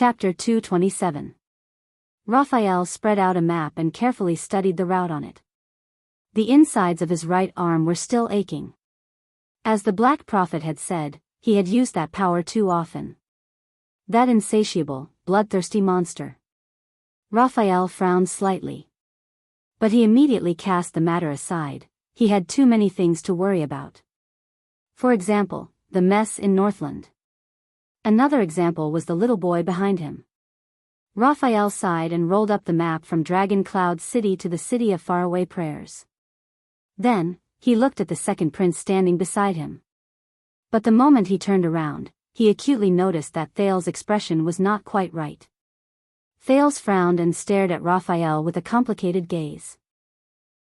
Chapter 227. Raphael spread out a map and carefully studied the route on it. The insides of his right arm were still aching. As the Black Prophet had said, he had used that power too often. That insatiable, bloodthirsty monster. Raphael frowned slightly. But he immediately cast the matter aside. He had too many things to worry about. For example, the mess in Northland. Another example was the little boy behind him. Raphael sighed and rolled up the map from Dragon Cloud City to the City of Faraway Prayers. Then, he looked at the second prince standing beside him. But the moment he turned around, he acutely noticed that Thales's expression was not quite right. Thales frowned and stared at Raphael with a complicated gaze.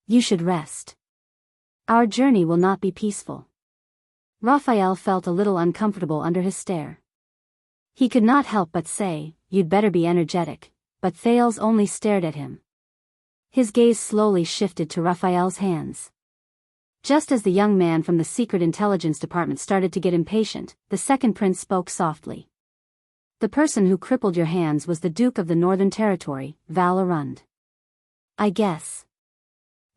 "You should rest. Our journey will not be peaceful." Raphael felt a little uncomfortable under his stare. He could not help but say, "You'd better be energetic," but Thales only stared at him. His gaze slowly shifted to Raphael's hands. Just as the young man from the Secret Intelligence Department started to get impatient, the second prince spoke softly. "The person who crippled your hands was the Duke of the Northern Territory, Val Arund. I guess."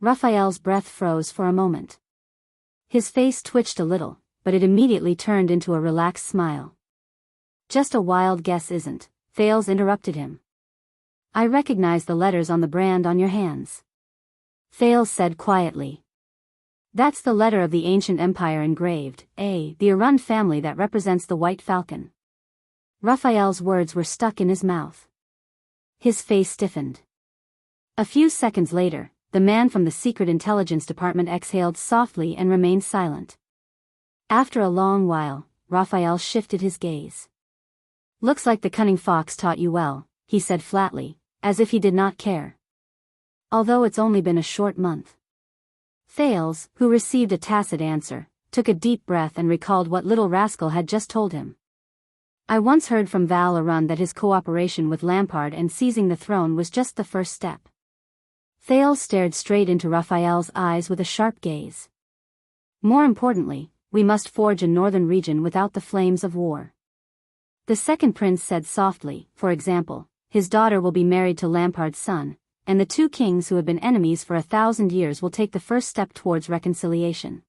Raphael's breath froze for a moment. His face twitched a little, but it immediately turned into a relaxed smile. "Just a wild guess, isn't?" Thales interrupted him. "I recognize the letters on the brand on your hands." Thales said quietly. "That's the letter of the ancient empire engraved, the Arund family that represents the White Falcon." Raphael's words were stuck in his mouth. His face stiffened. A few seconds later, the man from the Secret Intelligence Department exhaled softly and remained silent. After a long while, Raphael shifted his gaze. "Looks like the cunning fox taught you well," he said flatly, as if he did not care. "Although it's only been a short month." Thales, who received a tacit answer, took a deep breath and recalled what little rascal had just told him. "I once heard from Val Arund that his cooperation with Lampard and seizing the throne was just the first step." Thales stared straight into Raphael's eyes with a sharp gaze. "More importantly, we must forge a northern region without the flames of war." The second prince said softly, "For example, his daughter will be married to Lampard's son, and the two kings who have been enemies for 1,000 years will take the first step towards reconciliation.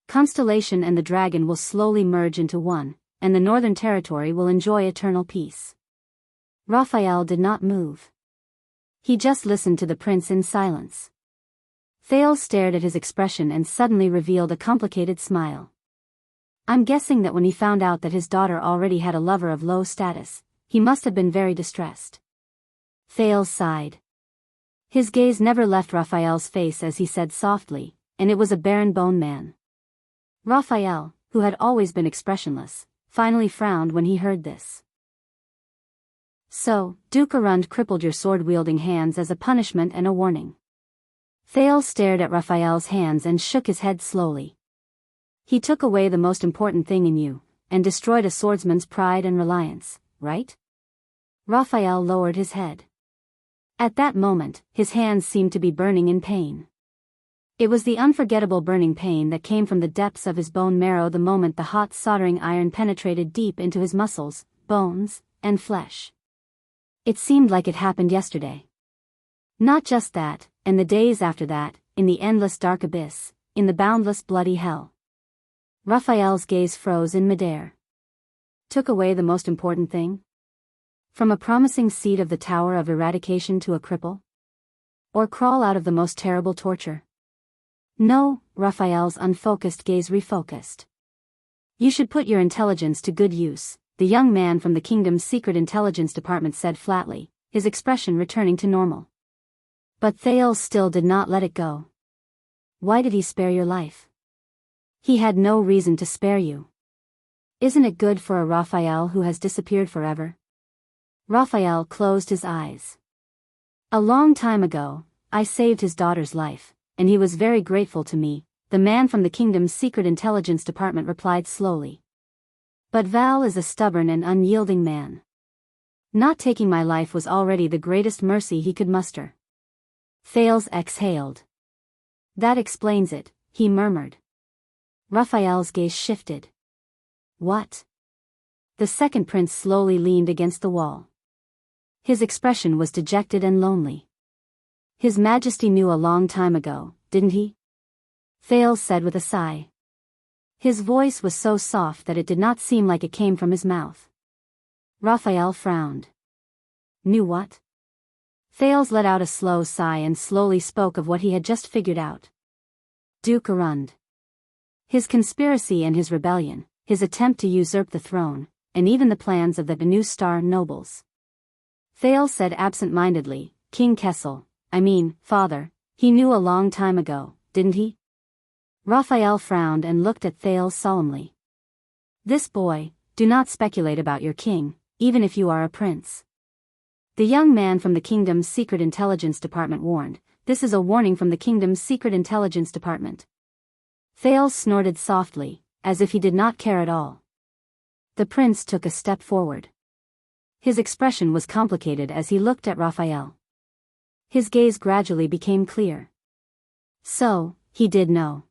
Constellation and the dragon will slowly merge into one, and the Northern Territory will enjoy eternal peace." Raphael did not move. He just listened to the prince in silence. Thales stared at his expression and suddenly revealed a complicated smile. "I'm guessing that when he found out that his daughter already had a lover of low status, he must have been very distressed." Thales sighed. His gaze never left Raphael's face as he said softly, "And it was a barren bone man." Raphael, who had always been expressionless, finally frowned when he heard this. "So, Duke Arund crippled your sword-wielding hands as a punishment and a warning." Thales stared at Raphael's hands and shook his head slowly. "He took away the most important thing in you, and destroyed a swordsman's pride and reliance, right?" Raphael lowered his head. At that moment, his hands seemed to be burning in pain. It was the unforgettable burning pain that came from the depths of his bone marrow the moment the hot soldering iron penetrated deep into his muscles, bones, and flesh. It seemed like it happened yesterday. Not just that, and the days after that, in the endless dark abyss, in the boundless bloody hell. Raphael's gaze froze in midair. Took away the most important thing? From a promising seat of the Tower of Eradication to a cripple? Or crawl out of the most terrible torture? No, Raphael's unfocused gaze refocused. "You should put your intelligence to good use," the young man from the kingdom's Secret Intelligence Department said flatly, his expression returning to normal. But Thales still did not let it go. "Why did he spare your life?" "He had no reason to spare you." "Isn't it good for a Raphael who has disappeared forever?" Raphael closed his eyes. "A long time ago, I saved his daughter's life, and he was very grateful to me," the man from the kingdom's Secret Intelligence Department replied slowly. "But Val is a stubborn and unyielding man. Not taking my life was already the greatest mercy he could muster." Thales exhaled. "That explains it," he murmured. Raphael's gaze shifted. "What?" The second prince slowly leaned against the wall. His expression was dejected and lonely. His Majesty knew a long time ago, didn't he? Thales said with a sigh. His voice was so soft that it did not seem like it came from his mouth. Raphael frowned. Knew what? Thales let out a slow sigh and slowly spoke of what he had just figured out. Duke Arund. His conspiracy and his rebellion, his attempt to usurp the throne, and even the plans of the new star nobles. Thales said absent-mindedly, King Kessel, father, he knew a long time ago, didn't he? Raphael frowned and looked at Thales solemnly. This boy, do not speculate about your king, even if you are a prince. The young man from the kingdom's secret intelligence department warned, this is a warning from the kingdom's secret intelligence department. Thales snorted softly, as if he did not care at all. The prince took a step forward. His expression was complicated as he looked at Raphael. His gaze gradually became clear. So, he did know.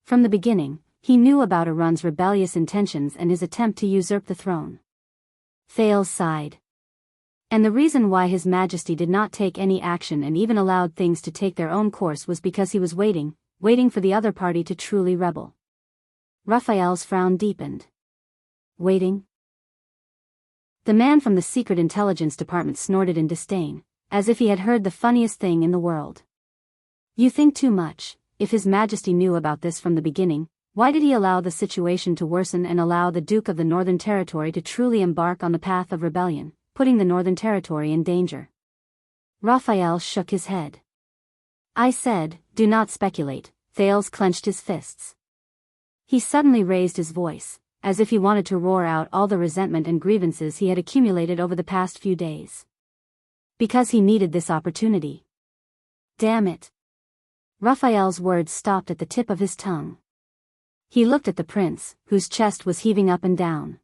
From the beginning, he knew about Arund's rebellious intentions and his attempt to usurp the throne. Thales sighed. And the reason why His Majesty did not take any action and even allowed things to take their own course was because he was waiting for the other party to truly rebel. Raphael's frown deepened. Waiting? The man from the secret intelligence department snorted in disdain, as if he had heard the funniest thing in the world. You think too much. If His Majesty knew about this from the beginning, why did he allow the situation to worsen and allow the Duke of the Northern Territory to truly embark on the path of rebellion, putting the Northern Territory in danger? Raphael shook his head. I said, do not speculate. Thales clenched his fists. He suddenly raised his voice, as if he wanted to roar out all the resentment and grievances he had accumulated over the past few days. Because he needed this opportunity. Damn it. Raphael's words stopped at the tip of his tongue. He looked at the prince, whose chest was heaving up and down.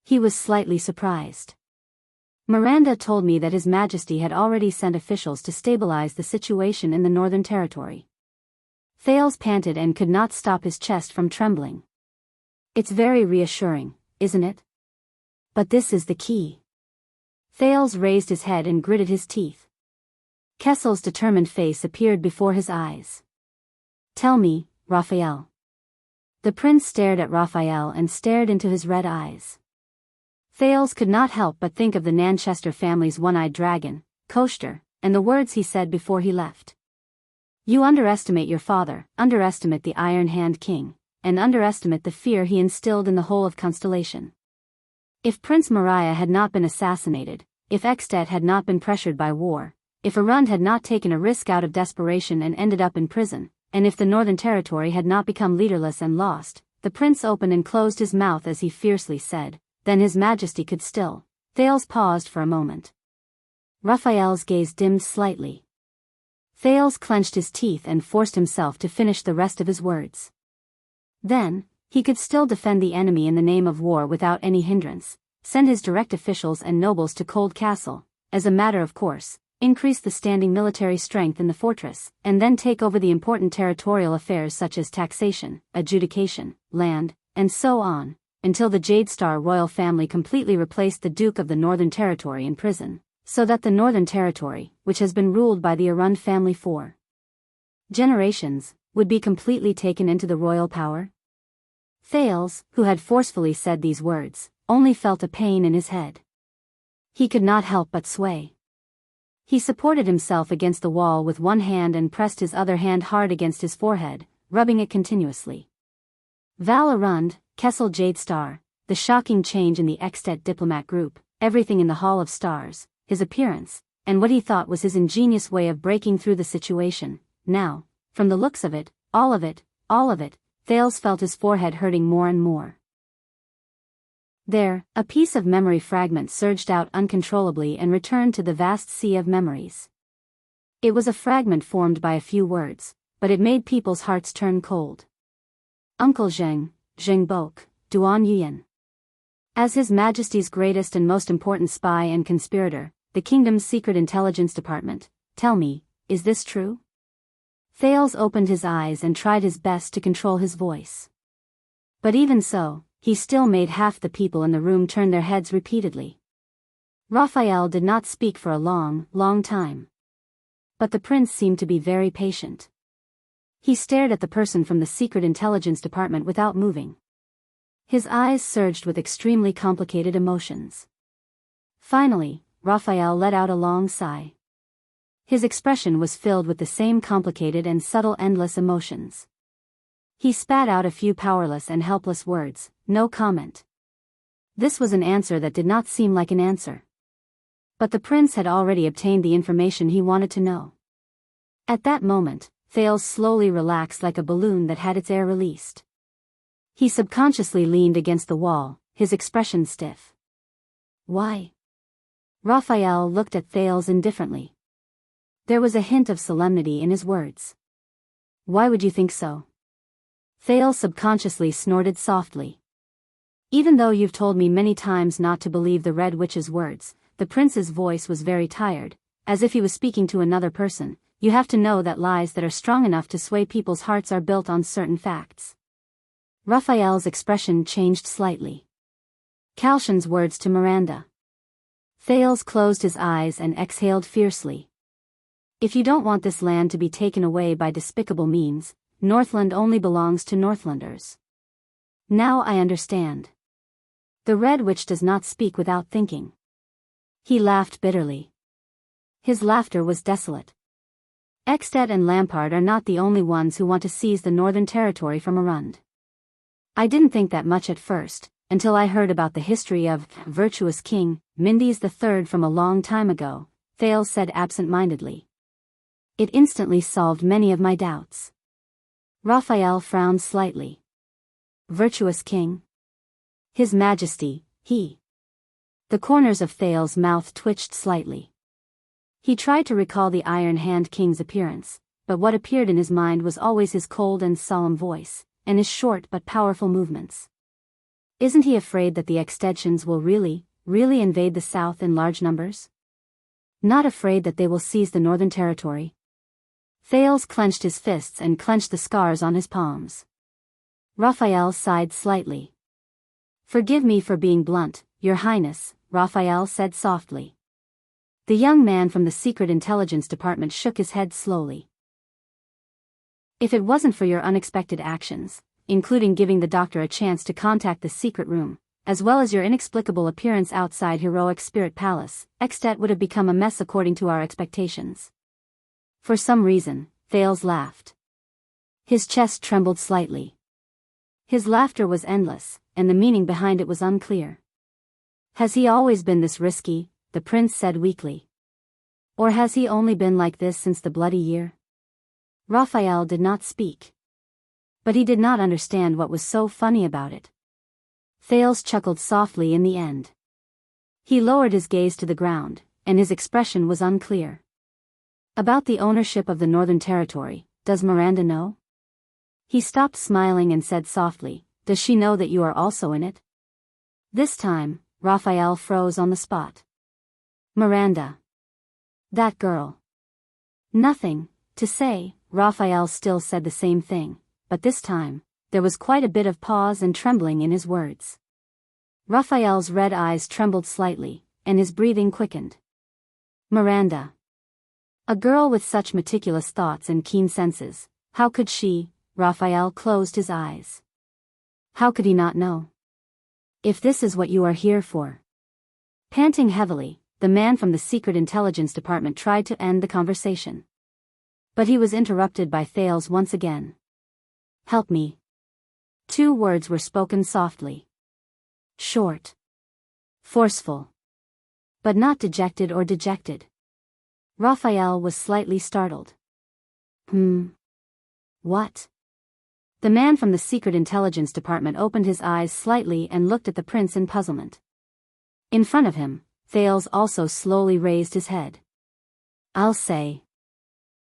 He was slightly surprised. Miranda told me that His Majesty had already sent officials to stabilize the situation in the Northern Territory. Thales panted and could not stop his chest from trembling. It's very reassuring, isn't it? But this is the key. Thales raised his head and gritted his teeth. Kessel's determined face appeared before his eyes. Tell me, Raphael. The prince stared at Raphael and stared into his red eyes. Thales could not help but think of the Nanchester family's one-eyed dragon, Koster, and the words he said before he left. You underestimate your father, underestimate the Iron Hand King, and underestimate the fear he instilled in the whole of Constellation. If Prince Mariah had not been assassinated, if Ekstedt had not been pressured by war, if Arund had not taken a risk out of desperation and ended up in prison, and if the Northern Territory had not become leaderless and lost, the prince opened and closed his mouth as he fiercely said, then His Majesty could still. Thales paused for a moment. Raphael's gaze dimmed slightly. Thales clenched his teeth and forced himself to finish the rest of his words. Then, he could still defend the enemy in the name of war without any hindrance, send his direct officials and nobles to Cold Castle, as a matter of course, increase the standing military strength in the fortress, and then take over the important territorial affairs such as taxation, adjudication, land, and so on, until the Jade Star royal family completely replaced the Duke of the Northern Territory in prison, so that the Northern Territory, which has been ruled by the Arund family for generations, would be completely taken into the royal power? Thales, who had forcefully said these words, only felt a pain in his head. He could not help but sway. He supported himself against the wall with one hand and pressed his other hand hard against his forehead, rubbing it continuously. Val Arund, Kessel Jade Star, the shocking change in the Ekstedt diplomat group, everything in the Hall of Stars, his appearance, and what he thought was his ingenious way of breaking through the situation. Now, from the looks of it, all of it, Thales felt his forehead hurting more and more. There, a piece of memory fragment surged out uncontrollably and returned to the vast sea of memories. It was a fragment formed by a few words, but it made people's hearts turn cold. Uncle Zheng, Zheng Bok, Duan Yuan. As His Majesty's greatest and most important spy and conspirator, the kingdom's secret intelligence department, tell me, is this true? Thales opened his eyes and tried his best to control his voice. But even so, he still made half the people in the room turn their heads repeatedly. Raphael did not speak for a long, long time. But the prince seemed to be very patient. He stared at the person from the Secret Intelligence Department without moving. His eyes surged with extremely complicated emotions. Finally, Raphael let out a long sigh. His expression was filled with the same complicated and subtle endless emotions. He spat out a few powerless and helpless words, no comment. This was an answer that did not seem like an answer. But the prince had already obtained the information he wanted to know. At that moment, Thales slowly relaxed like a balloon that had its air released. He subconsciously leaned against the wall, his expression stiff. Why? Raphael looked at Thales indifferently. There was a hint of solemnity in his words. Why would you think so? Thales subconsciously snorted softly. Even though you've told me many times not to believe the Red Witch's words, the prince's voice was very tired, as if he was speaking to another person. You have to know that lies that are strong enough to sway people's hearts are built on certain facts. Raphael's expression changed slightly. Calshan's words to Miranda. Thales closed his eyes and exhaled fiercely. If you don't want this land to be taken away by despicable means, Northland only belongs to Northlanders. Now I understand. The Red Witch does not speak without thinking. He laughed bitterly. His laughter was desolate. Ekstedt and Lampard are not the only ones who want to seize the northern territory from Arund. I didn't think that much at first, until I heard about the history of virtuous King Mindys III from a long time ago, Thales said absent-mindedly. It instantly solved many of my doubts. Raphael frowned slightly. Virtuous King? His Majesty, he. The corners of Thales' mouth twitched slightly. He tried to recall the Iron Hand King's appearance, but what appeared in his mind was always his cold and solemn voice, and his short but powerful movements. Isn't he afraid that the Ekstedtians will really invade the south in large numbers? Not afraid that they will seize the northern territory? Thales clenched his fists and clenched the scars on his palms. Raphael sighed slightly. Forgive me for being blunt, Your Highness, Raphael said softly. The young man from the Secret Intelligence Department shook his head slowly. If it wasn't for your unexpected actions, including giving the doctor a chance to contact the secret room, as well as your inexplicable appearance outside Heroic Spirit Palace, Ekstedt would have become a mess according to our expectations. For some reason, Thales laughed. His chest trembled slightly. His laughter was endless, and the meaning behind it was unclear. Has he always been this risky? The prince said weakly. Or has he only been like this since the bloody year? Raphael did not speak. But he did not understand what was so funny about it. Thales chuckled softly in the end. He lowered his gaze to the ground, and his expression was unclear. About the ownership of the Northern Territory, does Miranda know? He stopped smiling and said softly, Does she know that you are also in it? This time, Raphael froze on the spot. Miranda. That girl. Nothing to say. Raphael still said the same thing, but this time, there was quite a bit of pause and trembling in his words. Raphael's red eyes trembled slightly, and his breathing quickened. Miranda. A girl with such meticulous thoughts and keen senses, how could she? Raphael closed his eyes. How could he not know? If this is what you are here for. Panting heavily, the man from the Secret Intelligence Department tried to end the conversation. But he was interrupted by Thales once again. Help me. 2 words were spoken softly. Short. Forceful. But not dejected or dejected. Raphael was slightly startled. What? The man from the Secret Intelligence Department opened his eyes slightly and looked at the prince in puzzlement. In front of him, Thales also slowly raised his head. I'll say.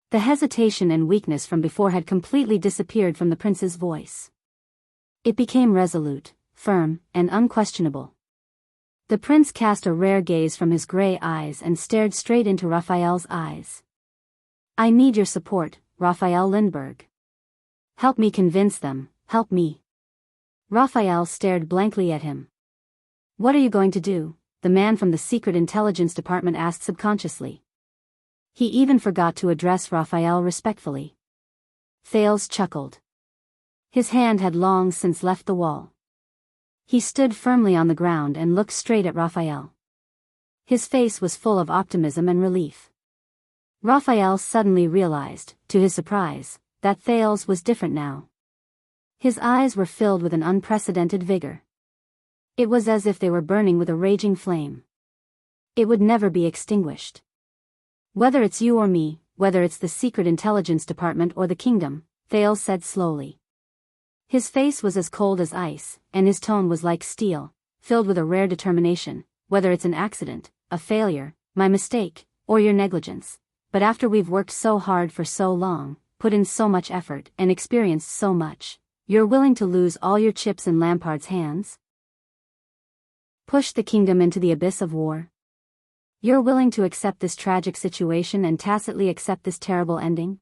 The hesitation and weakness from before had completely disappeared from the prince's voice. It became resolute, firm, and unquestionable. The prince cast a rare gaze from his gray eyes and stared straight into Raphael's eyes. I need your support, Raphael Lindbergh. Help me convince them, help me. Raphael stared blankly at him. What are you going to do? The man from the Secret Intelligence Department asked subconsciously. He even forgot to address Raphael respectfully. Thales chuckled. His hand had long since left the wall. He stood firmly on the ground and looked straight at Raphael. His face was full of optimism and relief. Raphael suddenly realized, to his surprise, that Thales was different now. His eyes were filled with an unprecedented vigor. It was as if they were burning with a raging flame. It would never be extinguished. Whether it's you or me, whether it's the Secret Intelligence Department or the Kingdom, Thales said slowly. His face was as cold as ice, and his tone was like steel, filled with a rare determination, whether it's an accident, a failure, my mistake, or your negligence. But after we've worked so hard for so long, put in so much effort, and experienced so much, you're willing to lose all your chips in Lampard's hands? Push the kingdom into the abyss of war? You're willing to accept this tragic situation and tacitly accept this terrible ending?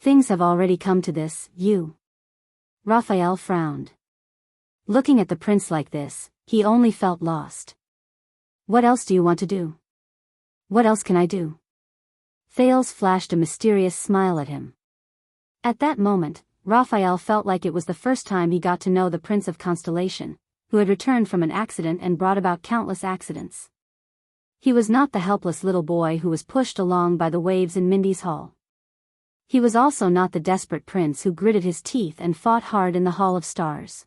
Things have already come to this, you. Raphael frowned. Looking at the prince like this, he only felt lost. What else do you want to do? What else can I do? Thales flashed a mysterious smile at him. At that moment, Raphael felt like it was the first time he got to know the Prince of Constellation, who had returned from an accident and brought about countless accidents. He was not the helpless little boy who was pushed along by the waves in Mindy's Hall. He was also not the desperate prince who gritted his teeth and fought hard in the Hall of Stars.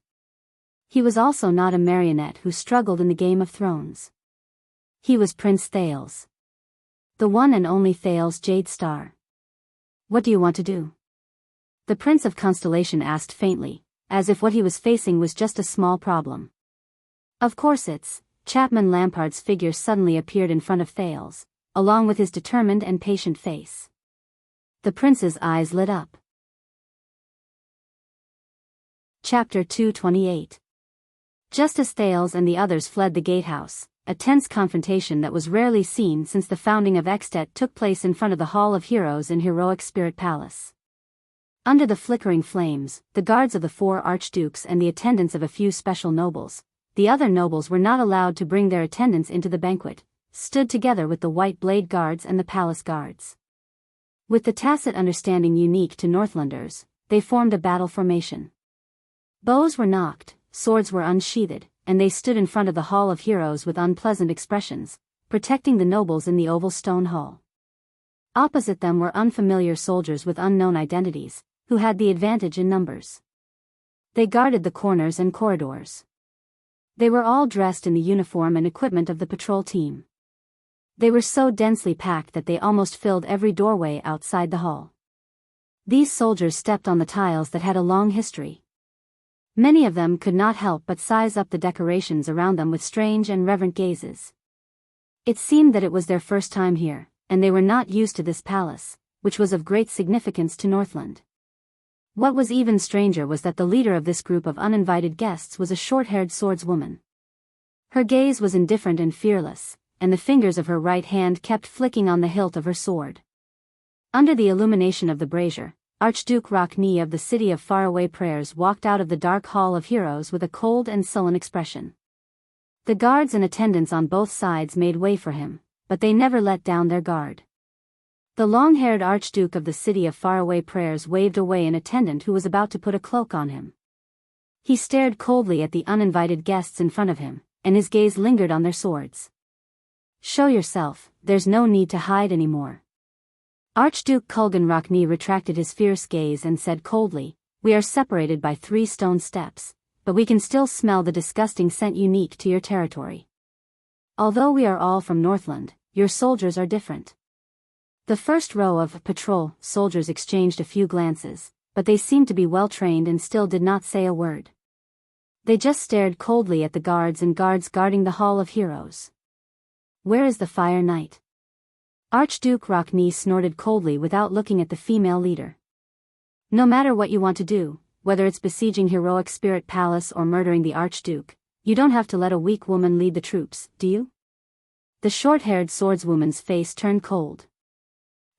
He was also not a marionette who struggled in the Game of Thrones. He was Prince Thales. The one and only Thales Jadestar. What do you want to do? The Prince of Constellation asked faintly, as if what he was facing was just a small problem. Of course it's. Chapman Lampard's figure suddenly appeared in front of Thales, along with his determined and patient face. The prince's eyes lit up. Chapter 228. Just as Thales and the others fled the gatehouse, a tense confrontation that was rarely seen since the founding of Extet took place in front of the Hall of Heroes in Heroic Spirit Palace. Under the flickering flames, the guards of the 4 archdukes and the attendants of a few special nobles, the other nobles were not allowed to bring their attendants into the banquet, stood together with the White Blade Guards and the Palace Guards. With the tacit understanding unique to Northlanders, they formed a battle formation. Bows were knocked, swords were unsheathed, and they stood in front of the Hall of Heroes with unpleasant expressions, protecting the nobles in the oval stone hall. Opposite them were unfamiliar soldiers with unknown identities, who had the advantage in numbers. They guarded the corners and corridors. They were all dressed in the uniform and equipment of the patrol team. They were so densely packed that they almost filled every doorway outside the hall. These soldiers stepped on the tiles that had a long history. Many of them could not help but size up the decorations around them with strange and reverent gazes. It seemed that it was their first time here, and they were not used to this palace, which was of great significance to Northland. What was even stranger was that the leader of this group of uninvited guests was a short-haired swordswoman. Her gaze was indifferent and fearless, and the fingers of her right hand kept flicking on the hilt of her sword. Under the illumination of the brazier, Archduke Rockne of the City of Faraway Prayers walked out of the dark Hall of Heroes with a cold and sullen expression. The guards and attendants on both sides made way for him, but they never let down their guard. The long-haired Archduke of the City of Faraway Prayers waved away an attendant who was about to put a cloak on him. He stared coldly at the uninvited guests in front of him, and his gaze lingered on their swords. Show yourself, there's no need to hide anymore. Archduke Kulgan Rockne retracted his fierce gaze and said coldly, we are separated by 3 stone steps, but we can still smell the disgusting scent unique to your territory. Although we are all from Northland, your soldiers are different. The first row of patrol soldiers exchanged a few glances, but they seemed to be well trained and still did not say a word. They just stared coldly at the guards and guards guarding the Hall of Heroes. Where is the Fire Knight? Archduke Rockne snorted coldly without looking at the female leader. No matter what you want to do, whether it's besieging Heroic Spirit Palace or murdering the Archduke, you don't have to let a weak woman lead the troops, do you? The short-haired swordswoman's face turned cold.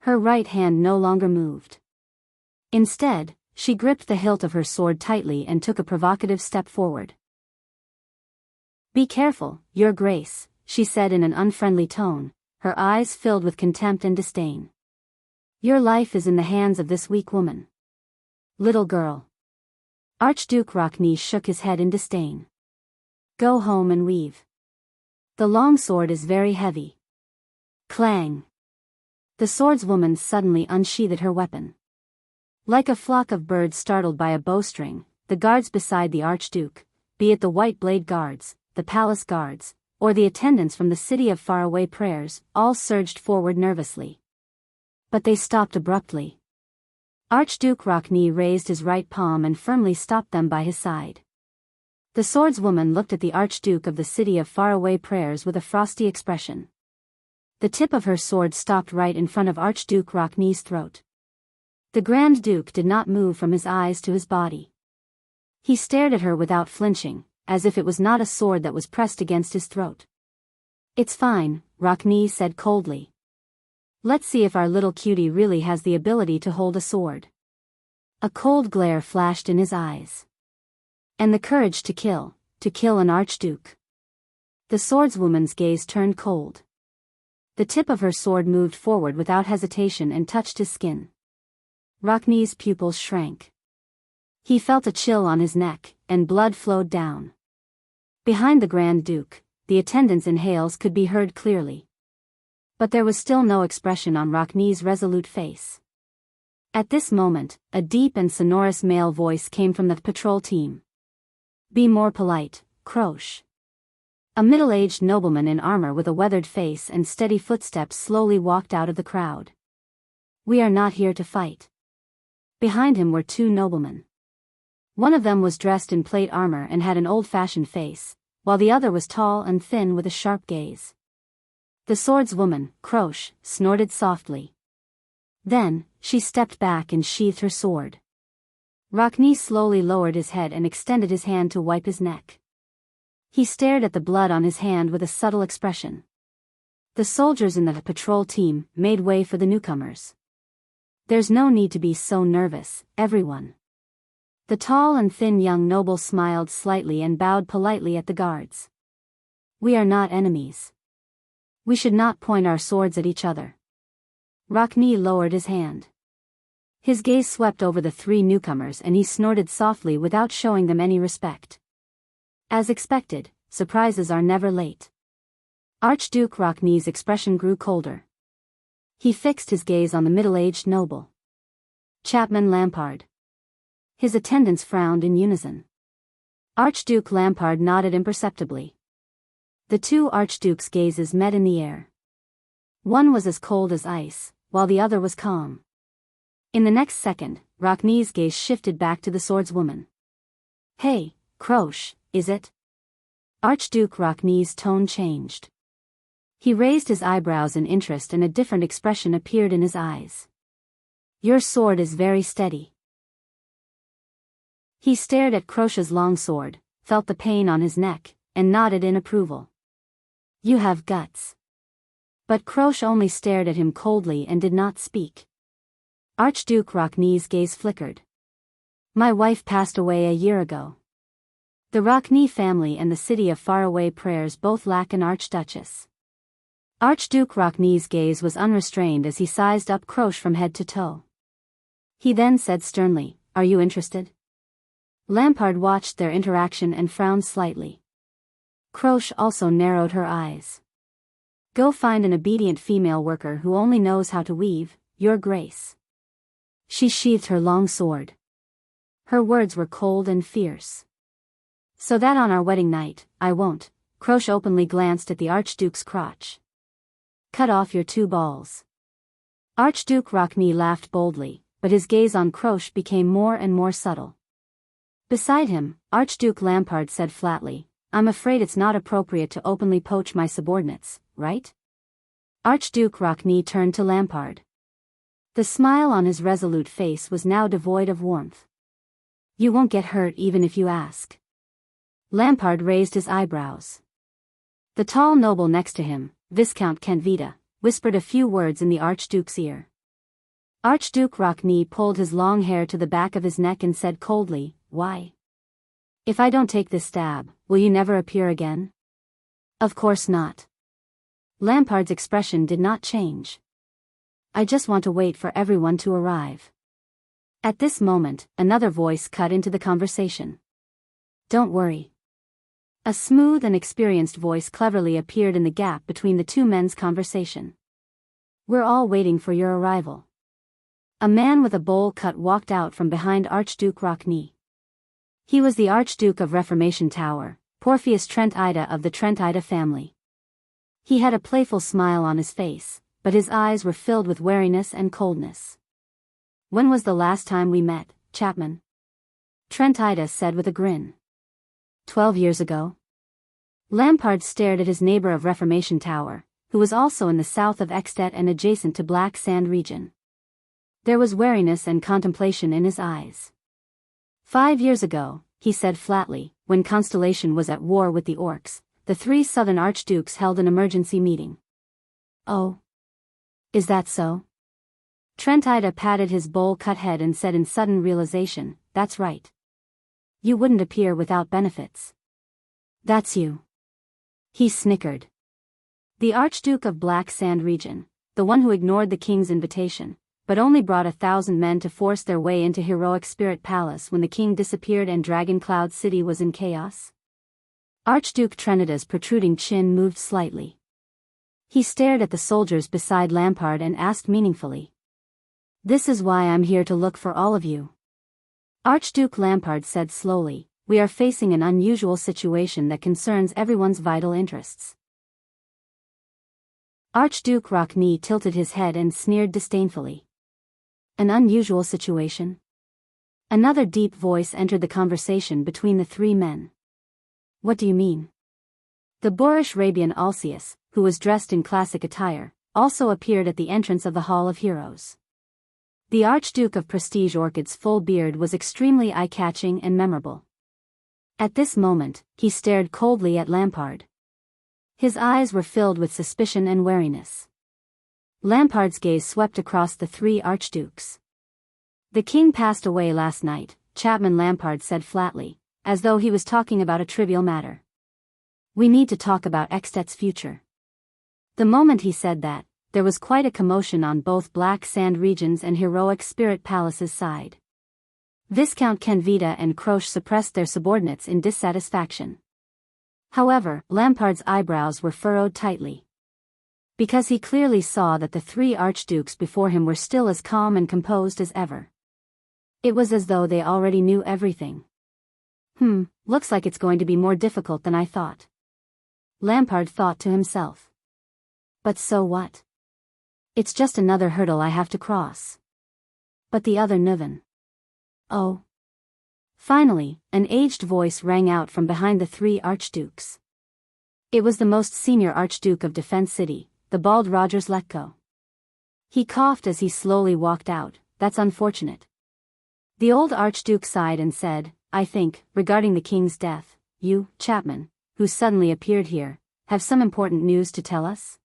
Her right hand no longer moved. Instead, She gripped the hilt of her sword tightly and took a provocative step forward. "Be careful, Your Grace," she said in an unfriendly tone, her eyes filled with contempt and disdain. "Your life is in the hands of this weak woman." "Little girl." Archduke Rockney shook his head in disdain. "Go home and weave. The long sword is very heavy." Clang! The swordswoman suddenly unsheathed her weapon. Like a flock of birds startled by a bowstring, the guards beside the Archduke, be it the White Blade Guards, the Palace Guards, or the attendants from the City of Faraway Prayers, all surged forward nervously. But they stopped abruptly. Archduke Rockney raised his right palm and firmly stopped them by his side. The swordswoman looked at the Archduke of the City of Faraway Prayers with a frosty expression. The tip of her sword stopped right in front of Archduke Rockney's throat. The Grand Duke did not move from his eyes to his body. He stared at her without flinching, as if it was not a sword that was pressed against his throat. "It's fine," Rockney said coldly. "Let's see if our little cutie really has the ability to hold a sword." A cold glare flashed in his eyes. "And the courage to kill an archduke." The swordswoman's gaze turned cold. The tip of her sword moved forward without hesitation and touched his skin. Rockney's pupils shrank. He felt a chill on his neck, and blood flowed down. Behind the Grand Duke, the attendants' inhales could be heard clearly. But there was still no expression on Rockney's resolute face. At this moment, a deep and sonorous male voice came from the patrol team. "Be more polite, Croche." A middle-aged nobleman in armor with a weathered face and steady footsteps slowly walked out of the crowd. "We are not here to fight." Behind him were two noblemen. One of them was dressed in plate armor and had an old-fashioned face, while the other was tall and thin with a sharp gaze. The swordswoman, Croche, snorted softly. Then, she stepped back and sheathed her sword. Rockney slowly lowered his head and extended his hand to wipe his neck. He stared at the blood on his hand with a subtle expression. The soldiers in the patrol team made way for the newcomers. "There's no need to be so nervous, everyone." The tall and thin young noble smiled slightly and bowed politely at the guards. "We are not enemies. We should not point our swords at each other." Rockney lowered his hand. His gaze swept over the three newcomers and he snorted softly without showing them any respect. As expected, surprises are never late. Archduke Rockney's expression grew colder. He fixed his gaze on the middle-aged noble. "Chapman Lampard." His attendants frowned in unison. Archduke Lampard nodded imperceptibly. The two archdukes' gazes met in the air. One was as cold as ice, while the other was calm. In the next second, Rockney's gaze shifted back to the swordswoman. "Hey, Croche, is it?" Archduke Rockney's tone changed. He raised his eyebrows in interest and a different expression appeared in his eyes. "Your sword is very steady." He stared at Croche's long sword, felt the pain on his neck, and nodded in approval. "You have guts." But Croche only stared at him coldly and did not speak. Archduke Rockney's gaze flickered. "My wife passed away a year ago. The Rockney family and the City of Faraway Prayers both lack an archduchess." Archduke Rockney's gaze was unrestrained as he sized up Croche from head to toe. He then said sternly, "Are you interested?" Lampard watched their interaction and frowned slightly. Croche also narrowed her eyes. "Go find an obedient female worker who only knows how to weave, Your Grace." She sheathed her long sword. Her words were cold and fierce. "So that on our wedding night, I won't." Croche openly glanced at the Archduke's crotch. "Cut off your two balls." Archduke Rockney laughed boldly, but his gaze on Croche became more and more subtle. Beside him, Archduke Lampard said flatly, "I'm afraid it's not appropriate to openly poach my subordinates, right?" Archduke Rockney turned to Lampard. The smile on his resolute face was now devoid of warmth. "You won't get hurt even if you ask." Lampard raised his eyebrows. The tall noble next to him, Viscount Kentvita, whispered a few words in the Archduke's ear. Archduke Rockney pulled his long hair to the back of his neck and said coldly, "Why? If I don't take this stab, will you never appear again?" "Of course not." Lampard's expression did not change. "I just want to wait for everyone to arrive." At this moment, another voice cut into the conversation. "Don't worry." A smooth and experienced voice cleverly appeared in the gap between the two men's conversation. "We're all waiting for your arrival." A man with a bowl cut walked out from behind Archduke Rockney. He was the Archduke of Reformation Tower, Porphyus Trent Ida of the Trent Ida family. He had a playful smile on his face, but his eyes were filled with wariness and coldness. "When was the last time we met, Chapman?" Trent Ida said with a grin. 12 years ago." Lampard stared at his neighbor of Reformation Tower, who was also in the south of Extet and adjacent to Black Sand region. There was wariness and contemplation in his eyes. 5 years ago, he said flatly, when Constellation was at war with the Orcs, the three southern archdukes held an emergency meeting. "Oh? Is that so?" Trent Ida patted his bowl-cut head and said in sudden realization, "That's right. You wouldn't appear without benefits." "That's you." He snickered. The Archduke of Black Sand region, the one who ignored the king's invitation, but only brought 1,000 men to force their way into Heroic Spirit Palace when the king disappeared and Dragon Cloud City was in chaos? Archduke Trenida's protruding chin moved slightly. He stared at the soldiers beside Lampard and asked meaningfully, "This is why I'm here to look for all of you." Archduke Lampard said slowly, "We are facing an unusual situation that concerns everyone's vital interests." Archduke Rockney tilted his head and sneered disdainfully. "An unusual situation?" Another deep voice entered the conversation between the three men. "What do you mean?" The boorish Rabian Alcius, who was dressed in classic attire, also appeared at the entrance of the Hall of Heroes. The Archduke of Prestige Orchid's full beard was extremely eye-catching and memorable. At this moment, he stared coldly at Lampard. His eyes were filled with suspicion and wariness. Lampard's gaze swept across the three archdukes. "The king passed away last night," Chapman Lampard said flatly, as though he was talking about a trivial matter. "We need to talk about Extet's future." The moment he said that, there was quite a commotion on both Black Sand regions and Heroic Spirit Palace's side. Viscount Kenvita and Croche suppressed their subordinates in dissatisfaction. However, Lampard's eyebrows were furrowed tightly. Because he clearly saw that the three archdukes before him were still as calm and composed as ever. It was as though they already knew everything. Looks like it's going to be more difficult than I thought," Lampard thought to himself. "But so what? It's just another hurdle I have to cross." "But the other Nuven." "Oh." Finally, an aged voice rang out from behind the three archdukes. It was the most senior Archduke of Defense City, the bald Rogers Letko. He coughed as he slowly walked out. "That's unfortunate." The old Archduke sighed and said, "I think, regarding the king's death, you, Chapman, who suddenly appeared here, have some important news to tell us?"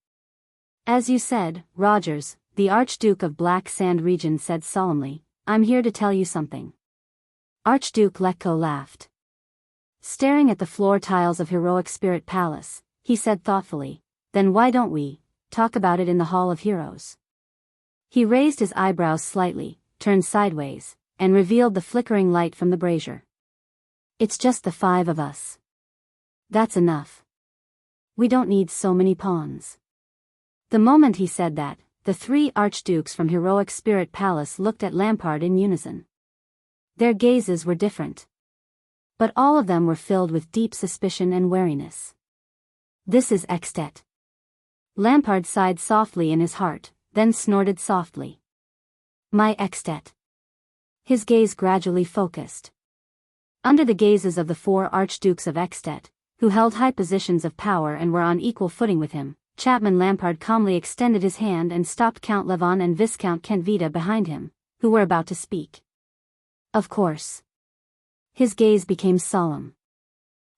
"As you said, Rogers," the Archduke of Black Sand region said solemnly, "I'm here to tell you something." Archduke Letko laughed. Staring at the floor tiles of Heroic Spirit Palace, he said thoughtfully, "Then why don't we talk about it in the Hall of Heroes?" He raised his eyebrows slightly, turned sideways, and revealed the flickering light from the brazier. "It's just the 5 of us. That's enough. We don't need so many pawns." The moment he said that, the 3 archdukes from Heroic Spirit Palace looked at Lampard in unison. Their gazes were different, but all of them were filled with deep suspicion and wariness. "This is Extet." Lampard sighed softly in his heart, then snorted softly. "My Extet." His gaze gradually focused. Under the gazes of the 4 archdukes of Extet, who held high positions of power and were on equal footing with him, Chapman Lampard calmly extended his hand and stopped Count Levon and Viscount Kenvita behind him, who were about to speak. "Of course." His gaze became solemn.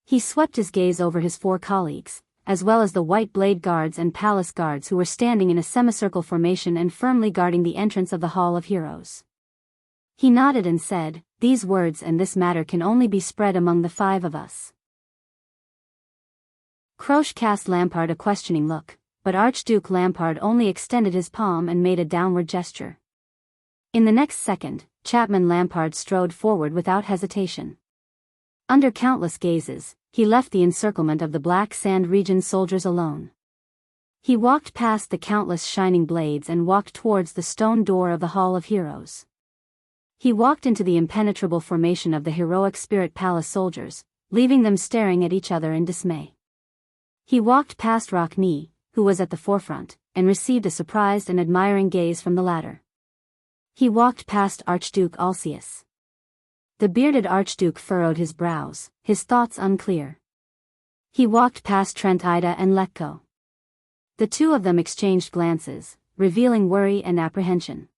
He swept his gaze over his 4 colleagues, as well as the white blade guards and palace guards who were standing in a semicircle formation and firmly guarding the entrance of the Hall of Heroes. He nodded and said, "These words and this matter can only be spread among the 5 of us." Croce cast Lampard a questioning look, but Archduke Lampard only extended his palm and made a downward gesture. In the next second, Chapman Lampard strode forward without hesitation. Under countless gazes, he left the encirclement of the Black Sand region soldiers alone. He walked past the countless shining blades and walked towards the stone door of the Hall of Heroes. He walked into the impenetrable formation of the heroic Spirit Palace soldiers, leaving them staring at each other in dismay. He walked past Rockne, who was at the forefront, and received a surprised and admiring gaze from the latter. He walked past Archduke Alsius. The bearded Archduke furrowed his brows, his thoughts unclear. He walked past Trent Ida and Letko. The 2 of them exchanged glances, revealing worry and apprehension.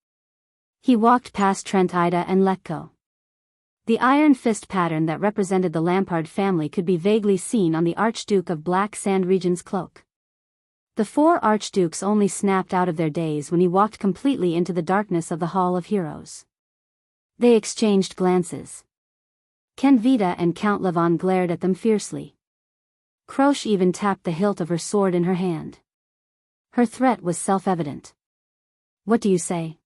He walked past Trent Ida and Letko. The iron fist pattern that represented the Lampard family could be vaguely seen on the Archduke of Black Sand region's cloak. The 4 archdukes only snapped out of their daze when he walked completely into the darkness of the Hall of Heroes. They exchanged glances. Ken Vita and Count Levon glared at them fiercely. Croce even tapped the hilt of her sword in her hand. Her threat was self-evident. "What do you say?"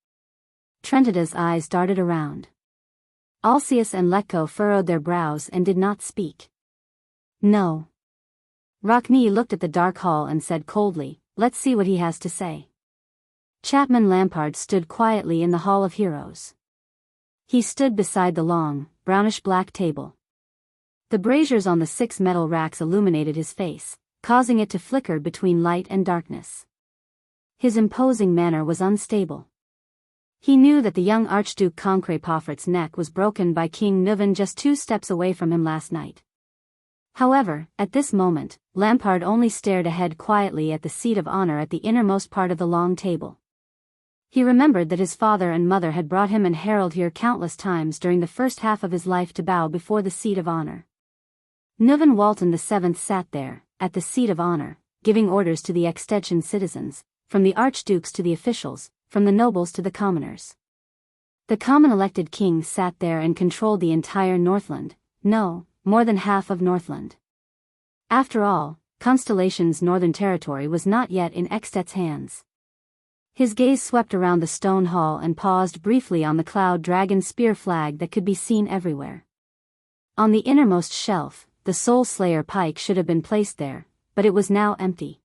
Trentida's eyes darted around. Alsius and Letko furrowed their brows and did not speak. "No." Rockne looked at the dark hall and said coldly, "Let's see what he has to say." Chapman Lampard stood quietly in the Hall of Heroes. He stood beside the long, brownish-black table. The braziers on the 6 metal racks illuminated his face, causing it to flicker between light and darkness. His imposing manner was unstable. He knew that the young Archduke Concret Poffert's neck was broken by King Nuvan just 2 steps away from him last night. However, at this moment, Lampard only stared ahead quietly at the seat of honor at the innermost part of the long table. He remembered that his father and mother had brought him and Harold here countless times during the first half of his life to bow before the seat of honor. Nuvan Walton VII sat there, at the seat of honor, giving orders to the extension citizens, from the archdukes to the officials, from the nobles to the commoners. The common elected king sat there and controlled the entire Northland, no, more than half of Northland. After all, Constellation's northern territory was not yet in Extet's hands. His gaze swept around the stone hall and paused briefly on the Cloud Dragon spear flag that could be seen everywhere. On the innermost shelf, the Soul Slayer pike should have been placed there, but it was now empty.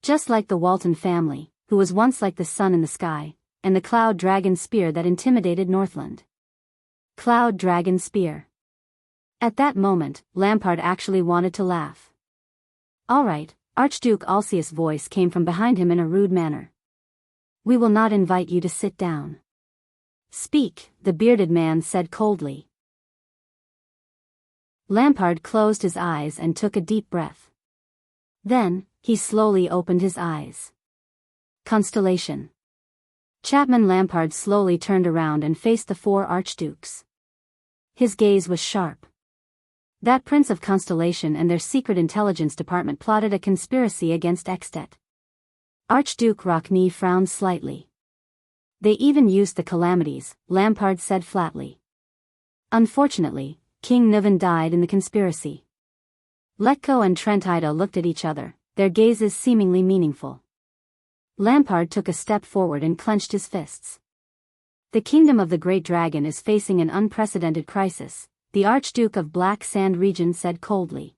Just like the Walton family, who was once like the sun in the sky, and the Cloud Dragon spear that intimidated Northland. Cloud Dragon spear. At that moment, Lampard actually wanted to laugh. "All right," Archduke Alsius' voice came from behind him in a rude manner. "We will not invite you to sit down." "Speak," the bearded man said coldly. Lampard closed his eyes and took a deep breath. Then, he slowly opened his eyes. Constellation. Chapman Lampard slowly turned around and faced the 4 archdukes. His gaze was sharp. That Prince of Constellation and their secret intelligence department plotted a conspiracy against Extet. Archduke Rockne frowned slightly. "They even used the calamities," Lampard said flatly. "Unfortunately, King Nuvan died in the conspiracy." Letko and Trent Ida looked at each other, their gazes seemingly meaningful. Lampard took a step forward and clenched his fists. "The kingdom of the Great Dragon is facing an unprecedented crisis," the Archduke of Black Sand region said coldly.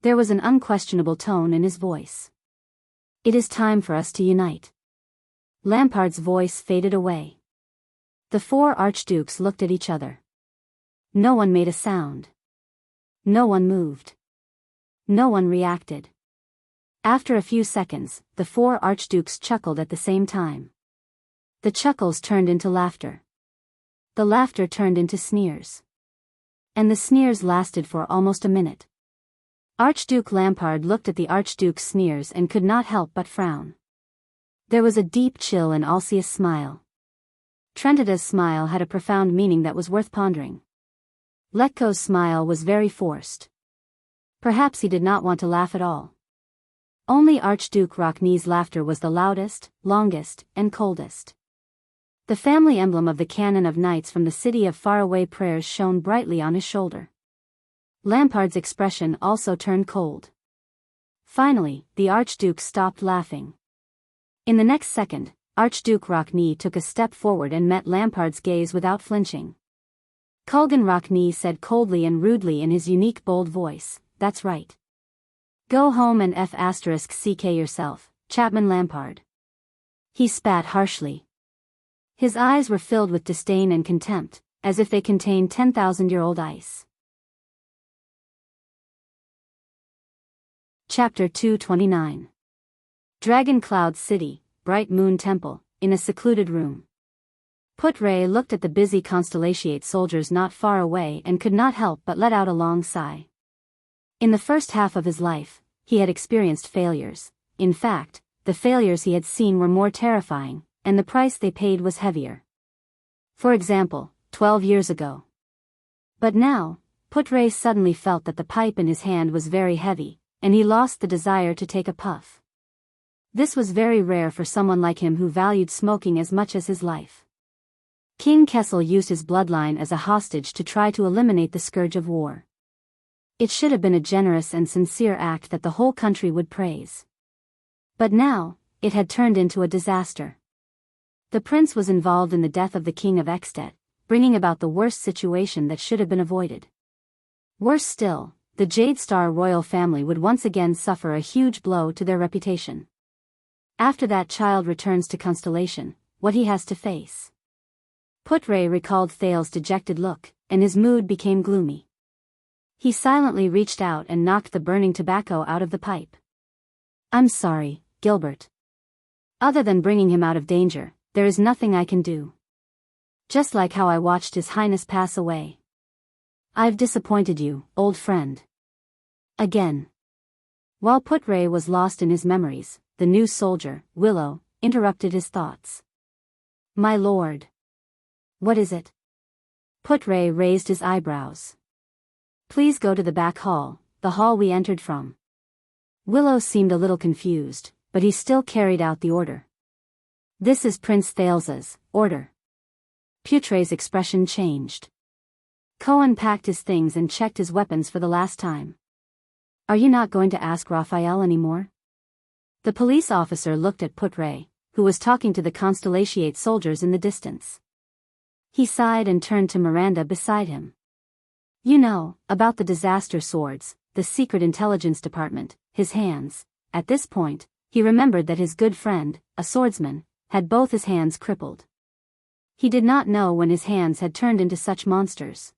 There was an unquestionable tone in his voice. "It is time for us to unite." Lampard's voice faded away. The 4 archdukes looked at each other. No one made a sound. No one moved. No one reacted. After a few seconds, the 4 archdukes chuckled at the same time. The chuckles turned into laughter. The laughter turned into sneers. And the sneers lasted for almost a minute. Archduke Lampard looked at the Archduke's sneers and could not help but frown. There was a deep chill in Alsius' smile. Trentida's smile had a profound meaning that was worth pondering. Letko's smile was very forced. Perhaps he did not want to laugh at all. Only Archduke Rocknee's laughter was the loudest, longest, and coldest. The family emblem of the canon of knights from the city of faraway prayers shone brightly on his shoulder. Lampard's expression also turned cold. Finally, the Archduke stopped laughing. In the next second, Archduke Rocknee took a step forward and met Lampard's gaze without flinching. Kulgan Rocknee said coldly and rudely in his unique bold voice, "That's right. Go home and f***ck yourself, Chapman Lampard." He spat harshly. His eyes were filled with disdain and contempt, as if they contained 10,000-year-old ice. Chapter 229. Dragon Cloud City, Bright Moon Temple, in a secluded room. Put-Ray looked at the busy Constellatiate soldiers not far away and could not help but let out a long sigh. In the first half of his life, he had experienced failures. In fact, the failures he had seen were more terrifying, and the price they paid was heavier. For example, 12 years ago. But now, Put-Ray suddenly felt that the pipe in his hand was very heavy, and he lost the desire to take a puff. This was very rare for someone like him who valued smoking as much as his life. King Kessel used his bloodline as a hostage to try to eliminate the scourge of war. It should have been a generous and sincere act that the whole country would praise. But now, it had turned into a disaster. The prince was involved in the death of the king of Ekstedt, bringing about the worst situation that should have been avoided. Worse still, the Jade Star royal family would once again suffer a huge blow to their reputation. After that child returns to Constellation, what he has to face. Put-Ray recalled Thale's dejected look, and his mood became gloomy. He silently reached out and knocked the burning tobacco out of the pipe. "I'm sorry, Gilbert. Other than bringing him out of danger, there is nothing I can do. Just like how I watched His Highness pass away. I've disappointed you, old friend. Again." While Put-Ray was lost in his memories, the new soldier, Willow, interrupted his thoughts. "My lord. What is it?" Put-Ray raised his eyebrows. "Please go to the back hall, the hall we entered from." Willow seemed a little confused, but he still carried out the order. "This is Prince Thales's order." Put-Ray's expression changed. Cohen packed his things and checked his weapons for the last time. "Are you not going to ask Raphael anymore?" The police officer looked at Put-Ray, who was talking to the Constellatiate soldiers in the distance. He sighed and turned to Miranda beside him. "You know, about the disaster swords, the secret intelligence department, his hands." At this point, he remembered that his good friend, a swordsman, had both his hands crippled. He did not know when his hands had turned into such monsters.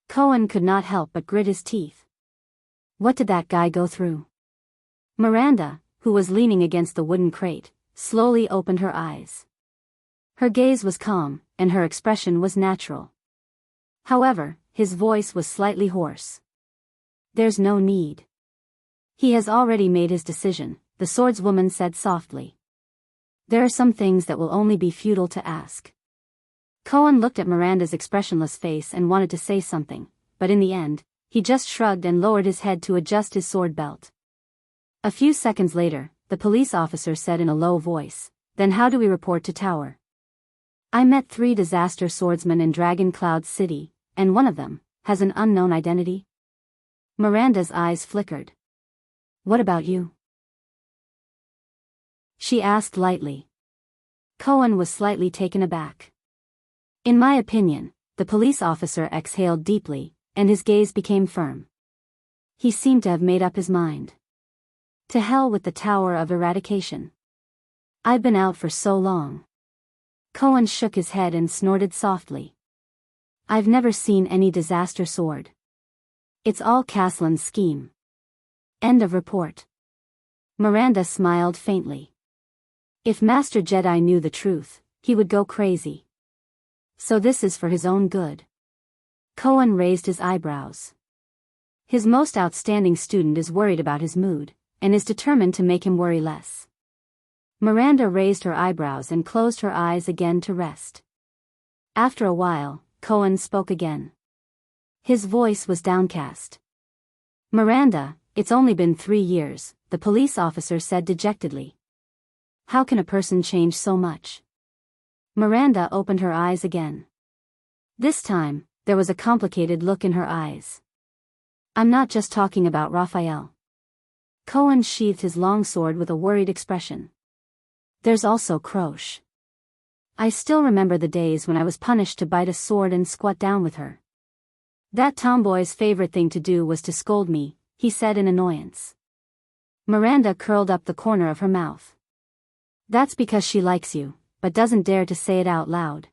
Cohen could not help but grit his teeth. What did that guy go through? Miranda, who was leaning against the wooden crate, slowly opened her eyes. Her gaze was calm, and her expression was natural. However, his voice was slightly hoarse. "There's no need. He has already made his decision," the swordswoman said softly. "There are some things that will only be futile to ask." Cohen looked at Miranda's expressionless face and wanted to say something, but in the end, he just shrugged and lowered his head to adjust his sword belt. A few seconds later, the police officer said in a low voice, "Then how do we report to Tower?" "I met 3 disaster swordsmen in Dragon Cloud City, and one of them has an unknown identity." Miranda's eyes flickered. "What about you?" she asked lightly. Cohen was slightly taken aback. "In my opinion," the police officer exhaled deeply, and his gaze became firm. He seemed to have made up his mind. "To hell with the Tower of Eradication. I've been out for so long." Cohen shook his head and snorted softly. "I've never seen any disaster sword. It's all Caslin's scheme. End of report." Miranda smiled faintly. If Master Jedi knew the truth, he would go crazy. So this is for his own good. Cohen raised his eyebrows. His most outstanding student is worried about his mood, and is determined to make him worry less. Miranda raised her eyebrows and closed her eyes again to rest. After a while, Cohen spoke again. His voice was downcast. "Miranda, It's only been 3 years, the police officer said dejectedly. How can a person change so much? Miranda opened her eyes again. This time, there was a complicated look in her eyes. I'm not just talking about Raphael. Cohen sheathed his long sword with a worried expression. There's also Croche. I still remember the days when I was punished to bite a sword and squat down with her. That tomboy's favorite thing to do was to scold me, he said in annoyance. Miranda curled up the corner of her mouth. That's because she likes you, but doesn't dare to say it out loud.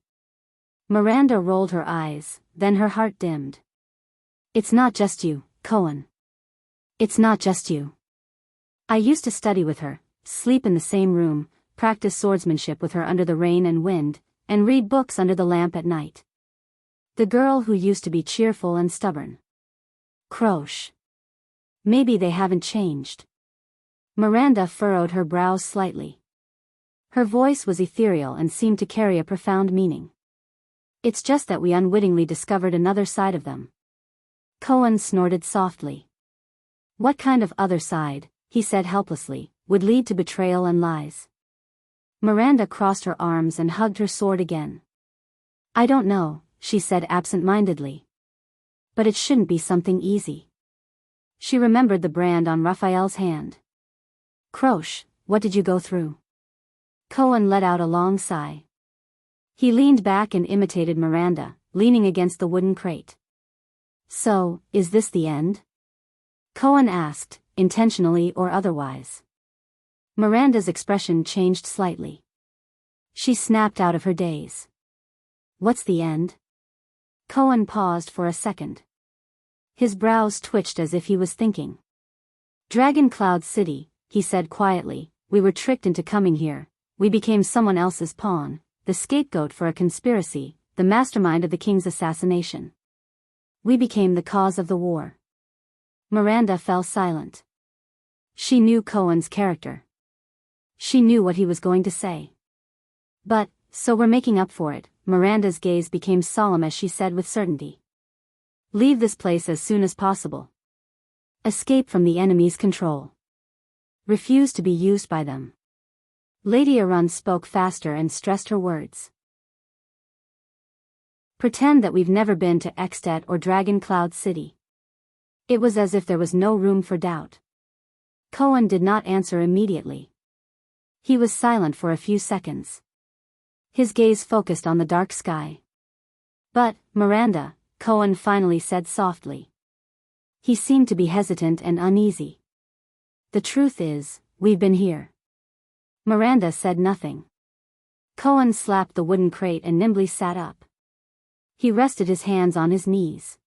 Miranda rolled her eyes, then her heart dimmed. It's not just you, Cohen. It's not just you. I used to study with her, sleep in the same room, practice swordsmanship with her under the rain and wind, and read books under the lamp at night. The girl who used to be cheerful and stubborn. Croche. Maybe they haven't changed. Miranda furrowed her brows slightly. Her voice was ethereal and seemed to carry a profound meaning. It's just that we unwittingly discovered another side of them. Cohen snorted softly. What kind of other side, he said helplessly, would lead to betrayal and lies? Miranda crossed her arms and hugged her sword again. I don't know, she said absent-mindedly. But it shouldn't be something easy. She remembered the brand on Raphael's hand. Croche, what did you go through? Cohen let out a long sigh. He leaned back and imitated Miranda, leaning against the wooden crate. So, is this the end? Cohen asked, intentionally or otherwise. Miranda's expression changed slightly. She snapped out of her daze. What's the end? Cohen paused for a second. His brows twitched as if he was thinking. Dragon Cloud City, he said quietly, we were tricked into coming here. We became someone else's pawn, the scapegoat for a conspiracy, the mastermind of the king's assassination. We became the cause of the war. Miranda fell silent. She knew Cohen's character. She knew what he was going to say. But, so we're making up for it, Miranda's gaze became solemn as she said with certainty. Leave this place as soon as possible. Escape from the enemy's control. Refuse to be used by them. Lady Arun spoke faster and stressed her words. Pretend that we've never been to Extet or Dragon Cloud City. It was as if there was no room for doubt. Cohen did not answer immediately. He was silent for a few seconds. His gaze focused on the dark sky. But, Miranda, Cohen finally said softly. He seemed to be hesitant and uneasy. The truth is, we've been here. Miranda said nothing. Cohen slapped the wooden crate and nimbly sat up. He rested his hands on his knees.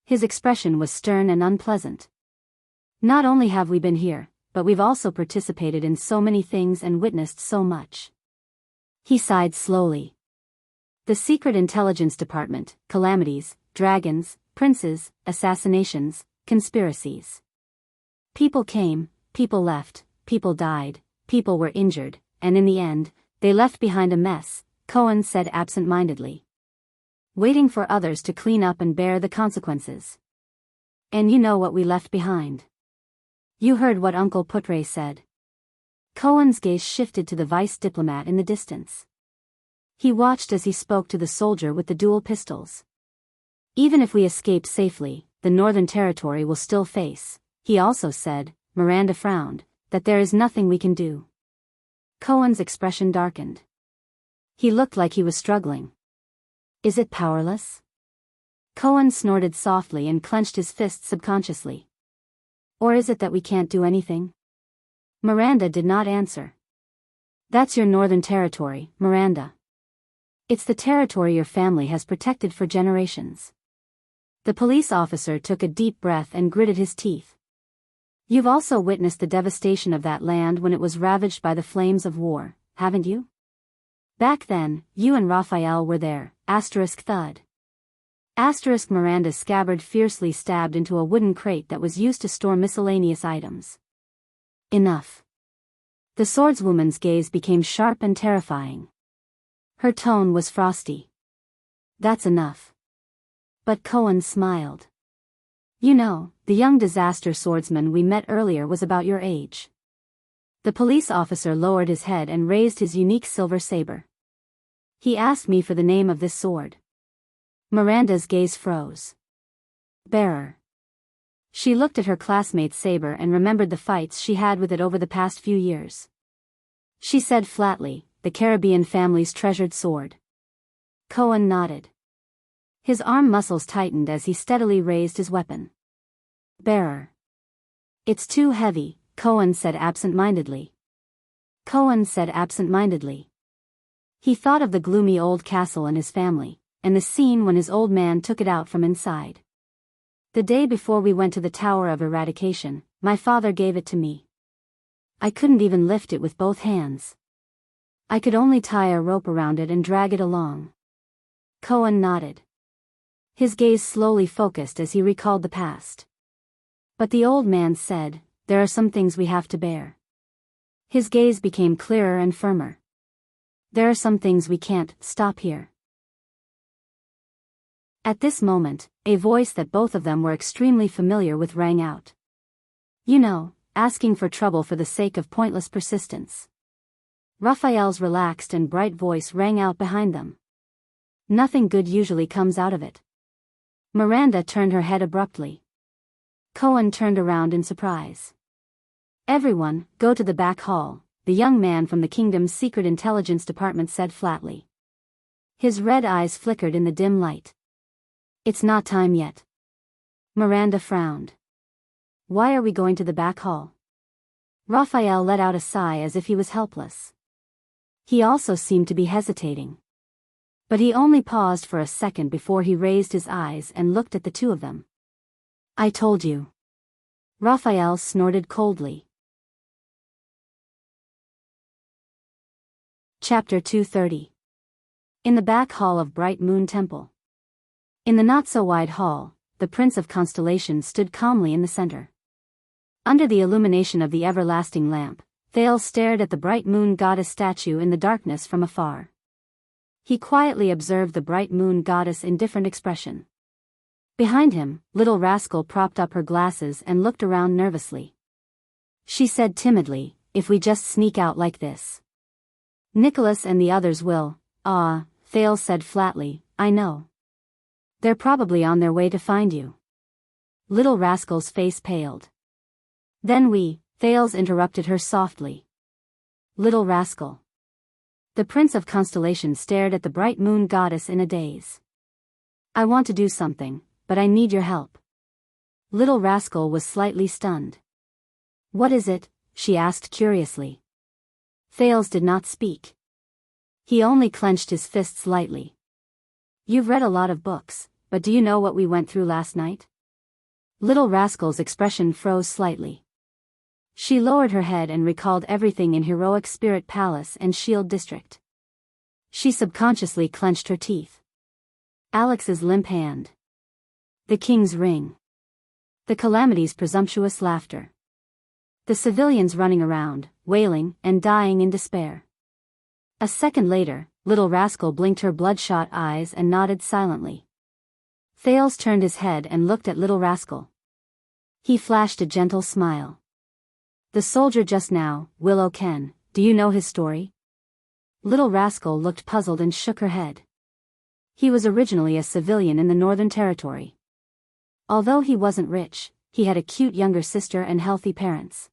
His expression was stern and unpleasant. Not only have we been here, but we've also participated in so many things and witnessed so much. He sighed slowly. The Secret Intelligence Department, calamities, dragons, princes, assassinations, conspiracies. People came, people left, people died, people were injured, and in the end, they left behind a mess, Cohen said absent-mindedly. Waiting for others to clean up and bear the consequences. And you know what we left behind. You heard what Uncle Putre said. Cohen's gaze shifted to the vice diplomat in the distance. He watched as he spoke to the soldier with the dual pistols. Even if we escape safely, the Northern Territory will still face, he also said, Miranda frowned, that there is nothing we can do. Cohen's expression darkened. He looked like he was struggling. Is it powerless? Cohen snorted softly and clenched his fist subconsciously. Or is it that we can't do anything? Miranda did not answer. That's your Northern Territory, Miranda. It's the territory your family has protected for generations. The police officer took a deep breath and gritted his teeth. You've also witnessed the devastation of that land when it was ravaged by the flames of war, haven't you? Back then, you and Raphael were there, thud. Miranda's scabbard fiercely stabbed into a wooden crate that was used to store miscellaneous items. Enough. The swordswoman's gaze became sharp and terrifying. Her tone was frosty. That's enough. But Cohen smiled. You know, the young disaster swordsman we met earlier was about your age. The police officer lowered his head and raised his unique silver saber. He asked me for the name of this sword. Miranda's gaze froze. Bearer. She looked at her classmate's saber and remembered the fights she had with it over the past few years. She said flatly, the Caribbean family's treasured sword. Cohen nodded. His arm muscles tightened as he steadily raised his weapon. Bearer. It's too heavy, Cohen said absent-mindedly. He thought of the gloomy old castle and his family, and the scene when his old man took it out from inside. The day before we went to the Tower of Eradication, my father gave it to me. I couldn't even lift it with both hands. I could only tie a rope around it and drag it along. Cohen nodded. His gaze slowly focused as he recalled the past. But the old man said, there are some things we have to bear. His gaze became clearer and firmer. There are some things we can't stop here. At this moment, a voice that both of them were extremely familiar with rang out. You know, asking for trouble for the sake of pointless persistence. Raphael's relaxed and bright voice rang out behind them. Nothing good usually comes out of it. Miranda turned her head abruptly. Cohen turned around in surprise. Everyone, go to the back hall, the young man from the kingdom's secret intelligence department said flatly. His red eyes flickered in the dim light. It's not time yet. Miranda frowned. Why are we going to the back hall? Raphael let out a sigh as if he was helpless. He also seemed to be hesitating. But he only paused for a second before he raised his eyes and looked at the two of them. I told you. Raphael snorted coldly. Chapter 230. In the back hall of Bright Moon Temple. In the not-so-wide hall, the Prince of Constellation stood calmly in the center. Under the illumination of the everlasting lamp, Thales stared at the bright moon goddess statue in the darkness from afar. He quietly observed the bright moon goddess in different expression. Behind him, little Rascal propped up her glasses and looked around nervously. She said timidly, if we just sneak out like this. Nicholas and the others will, Thales said flatly, I know. They're probably on their way to find you. Little Rascal's face paled. Then Thales interrupted her softly. Little Rascal. The Prince of Constellation stared at the bright moon goddess in a daze. I want to do something, but I need your help. Little Rascal was slightly stunned. What is it? She asked curiously. Thales did not speak. He only clenched his fists lightly. You've read a lot of books, but do you know what we went through last night? Little Rascal's expression froze slightly. She lowered her head and recalled everything in Heroic Spirit Palace and Shield District. She subconsciously clenched her teeth. Alex's limp hand. The king's ring. The Calamity's presumptuous laughter. The civilians running around, wailing and dying in despair. A second later, Little Rascal blinked her bloodshot eyes and nodded silently. Thales turned his head and looked at Little Rascal. He flashed a gentle smile. The soldier just now, Willow Ken, do you know his story? Little Rascal looked puzzled and shook her head. He was originally a civilian in the Northern Territory. Although he wasn't rich, he had a cute younger sister and healthy parents.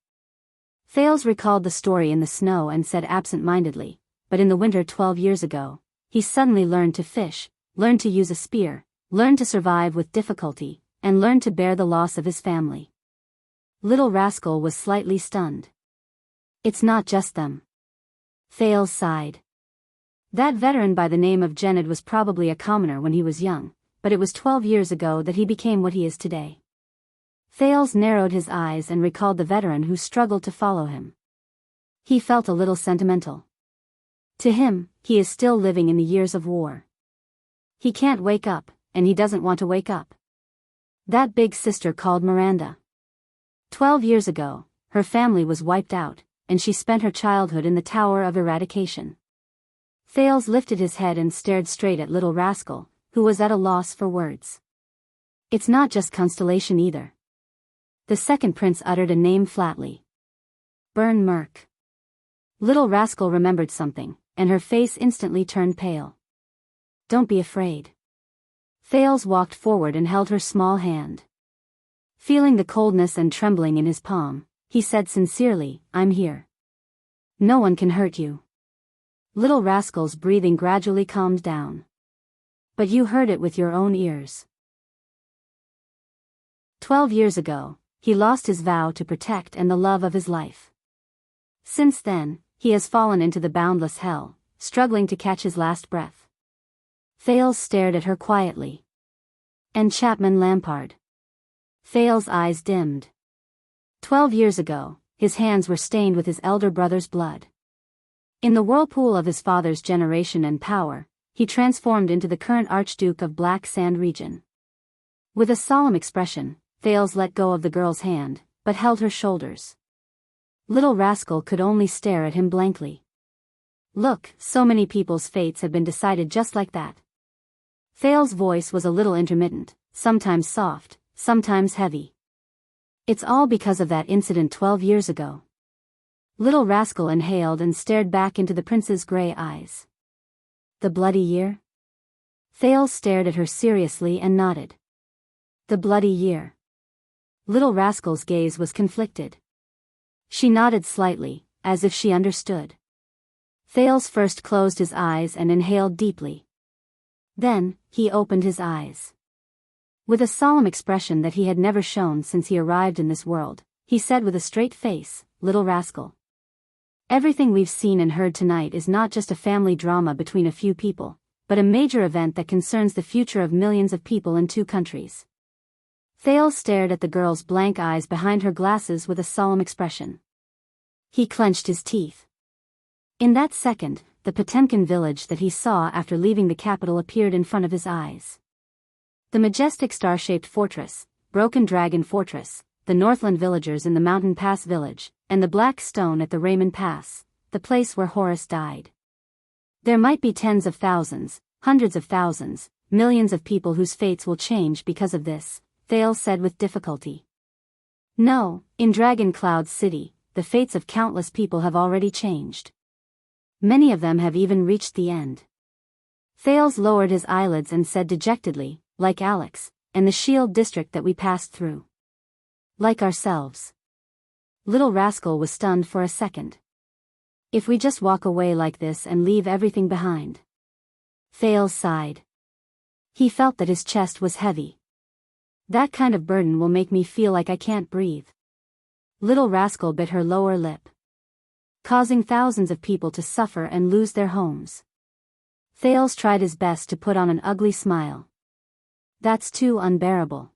Thales recalled the story in the snow and said absent-mindedly, but in the winter 12 years ago, he suddenly learned to fish, learned to use a spear, learned to survive with difficulty, and learned to bear the loss of his family. Little Rascal was slightly stunned. It's not just them. Thales sighed. That veteran by the name of Gened was probably a commoner when he was young, but it was 12 years ago that he became what he is today. Thales narrowed his eyes and recalled the veteran who struggled to follow him. He felt a little sentimental. To him, he is still living in the years of war. He can't wake up, and he doesn't want to wake up. That big sister called Miranda. 12 years ago, her family was wiped out, and she spent her childhood in the Tower of Eradication. Thales lifted his head and stared straight at Little Rascal, who was at a loss for words. It's not just Constellation either. The second prince uttered a name flatly. Burn Merc. Little rascal remembered something, and her face instantly turned pale. Don't be afraid. Thales walked forward and held her small hand. Feeling the coldness and trembling in his palm, he said sincerely, I'm here. No one can hurt you. Little rascal's breathing gradually calmed down. But you heard it with your own ears. 12 years ago, he lost his vow to protect and the love of his life. Since then, he has fallen into the boundless hell, struggling to catch his last breath. Thales stared at her quietly. And Chapman Lampard. Thales' eyes dimmed. 12 years ago, his hands were stained with his elder brother's blood. In the whirlpool of his father's generation and power, he transformed into the current Archduke of Black Sand region. With a solemn expression, Thales let go of the girl's hand, but held her shoulders. Little rascal could only stare at him blankly. Look, so many people's fates have been decided just like that. Thales' voice was a little intermittent, sometimes soft, sometimes heavy. It's all because of that incident 12 years ago. Little rascal inhaled and stared back into the prince's gray eyes. The bloody year? Thales stared at her seriously and nodded. The bloody year. Little rascal's gaze was conflicted. She nodded slightly, as if she understood. Thales first closed his eyes and inhaled deeply. Then, he opened his eyes. With a solemn expression that he had never shown since he arrived in this world, he said with a straight face, Little rascal. Everything we've seen and heard tonight is not just a family drama between a few people, but a major event that concerns the future of millions of people in 2 countries. Thales stared at the girl's blank eyes behind her glasses with a solemn expression. He clenched his teeth. In that second, the Potemkin village that he saw after leaving the capital appeared in front of his eyes. The majestic star-shaped fortress, Broken Dragon Fortress, the Northland villagers in the Mountain Pass village, and the Black Stone at the Raymond Pass, the place where Horus died. There might be tens of thousands, hundreds of thousands, millions of people whose fates will change because of this, Thales said with difficulty. No, in Dragon Cloud City, the fates of countless people have already changed. Many of them have even reached the end. Thales lowered his eyelids and said dejectedly, like Alex, and the Shield district that we passed through. Like ourselves. Little rascal was stunned for a second. If we just walk away like this and leave everything behind. Thales sighed. He felt that his chest was heavy. That kind of burden will make me feel like I can't breathe. Little rascal bit her lower lip. Causing thousands of people to suffer and lose their homes. Thales tried his best to put on an ugly smile. That's too unbearable.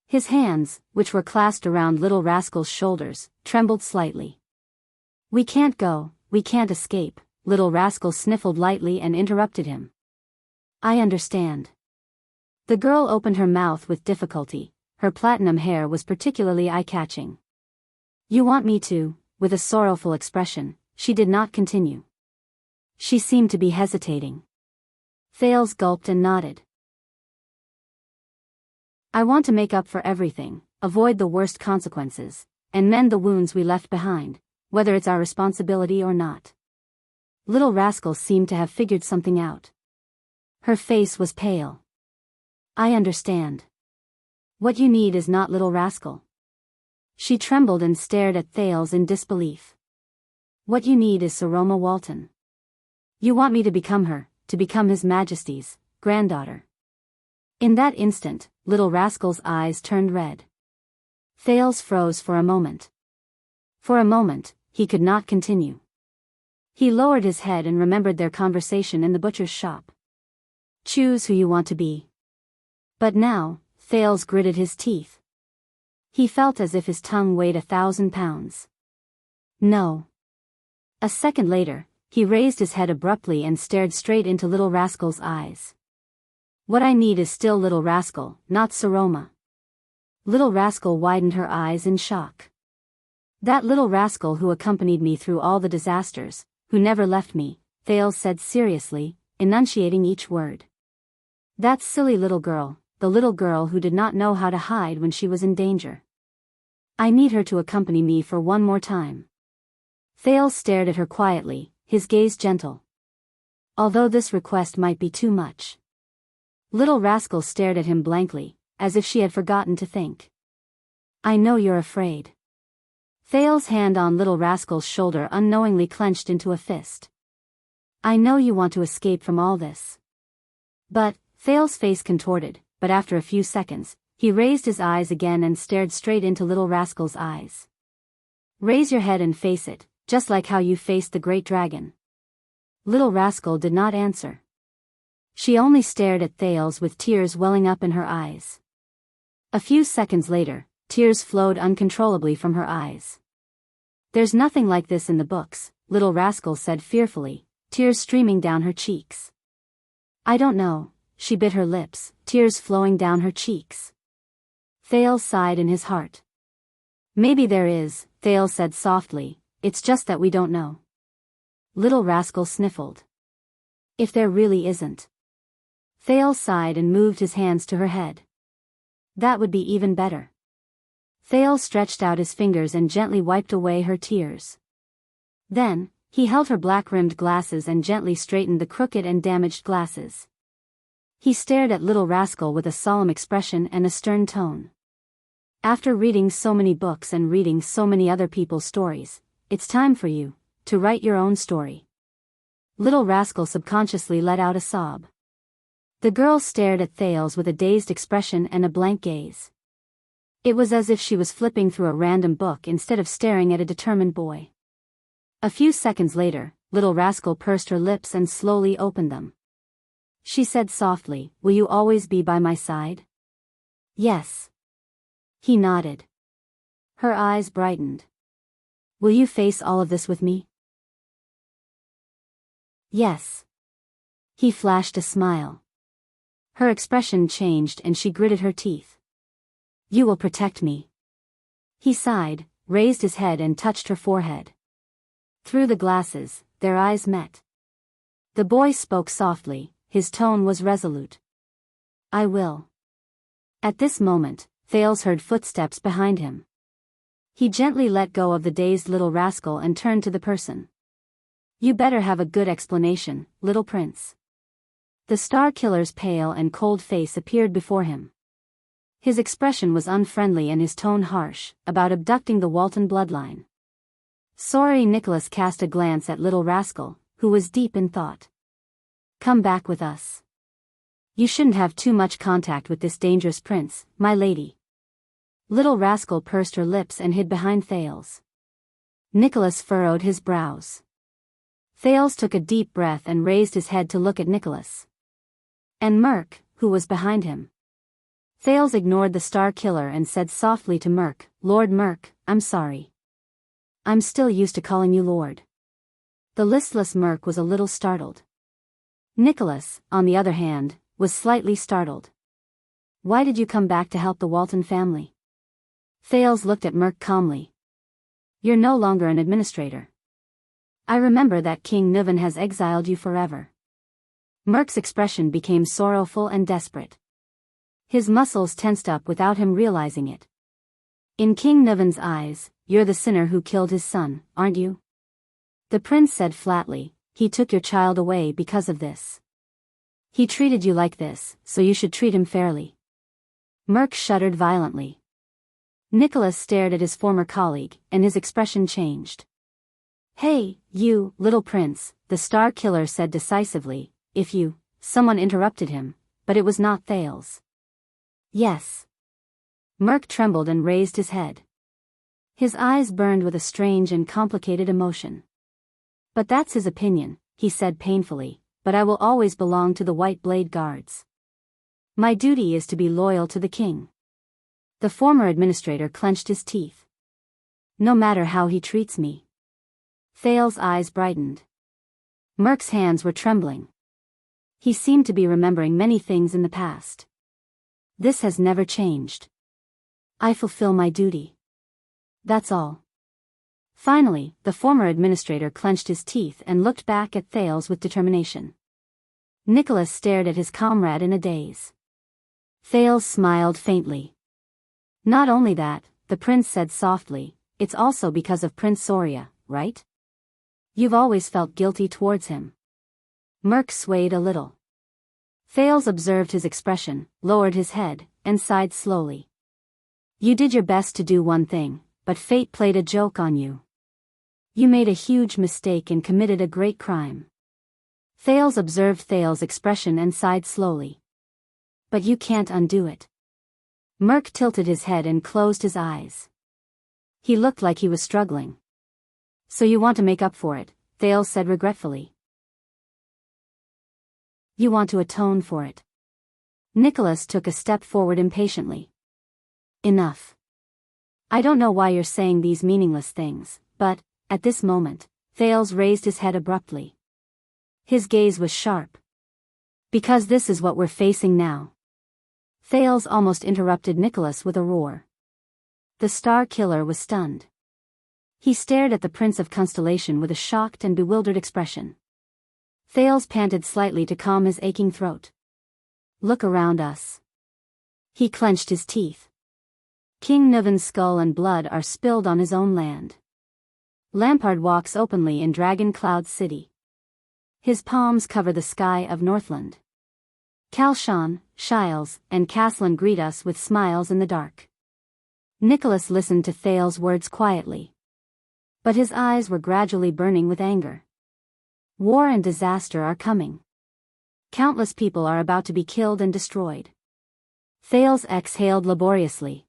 His hands, which were clasped around Little Rascal's shoulders, trembled slightly. We can't go, we can't escape, Little Rascal sniffled lightly and interrupted him. I understand. The girl opened her mouth with difficulty, her platinum hair was particularly eye-catching. You want me to, with a sorrowful expression, she did not continue. She seemed to be hesitating. Thales gulped and nodded. I want to make up for everything, avoid the worst consequences, and mend the wounds we left behind, whether it's our responsibility or not. Little Rascal seemed to have figured something out. Her face was pale. I understand. What you need is not Little Rascal. She trembled and stared at Thales in disbelief. What you need is Saroma Walton. You want me to become her, to become His Majesty's granddaughter. In that instant, Little Rascal's eyes turned red. Thales froze for a moment. For a moment, he could not continue. He lowered his head and remembered their conversation in the butcher's shop. Choose who you want to be. But now, Thales gritted his teeth. He felt as if his tongue weighed 1,000 pounds. No. A second later, he raised his head abruptly and stared straight into Little Rascal's eyes. What I need is still Little Rascal, not Saroma. Little Rascal widened her eyes in shock. That Little Rascal who accompanied me through all the disasters, who never left me, Thales said seriously, enunciating each word. That silly little girl, the little girl who did not know how to hide when she was in danger. I need her to accompany me for one more time. Thales stared at her quietly, his gaze gentle. Although this request might be too much. Little Rascal stared at him blankly, as if she had forgotten to think. I know you're afraid. Thales' hand on Little Rascal's shoulder unknowingly clenched into a fist. I know you want to escape from all this. But, Thales' face contorted, but after a few seconds, he raised his eyes again and stared straight into Little Rascal's eyes. Raise your head and face it, just like how you faced the great dragon. Little Rascal did not answer. She only stared at Thales with tears welling up in her eyes. A few seconds later, tears flowed uncontrollably from her eyes. There's nothing like this in the books, Little Rascal said fearfully, tears streaming down her cheeks. I don't know, she bit her lips, tears flowing down her cheeks. Thales sighed in his heart. Maybe there is, Thales said softly, it's just that we don't know. Little Rascal sniffled. If there really isn't. Thales sighed and moved his hands to her head. That would be even better. Thales stretched out his fingers and gently wiped away her tears. Then, he held her black-rimmed glasses and gently straightened the crooked and damaged glasses. He stared at Little Rascal with a solemn expression and a stern tone. After reading so many books and reading so many other people's stories, it's time for you to write your own story. Little Rascal subconsciously let out a sob. The girl stared at Thales with a dazed expression and a blank gaze. It was as if she was flipping through a random book instead of staring at a determined boy. A few seconds later, Little Rascal pursed her lips and slowly opened them. She said softly, will you always be by my side? Yes. He nodded. Her eyes brightened. Will you face all of this with me? Yes. He flashed a smile. Her expression changed and she gritted her teeth. You will protect me. He sighed, raised his head and touched her forehead. Through the glasses, their eyes met. The boy spoke softly, his tone was resolute. I will. At this moment, Thales heard footsteps behind him. He gently let go of the dazed Little Rascal and turned to the person. You better have a good explanation, little prince. The Star Killer's pale and cold face appeared before him. His expression was unfriendly and his tone harsh, about abducting the Walton bloodline. Sorry. Nicholas cast a glance at Little Rascal, who was deep in thought. Come back with us. You shouldn't have too much contact with this dangerous prince, my lady. Little Rascal pursed her lips and hid behind Thales. Nicholas furrowed his brows. Thales took a deep breath and raised his head to look at Nicholas. And Merc, who was behind him. Thales ignored the Star Killer and said softly to Merc, Lord Merc, I'm sorry. I'm still used to calling you Lord. The listless Merc was a little startled. Nicholas, on the other hand, was slightly startled. Why did you come back to help the Walton family? Thales looked at Merc calmly. You're no longer an administrator. I remember that King Nuvan has exiled you forever. Merc's expression became sorrowful and desperate. His muscles tensed up without him realizing it. In King Nuvan's eyes, you're the sinner who killed his son, aren't you? The prince said flatly, he took your child away because of this. He treated you like this, so you should treat him fairly. Merc shuddered violently. Nicholas stared at his former colleague, and his expression changed. Hey, you, little prince, the Star Killer said decisively, if you, someone interrupted him, but it was not Thales. Yes. Merc trembled and raised his head. His eyes burned with a strange and complicated emotion. But that's his opinion, he said painfully, but I will always belong to the White Blade Guards. My duty is to be loyal to the king. The former administrator clenched his teeth. No matter how he treats me. Thales' eyes brightened. Merc's hands were trembling. He seemed to be remembering many things in the past. This has never changed. I fulfill my duty. That's all. Finally, the former administrator clenched his teeth and looked back at Thales with determination. Nicholas stared at his comrade in a daze. Thales smiled faintly. Not only that, the prince said softly, it's also because of Prince Soria, right? You've always felt guilty towards him. Merc swayed a little. Thales observed his expression, lowered his head, and sighed slowly. You did your best to do one thing, but fate played a joke on you. You made a huge mistake and committed a great crime. Thales observed Thales' expression and sighed slowly. But you can't undo it. Merc tilted his head and closed his eyes. He looked like he was struggling. So you want to make up for it, Thales said regretfully. You want to atone for it. Nicholas took a step forward impatiently. Enough. I don't know why you're saying these meaningless things, but, at this moment, Thales raised his head abruptly. His gaze was sharp. Because this is what we're facing now. Thales almost interrupted Nicholas with a roar. The Star Killer was stunned. He stared at the Prince of Constellation with a shocked and bewildered expression. Thales panted slightly to calm his aching throat. Look around us. He clenched his teeth. King Niven's skull and blood are spilled on his own land. Lampard walks openly in Dragon Cloud City. His palms cover the sky of Northland. Kalshan, Shiles, and Caslin greet us with smiles in the dark. Nicholas listened to Thales' words quietly. But his eyes were gradually burning with anger. War and disaster are coming. Countless people are about to be killed and destroyed. Thales exhaled laboriously.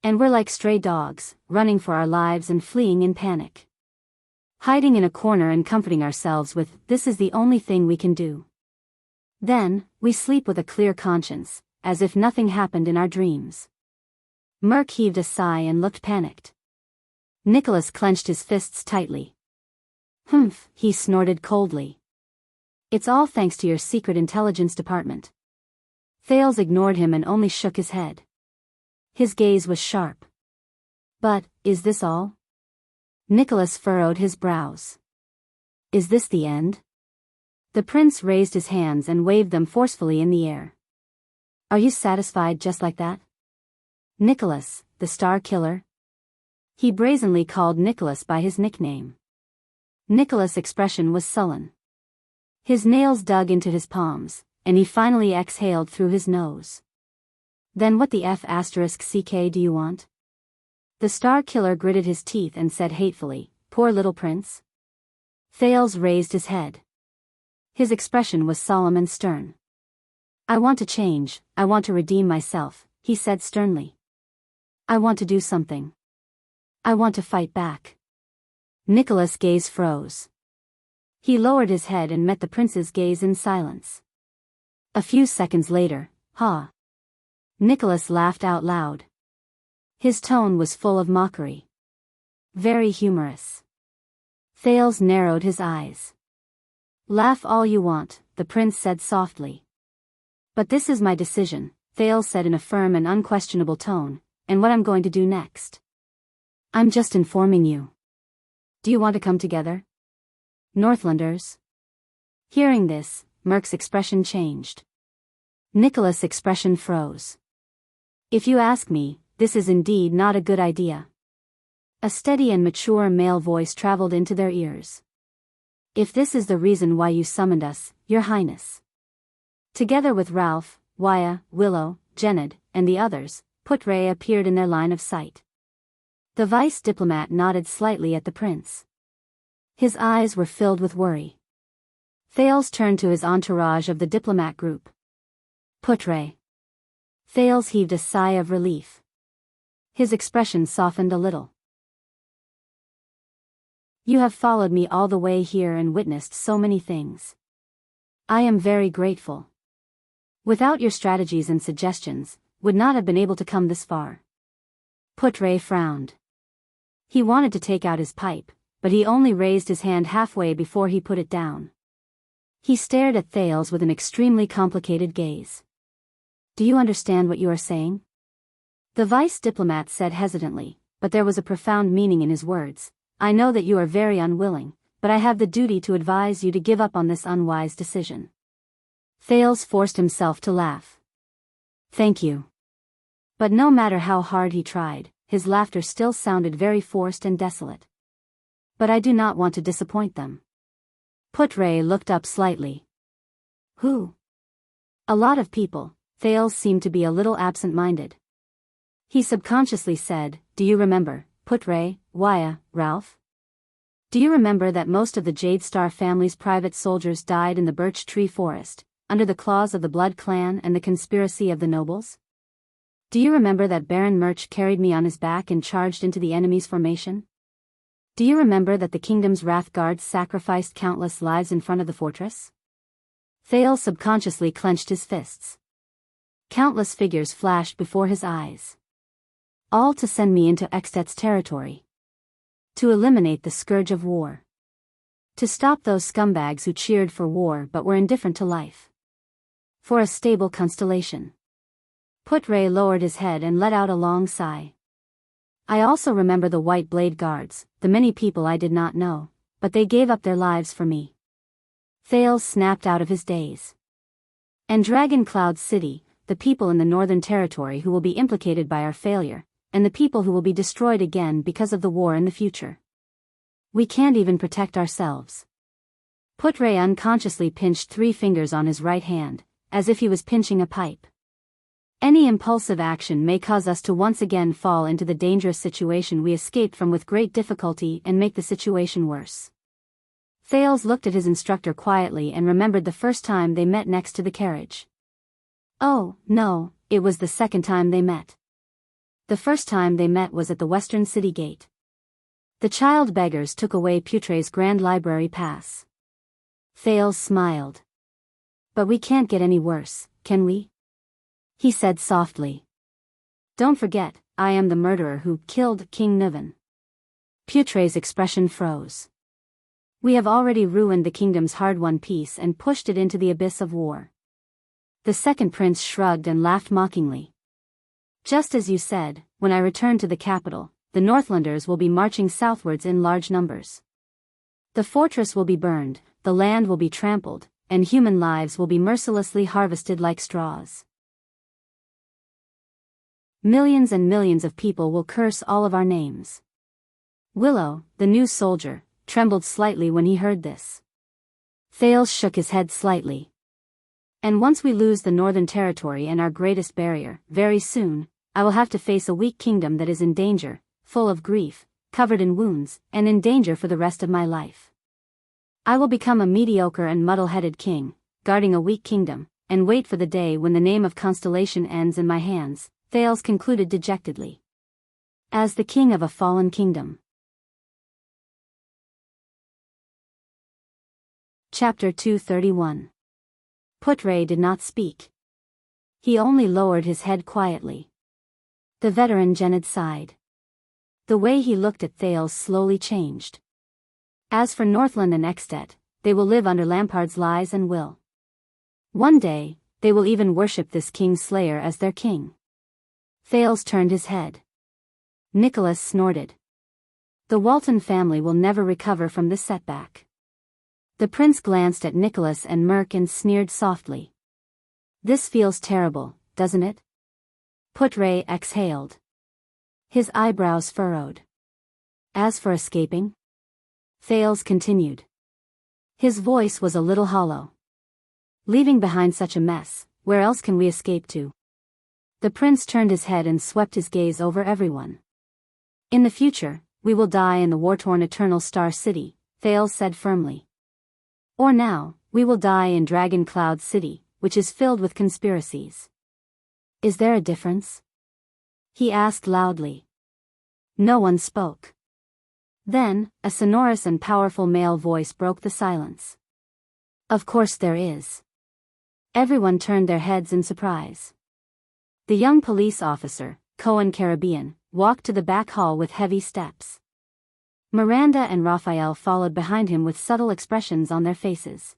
And we're like stray dogs, running for our lives and fleeing in panic. Hiding in a corner and comforting ourselves with, this is the only thing we can do. Then, we sleep with a clear conscience, as if nothing happened in our dreams. Merc heaved a sigh and looked panicked. Nicholas clenched his fists tightly. Humph, he snorted coldly. It's all thanks to your secret intelligence department. Thales ignored him and only shook his head. His gaze was sharp. But, is this all? Nicholas furrowed his brows. Is this the end? The prince raised his hands and waved them forcefully in the air. Are you satisfied just like that? Nicholas, the Star Killer? He brazenly called Nicholas by his nickname. Nicholas' expression was sullen. His nails dug into his palms, and he finally exhaled through his nose. Then what the F***ck do you want? The Star Killer gritted his teeth and said hatefully, poor little prince. Thales raised his head. His expression was solemn and stern. I want to change, I want to redeem myself, he said sternly. I want to do something. I want to fight back. Nicholas' gaze froze. He lowered his head and met the prince's gaze in silence. A few seconds later, ha! Nicholas laughed out loud. His tone was full of mockery. Very humorous. Thales narrowed his eyes. Laugh all you want, the prince said softly. But this is my decision, Thales said in a firm and unquestionable tone, and what I'm going to do next. I'm just informing you. Do you want to come together? Northlanders? Hearing this, Merc's expression changed. Nicholas' expression froze. If you ask me, this is indeed not a good idea. A steady and mature male voice traveled into their ears. If this is the reason why you summoned us, Your Highness. Together with Ralph, Waya, Willow, Jened, and the others, Putre appeared in their line of sight. The vice diplomat nodded slightly at the prince. His eyes were filled with worry. Thales turned to his entourage of the diplomat group. Putre. Thales heaved a sigh of relief. His expression softened a little. You have followed me all the way here and witnessed so many things. I am very grateful. Without your strategies and suggestions, would not have been able to come this far. Putre frowned. He wanted to take out his pipe, but he only raised his hand halfway before he put it down. He stared at Thales with an extremely complicated gaze. Do you understand what you are saying? The vice diplomat said hesitantly, but there was a profound meaning in his words. I know that you are very unwilling, but I have the duty to advise you to give up on this unwise decision. Thales forced himself to laugh. Thank you. But no matter how hard he tried, his laughter still sounded very forced and desolate. But I do not want to disappoint them. Put-Ray looked up slightly. Who? A lot of people. Thales seemed to be a little absent-minded. He subconsciously said, do you remember, Put-Ray, Waya, Ralph? Do you remember that most of the Jade Star family's private soldiers died in the birch tree forest, under the claws of the Blood Clan and the conspiracy of the nobles? Do you remember that Baron Murch carried me on his back and charged into the enemy's formation? Do you remember that the kingdom's Wrath Guards sacrificed countless lives in front of the fortress? Thales subconsciously clenched his fists. Countless figures flashed before his eyes. All to send me into Extet's territory. To eliminate the scourge of war. To stop those scumbags who cheered for war but were indifferent to life. For a stable constellation. Put-Ray lowered his head and let out a long sigh. I also remember the White Blade Guards, the many people I did not know, but they gave up their lives for me. Thales snapped out of his daze. And Dragon Cloud City, the people in the Northern Territory who will be implicated by our failure, and the people who will be destroyed again because of the war in the future. We can't even protect ourselves. Put-Ray unconsciously pinched 3 fingers on his right hand, as if he was pinching a pipe. Any impulsive action may cause us to once again fall into the dangerous situation we escaped from with great difficulty and make the situation worse. Thales looked at his instructor quietly and remembered the first time they met next to the carriage. Oh, no, it was the second time they met. The first time they met was at the Western City Gate. The child beggars took away Putray's Grand Library pass. Thales smiled. But we can't get any worse, can we? He said softly. Don't forget, I am the murderer who killed King Nuvan. Putray's expression froze. We have already ruined the kingdom's hard-won peace and pushed it into the abyss of war. The second prince shrugged and laughed mockingly. Just as you said, when I return to the capital, the Northlanders will be marching southwards in large numbers. The fortress will be burned, the land will be trampled, and human lives will be mercilessly harvested like straws. Millions and millions of people will curse all of our names. Willow, the new soldier, trembled slightly when he heard this. Thales shook his head slightly. And once we lose the Northern Territory and our greatest barrier, very soon, I will have to face a weak kingdom that is in danger, full of grief, covered in wounds, and in danger for the rest of my life. I will become a mediocre and muddle-headed king, guarding a weak kingdom, and wait for the day when the name of Constellation ends in my hands, Thales concluded dejectedly. As the king of a fallen kingdom. Chapter 231. Put-Ray did not speak. He only lowered his head quietly. The veteran Genid sighed. The way he looked at Thales slowly changed. As for Northland and Extet, they will live under Lampard's lies and will. One day, they will even worship this king slayer as their king. Thales turned his head. Nicholas snorted. The Walton family will never recover from this setback. The prince glanced at Nicholas and Merk and sneered softly. This feels terrible, doesn't it? Put-Ray exhaled. His eyebrows furrowed. As for escaping? Thales continued. His voice was a little hollow. Leaving behind such a mess, where else can we escape to? The prince turned his head and swept his gaze over everyone. In the future, we will die in the war-torn Eternal Star City, Thales said firmly. Or now, we will die in Dragon Cloud City, which is filled with conspiracies. Is there a difference? He asked loudly. No one spoke. Then, a sonorous and powerful male voice broke the silence. Of course there is. Everyone turned their heads in surprise. The young police officer, Cohen Caribbean, walked to the back hall with heavy steps. Miranda and Raphael followed behind him with subtle expressions on their faces.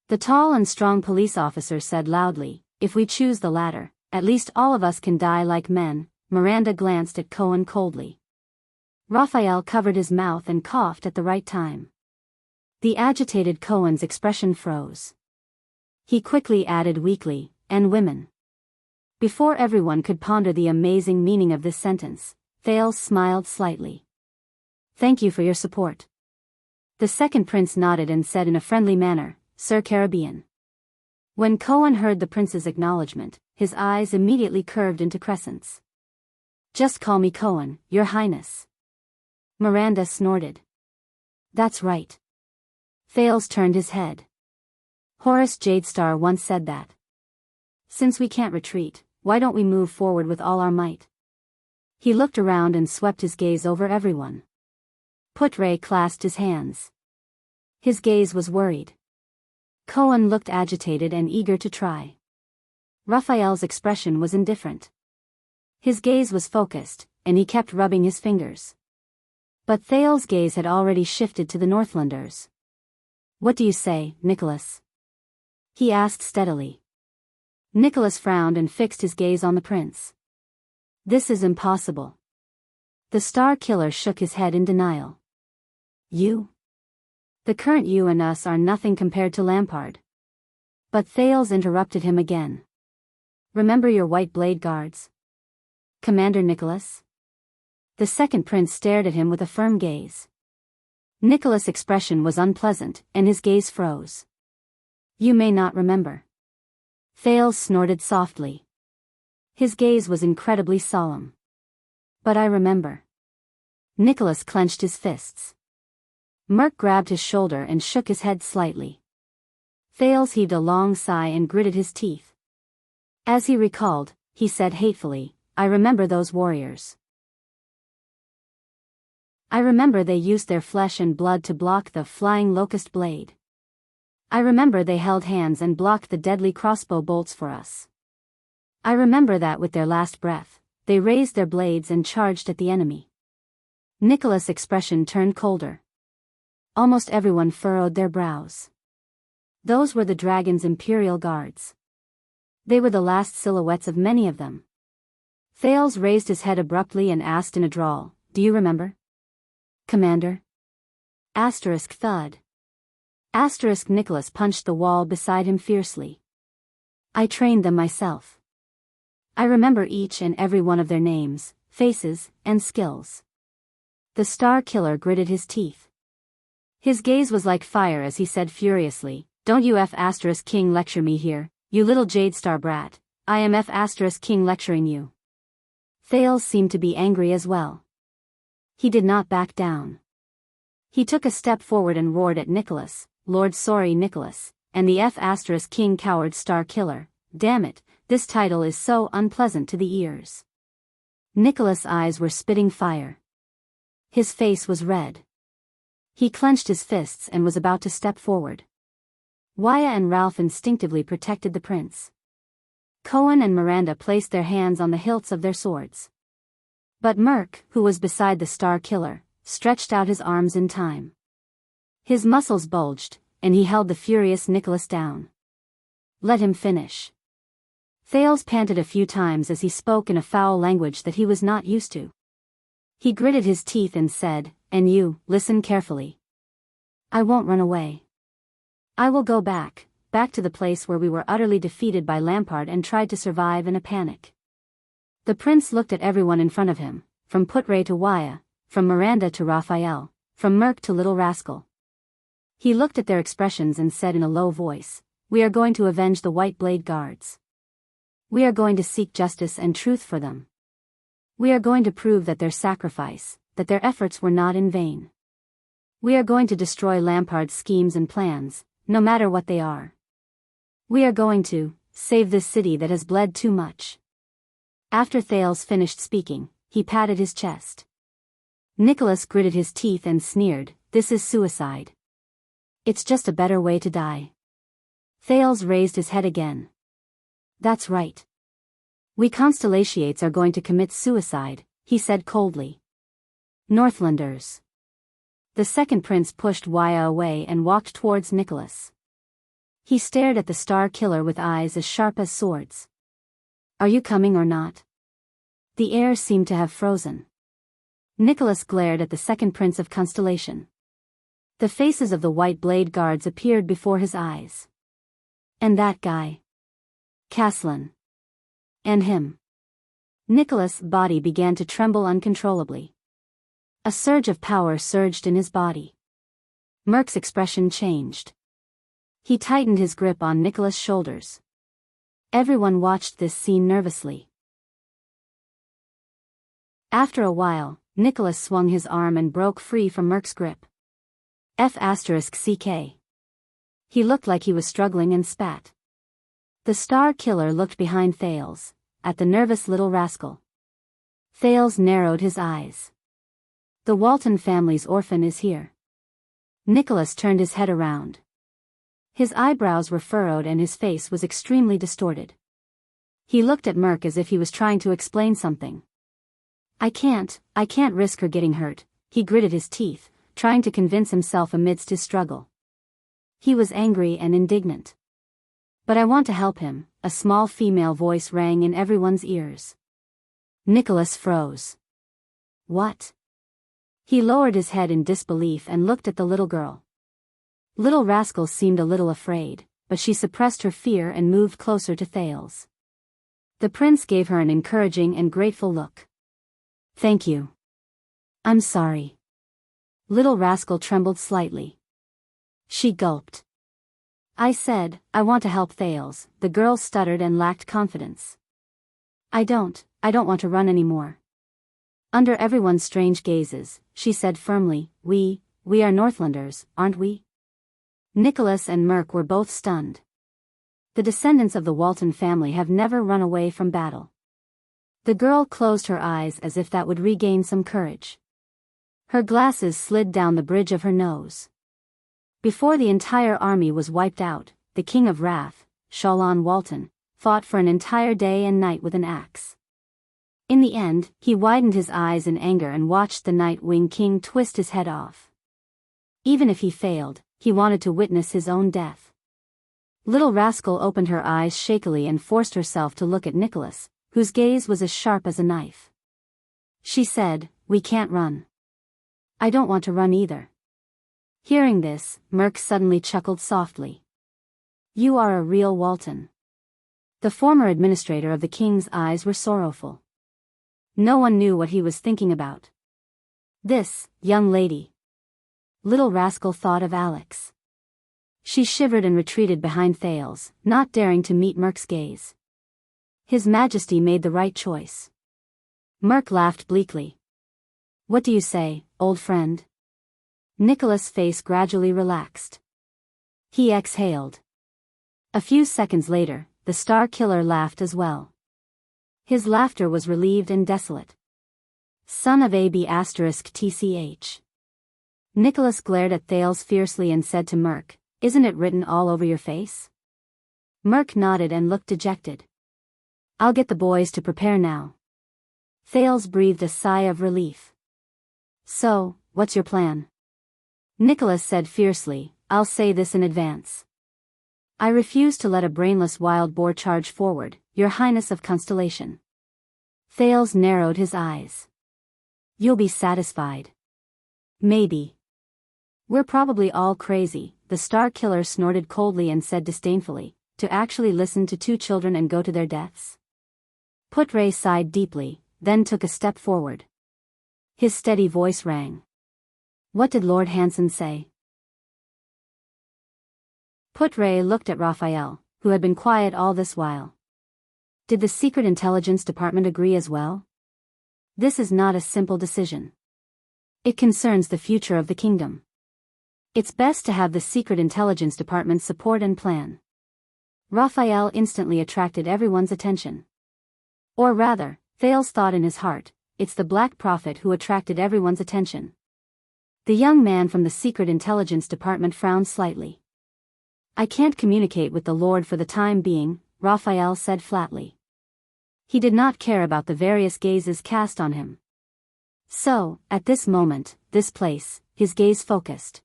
The tall and strong police officer said loudly, if we choose the latter, at least all of us can die like men. Miranda glanced at Cohen coldly. Raphael covered his mouth and coughed at the right time. The agitated Cohen's expression froze. He quickly added weakly, and women. Before everyone could ponder the amazing meaning of this sentence, Thales smiled slightly. Thank you for your support. The second prince nodded and said in a friendly manner, Sir Caribbean. When Koan heard the prince's acknowledgement, his eyes immediately curved into crescents. Just call me Koan, your highness. Miranda snorted. That's right. Thales turned his head. Horace Jadestar once said that. Since we can't retreat, why don't we move forward with all our might? He looked around and swept his gaze over everyone. Putre clasped his hands. His gaze was worried. Koan looked agitated and eager to try. Raphael's expression was indifferent. His gaze was focused, and he kept rubbing his fingers. But Thales' gaze had already shifted to the Northlanders. What do you say, Nicholas? He asked steadily. Nicholas frowned and fixed his gaze on the prince. This is impossible. The Star Killer shook his head in denial. You? The current you and us are nothing compared to Lampard. But Thales interrupted him again. Remember your white blade guards? Commander Nicholas? The second prince stared at him with a firm gaze. Nicholas' expression was unpleasant, and his gaze froze. You may not remember. Thales snorted softly. His gaze was incredibly solemn. But I remember. Nicholas clenched his fists. Merc grabbed his shoulder and shook his head slightly. Thales heaved a long sigh and gritted his teeth. As he recalled, he said hatefully, I remember those warriors. I remember they used their flesh and blood to block the flying locust blade. I remember they held hands and blocked the deadly crossbow bolts for us. I remember that with their last breath, they raised their blades and charged at the enemy. Nicholas' expression turned colder. Almost everyone furrowed their brows. Those were the dragon's imperial guards. They were the last silhouettes of many of them. Thales raised his head abruptly and asked in a drawl, Do you remember? Commander? Asterisk thud. Asterisk Nicholas punched the wall beside him fiercely. I trained them myself. I remember each and every one of their names, faces, and skills. The Star Killer gritted his teeth. His gaze was like fire as he said furiously, Don't you F** King lecture me here, you little Jadestar brat, I am F** King lecturing you. Thales seemed to be angry as well. He did not back down. He took a step forward and roared at Nicholas, Lord Sorry Nicholas, and the F** King coward Star Killer, damn it, this title is so unpleasant to the ears. Nicholas' eyes were spitting fire. His face was red. He clenched his fists and was about to step forward. Waya and Ralph instinctively protected the prince. Koan and Miranda placed their hands on the hilts of their swords. But Merc, who was beside the Star Killer, stretched out his arms in time. His muscles bulged, and he held the furious Nicholas down. Let him finish. Thales panted a few times as he spoke in a foul language that he was not used to. He gritted his teeth and said, And you, listen carefully. I won't run away. I will go back to the place where we were utterly defeated by Lampard and tried to survive in a panic. The prince looked at everyone in front of him, from Putre to Waya, from Miranda to Raphael, from Merc to Little Rascal. He looked at their expressions and said in a low voice, We are going to avenge the White Blade Guards. We are going to seek justice and truth for them. We are going to prove that their sacrifice, that their efforts were not in vain. We are going to destroy Lampard's schemes and plans, no matter what they are. We are going to save this city that has bled too much. After Thales finished speaking, he patted his chest. Nicholas gritted his teeth and sneered, This is suicide. It's just a better way to die. Thales raised his head again. That's right. We Constellatiates are going to commit suicide, he said coldly. Northlanders. The second prince pushed Waya away and walked towards Nicholas. He stared at the Star Killer with eyes as sharp as swords. Are you coming or not? The air seemed to have frozen. Nicholas glared at the second prince of Constellation. The faces of the White Blade Guards appeared before his eyes. And that guy. Caslin. And him. Nicholas' body began to tremble uncontrollably. A surge of power surged in his body. Merc's expression changed. He tightened his grip on Nicholas' shoulders. Everyone watched this scene nervously. After a while, Nicholas swung his arm and broke free from Merc's grip. F***ck. He looked like he was struggling and spat. The Star Killer looked behind Thales, at the nervous little rascal. Thales narrowed his eyes. The Walton family's orphan is here. Nicholas turned his head around. His eyebrows were furrowed and his face was extremely distorted. He looked at Merc as if he was trying to explain something. I can't risk her getting hurt, he gritted his teeth, trying to convince himself amidst his struggle. He was angry and indignant. But I want to help him, a small female voice rang in everyone's ears. Nicholas froze. What? He lowered his head in disbelief and looked at the little girl. Little Rascal seemed a little afraid, but she suppressed her fear and moved closer to Thales. The prince gave her an encouraging and grateful look. Thank you. I'm sorry. Little Rascal trembled slightly. She gulped. I said, I want to help Thales, the girl stuttered and lacked confidence. I don't want to run anymore. Under everyone's strange gazes, she said firmly, we are Northlanders, aren't we? Nicholas and Merc were both stunned. The descendants of the Walton family have never run away from battle. The girl closed her eyes as if that would regain some courage. Her glasses slid down the bridge of her nose. Before the entire army was wiped out, the King of Wrath, Shalon Walton, fought for an entire day and night with an axe. In the end, he widened his eyes in anger and watched the Nightwing King twist his head off. Even if he failed, he wanted to witness his own death. Little Rascal opened her eyes shakily and forced herself to look at Nicholas, whose gaze was as sharp as a knife. She said, we can't run. I don't want to run either. Hearing this, Merc suddenly chuckled softly. You are a real Walton. The former administrator of the king's eyes were sorrowful. No one knew what he was thinking about. This, young lady. Little Rascal thought of Alex. She shivered and retreated behind Thales, not daring to meet Merc's gaze. His Majesty made the right choice. Merc laughed bleakly. What do you say, old friend? Nicholas' face gradually relaxed. He exhaled. A few seconds later, the Star Killer laughed as well. His laughter was relieved and desolate. Son of AB*TCH. Nicholas glared at Thales fiercely and said to Merc, isn't it written all over your face? Merc nodded and looked dejected. I'll get the boys to prepare now. Thales breathed a sigh of relief. So, what's your plan? Nicholas said fiercely, I'll say this in advance. I refuse to let a brainless wild boar charge forward, Your Highness of Constellation. Thales narrowed his eyes. You'll be satisfied. Maybe. We're probably all crazy, the Star Killer snorted coldly and said disdainfully, to actually listen to two children and go to their deaths. Putre sighed deeply, then took a step forward. His steady voice rang. What did Lord Hanson say? Putre looked at Raphael, who had been quiet all this while. Did the Secret Intelligence Department agree as well? This is not a simple decision. It concerns the future of the kingdom. It's best to have the Secret Intelligence Department's support and plan. Raphael instantly attracted everyone's attention. Or rather, Thales thought in his heart, it's the Black Prophet who attracted everyone's attention. The young man from the Secret Intelligence Department frowned slightly. I can't communicate with the Lord for the time being, Raphael said flatly. He did not care about the various gazes cast on him. So, at this moment, this place, his gaze focused.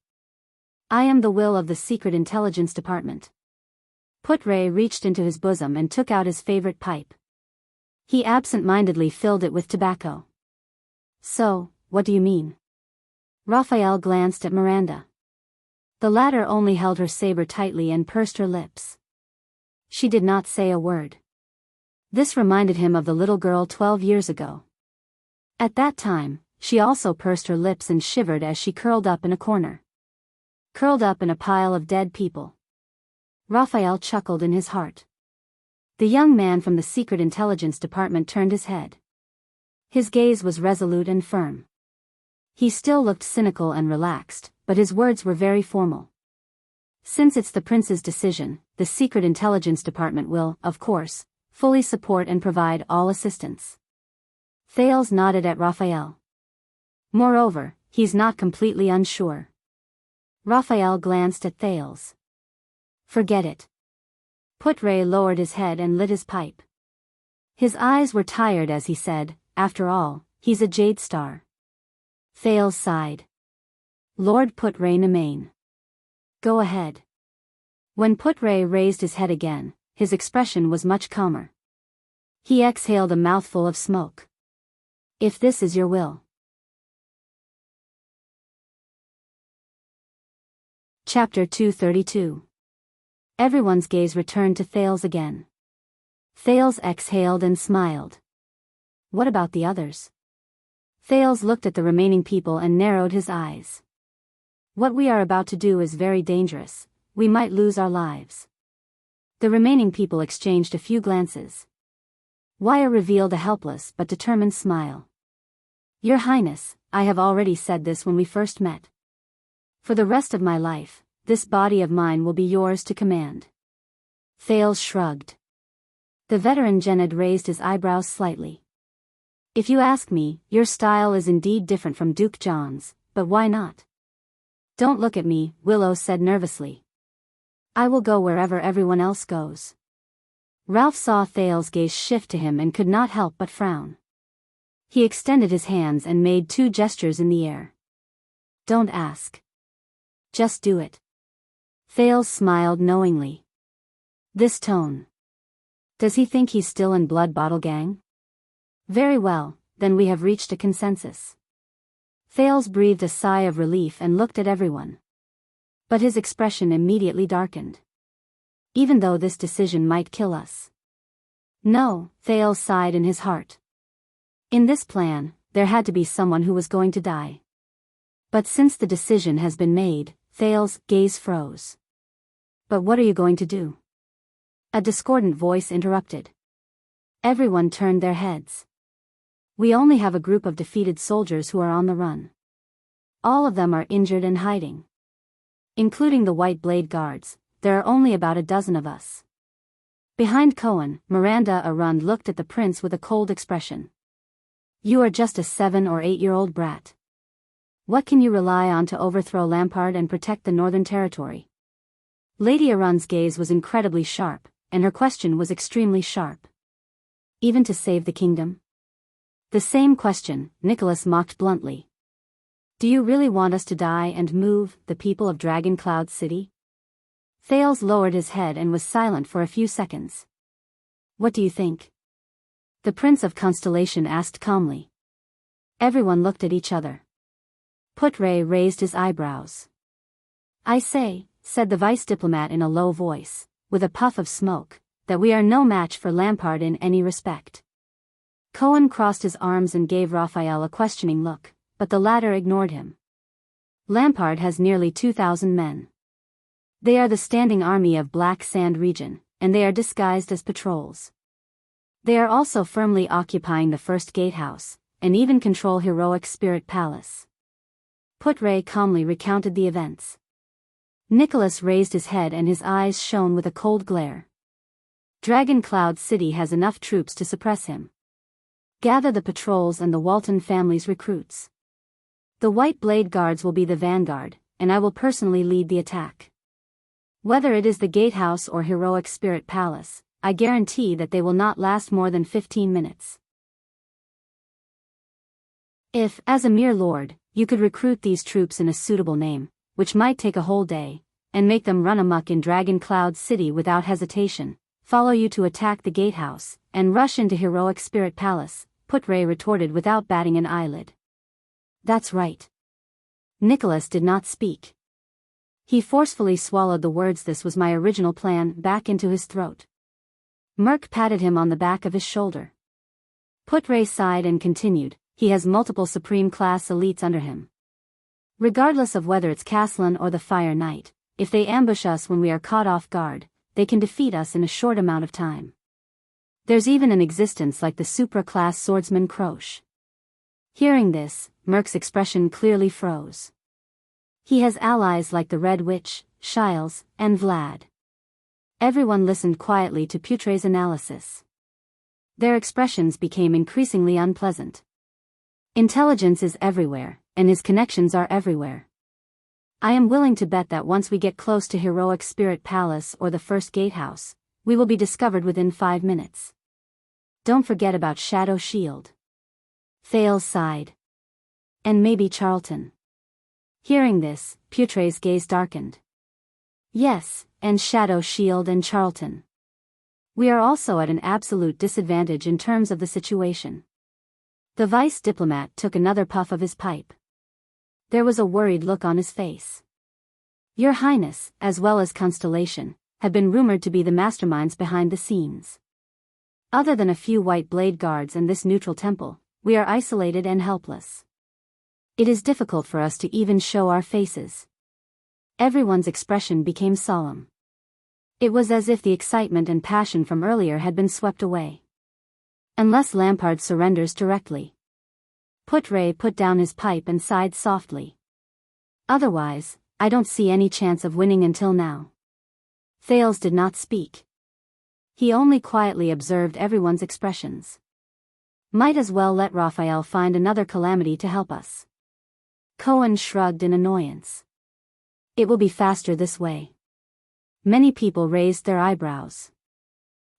I am the will of the Secret Intelligence Department. Putre reached into his bosom and took out his favorite pipe. He absent-mindedly filled it with tobacco. So, what do you mean? Raphael glanced at Miranda. The latter only held her saber tightly and pursed her lips. She did not say a word. This reminded him of the little girl 12 years ago. At that time, she also pursed her lips and shivered as she curled up in a corner. Curled up in a pile of dead people. Raphael chuckled in his heart. The young man from the Secret Intelligence Department turned his head. His gaze was resolute and firm. He still looked cynical and relaxed, but his words were very formal. Since it's the prince's decision, the Secret Intelligence Department will, of course, fully support and provide all assistance. Thales nodded at Raphael. Moreover, he's not completely unsure. Raphael glanced at Thales. Forget it. Putre lowered his head and lit his pipe. His eyes were tired as he said, after all, he's a jade star. Thales sighed. Lord Putre Nemain. Go ahead. When Putre raised his head again, his expression was much calmer. He exhaled a mouthful of smoke. If this is your will. Chapter 232. Everyone's gaze returned to Thales again. Thales exhaled and smiled. What about the others? Thales looked at the remaining people and narrowed his eyes. What we are about to do is very dangerous, we might lose our lives. The remaining people exchanged a few glances. Wire revealed a helpless but determined smile. Your Highness, I have already said this when we first met. For the rest of my life, this body of mine will be yours to command. Thales shrugged. The veteran Gened raised his eyebrows slightly. If you ask me, your style is indeed different from Duke John's, but why not? Don't look at me, Willow said nervously. I will go wherever everyone else goes. Ralph saw Thales' gaze shift to him and could not help but frown. He extended his hands and made two gestures in the air. Don't ask. Just do it. Thales smiled knowingly. This tone. Does he think he's still in Blood Bottle Gang? Very well, then we have reached a consensus. Thales breathed a sigh of relief and looked at everyone. But his expression immediately darkened. Even though this decision might kill us. No, Thales sighed in his heart. In this plan, there had to be someone who was going to die. But since the decision has been made, Thales' gaze froze. But what are you going to do? A discordant voice interrupted. Everyone turned their heads. We only have a group of defeated soldiers who are on the run. All of them are injured and hiding. Including the White Blade Guards, there are only about a dozen of us. Behind Cohen, Miranda Arund looked at the prince with a cold expression. You are just a 7 or 8-year-old brat. What can you rely on to overthrow Lampard and protect the Northern Territory? Lady Arund's gaze was incredibly sharp, and her question was extremely sharp. Even to save the kingdom? The same question, Nicholas mocked bluntly. Do you really want us to die and move the people of Dragon Cloud City? Thales lowered his head and was silent for a few seconds. What do you think? The Prince of Constellation asked calmly. Everyone looked at each other. Putre raised his eyebrows. I say, said the vice diplomat in a low voice, with a puff of smoke, that we are no match for Lampard in any respect. Cohen crossed his arms and gave Raphael a questioning look, but the latter ignored him. Lampard has nearly 2,000 men. They are the standing army of Black Sand region, and they are disguised as patrols. They are also firmly occupying the first gatehouse, and even control Heroic Spirit Palace. Putre calmly recounted the events. Nicholas raised his head and his eyes shone with a cold glare. Dragon Cloud City has enough troops to suppress him. Gather the patrols and the Walton family's recruits. The White Blade Guards will be the vanguard, and I will personally lead the attack. Whether it is the gatehouse or Heroic Spirit Palace, I guarantee that they will not last more than 15 minutes. If, as a mere lord, you could recruit these troops in a suitable name, which might take a whole day, and make them run amok in Dragon Cloud City without hesitation, follow you to attack the gatehouse, and rush into Heroic Spirit Palace, Putre retorted without batting an eyelid. That's right. Nicholas did not speak. He forcefully swallowed the words "this was my original plan" back into his throat. Merc patted him on the back of his shoulder. Putre sighed and continued, he has multiple Supreme Class elites under him. Regardless of whether it's Castellan or the Fire Knight, if they ambush us when we are caught off guard, they can defeat us in a short amount of time. There's even an existence like the supra-class swordsman Croche. Hearing this, Merc's expression clearly froze. He has allies like the Red Witch, Shiles, and Vlad. Everyone listened quietly to Putre's analysis. Their expressions became increasingly unpleasant. Intelligence is everywhere, and his connections are everywhere. I am willing to bet that once we get close to Heroic Spirit Palace or the First Gatehouse, we will be discovered within 5 minutes. Don't forget about Shadow Shield. Thales sighed. And maybe Charlton. Hearing this, Putre's gaze darkened. Yes, and Shadow Shield and Charlton. We are also at an absolute disadvantage in terms of the situation. The vice diplomat took another puff of his pipe. There was a worried look on his face. Your Highness, as well as Constellation, have been rumored to be the masterminds behind the scenes. Other than a few white blade guards and this neutral temple, we are isolated and helpless. It is difficult for us to even show our faces. Everyone's expression became solemn. It was as if the excitement and passion from earlier had been swept away. Unless Lampard surrenders directly. Putre put down his pipe and sighed softly. Otherwise, I don't see any chance of winning until now. Thales did not speak. He only quietly observed everyone's expressions. Might as well let Raphael find another calamity to help us. Cohen shrugged in annoyance. It will be faster this way. Many people raised their eyebrows.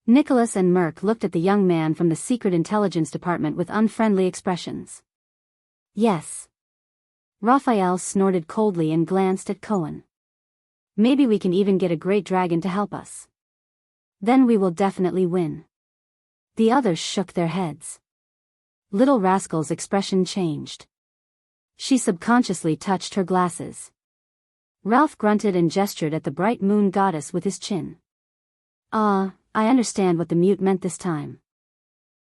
Nicholas and Merc looked at the young man from the Secret Intelligence Department with unfriendly expressions. Yes. Raphael snorted coldly and glanced at Cohen. Maybe we can even get a great dragon to help us. Then we will definitely win. The others shook their heads. Little Rascal's expression changed. She subconsciously touched her glasses. Ralph grunted and gestured at the bright moon goddess with his chin. I understand what the mute meant this time.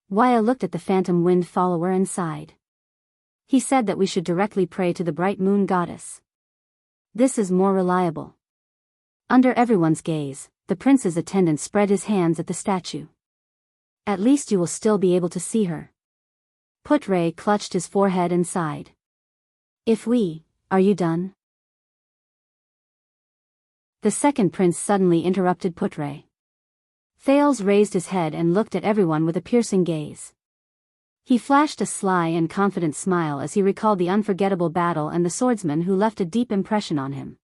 Waya looked at the phantom wind follower and sighed. He said that we should directly pray to the bright moon goddess. This is more reliable. Under everyone's gaze, the prince's attendant spread his hands at the statue. At least you will still be able to see her. Putre clutched his forehead and sighed. Are you done? The second prince suddenly interrupted Putre. Thales raised his head and looked at everyone with a piercing gaze. He flashed a sly and confident smile as he recalled the unforgettable battle and the swordsman who left a deep impression on him.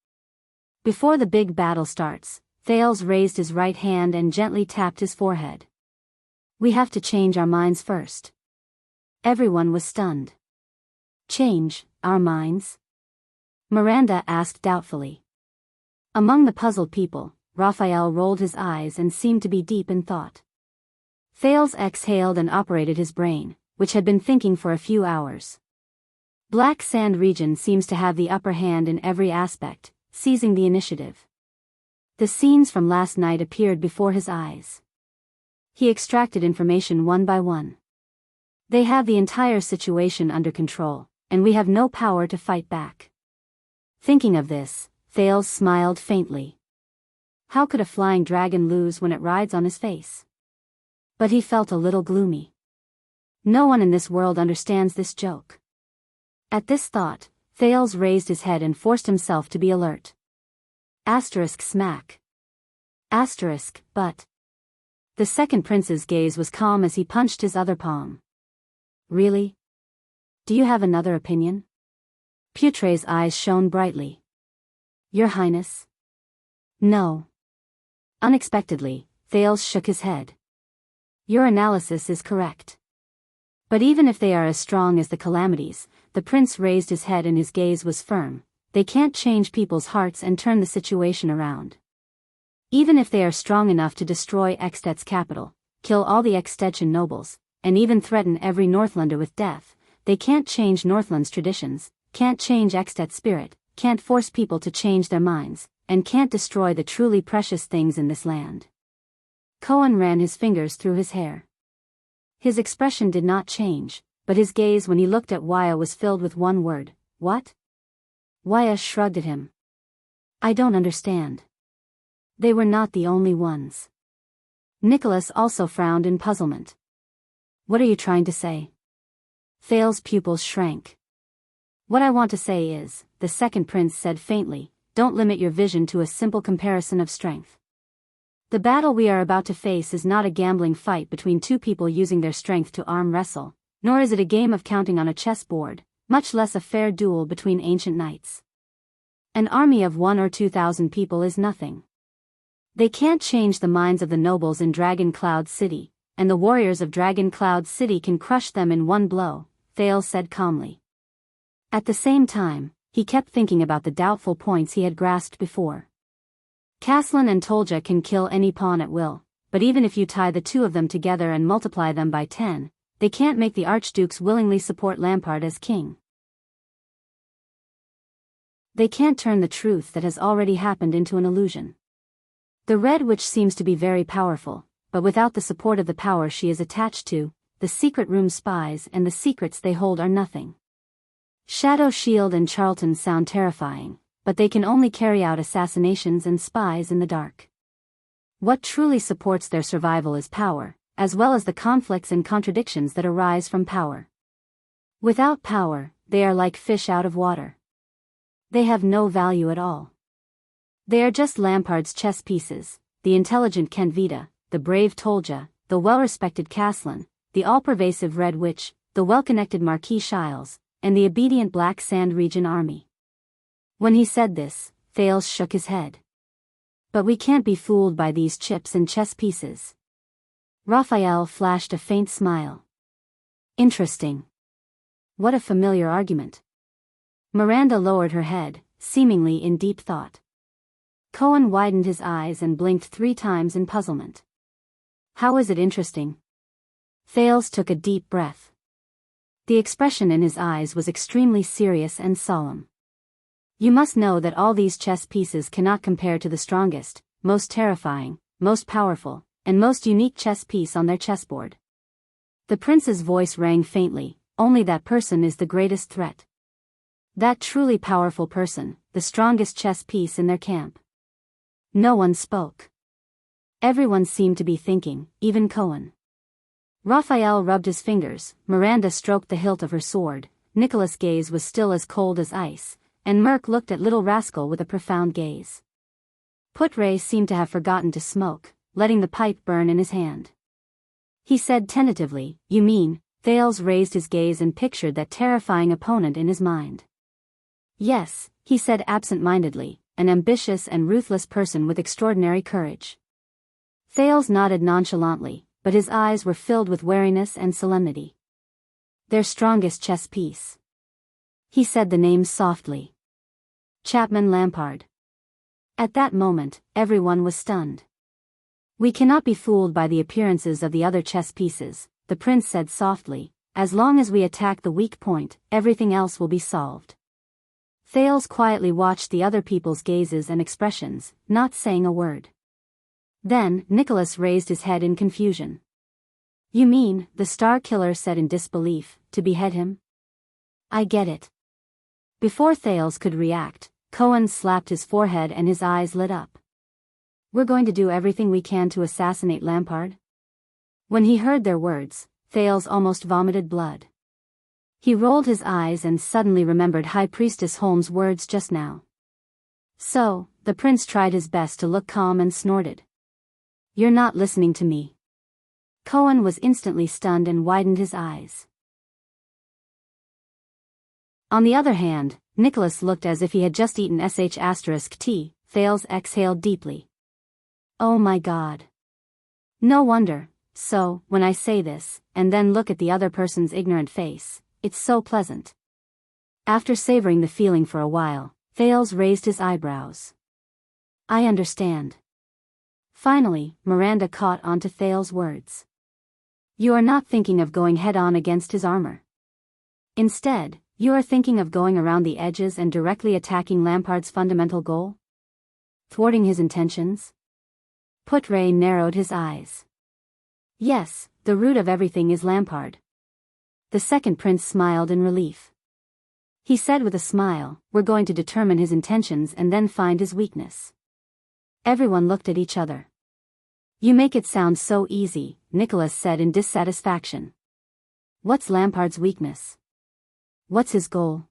Before the big battle starts, Thales raised his right hand and gently tapped his forehead. We have to change our minds first. Everyone was stunned. Change our minds? Miranda asked doubtfully. Among the puzzled people, Raphael rolled his eyes and seemed to be deep in thought. Thales exhaled and operated his brain, which had been thinking for a few hours. Black Sand region seems to have the upper hand in every aspect, seizing the initiative. The scenes from last night appeared before his eyes. He extracted information one by one. They have the entire situation under control, and we have no power to fight back. Thinking of this, Thales smiled faintly. How could a flying dragon lose when it rides on his face? But he felt a little gloomy. No one in this world understands this joke. At this thought, Thales raised his head and forced himself to be alert. Asterisk smack. Asterisk, but. The second prince's gaze was calm as he punched his other palm. Really? Do you have another opinion? Putre's eyes shone brightly. Your Highness? No. Unexpectedly, Thales shook his head. Your analysis is correct. But even if they are as strong as the calamities, the prince raised his head and his gaze was firm, they can't change people's hearts and turn the situation around. Even if they are strong enough to destroy Ekstet's capital, kill all the Ekstettian nobles, and even threaten every Northlander with death, they can't change Northland's traditions, can't change Ekstet's spirit, can't force people to change their minds, and can't destroy the truly precious things in this land. Cohen ran his fingers through his hair. His expression did not change, but his gaze when he looked at Wuxia was filled with one word, what? Wuxia shrugged at him. I don't understand. They were not the only ones. Nicholas also frowned in puzzlement. What are you trying to say? Thales's pupils shrank. What I want to say is, the second prince said faintly, don't limit your vision to a simple comparison of strength. The battle we are about to face is not a gambling fight between two people using their strength to arm wrestle, nor is it a game of counting on a chessboard, much less a fair duel between ancient knights. An army of 1,000 or 2,000 people is nothing. They can't change the minds of the nobles in Dragon Cloud City, and the warriors of Dragon Cloud City can crush them in one blow, Thales said calmly. At the same time, he kept thinking about the doubtful points he had grasped before. Caslin and Tolja can kill any pawn at will, but even if you tie the two of them together and multiply them by 10, they can't make the archdukes willingly support Lampard as king. They can't turn the truth that has already happened into an illusion. The Red Witch seems to be very powerful, but without the support of the power she is attached to, the secret room spies and the secrets they hold are nothing. Shadow Shield and Charlton sound terrifying, but they can only carry out assassinations and spies in the dark. What truly supports their survival is power, as well as the conflicts and contradictions that arise from power. Without power, they are like fish out of water. They have no value at all. They are just Lampard's chess pieces, the intelligent Kenvita, the brave Tolja, the well-respected Caslin, the all-pervasive Red Witch, the well-connected Marquis Shiles, and the obedient Black Sand Region army. When he said this, Thales shook his head. But we can't be fooled by these chips and chess pieces. Raphael flashed a faint smile. Interesting. What a familiar argument. Miranda lowered her head, seemingly in deep thought. Cohen widened his eyes and blinked 3 times in puzzlement. How is it interesting? Thales took a deep breath. The expression in his eyes was extremely serious and solemn. You must know that all these chess pieces cannot compare to the strongest, most terrifying, most powerful, and most unique chess piece on their chessboard. The prince's voice rang faintly, only that person is the greatest threat. That truly powerful person, the strongest chess piece in their camp. No one spoke. Everyone seemed to be thinking, even Cohen. Raphael rubbed his fingers, Miranda stroked the hilt of her sword, Nicholas' gaze was still as cold as ice, and Merc looked at Little Rascal with a profound gaze. Putre seemed to have forgotten to smoke, letting the pipe burn in his hand. He said tentatively, you mean, Thales raised his gaze and pictured that terrifying opponent in his mind. Yes, he said absent-mindedly, an ambitious and ruthless person with extraordinary courage. Thales nodded nonchalantly, but his eyes were filled with wariness and solemnity. Their strongest chess piece. He said the names softly. Chapman Lampard. At that moment, everyone was stunned. We cannot be fooled by the appearances of the other chess pieces, the prince said softly, as long as we attack the weak point, everything else will be solved. Thales quietly watched the other people's gazes and expressions, not saying a word. Then, Nicholas raised his head in confusion. You mean, the Star Killer said in disbelief, to behead him? I get it. Before Thales could react, Cohen slapped his forehead and his eyes lit up. We're going to do everything we can to assassinate Lampard? When he heard their words, Thales almost vomited blood. He rolled his eyes and suddenly remembered High Priestess Holmes' words just now. So, the prince tried his best to look calm and snorted. You're not listening to me. Cohen was instantly stunned and widened his eyes. On the other hand, Nicholas looked as if he had just eaten **T. Thales exhaled deeply. Oh my God. No wonder. So, when I say this, and then look at the other person's ignorant face, it's so pleasant. After savoring the feeling for a while, Thales raised his eyebrows. I understand. Finally, Miranda caught on to Thales' words. You are not thinking of going head-on against his armor. Instead, you are thinking of going around the edges and directly attacking Lampard's fundamental goal? Thwarting his intentions? Putre narrowed his eyes. Yes, the root of everything is Lampard. The second prince smiled in relief. He said with a smile, we're going to determine his intentions and then find his weakness. Everyone looked at each other. You make it sound so easy, Nicholas said in dissatisfaction. What's Lampard's weakness? What's his goal?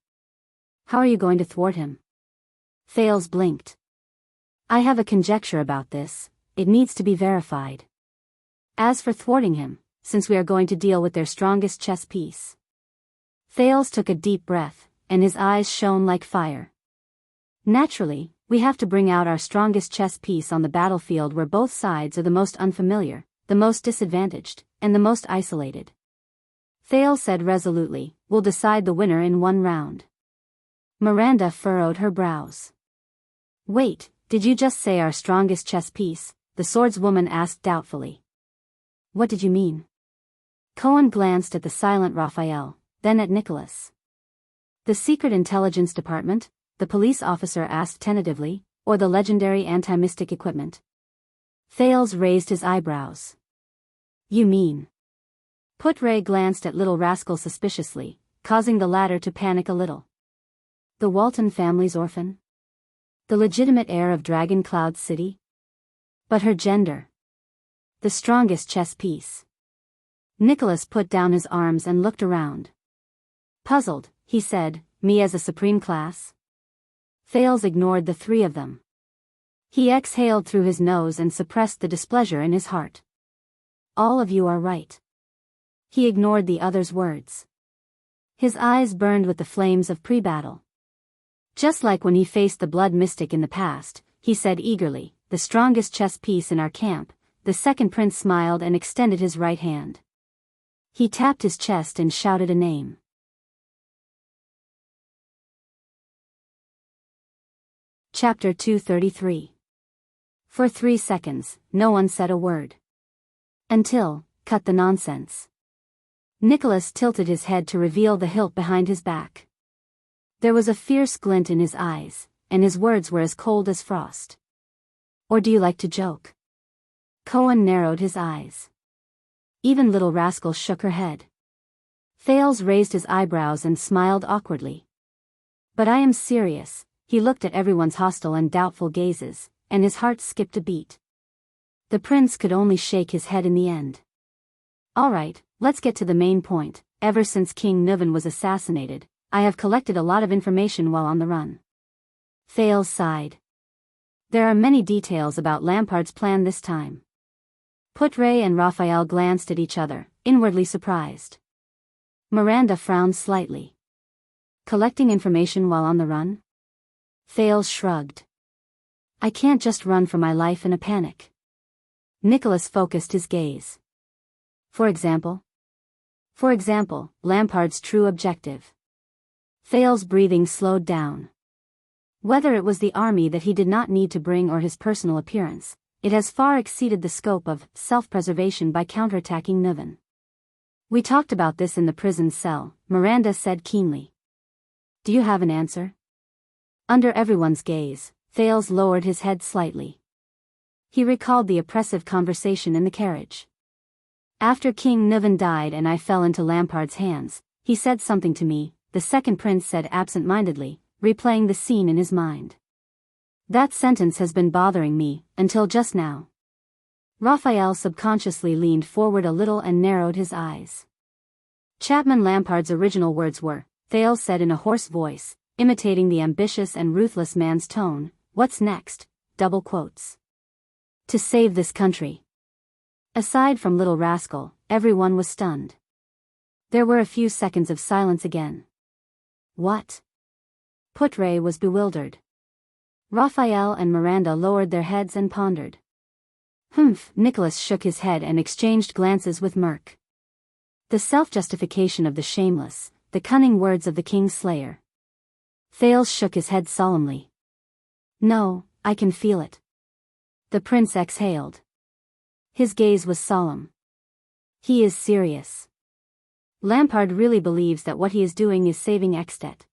How are you going to thwart him? Thales blinked. I have a conjecture about this, it needs to be verified. As for thwarting him, since we are going to deal with their strongest chess piece. Thales took a deep breath, and his eyes shone like fire. Naturally, we have to bring out our strongest chess piece on the battlefield where both sides are the most unfamiliar, the most disadvantaged, and the most isolated. Thales said resolutely, we'll decide the winner in one round. Miranda furrowed her brows. Wait, did you just say our strongest chess piece? The swordswoman asked doubtfully. What did you mean? Cohen glanced at the silent Raphael, then at Nicholas. The Secret Intelligence Department? The police officer asked tentatively, or the legendary anti-mystic equipment? Thales raised his eyebrows. You mean? Putre glanced at Little Rascal suspiciously, causing the latter to panic a little. The Walton family's orphan? The legitimate heir of Dragon Cloud City? But her gender? The strongest chess piece. Nicholas put down his arms and looked around. Puzzled, he said, me as a supreme class? Thales ignored the three of them. He exhaled through his nose and suppressed the displeasure in his heart. All of you are right. He ignored the others' words. His eyes burned with the flames of pre-battle. Just like when he faced the blood mystic in the past, he said eagerly, the strongest chess piece in our camp. The second prince smiled and extended his right hand. He tapped his chest and shouted a name. Chapter 233. For 3 seconds, no one said a word. Until, cut the nonsense. Nicholas tilted his head to reveal the hilt behind his back. There was a fierce glint in his eyes, and his words were as cold as frost. Or do you like to joke? Cohen narrowed his eyes. Even Little Rascal shook her head. Thales raised his eyebrows and smiled awkwardly. But I am serious. He looked at everyone's hostile and doubtful gazes, and his heart skipped a beat. The prince could only shake his head in the end. All right, let's get to the main point. Ever since King Nuvan was assassinated, I have collected a lot of information while on the run. Thales sighed. There are many details about Lampard's plan this time. Putre and Raphael glanced at each other, inwardly surprised. Miranda frowned slightly. Collecting information while on the run? Thales shrugged. I can't just run for my life in a panic. Nicholas focused his gaze. For example? For example, Lampard's true objective. Thales' breathing slowed down. Whether it was the army that he did not need to bring or his personal appearance, it has far exceeded the scope of self-preservation by counterattacking Nuvan. We talked about this in the prison cell, Miranda said keenly. Do you have an answer? Under everyone's gaze, Thales lowered his head slightly. He recalled the oppressive conversation in the carriage. After King Nuvan died and I fell into Lampard's hands, he said something to me, the second prince said absent-mindedly, replaying the scene in his mind. That sentence has been bothering me, until just now. Raphael subconsciously leaned forward a little and narrowed his eyes. Chapman Lampard's original words were, Thales said in a hoarse voice, imitating the ambitious and ruthless man's tone, what's next? Double quotes. To save this country. Aside from Little Rascal, everyone was stunned. There were a few seconds of silence again. What? Putre was bewildered. Raphael and Miranda lowered their heads and pondered. Humph, Nicholas shook his head and exchanged glances with Merc. The self-justification of the shameless, the cunning words of the king's slayer. Thales shook his head solemnly. No, I can feel it. The prince exhaled. His gaze was solemn. He is serious. Lampard really believes that what he is doing is saving Extet.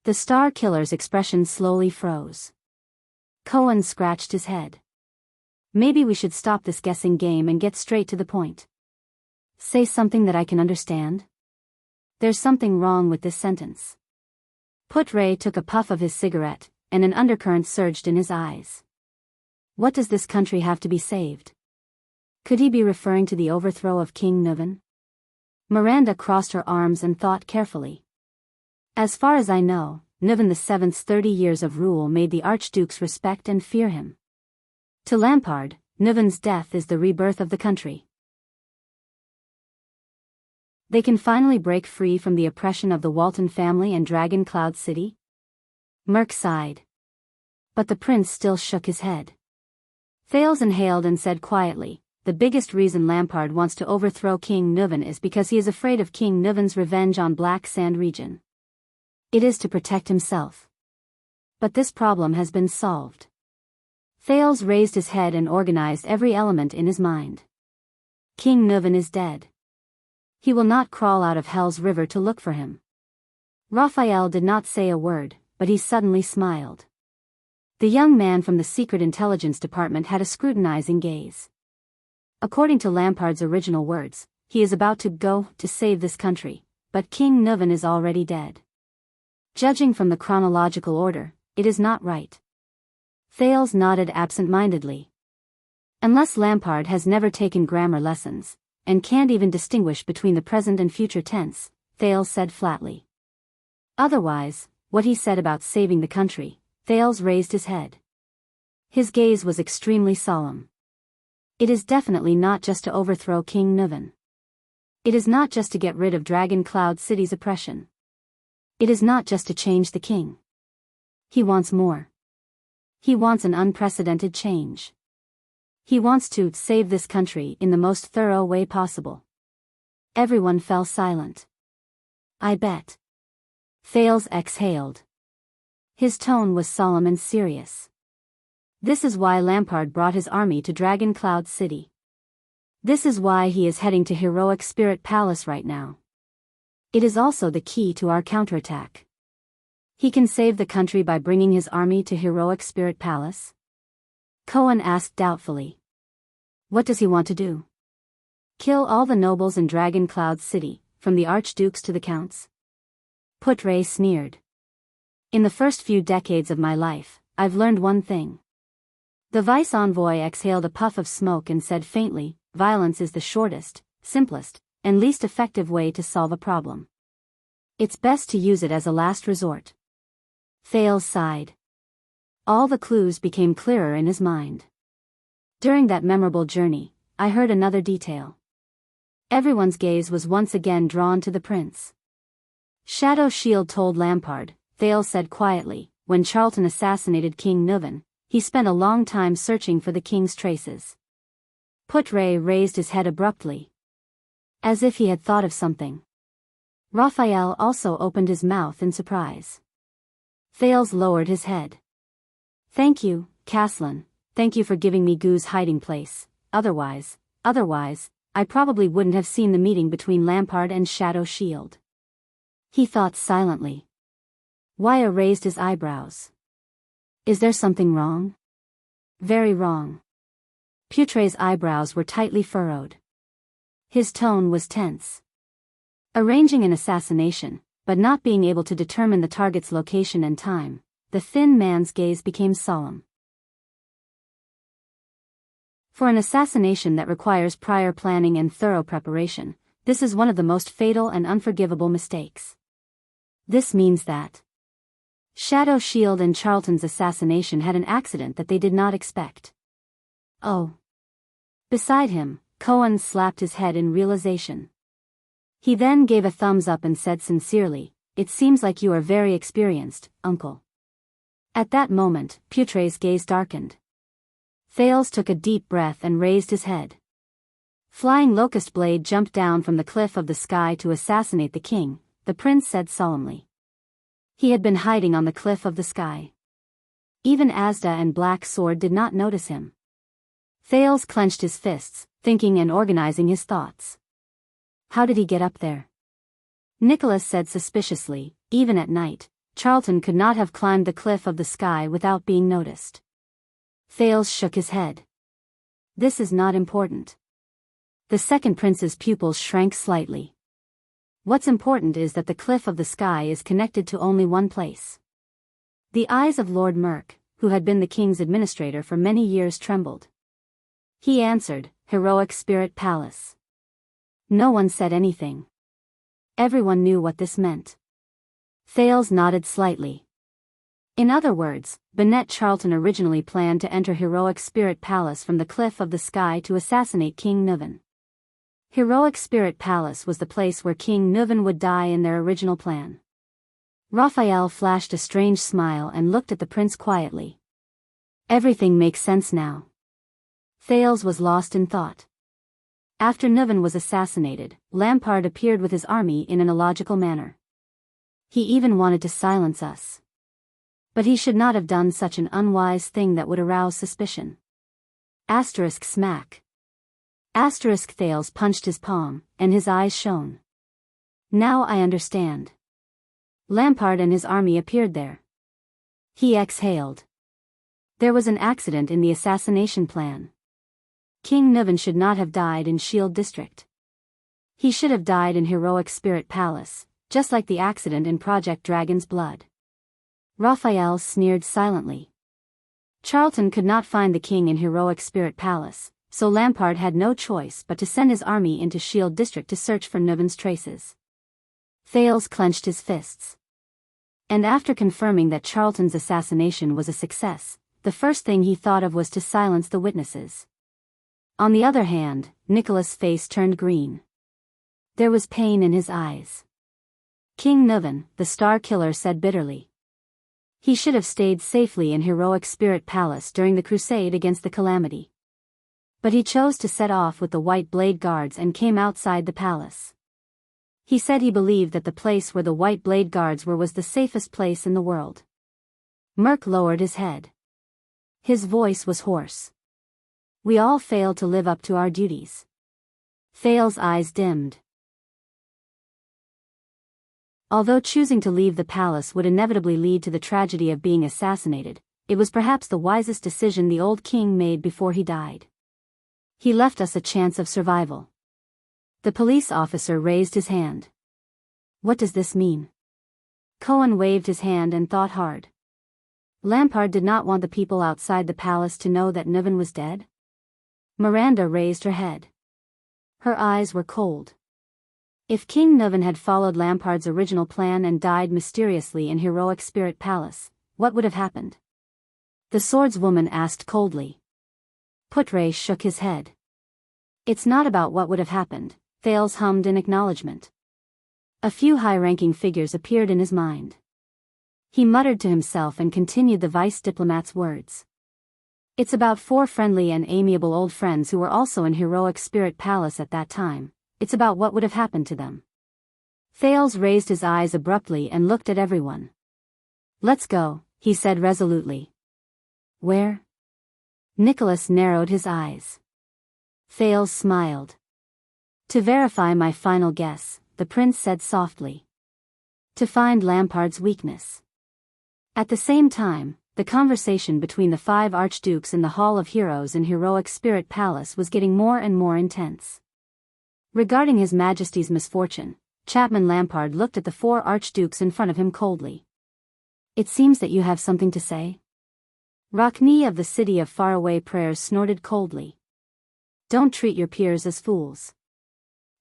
The Star Killer's expression slowly froze. Cohen scratched his head. Maybe we should stop this guessing game and get straight to the point. Say something that I can understand. There's something wrong with this sentence. Put-Ray took a puff of his cigarette, and an undercurrent surged in his eyes. What does this country have to be saved? Could he be referring to the overthrow of King Nuvan? Miranda crossed her arms and thought carefully. As far as I know, Nuvan VII's 30 years of rule made the archdukes respect and fear him. To Lampard, Nuvan's death is the rebirth of the country. They can finally break free from the oppression of the Walton family and Dragon Cloud City? Merc sighed. But the prince still shook his head. Thales inhaled and said quietly, the biggest reason Lampard wants to overthrow King Nuvan is because he is afraid of King Nuvan's revenge on Black Sand region. It is to protect himself. But this problem has been solved. Thales raised his head and organized every element in his mind. King Nuvan is dead. He will not crawl out of Hell's River to look for him. Raphael did not say a word, but he suddenly smiled. The young man from the Secret Intelligence Department had a scrutinizing gaze. According to Lampard's original words, he is about to go to save this country, but King Nuvan is already dead. Judging from the chronological order, it is not right. Thales nodded absent-mindedly. Unless Lampard has never taken grammar lessons, and can't even distinguish between the present and future tense, Thales said flatly. Otherwise, what he said about saving the country, Thales raised his head. His gaze was extremely solemn. It is definitely not just to overthrow King Nuvan. It is not just to get rid of Dragon Cloud City's oppression. It is not just to change the king. He wants more. He wants an unprecedented change. He wants to save this country in the most thorough way possible. Everyone fell silent. I bet. Thales exhaled. His tone was solemn and serious. This is why Lampard brought his army to Dragon Cloud City. This is why he is heading to Heroic Spirit Palace right now. It is also the key to our counterattack. He can save the country by bringing his army to Heroic Spirit Palace? Cohen asked doubtfully. What does he want to do? Kill all the nobles in Dragon Cloud City, from the archdukes to the counts? Put-Ray sneered. In the first few decades of my life, I've learned one thing. The vice-envoy exhaled a puff of smoke and said faintly, violence is the shortest, simplest, and least effective way to solve a problem. It's best to use it as a last resort. Thales sighed. All the clues became clearer in his mind. During that memorable journey, I heard another detail. Everyone's gaze was once again drawn to the prince. Shadow Shield told Lampard, Thales said quietly, when Charlton assassinated King Nuvan, he spent a long time searching for the king's traces. Put-Ray raised his head abruptly. As if he had thought of something. Raphael also opened his mouth in surprise. Thales lowered his head. Thank you, Caslin, thank you for giving me Gu's hiding place, otherwise, I probably wouldn't have seen the meeting between Lampard and Shadow Shield. He thought silently. Waya raised his eyebrows. Is there something wrong? Very wrong. Put-Ray's eyebrows were tightly furrowed. His tone was tense. Arranging an assassination, but not being able to determine the target's location and time, the thin man's gaze became solemn. For an assassination that requires prior planning and thorough preparation, this is one of the most fatal and unforgivable mistakes. This means that Shadow Shield and Charlton's assassination had an accident that they did not expect. Oh. Beside him, Cohen slapped his head in realization. He then gave a thumbs up and said sincerely, "It seems like you are very experienced, uncle." At that moment, Put-Ray's gaze darkened. Thales took a deep breath and raised his head. Flying Locust Blade jumped down from the cliff of the sky to assassinate the king, the prince said solemnly. He had been hiding on the cliff of the sky. Even Asda and Black Sword did not notice him. Thales clenched his fists, thinking and organizing his thoughts. How did he get up there? Nicholas said suspiciously, even at night, Charlton could not have climbed the cliff of the sky without being noticed. Thales shook his head. This is not important. The second prince's pupils shrank slightly. What's important is that the cliff of the sky is connected to only one place. The eyes of Lord Merk, who had been the king's administrator for many years, trembled. He answered, Heroic Spirit Palace. No one said anything. Everyone knew what this meant. Thales nodded slightly. In other words, Bonnet Charlton originally planned to enter Heroic Spirit Palace from the cliff of the sky to assassinate King Nuvan. Heroic Spirit Palace was the place where King Nuvan would die in their original plan. Raphael flashed a strange smile and looked at the prince quietly. Everything makes sense now. Thales was lost in thought. After Nuvan was assassinated, Lampard appeared with his army in an illogical manner. He even wanted to silence us. But he should not have done such an unwise thing that would arouse suspicion. Asterisk smack. Asterisk Thales punched his palm, and his eyes shone. Now I understand. Lampard and his army appeared there. He exhaled. There was an accident in the assassination plan. King Nuvan should not have died in Shield District. He should have died in Heroic Spirit Palace, just like the accident in Project Dragon's Blood. Raphael sneered silently. Charlton could not find the king in Heroic Spirit Palace, so Lampard had no choice but to send his army into Shield District to search for Nuvan's traces. Thales clenched his fists. And after confirming that Charlton's assassination was a success, the first thing he thought of was to silence the witnesses. On the other hand, Nicholas' face turned green. There was pain in his eyes. King Nuvan, the Star Killer, said bitterly. He should have stayed safely in Heroic Spirit Palace during the crusade against the Calamity. But he chose to set off with the White Blade Guards and came outside the palace. He said he believed that the place where the White Blade Guards were was the safest place in the world. Merk lowered his head. His voice was hoarse. We all failed to live up to our duties. Thales' eyes dimmed. Although choosing to leave the palace would inevitably lead to the tragedy of being assassinated, it was perhaps the wisest decision the old king made before he died. He left us a chance of survival. The police officer raised his hand. What does this mean? Cohen waved his hand and thought hard. Lampard did not want the people outside the palace to know that Nuvan was dead? Miranda raised her head. Her eyes were cold. If King Nuvan had followed Lampard's original plan and died mysteriously in Heroic Spirit Palace, what would have happened? The swordswoman asked coldly. Putre shook his head. It's not about what would have happened, Thales hummed in acknowledgement. A few high-ranking figures appeared in his mind. He muttered to himself and continued the vice diplomat's words. It's about 4 friendly and amiable old friends who were also in Heroic Spirit Palace at that time. It's about what would have happened to them. Thales raised his eyes abruptly and looked at everyone. Let's go, he said resolutely. Where? Nicholas narrowed his eyes. Thales smiled. To verify my final guess, the prince said softly. To find Lampard's weakness. At the same time, the conversation between the 5 archdukes in the Hall of Heroes in Heroic Spirit Palace was getting more and more intense. Regarding His Majesty's misfortune, Chapman Lampard looked at the 4 archdukes in front of him coldly. It seems that you have something to say? Rockne of the City of Faraway Prayers snorted coldly. Don't treat your peers as fools.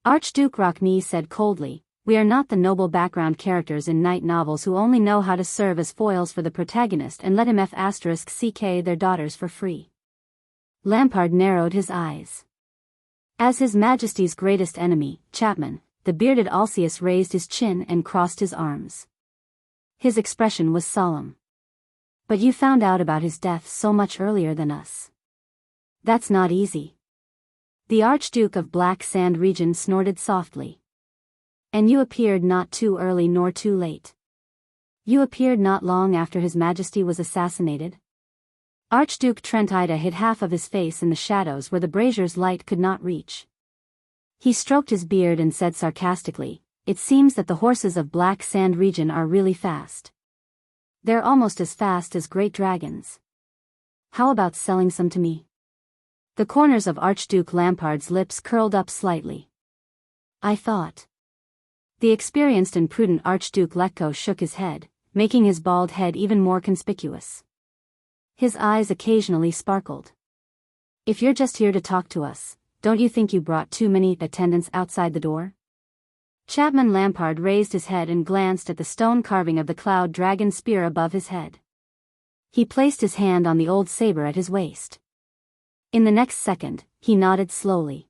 Archduke Rockne said coldly, we are not the noble background characters in night novels who only know how to serve as foils for the protagonist and let him *ck their daughters for free. Lampard narrowed his eyes. As His Majesty's greatest enemy, Chapman, the bearded Alcius raised his chin and crossed his arms. His expression was solemn. But you found out about his death so much earlier than us. That's not easy. The Archduke of Black Sand Region snorted softly. And you appeared not too early nor too late. You appeared not long after His Majesty was assassinated. Archduke Trentida hid half of his face in the shadows where the brazier's light could not reach. He stroked his beard and said sarcastically, it seems that the horses of Black Sand Region are really fast. They're almost as fast as great dragons. How about selling some to me? The corners of Archduke Lampard's lips curled up slightly. I thought. The experienced and prudent Archduke Letko shook his head, making his bald head even more conspicuous. His eyes occasionally sparkled. If you're just here to talk to us, don't you think you brought too many attendants outside the door? Chapman Lampard raised his head and glanced at the stone carving of the cloud dragon spear above his head. He placed his hand on the old saber at his waist. In the next second, he nodded slowly.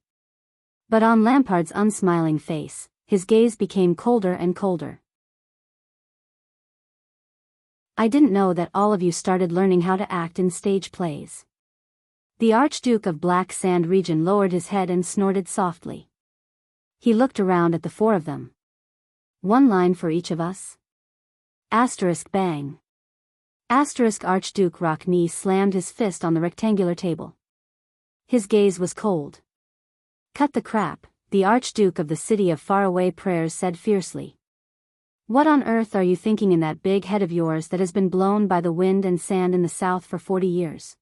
But on Lampard's unsmiling face, his gaze became colder and colder. I didn't know that all of you started learning how to act in stage plays. The Archduke of Black Sand Region lowered his head and snorted softly. He looked around at the four of them. One line for each of us? Asterisk bang. Asterisk Archduke Rockney slammed his fist on the rectangular table. His gaze was cold. Cut the crap, the Archduke of the City of Faraway Prayers said fiercely. What on earth are you thinking in that big head of yours that has been blown by the wind and sand in the south for 40 years?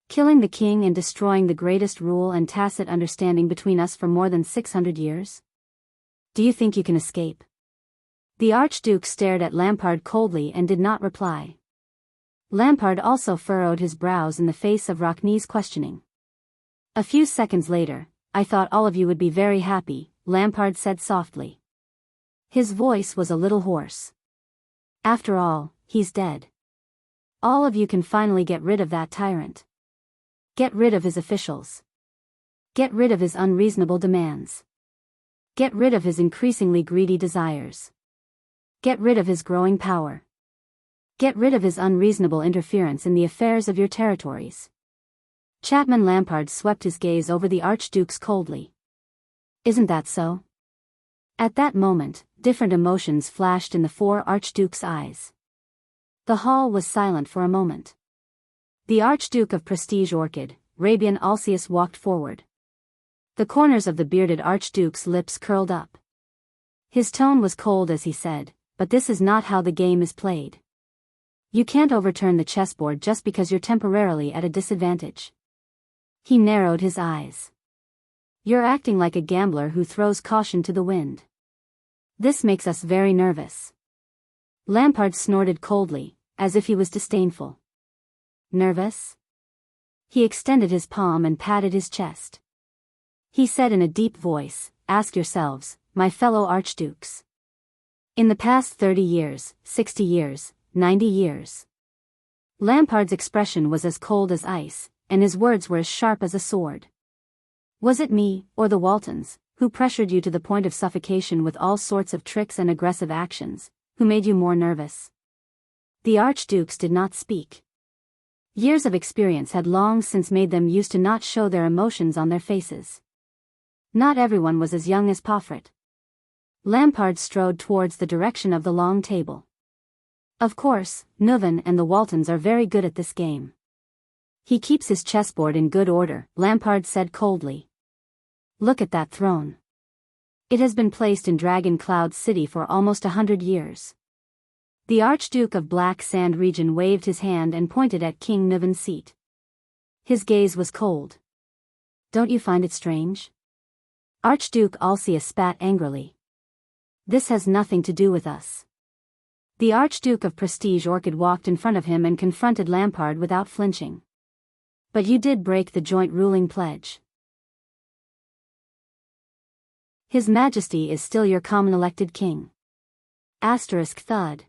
Killing the king and destroying the greatest rule and tacit understanding between us for more than 600 years? Do you think you can escape? The Archduke stared at Lampard coldly and did not reply. Lampard also furrowed his brows in the face of Rockney's questioning. A few seconds later, I thought all of you would be very happy, Lampard said softly. His voice was a little hoarse. After all, he's dead. All of you can finally get rid of that tyrant. Get rid of his officials. Get rid of his unreasonable demands. Get rid of his increasingly greedy desires. Get rid of his growing power. Get rid of his unreasonable interference in the affairs of your territories. Chapman Lampard swept his gaze over the Archduke's coldly. Isn't that so? At that moment, different emotions flashed in the four Archdukes' eyes. The hall was silent for a moment. The Archduke of Prestige Orchid, Rabian Alcius walked forward. The corners of the bearded Archduke's lips curled up. His tone was cold as he said, but this is not how the game is played. You can't overturn the chessboard just because you're temporarily at a disadvantage. He narrowed his eyes. You're acting like a gambler who throws caution to the wind. This makes us very nervous. Lampard snorted coldly, as if he was disdainful. Nervous? He extended his palm and patted his chest. He said in a deep voice, ask yourselves, my fellow archdukes. In the past 30 years, 60 years, 90 years. Lampard's expression was as cold as ice, and his words were as sharp as a sword. Was it me, or the Waltons, who pressured you to the point of suffocation with all sorts of tricks and aggressive actions, who made you more nervous? The archdukes did not speak. Years of experience had long since made them used to not show their emotions on their faces. Not everyone was as young as Pofrit. Lampard strode towards the direction of the long table. Of course, Nuven and the Waltons are very good at this game. He keeps his chessboard in good order, Lampard said coldly. Look at that throne. It has been placed in Dragon Cloud City for almost 100 years. The Archduke of Black Sand Region waved his hand and pointed at King Nuven's seat. His gaze was cold. Don't you find it strange? Archduke Alcius spat angrily. This has nothing to do with us. The Archduke of Prestige Orchid walked in front of him and confronted Lampard without flinching. But you did break the joint ruling pledge. His Majesty is still your common elected king. Asterisk thud.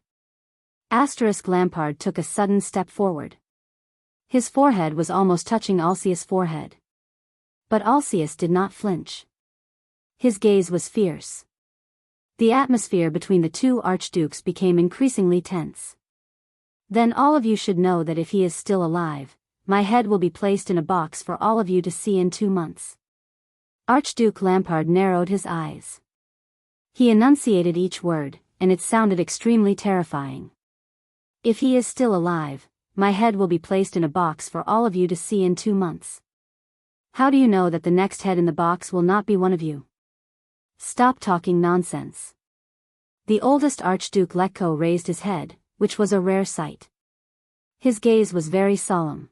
Asterisk Lampard took a sudden step forward. His forehead was almost touching Alcius' forehead. But Alcius did not flinch. His gaze was fierce. The atmosphere between the two archdukes became increasingly tense. Then all of you should know that if he is still alive, my head will be placed in a box for all of you to see in 2 months. Archduke Lampard narrowed his eyes. He enunciated each word, and it sounded extremely terrifying. If he is still alive, my head will be placed in a box for all of you to see in 2 months. How do you know that the next head in the box will not be one of you? Stop talking nonsense. The oldest Archduke Letko raised his head, which was a rare sight. His gaze was very solemn.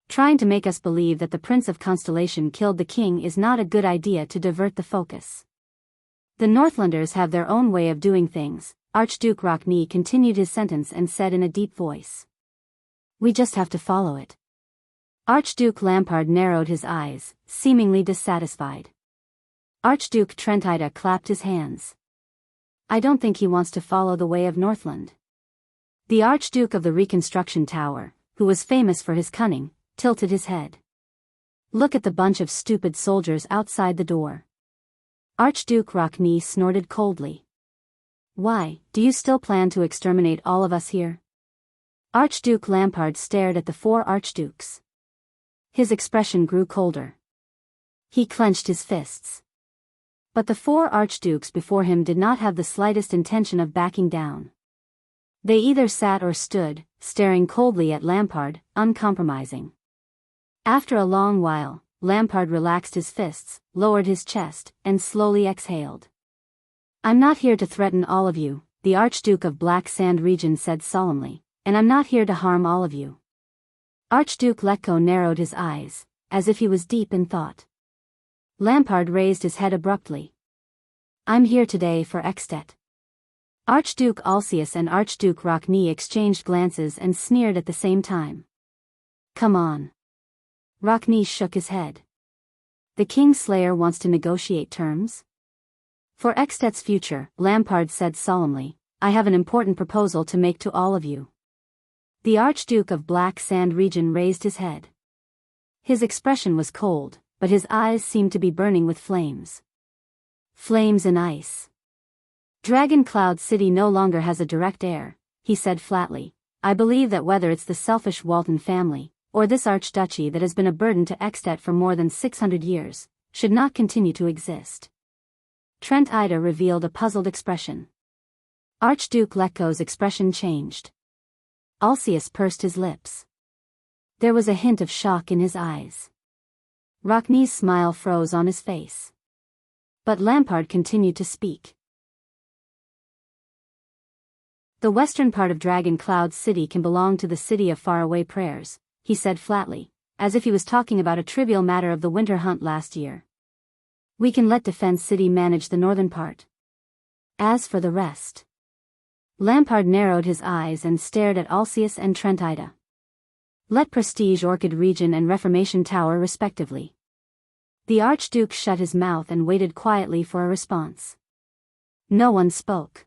Trying to make us believe that the Prince of Constellation killed the king is not a good idea to divert the focus. The Northlanders have their own way of doing things, Archduke Rockney continued his sentence and said in a deep voice. We just have to follow it. Archduke Lampard narrowed his eyes, seemingly dissatisfied. Archduke Trentida clapped his hands. I don't think he wants to follow the way of Northland. The Archduke of the Reconstruction Tower, who was famous for his cunning, tilted his head. Look at the bunch of stupid soldiers outside the door. Archduke Rockney snorted coldly. Why, do you still plan to exterminate all of us here? Archduke Lampard stared at the four archdukes. His expression grew colder. He clenched his fists. But the four archdukes before him did not have the slightest intention of backing down. They either sat or stood, staring coldly at Lampard, uncompromising. After a long while, Lampard relaxed his fists, lowered his chest, and slowly exhaled. I'm not here to threaten all of you, the Archduke of Black Sand Region said solemnly, and I'm not here to harm all of you. Archduke Letko narrowed his eyes, as if he was deep in thought. Lampard raised his head abruptly. I'm here today for Ekstedt. Archduke Alcius and Archduke Rockney exchanged glances and sneered at the same time. Come on. Rockney shook his head. The Kingslayer wants to negotiate terms? For Ekstedt's future, Lampard said solemnly, I have an important proposal to make to all of you. The Archduke of Black Sand Region raised his head. His expression was cold, but his eyes seemed to be burning with flames. Flames and ice. Dragon Cloud City no longer has a direct heir, he said flatly. I believe that whether it's the selfish Walton family, or this archduchy that has been a burden to Ekstedt for more than 600 years, should not continue to exist. Trentida revealed a puzzled expression. Archduke Letko's expression changed. Alcius pursed his lips. There was a hint of shock in his eyes. Rockney's smile froze on his face. But Lampard continued to speak. The western part of Dragon Cloud City can belong to the City of Faraway Prayers, he said flatly, as if he was talking about a trivial matter of the winter hunt last year. We can let Defense City manage the northern part. As for the rest. Lampard narrowed his eyes and stared at Alcius and Trentida. Let Prestige Orchid Region and Reformation Tower respectively. The Archduke shut his mouth and waited quietly for a response. No one spoke.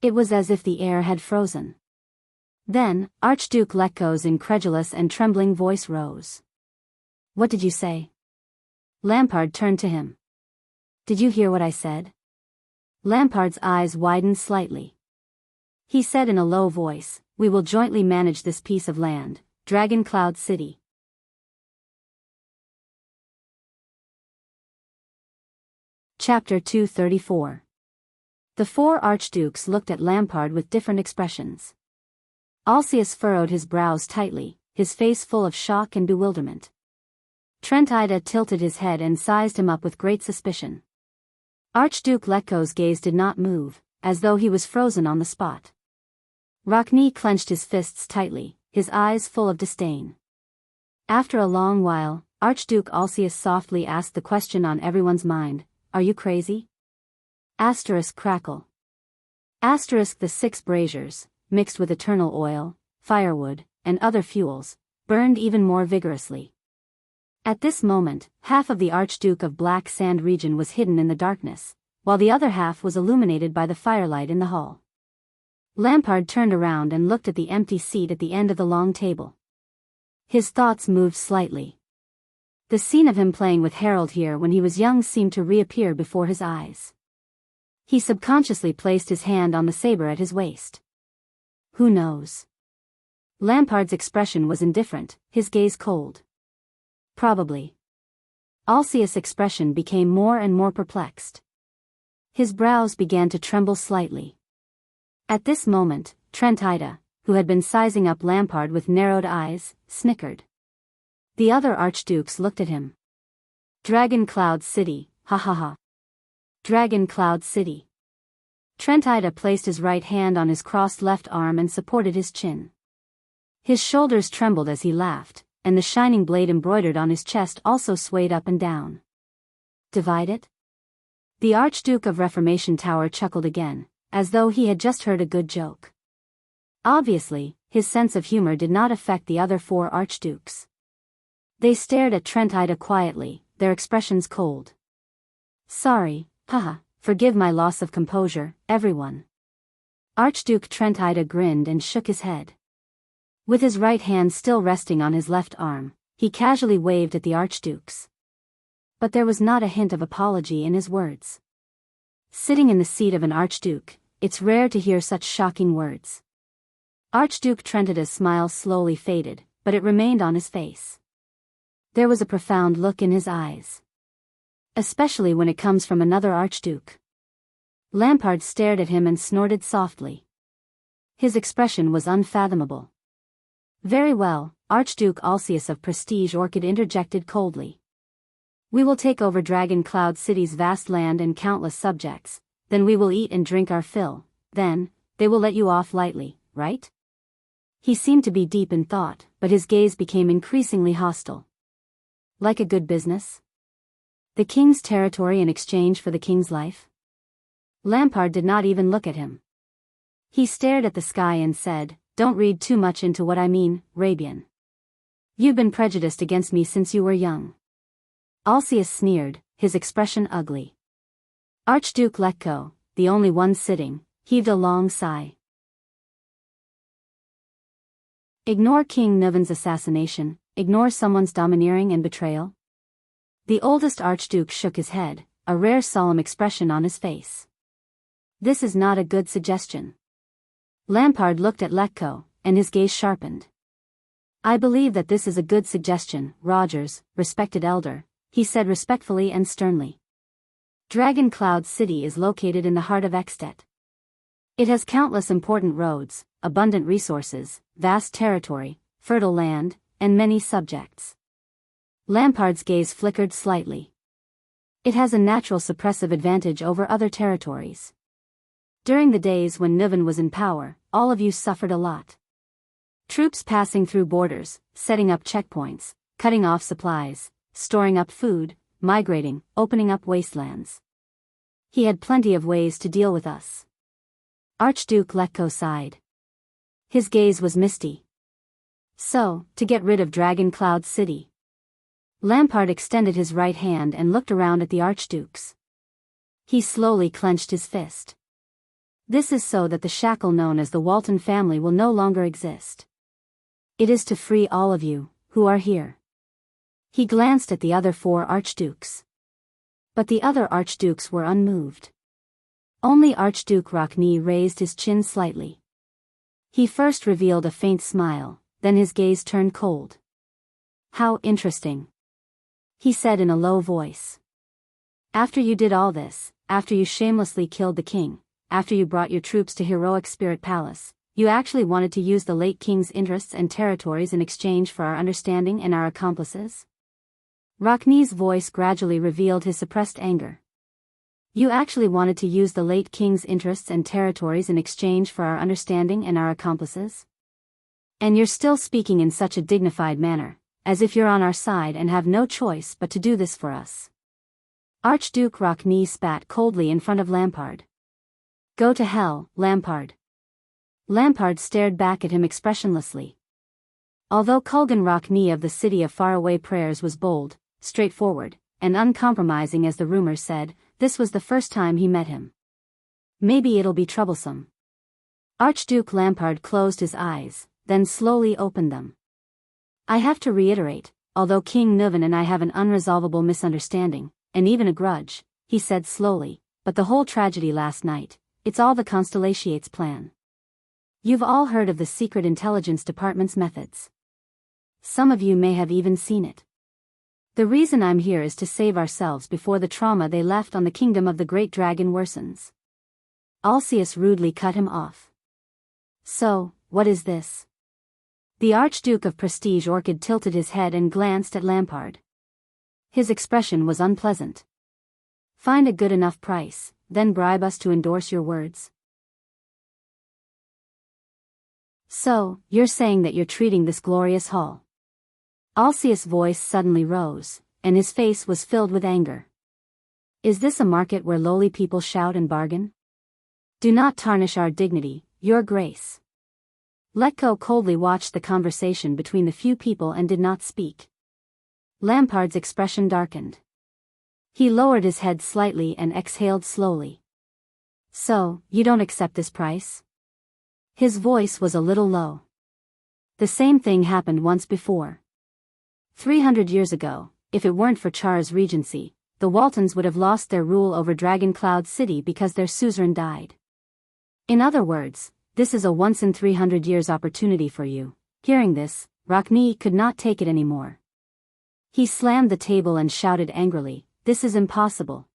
It was as if the air had frozen. Then, Archduke Letko's incredulous and trembling voice rose. What did you say? Lampard turned to him. Did you hear what I said? Lampard's eyes widened slightly. He said in a low voice, we will jointly manage this piece of land, Dragon Cloud City. Chapter 234. The four archdukes looked at Lampard with different expressions. Alcius furrowed his brows tightly, his face full of shock and bewilderment. Trentida tilted his head and sized him up with great suspicion. Archduke Letko's gaze did not move, as though he was frozen on the spot. Rockney clenched his fists tightly, his eyes full of disdain. After a long while, Archduke Alcius softly asked the question on everyone's mind, are you crazy? Asterisk crackle. Asterisk the 6 braziers, mixed with eternal oil, firewood, and other fuels, burned even more vigorously. At this moment, half of the Archduke of Black Sand Region was hidden in the darkness, while the other half was illuminated by the firelight in the hall. Lampard turned around and looked at the empty seat at the end of the long table. His thoughts moved slightly. The scene of him playing with Harold here when he was young seemed to reappear before his eyes. He subconsciously placed his hand on the saber at his waist. Who knows? Lampard's expression was indifferent, his gaze cold. Probably. Alcius' expression became more and more perplexed. His brows began to tremble slightly. At this moment, Trentida, who had been sizing up Lampard with narrowed eyes, snickered. The other archdukes looked at him. Dragon Cloud City, ha ha ha. Dragon Cloud City. Trentida placed his right hand on his crossed left arm and supported his chin. His shoulders trembled as he laughed, and the shining blade embroidered on his chest also swayed up and down. Divide it? The Archduke of Reformation Tower chuckled again, as though he had just heard a good joke. Obviously, his sense of humor did not affect the other 4 archdukes. They stared at Trent Ida quietly, their expressions cold. Sorry, haha, forgive my loss of composure, everyone. Archduke Trent Ida grinned and shook his head. With his right hand still resting on his left arm, he casually waved at the archdukes. But there was not a hint of apology in his words. Sitting in the seat of an archduke, it's rare to hear such shocking words. Archduke Trentida's smile slowly faded, but it remained on his face. There was a profound look in his eyes. Especially when it comes from another archduke. Lampard stared at him and snorted softly. His expression was unfathomable. Very well, Archduke Alcius of Prestige Orchid interjected coldly. We will take over Dragon Cloud City's vast land and countless subjects, then we will eat and drink our fill, then, they will let you off lightly, right? He seemed to be deep in thought, but his gaze became increasingly hostile. Like a good business? The king's territory in exchange for the king's life? Lampard did not even look at him. He stared at the sky and said, "Don't read too much into what I mean, Rabian. You've been prejudiced against me since you were young." Alcius sneered, his expression ugly. Archduke Letko, the only one sitting, heaved a long sigh. Ignore King Nuvan's assassination, ignore someone's domineering and betrayal? The oldest archduke shook his head, a rare solemn expression on his face. This is not a good suggestion. Lampard looked at Letko, and his gaze sharpened. I believe that this is a good suggestion, Rogers, respected elder, he said respectfully and sternly. Dragon Cloud City is located in the heart of Extet. It has countless important roads, abundant resources, vast territory, fertile land, and many subjects. Lampard's gaze flickered slightly. It has a natural suppressive advantage over other territories. During the days when Nuvan was in power, all of you suffered a lot. Troops passing through borders, setting up checkpoints, cutting off supplies, storing up food, migrating, opening up wastelands. He had plenty of ways to deal with us. Archduke Letko sighed. His gaze was misty. So, to get rid of Dragon Cloud City. Lampard extended his right hand and looked around at the archdukes. He slowly clenched his fist. This is so that the shackle known as the Walton family will no longer exist. It is to free all of you, who are here. He glanced at the other 4 archdukes. But the other archdukes were unmoved. Only Archduke Rockney raised his chin slightly. He first revealed a faint smile, then his gaze turned cold. How interesting, he said in a low voice. After you did all this, after you shamelessly killed the king, after you brought your troops to Heroic Spirit Palace, you actually wanted to use the late king's interests and territories in exchange for our understanding and our accomplices? Rockney's voice gradually revealed his suppressed anger. You actually wanted to use the late king's interests and territories in exchange for our understanding and our accomplices? And you're still speaking in such a dignified manner, as if you're on our side and have no choice but to do this for us. Archduke Rockney spat coldly in front of Lampard. Go to hell, Lampard. Lampard stared back at him expressionlessly. Although Kulgan Rockney of the City of Faraway Prayers was bold, straightforward, and uncompromising as the rumors said, this was the first time he met him. Maybe it'll be troublesome. Archduke Lampard closed his eyes, then slowly opened them. I have to reiterate, although King Nuvan and I have an unresolvable misunderstanding, and even a grudge, he said slowly, but the whole tragedy last night, it's all the Constellation's plan. You've all heard of the Secret Intelligence Department's methods. Some of you may have even seen it. The reason I'm here is to save ourselves before the trauma they left on the kingdom of the Great Dragon worsens. Alcius rudely cut him off. So, what is this? The Archduke of Prestige Orchid tilted his head and glanced at Lampard. His expression was unpleasant. Find a good enough price, then bribe us to endorse your words. So, you're saying that you're treating this glorious hall Alcius' voice suddenly rose, and his face was filled with anger. Is this a market where lowly people shout and bargain? Do not tarnish our dignity, Your Grace. Letko coldly watched the conversation between the few people and did not speak. Lampard's expression darkened. He lowered his head slightly and exhaled slowly. So, you don't accept this price? His voice was a little low. The same thing happened once before. 300 years ago, if it weren't for Char's regency, the Waltons would have lost their rule over Dragon Cloud City because their suzerain died. In other words, this is a once-in-300 years opportunity for you. Hearing this, Rokni could not take it anymore. He slammed the table and shouted angrily, "This is impossible."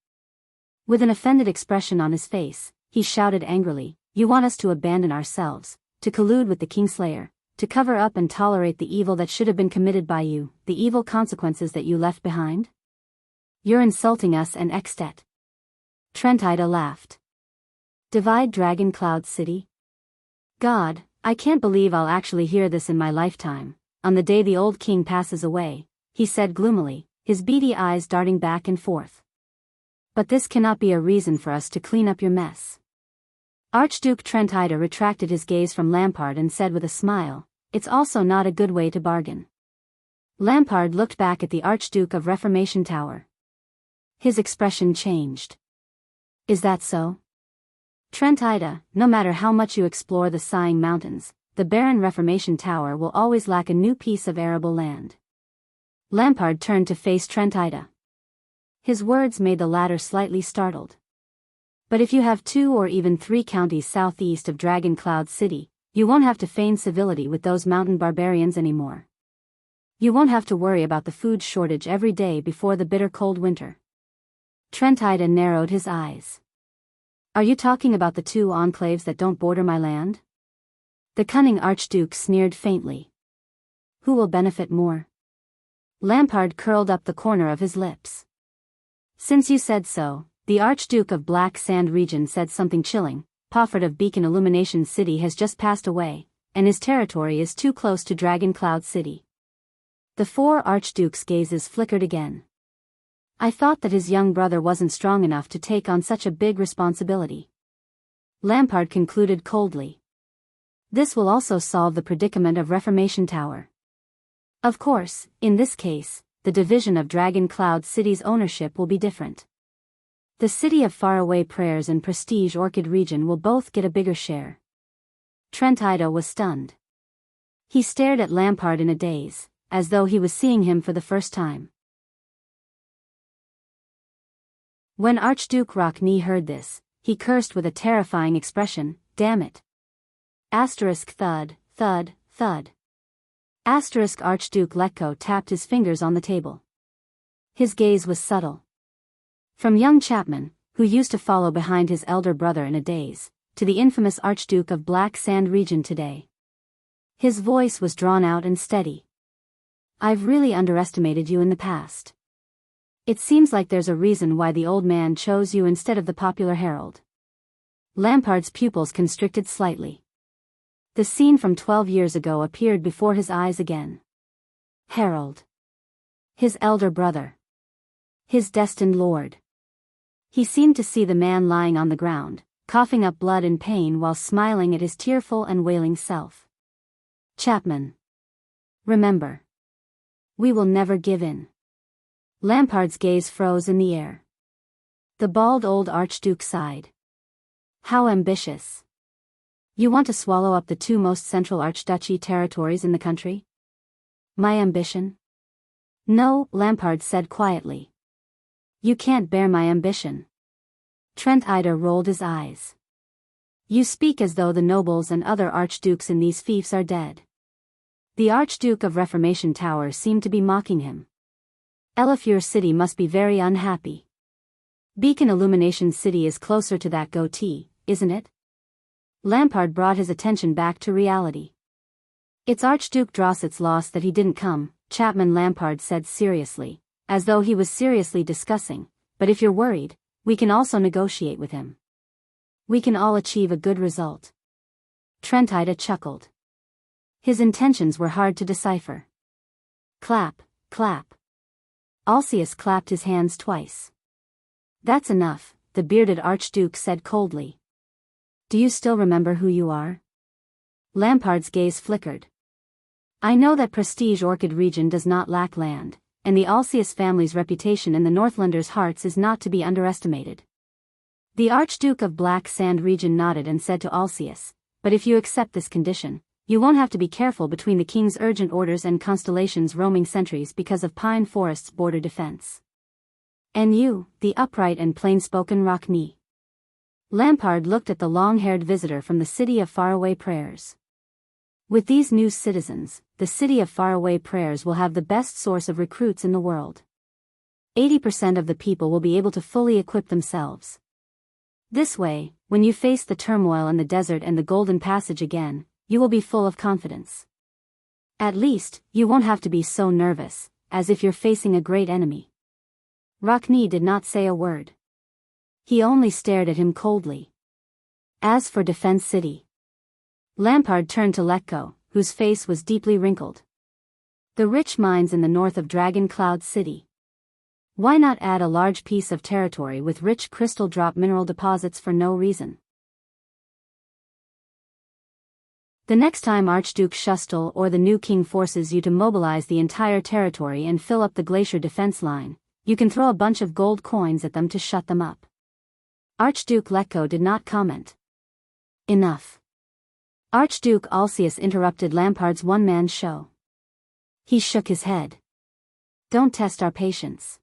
With an offended expression on his face, he shouted angrily, "You want us to abandon ourselves, to collude with the Kingslayer, to cover up and tolerate the evil that should have been committed by you, the evil consequences that you left behind? You're insulting us and Extet." Tranquil laughed. Divide Dragon Cloud City? God, I can't believe I'll actually hear this in my lifetime, on the day the old king passes away, he said gloomily, his beady eyes darting back and forth. But this cannot be a reason for us to clean up your mess. Archduke Tranquil retracted his gaze from Lampard and said with a smile, "It's also not a good way to bargain." Lampard looked back at the Archduke of Reformation Tower. His expression changed. Is that so? Tranquil, no matter how much you explore the Sighing Mountains, the barren Reformation Tower will always lack a new piece of arable land. Lampard turned to face Tranquil. His words made the latter slightly startled. But if you have 2 or even 3 counties southeast of Dragon Cloud City, you won't have to feign civility with those mountain barbarians anymore. You won't have to worry about the food shortage every day before the bitter cold winter. Tranquil narrowed his eyes. Are you talking about the 2 enclaves that don't border my land? The cunning Archduke sneered faintly. Who will benefit more? Lampard curled up the corner of his lips. Since you said so, the Archduke of Black Sand Region said something chilling. Pofford of Beacon Illumination City has just passed away, and his territory is too close to Dragon Cloud City. The 4 archdukes' gazes flickered again. I thought that his young brother wasn't strong enough to take on such a big responsibility. Lampard concluded coldly. This will also solve the predicament of Reformation Tower. Of course, in this case, the division of Dragon Cloud City's ownership will be different. The City of Faraway Prayers and Prestige Orchid Region will both get a bigger share. Tranquil was stunned. He stared at Lampard in a daze, as though he was seeing him for the first time. When Archduke Rokni heard this, he cursed with a terrifying expression, "Damn it." Asterisk thud, thud, thud. Asterisk Archduke Letko tapped his fingers on the table. His gaze was subtle. From young Chapman, who used to follow behind his elder brother in a daze, to the infamous Archduke of Black Sand Region today. His voice was drawn out and steady. I've really underestimated you in the past. It seems like there's a reason why the old man chose you instead of the popular herald. Lampard's pupils constricted slightly. The scene from 12 years ago appeared before his eyes again. Herald. His elder brother. His destined lord. He seemed to see the man lying on the ground, coughing up blood in pain while smiling at his tearful and wailing self. Chapman. Remember. We will never give in. Lampard's gaze froze in the air. The bald old Archduke sighed. How ambitious. You want to swallow up the 2 most central archduchy territories in the country? My ambition? No, Lampard said quietly. You can't bear my ambition. Tranquil rolled his eyes. You speak as though the nobles and other archdukes in these fiefs are dead. The Archduke of Reformation Tower seemed to be mocking him. Elifure City must be very unhappy. Beacon Illumination City is closer to that goatee, isn't it? Lampard brought his attention back to reality. It's Archduke Drossit's loss that he didn't come, Chapman Lampard said seriously, as though he was seriously discussing, but if you're worried, we can also negotiate with him. We can all achieve a good result. Tranquil chuckled. His intentions were hard to decipher. Clap, clap. Alcius clapped his hands twice. That's enough, the bearded Archduke said coldly. Do you still remember who you are? Lampard's gaze flickered. I know that prestige Orchid region does not lack land, and the Alcius family's reputation in the Northlanders' hearts is not to be underestimated. The Archduke of Black Sand region nodded and said to Alcius, but if you accept this condition, you won't have to be careful between the king's urgent orders and Constellation's roaming sentries because of Pine Forest's border defense. And you, the upright and plain-spoken Rockne. Lampard looked at the long-haired visitor from the city of faraway prayers. With these new citizens, the city of faraway prayers will have the best source of recruits in the world. 80% of the people will be able to fully equip themselves. This way, when you face the turmoil in the desert and the Golden Passage again, you will be full of confidence. At least, you won't have to be so nervous, as if you're facing a great enemy. Rockne did not say a word. He only stared at him coldly. As for Defense City, Lampard turned to Letko, whose face was deeply wrinkled. The rich mines in the north of Dragon Cloud City. Why not add a large piece of territory with rich crystal drop mineral deposits for no reason? The next time Archduke Shustel or the new king forces you to mobilize the entire territory and fill up the glacier defense line, you can throw a bunch of gold coins at them to shut them up. Archduke Letko did not comment. Enough. Archduke Alcius interrupted Lampard's one-man show. He shook his head. Don't test our patience.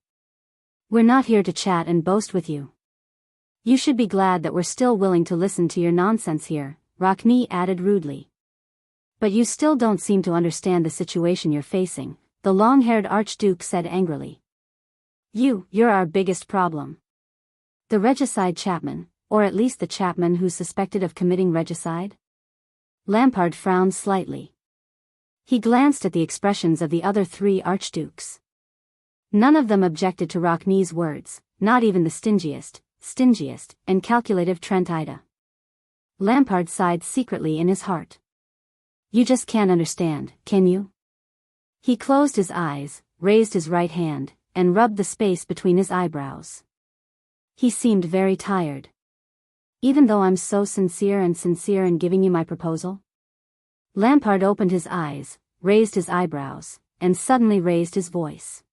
We're not here to chat and boast with you. You should be glad that we're still willing to listen to your nonsense here, Rockne added rudely. But you still don't seem to understand the situation you're facing, the long-haired Archduke said angrily. You're our biggest problem. The regicide Chapman, or at least the Chapman who's suspected of committing regicide? Lampard frowned slightly. He glanced at the expressions of the other three archdukes. None of them objected to Rockne's words, not even the stingiest, and calculative Trent Ida. Lampard sighed secretly in his heart. You just can't understand, can you? He closed his eyes, raised his right hand, and rubbed the space between his eyebrows. He seemed very tired. Even though I'm so sincere in giving you my proposal? Lampard opened his eyes, raised his eyebrows, and suddenly raised his voice.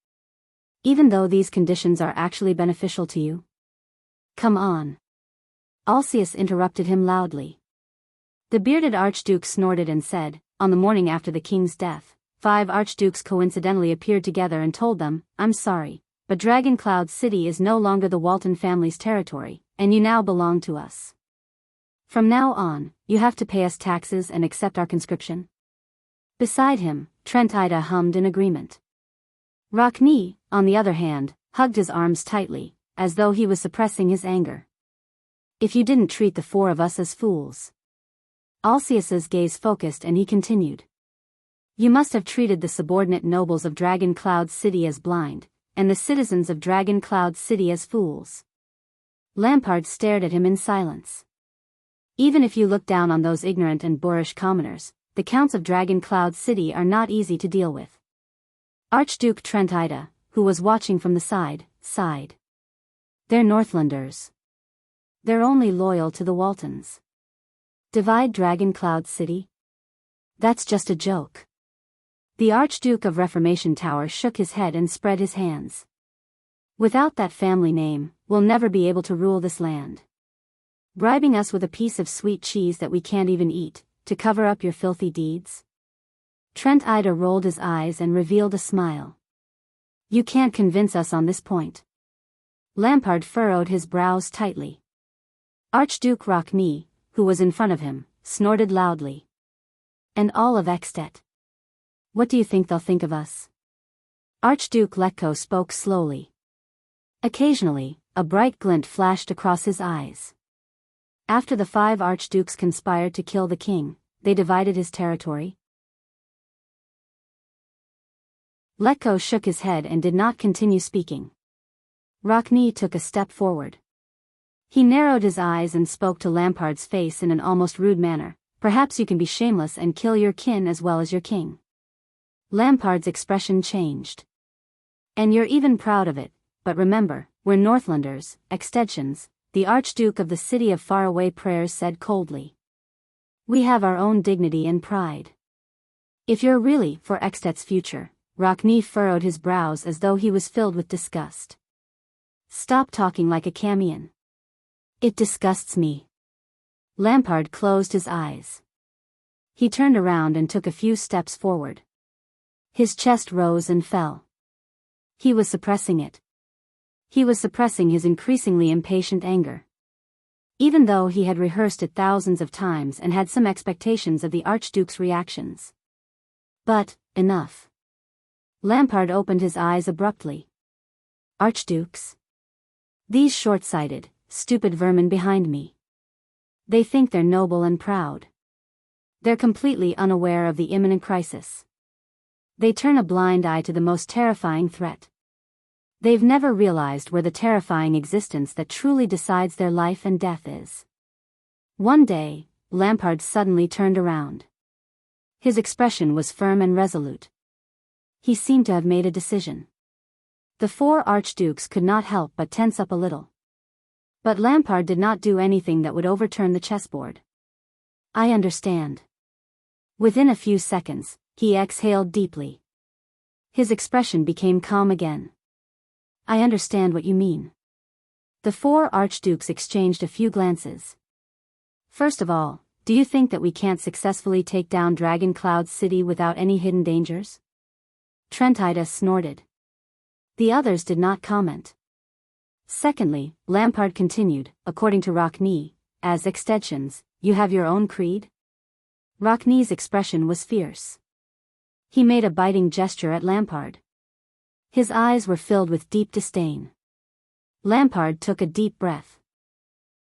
Even though these conditions are actually beneficial to you? Come on. Alcius interrupted him loudly. The bearded archduke snorted and said, on the morning after the king's death, 5 archdukes coincidentally appeared together and told them, I'm sorry, but Dragon Cloud City is no longer the Walton family's territory, and you now belong to us. From now on, you have to pay us taxes and accept our conscription. Beside him, Trent Ida hummed in agreement. Rockne, on the other hand, hugged his arms tightly, as though he was suppressing his anger. If you didn't treat the 4 of us as fools. Alcius's gaze focused and he continued. You must have treated the subordinate nobles of Dragon Cloud City as blind, and the citizens of Dragon Cloud City as fools. Lampard stared at him in silence. Even if you look down on those ignorant and boorish commoners, the counts of Dragon Cloud City are not easy to deal with. Archduke Trent Ida, who was watching from the side, sighed. They're Northlanders. They're only loyal to the Waltons. Divide Dragon Cloud City? That's just a joke. The Archduke of Reformation Tower shook his head and spread his hands. Without that family name, we'll never be able to rule this land. Bribing us with a piece of sweet cheese that we can't even eat, to cover up your filthy deeds? Trent Ida rolled his eyes and revealed a smile. You can't convince us on this point. Lampard furrowed his brows tightly. Archduke Rockne, who was in front of him, snorted loudly. And all of Extet. What do you think they'll think of us? Archduke Letko spoke slowly. Occasionally, a bright glint flashed across his eyes. After the 5 archdukes conspired to kill the king, they divided his territory. Letko shook his head and did not continue speaking. Rockne took a step forward. He narrowed his eyes and spoke to Lampard's face in an almost rude manner. Perhaps you can be shameless and kill your kin as well as your king. Lampard's expression changed. And you're even proud of it, but remember, we're Northlanders, extensions, the Archduke of the city of faraway prayers said coldly. We have our own dignity and pride. If you're really for Extet's future, Rockne furrowed his brows as though he was filled with disgust. Stop talking like a Camion. It disgusts me. Lampard closed his eyes. He turned around and took a few steps forward. His chest rose and fell. He was suppressing it. He was suppressing his increasingly impatient anger. Even though he had rehearsed it thousands of times and had some expectations of the Archduke's reactions. But, enough. Lampard opened his eyes abruptly. Archdukes? These short-sighted, stupid vermin behind me. They think they're noble and proud. They're completely unaware of the imminent crisis. They turn a blind eye to the most terrifying threat. They've never realized where the terrifying existence that truly decides their life and death is. One day, Lampard suddenly turned around. His expression was firm and resolute. He seemed to have made a decision. The four archdukes could not help but tense up a little. But Lampard did not do anything that would overturn the chessboard. I understand. Within a few seconds, he exhaled deeply. His expression became calm again. I understand what you mean. The four archdukes exchanged a few glances. First of all, do you think that we can't successfully take down Dragon Cloud City without any hidden dangers? Trentida snorted. The others did not comment. Secondly, Lampard continued, according to Rockne, as extensions, you have your own creed? Rockne's expression was fierce. He made a biting gesture at Lampard. His eyes were filled with deep disdain. Lampard took a deep breath.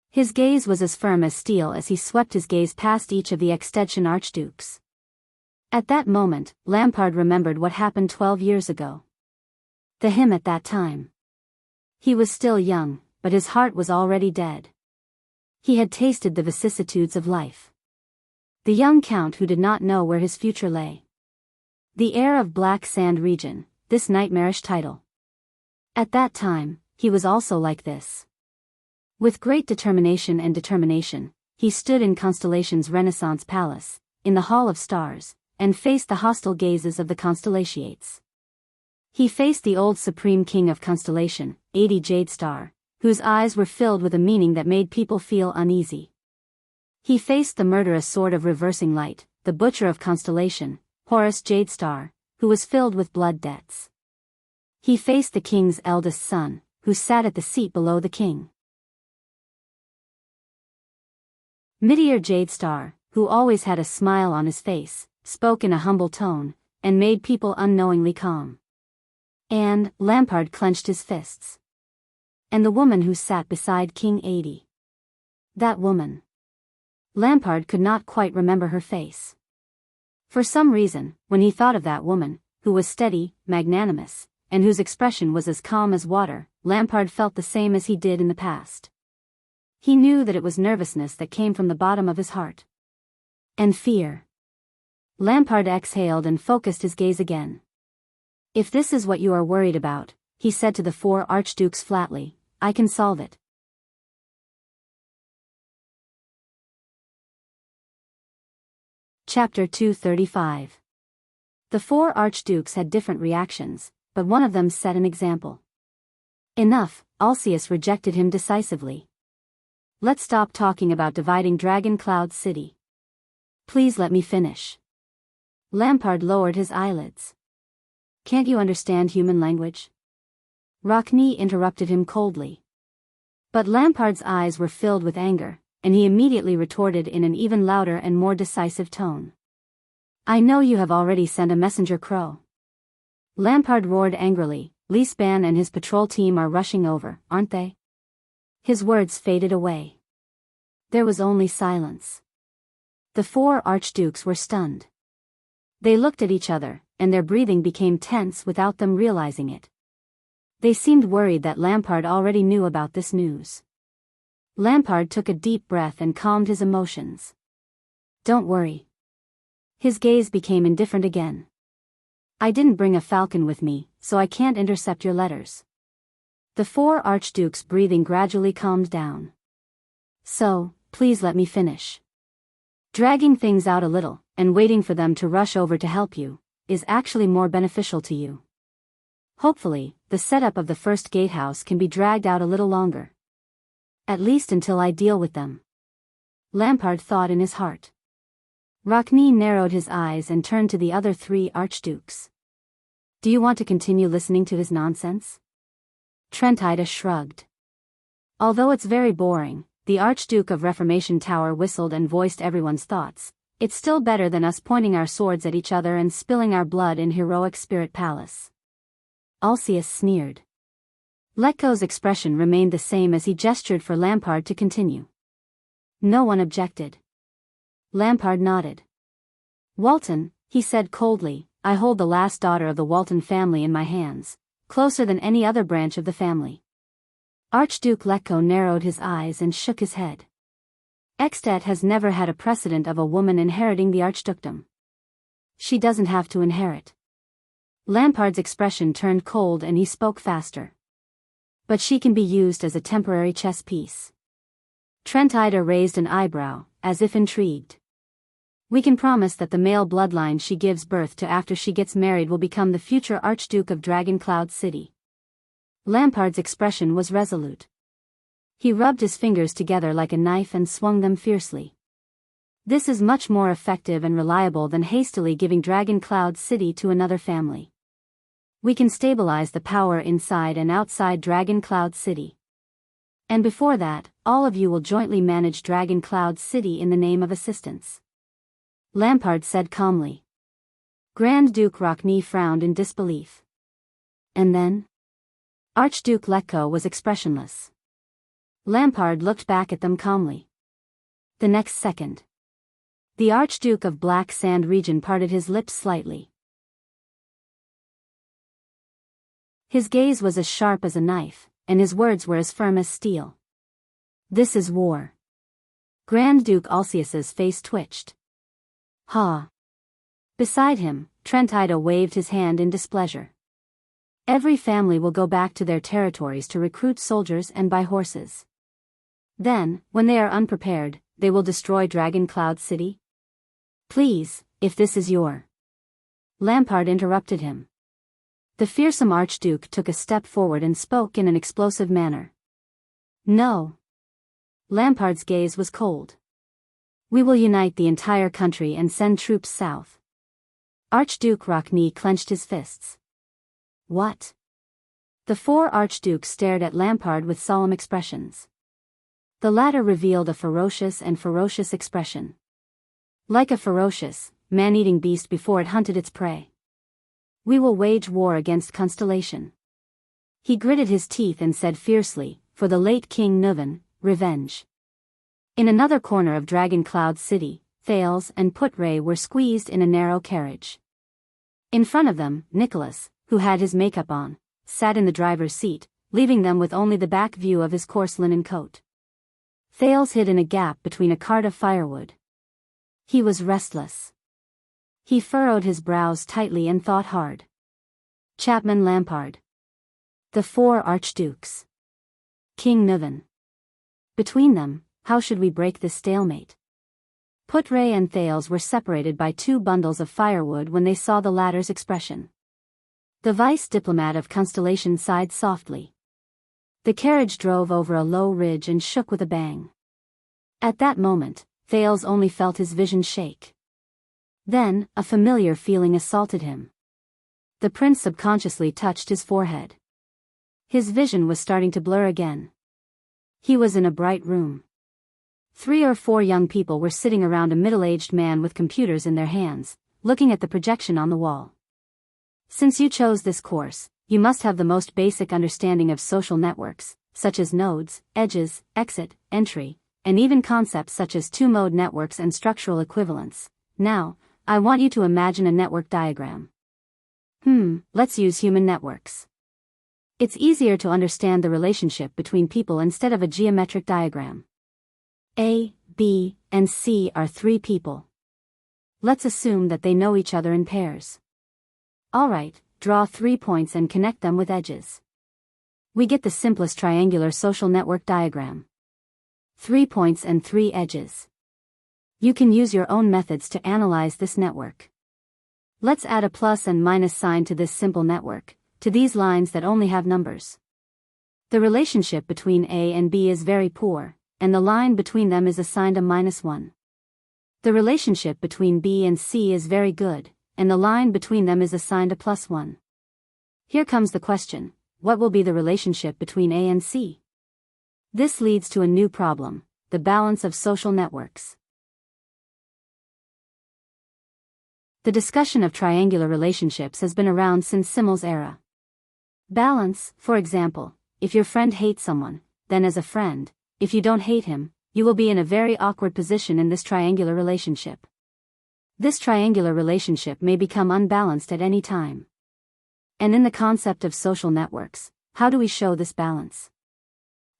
His gaze was as firm as steel as he swept his gaze past each of the extension archdukes. At that moment, Lampard remembered what happened 12 years ago. To him at that time. He was still young, but his heart was already dead. He had tasted the vicissitudes of life. The young count who did not know where his future lay. The heir of Black Sand region, this nightmarish title. At that time, he was also like this. With great determination, he stood in Constellation's Renaissance Palace, in the Hall of Stars, and faced the hostile gazes of the Constellations. He faced the old Supreme King of Constellation, 80 Jade Star, whose eyes were filled with a meaning that made people feel uneasy. He faced the murderous Sword of Reversing Light, the Butcher of Constellation, Horus Jade Star, who was filled with blood debts. He faced the king's eldest son, who sat at the seat below the king. Meteor Jade Star, who always had a smile on his face, spoke in a humble tone, and made people unknowingly calm. And Lampard clenched his fists. And the woman who sat beside King 80. That woman. Lampard could not quite remember her face. For some reason, when he thought of that woman, who was steady, magnanimous, and whose expression was as calm as water, Lampard felt the same as he did in the past. He knew that it was nervousness that came from the bottom of his heart. And fear. Lampard exhaled and focused his gaze again. If this is what you are worried about, he said to the four archdukes flatly, I can solve it. Chapter 235. The four archdukes had different reactions, but one of them set an example. Enough, Alcius rejected him decisively. Let's stop talking about dividing Dragon Cloud City. Please let me finish. Lampard lowered his eyelids. Can't you understand human language? Rockne interrupted him coldly. But Lampard's eyes were filled with anger, and he immediately retorted in an even louder and more decisive tone. I know you have already sent a messenger crow. Lampard roared angrily, Leespan and his patrol team are rushing over, aren't they? His words faded away. There was only silence. The four archdukes were stunned. They looked at each other, and their breathing became tense without them realizing it. They seemed worried that Lampard already knew about this news. Lampard took a deep breath and calmed his emotions. Don't worry. His gaze became indifferent again. I didn't bring a falcon with me, so I can't intercept your letters. The four archdukes' breathing gradually calmed down. So, please let me finish. Dragging things out a little, and waiting for them to rush over to help you, is actually more beneficial to you. Hopefully, the setup of the first gatehouse can be dragged out a little longer. At least until I deal with them. Lampard thought in his heart. Rockne narrowed his eyes and turned to the other three archdukes. Do you want to continue listening to his nonsense? Trentida shrugged. Although it's very boring, the Archduke of Reformation Tower whistled and voiced everyone's thoughts. It's still better than us pointing our swords at each other and spilling our blood in heroic Spirit Palace. Alcius sneered. Letko's expression remained the same as he gestured for Lampard to continue. No one objected. Lampard nodded. Walton, he said coldly, I hold the last daughter of the Walton family in my hands, closer than any other branch of the family. Archduke Letko narrowed his eyes and shook his head. Ekstedt has never had a precedent of a woman inheriting the archdukedom. She doesn't have to inherit. Lampard's expression turned cold and he spoke faster. But she can be used as a temporary chess piece. Trentida raised an eyebrow, as if intrigued. We can promise that the male bloodline she gives birth to after she gets married will become the future Archduke of Dragoncloud City. Lampard's expression was resolute. He rubbed his fingers together like a knife and swung them fiercely. This is much more effective and reliable than hastily giving Dragoncloud City to another family. We can stabilize the power inside and outside Dragoncloud City. And before that, all of you will jointly manage Dragoncloud City in the name of assistance. Lampard said calmly. Grand Duke Rockne frowned in disbelief. And then? Archduke Letko was expressionless. Lampard looked back at them calmly. The next second, the Archduke of Black Sand Region parted his lips slightly. His gaze was as sharp as a knife, and his words were as firm as steel. This is war. Grand Duke Alcius's face twitched. Ha! Beside him, Trentida waved his hand in displeasure. Every family will go back to their territories to recruit soldiers and buy horses. Then, when they are unprepared, they will destroy Dragoncloud City? Please, if this is your... Lampard interrupted him. The fearsome Archduke took a step forward and spoke in an explosive manner. No. Lampard's gaze was cold. We will unite the entire country and send troops south. Archduke Rockne clenched his fists. What? The four archdukes stared at Lampard with solemn expressions. The latter revealed a ferocious expression. Like a ferocious, man-eating beast before it hunted its prey. We will wage war against Constellation. He gritted his teeth and said fiercely, for the late King Nuvan, revenge. In another corner of Dragoncloud City, Thales and Putray were squeezed in a narrow carriage. In front of them, Nicholas, who had his makeup on, sat in the driver's seat, leaving them with only the back view of his coarse linen coat. Thales hid in a gap between a cart of firewood. He was restless. He furrowed his brows tightly and thought hard. Chapman Lampard. The four archdukes. King Nuvan. Between them, how should we break this stalemate? Putray and Thales were separated by 2 bundles of firewood when they saw the latter's expression. The vice diplomat of Constellation sighed softly. The carriage drove over a low ridge and shook with a bang. At that moment, Thales only felt his vision shake. Then, a familiar feeling assaulted him. The prince subconsciously touched his forehead. His vision was starting to blur again. He was in a bright room. 3 or 4 young people were sitting around a middle-aged man with computers in their hands, looking at the projection on the wall. Since you chose this course, you must have the most basic understanding of social networks, such as nodes, edges, exit, entry, and even concepts such as 2-mode networks and structural equivalence. Now, I want you to imagine a network diagram. Let's use human networks. It's easier to understand the relationship between people instead of a geometric diagram. A, B, and C are 3 people. Let's assume that they know each other in pairs. Alright, draw 3 points and connect them with edges. We get the simplest triangular social network diagram. 3 points and 3 edges. You can use your own methods to analyze this network. Let's add a plus and minus sign to this simple network, to these lines that only have numbers. The relationship between A and B is very poor, and the line between them is assigned a -1. The relationship between B and C is very good, and the line between them is assigned a +1. Here comes the question, what will be the relationship between A and C? This leads to a new problem, the balance of social networks. The discussion of triangular relationships has been around since Simmel's era. Balance, for example, if your friend hates someone, then as a friend, if you don't hate him, you will be in a very awkward position in this triangular relationship. This triangular relationship may become unbalanced at any time. And in the concept of social networks, how do we show this balance?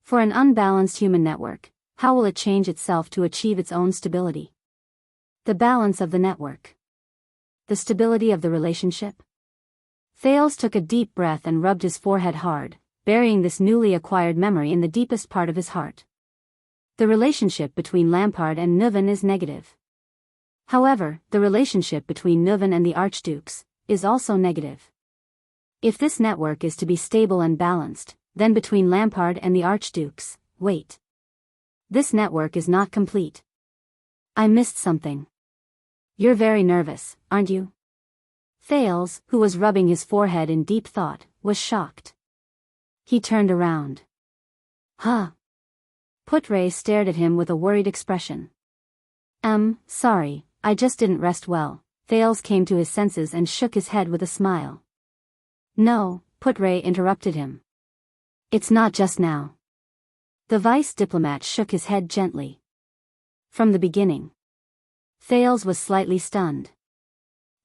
For an unbalanced human network, how will it change itself to achieve its own stability? The balance of the network. The stability of the relationship? Thales took a deep breath and rubbed his forehead hard, burying this newly acquired memory in the deepest part of his heart. The relationship between Lampard and Neuven is negative. However, the relationship between Neuven and the archdukes is also negative. If this network is to be stable and balanced, then between Lampard and the archdukes, wait. This network is not complete. I missed something. You're very nervous, aren't you? Thales, who was rubbing his forehead in deep thought, was shocked. He turned around. Huh? Putre stared at him with a worried expression. Sorry, I just didn't rest well. Thales came to his senses and shook his head with a smile. No, Putre interrupted him. It's not just now. The vice diplomat shook his head gently. From the beginning. Thales was slightly stunned.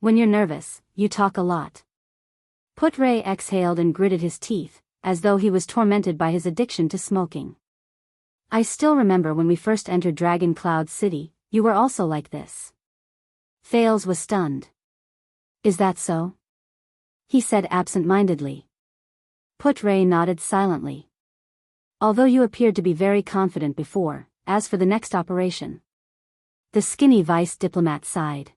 When you're nervous, you talk a lot. Putre exhaled and gritted his teeth, as though he was tormented by his addiction to smoking. I still remember when we first entered Dragon Cloud City, you were also like this. Thales was stunned. Is that so? He said absent-mindedly. Putre nodded silently. Although you appeared to be very confident before, as for the next operation. The skinny vice diplomat sighed.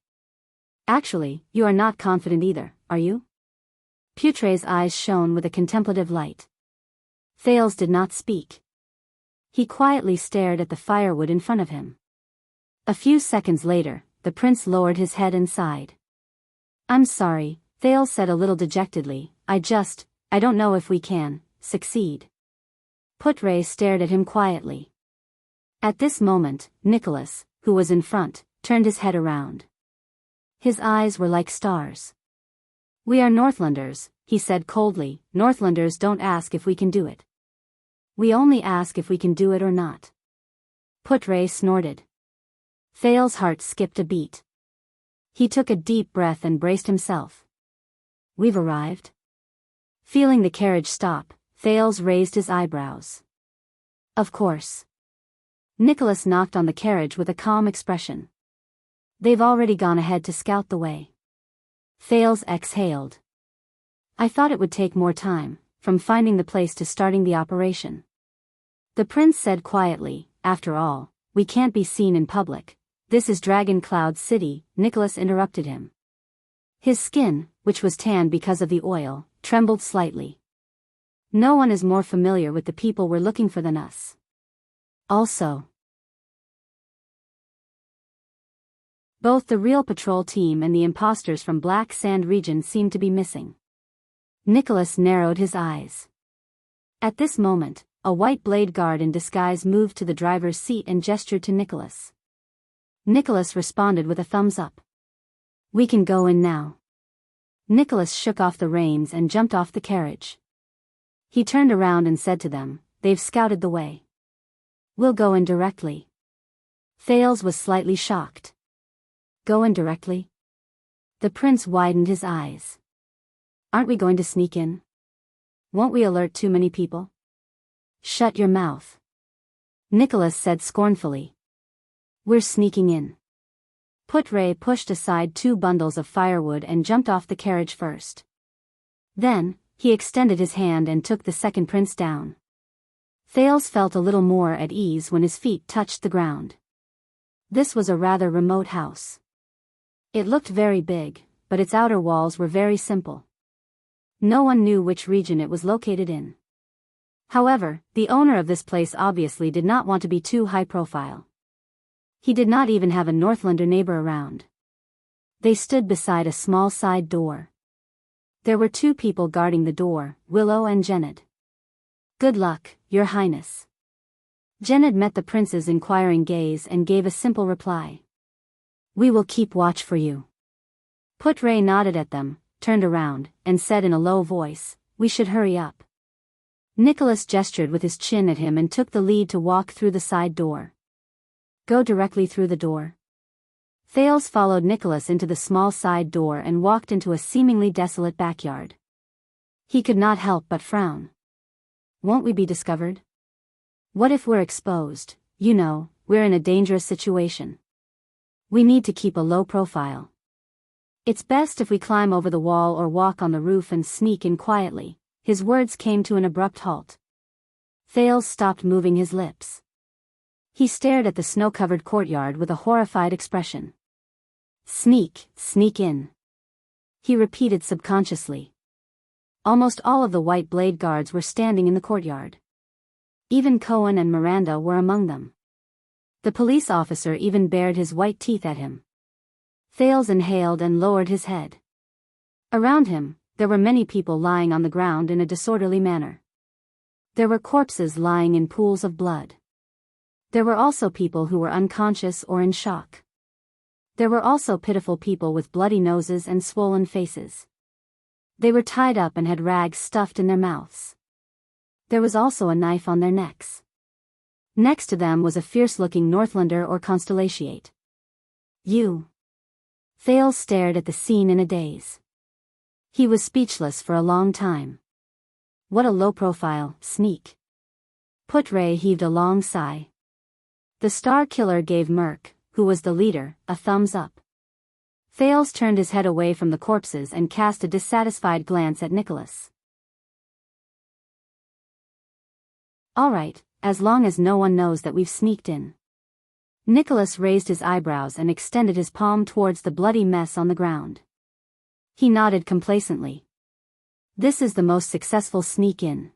Actually, you are not confident either, are you? Putre's eyes shone with a contemplative light. Thales did not speak. He quietly stared at the firewood in front of him. A few seconds later, the prince lowered his head and sighed. I'm sorry, Thales said a little dejectedly, I don't know if we can succeed. Putre stared at him quietly. At this moment, Nicholas, who was in front, turned his head around. His eyes were like stars. We are Northlanders, he said coldly. Northlanders don't ask if we can do it. We only ask if we can do it or not. Putre snorted. Thales' heart skipped a beat. He took a deep breath and braced himself. We've arrived? Feeling the carriage stop, Thales raised his eyebrows. Of course. Nicholas knocked on the carriage with a calm expression. They've already gone ahead to scout the way. Thales exhaled. I thought it would take more time, from finding the place to starting the operation. The prince said quietly, after all, we can't be seen in public. This is Dragon Cloud City, Nicholas interrupted him. His skin, which was tan because of the oil, trembled slightly. No one is more familiar with the people we're looking for than us. Also, both the real patrol team and the imposters from Black Sand region seemed to be missing. Nicholas narrowed his eyes. At this moment, a white blade guard in disguise moved to the driver's seat and gestured to Nicholas. Nicholas responded with a thumbs up. We can go in now. Nicholas shook off the reins and jumped off the carriage. He turned around and said to them, they've scouted the way. We'll go in directly. Thales was slightly shocked. Go in directly? The prince widened his eyes. Aren't we going to sneak in? Won't we alert too many people? Shut your mouth. Nicholas said scornfully. We're sneaking in. Put-Ray pushed aside 2 bundles of firewood and jumped off the carriage first. Then, he extended his hand and took the second prince down. Thales felt a little more at ease when his feet touched the ground. This was a rather remote house. It looked very big, but its outer walls were very simple. No one knew which region it was located in. However, the owner of this place obviously did not want to be too high profile. He did not even have a Northlander neighbor around. They stood beside a small side door. There were 2 people guarding the door, Willow and Jened. "Good luck, Your Highness." Jened met the prince's inquiring gaze and gave a simple reply. "We will keep watch for you." Put-Ray nodded at them, turned around, and said in a low voice, "We should hurry up." Nicholas gestured with his chin at him and took the lead to walk through the side door. "Go directly through the door." Thales followed Nicholas into the small side door and walked into a seemingly desolate backyard. He could not help but frown. Won't we be discovered? What if we're exposed? You know, we're in a dangerous situation. We need to keep a low profile. It's best if we climb over the wall or walk on the roof and sneak in quietly. His words came to an abrupt halt. Thales stopped moving his lips. He stared at the snow-covered courtyard with a horrified expression. Sneak in," he repeated subconsciously. Almost all of the white blade guards were standing in the courtyard. Even Cohen and Miranda were among them. The police officer even bared his white teeth at him. Thales inhaled and lowered his head. Around him, there were many people lying on the ground in a disorderly manner. There were corpses lying in pools of blood. There were also people who were unconscious or in shock. There were also pitiful people with bloody noses and swollen faces. They were tied up and had rags stuffed in their mouths. There was also a knife on their necks. Next to them was a fierce-looking Northlander or Constellatiate. "You." Thales stared at the scene in a daze. He was speechless for a long time. What a low-profile sneak. Put-Ray heaved a long sigh. The Star Killer gave Merc, who was the leader, a thumbs up. Thales turned his head away from the corpses and cast a dissatisfied glance at Nicholas. "All right, as long as no one knows that we've sneaked in." Nicholas raised his eyebrows and extended his palm towards the bloody mess on the ground. He nodded complacently. "This is the most successful sneak-in."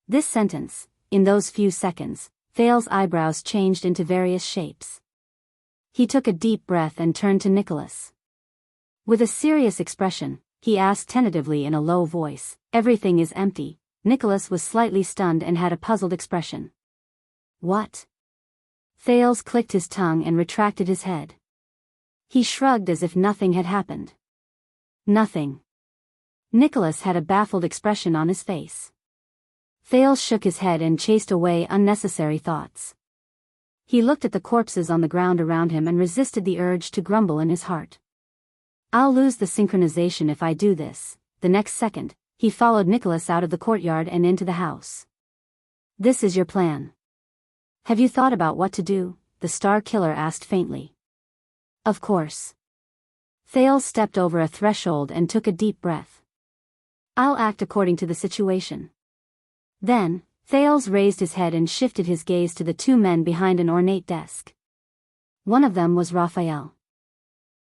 This sentence, in those few seconds, Thales' eyebrows changed into various shapes. He took a deep breath and turned to Nicholas. With a serious expression, he asked tentatively in a low voice, "Everything is empty." Nicholas was slightly stunned and had a puzzled expression. "What?" Thales clicked his tongue and retracted his head. He shrugged as if nothing had happened. "Nothing." Nicholas had a baffled expression on his face. Thales shook his head and chased away unnecessary thoughts. He looked at the corpses on the ground around him and resisted the urge to grumble in his heart. "I'll lose the synchronization if I do this." The next second, he followed Nicholas out of the courtyard and into the house. "This is your plan. Have you thought about what to do?" the Star Killer asked faintly. "Of course." Thales stepped over a threshold and took a deep breath. "I'll act according to the situation." Then, Thales raised his head and shifted his gaze to the 2 men behind an ornate desk. One of them was Raphael.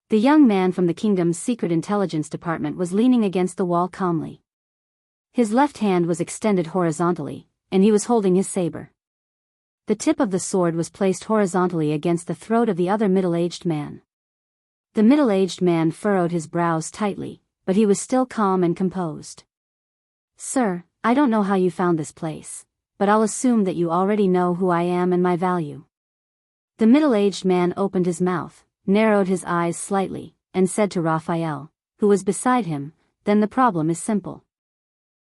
The young man from the kingdom's secret intelligence department was leaning against the wall calmly. His left hand was extended horizontally, and he was holding his saber. The tip of the sword was placed horizontally against the throat of the other middle-aged man. The middle-aged man furrowed his brows tightly, but he was still calm and composed. "Sir, I don't know how you found this place, but I'll assume that you already know who I am and my value." The middle-aged man opened his mouth, narrowed his eyes slightly, and said to Raphael, who was beside him, "Then the problem is simple.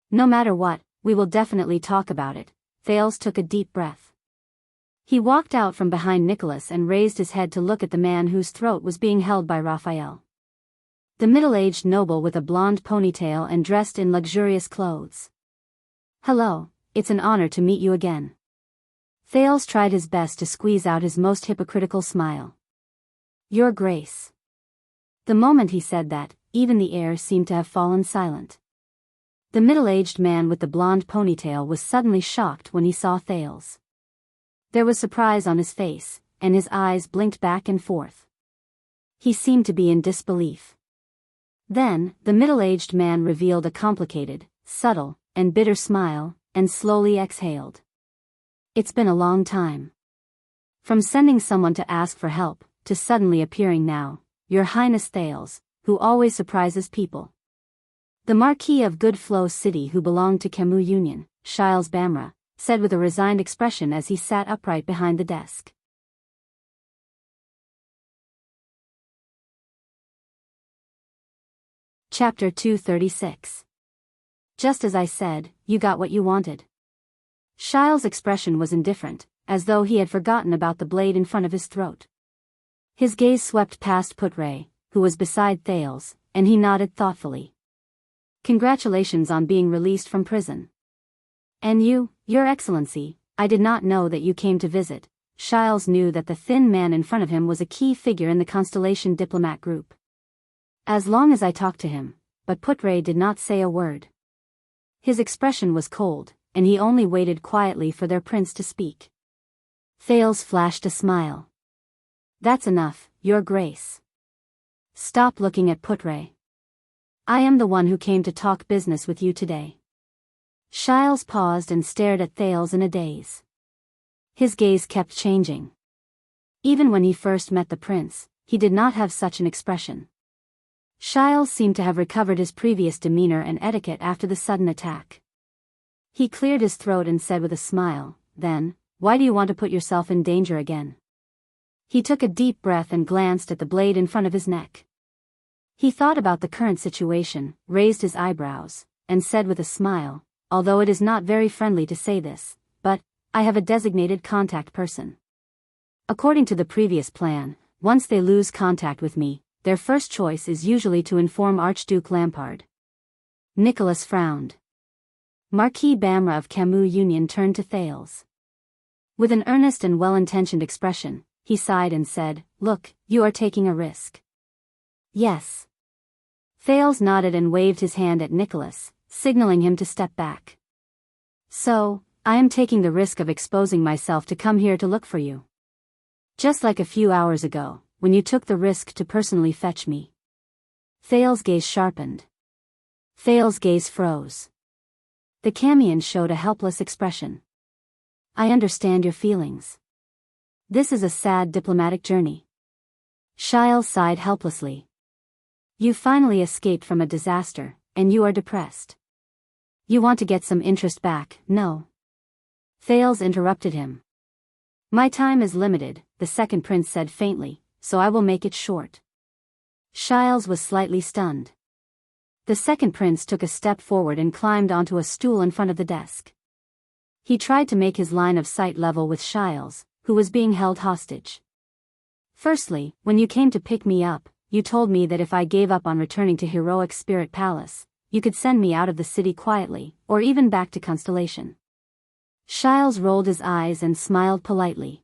No matter what, we will definitely talk about it." Thales took a deep breath. He walked out from behind Nicholas and raised his head to look at the man whose throat was being held by Raphael. The middle-aged noble with a blonde ponytail and dressed in luxurious clothes. "Hello, it's an honor to meet you again." Thales tried his best to squeeze out his most hypocritical smile. Your Grace. The moment he said that, even the air seemed to have fallen silent. The middle-aged man with the blonde ponytail was suddenly shocked when he saw Thales. There was surprise on his face, and his eyes blinked back and forth. He seemed to be in disbelief. Then, the middle-aged man revealed a complicated, subtle, and bitter smile, and slowly exhaled. It's been a long time. From sending someone to ask for help, to suddenly appearing now, Your Highness Thales, who always surprises people. The Marquis of Good Flow City, who belonged to Camus Union, Shiles Bamra, said with a resigned expression as he sat upright behind the desk. Chapter 236. Just as I said, you got what you wanted. Shiles' expression was indifferent, as though he had forgotten about the blade in front of his throat. His gaze swept past Putre, who was beside Thales, and he nodded thoughtfully. Congratulations on being released from prison. And you, Your Excellency, I did not know that you came to visit. Shiles knew that the thin man in front of him was a key figure in the Constellation diplomat group. As long as I talked to him, but Putre did not say a word. His expression was cold, and he only waited quietly for their prince to speak. Thales flashed a smile. That's enough, Your Grace. Stop looking at Putre. I am the one who came to talk business with you today. Shiles paused and stared at Thales in a daze. His gaze kept changing. Even when he first met the prince, he did not have such an expression. Shiles seemed to have recovered his previous demeanor and etiquette after the sudden attack. He cleared his throat and said with a smile, then, why do you want to put yourself in danger again? He took a deep breath and glanced at the blade in front of his neck. He thought about the current situation, raised his eyebrows, and said with a smile, although it is not very friendly to say this, but, I have a designated contact person. According to the previous plan, once they lose contact with me, their first choice is usually to inform Archduke Lampard. Nicholas frowned. Marquis Bamra of Camus Union turned to Thales. With an earnest and well-intentioned expression, he sighed and said, Look, you are taking a risk. Yes. Thales nodded and waved his hand at Nicholas, signaling him to step back. So, I am taking the risk of exposing myself to come here to look for you. Just like a few hours ago, when you took the risk to personally fetch me. Thales' gaze sharpened. Thales' gaze froze. The Camion showed a helpless expression. I understand your feelings. This is a sad diplomatic journey. Shiles sighed helplessly. You finally escaped from a disaster, and you are depressed. You want to get some interest back, no? Thales interrupted him. My time is limited, the second prince said faintly, so I will make it short. Shiles was slightly stunned. The second prince took a step forward and climbed onto a stool in front of the desk. He tried to make his line of sight level with Shiles, who was being held hostage. Firstly, when you came to pick me up, you told me that if I gave up on returning to Heroic Spirit Palace, you could send me out of the city quietly, or even back to Constellation. Shiles rolled his eyes and smiled politely.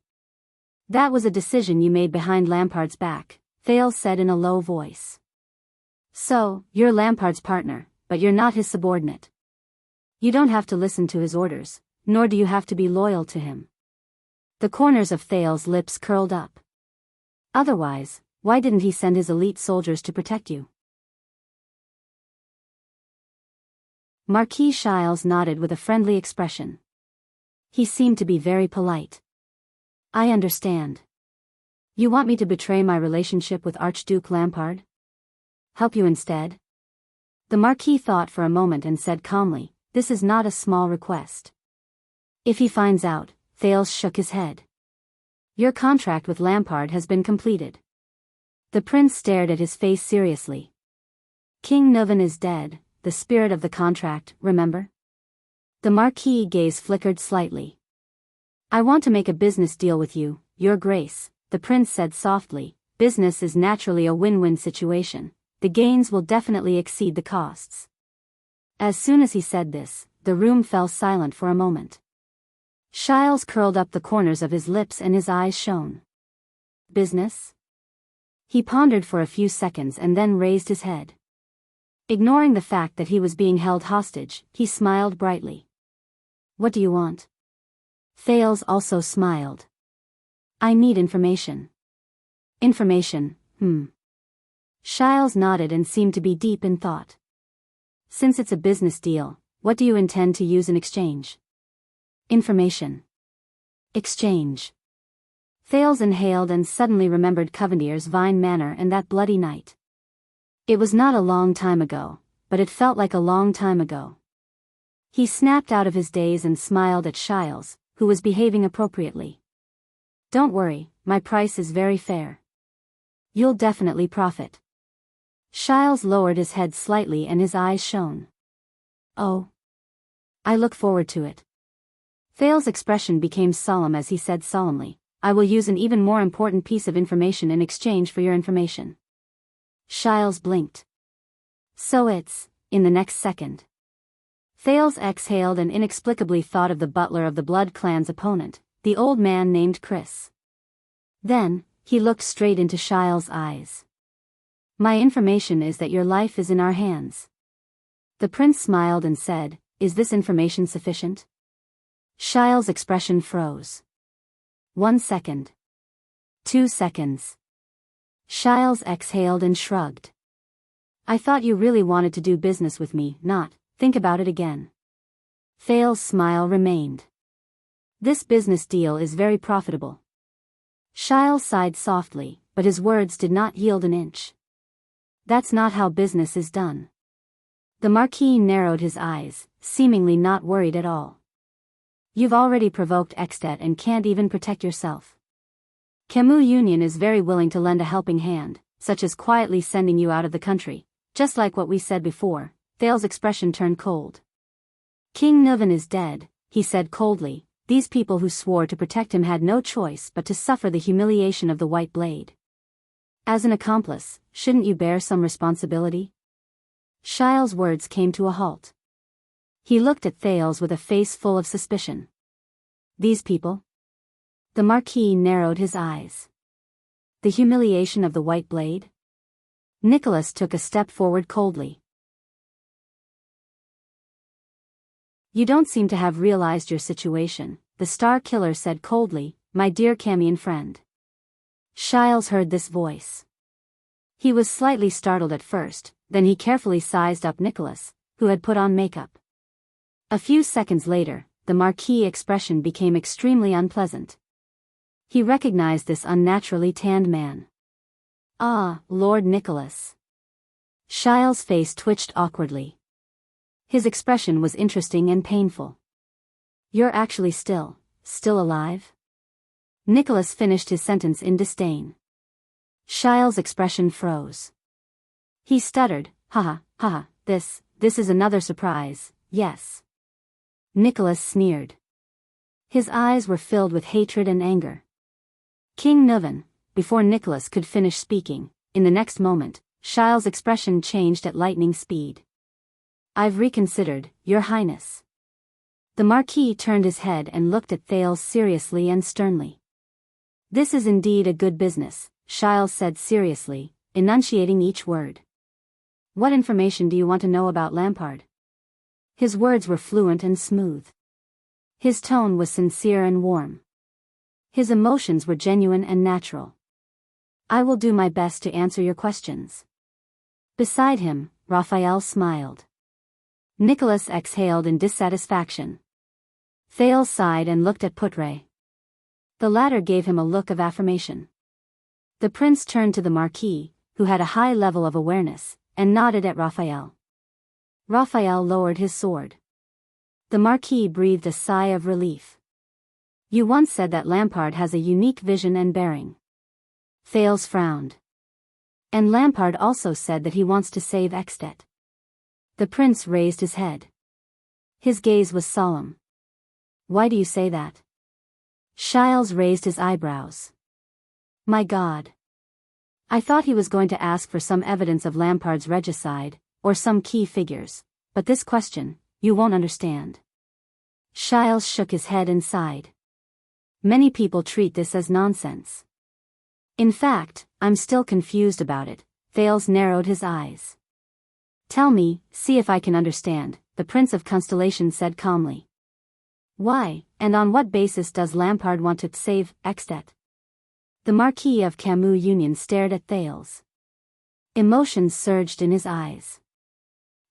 That was a decision you made behind Lampard's back, Thales said in a low voice. So, you're Lampard's partner, but you're not his subordinate. You don't have to listen to his orders, nor do you have to be loyal to him. The corners of Thales' lips curled up. Otherwise, why didn't he send his elite soldiers to protect you? Marquis Shiles nodded with a friendly expression. He seemed to be very polite. I understand. You want me to betray my relationship with Archduke Lampard? Help you instead? The Marquis thought for a moment and said calmly, this is not a small request. If he finds out, Thales shook his head. Your contract with Lampard has been completed. The prince stared at his face seriously. King Nuvan is dead, the spirit of the contract, remember? The Marquis' gaze flickered slightly. I want to make a business deal with you, Your Grace, the prince said softly. Business is naturally a win-win situation. The gains will definitely exceed the costs. As soon as he said this, the room fell silent for a moment. Shiles curled up the corners of his lips and his eyes shone. Business? He pondered for a few seconds and then raised his head. Ignoring the fact that he was being held hostage, he smiled brightly. What do you want? Thales also smiled. I need information. Information, Shiles nodded and seemed to be deep in thought. Since it's a business deal, what do you intend to use in exchange? Information. Exchange. Thales inhaled and suddenly remembered Coventier's Vine Manor and that bloody night. It was not a long time ago, but it felt like a long time ago. He snapped out of his daze and smiled at Shiles, who was behaving appropriately. Don't worry, my price is very fair. You'll definitely profit. Shiles lowered his head slightly and his eyes shone. Oh. I look forward to it. Thales' expression became solemn as he said solemnly, I will use an even more important piece of information in exchange for your information. Shiles blinked. So it's, in the next second. Thales exhaled and inexplicably thought of the butler of the Blood Clan's opponent, the old man named Chris. Then, he looked straight into Shiles' eyes. My information is that your life is in our hands. The prince smiled and said, Is this information sufficient? Shiles' expression froze. 1 second. 2 seconds. Shiles exhaled and shrugged. I thought you really wanted to do business with me, not, think about it again. Thales' smile remained. This business deal is very profitable. Shiles sighed softly, but his words did not yield an inch. That's not how business is done. The Marquis narrowed his eyes, seemingly not worried at all. You've already provoked Extet and can't even protect yourself. Camus Union is very willing to lend a helping hand, such as quietly sending you out of the country, just like what we said before. Thales' expression turned cold. King Nuvan is dead, he said coldly. These people who swore to protect him had no choice but to suffer the humiliation of the White Blade. As an accomplice, shouldn't you bear some responsibility? Shiles' words came to a halt. He looked at Thales with a face full of suspicion. These people? The Marquis narrowed his eyes. The humiliation of the White Blade? Nicholas took a step forward coldly. You don't seem to have realized your situation, the Star Killer said coldly, my dear Camian friend. Shiles heard this voice. He was slightly startled at first, then he carefully sized up Nicholas, who had put on makeup. A few seconds later, the Marquis' expression became extremely unpleasant. He recognized this unnaturally tanned man. Ah, Lord Nicholas. Shiles' face twitched awkwardly. His expression was interesting and painful. You're actually still alive? Nicholas finished his sentence in disdain. Shiles' expression froze. He stuttered, haha, this is another surprise, yes. Nicholas sneered. His eyes were filled with hatred and anger. King Nuvan, before Nicholas could finish speaking, in the next moment, Shiles' expression changed at lightning speed. I've reconsidered, Your Highness. The Marquis turned his head and looked at Thales seriously and sternly. This is indeed a good business, Shiles said seriously, enunciating each word. What information do you want to know about Lampard? His words were fluent and smooth. His tone was sincere and warm. His emotions were genuine and natural. I will do my best to answer your questions. Beside him, Raphael smiled. Nicholas exhaled in dissatisfaction. Thales sighed and looked at Putre. The latter gave him a look of affirmation. The prince turned to the Marquis, who had a high level of awareness, and nodded at Raphael. Raphael lowered his sword. The Marquis breathed a sigh of relief. You once said that Lampard has a unique vision and bearing. Thales frowned. And Lampard also said that he wants to save Extet. The prince raised his head. His gaze was solemn. Why do you say that? Shiles raised his eyebrows. My God. I thought he was going to ask for some evidence of Lampard's regicide, or some key figures, but this question, you won't understand. Shiles shook his head and sighed. Many people treat this as nonsense. In fact, I'm still confused about it. Thales narrowed his eyes. Tell me, see if I can understand, the Prince of Constellation said calmly. Why, and on what basis does Lampard want to save Extet? The Marquis of Camus Union stared at Thales. Emotions surged in his eyes.